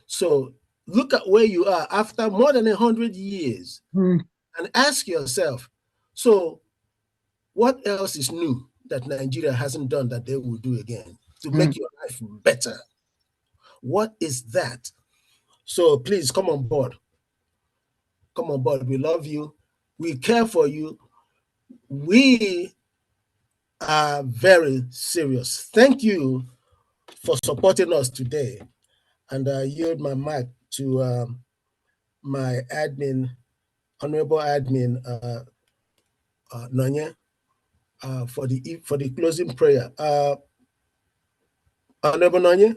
So look at where you are after more than 100 years, and ask yourself, so what else is new that Nigeria hasn't done that they will do again to make your life better? What is that? So please come on board. Come on board. We love you. We care for you. We are very serious. Thank you for supporting us today. And I yield my mic to my admin, honorable admin, Nonya, for the closing prayer. Honorable Nonya?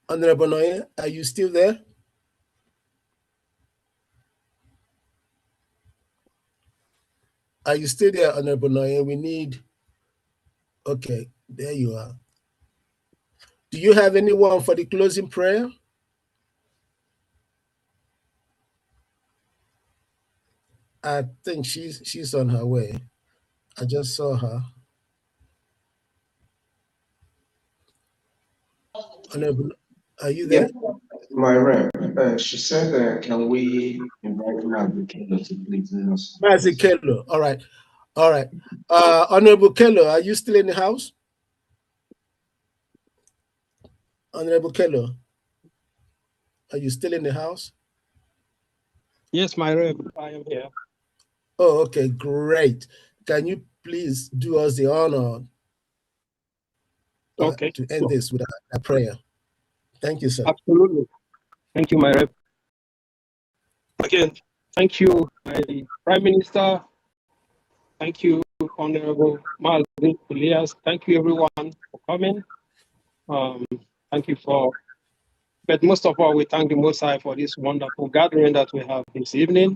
Honorable Nonya, are you still there? Are you still there, Honorable Noye? We need, okay, there you are. Do you have anyone for the closing prayer? I think she's on her way. I just saw her. Honorable, are you there? Yeah, my rep. She said, can we invite Madam Kelo to please lead us? Mazi Kelo. All right. All right. Honorable Kelo, are you still in the house? Honorable Kelo, are you still in the house? Yes, my rep, I am here. Oh, okay, great. Can you please do us the honor to end this with a prayer? Thank you, sir. Absolutely. Thank you, my rep. Again, thank you, my Prime Minister. Thank you, Honorable Margaret Elias. Thank you, everyone, for coming. Thank you but most of all, we thank the Most High for this wonderful gathering that we have this evening.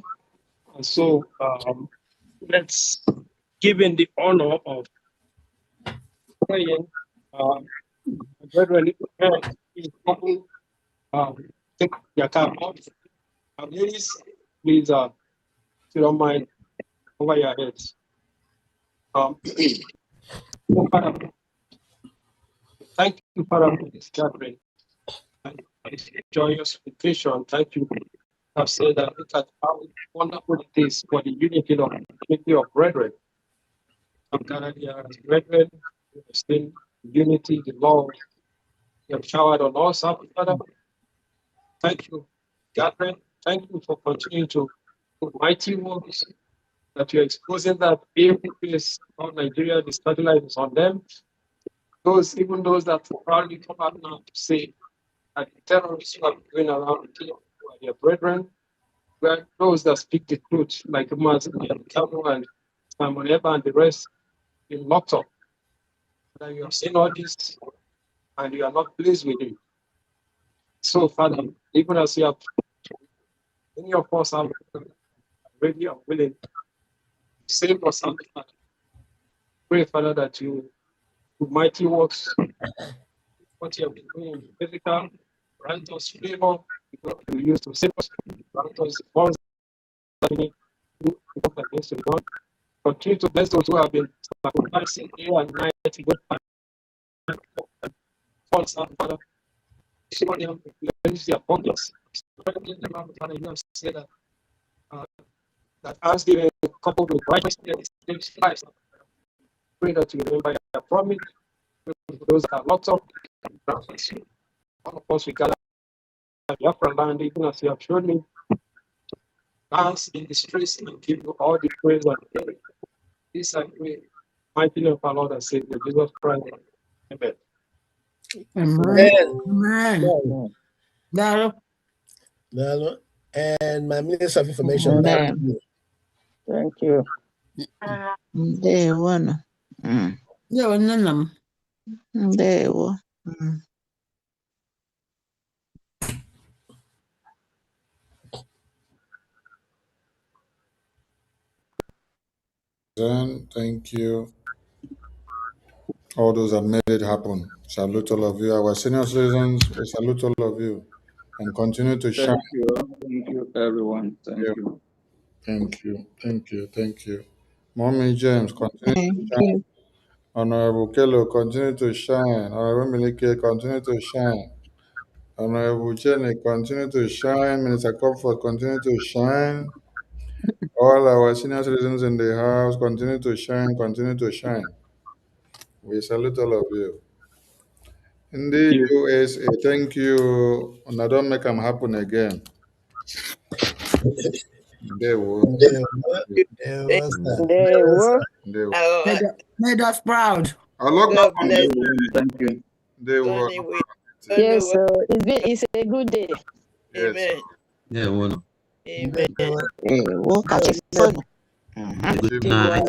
And so let's give him the honor of praying. Brethren, take your cap off. Ladies, please, if you don't mind, over your heads. Thank you, Father, for this gathering. And this joyous occasion. Thank you. I've said that look at how wonderful it is for the unity of brethren. I'm gathered here as brethren, we have seen unity, the love you have showered on us, Father. Thank you, gathering. Thank you for continuing to do mighty works that you're exposing that every place of Nigeria, the satellite is on them. Even those that proudly come out now to say that the terrorists who are going around killing their brethren, were those that speak the truth, like Martin and Cameron and Simon Eba and the rest, been locked up. And you have seen all this and you are not pleased with it. So, Father, even as you have, many of us are ready and willing to save us, Father. Pray, Father, that you do mighty works, what you have been doing in physical, grant us favor, because you use to save us, grant us the funds that we need to do what needs to be done. Continue to bless those who have been sacrificing day and night to get funds, Father. Show them replenish their pockets. Father, you have said that thanksgiving coupled with righteousness saves lives. Pray that you remember your promise. Those that are locked up, all of us we gather at the upper land, even as you have shown me. Dance in the streets and give you all the praise and glory. This I pray, mighty name of our Lord and Savior, Jesus Christ. Amen. Amen. Amen. And my Minister of Information, back to you. Thank you. They won. Yeah, no. They won. Thank you. All those that made it happen. Salute all of you. Our senior citizens, we salute all of you. And continue to shine. Thank you, everyone. Thank you. Thank you. Thank you. Thank you. Mommy James, continue to Thank shine. you. Honorable Kello, continue to shine. Honorable Milike, continue to shine. Honorable Jenny, continue to shine. Minister Comfort, continue to shine. All our senior citizens in the house, continue to shine, continue to shine. We salute all of you. In the USA, thank you. And I don't make them happen again. They will. Made us proud. God bless you. Thank you. They will. Yes, it's a good day. Amen. Yeah, one. Amen. Walk at your phone. Good night.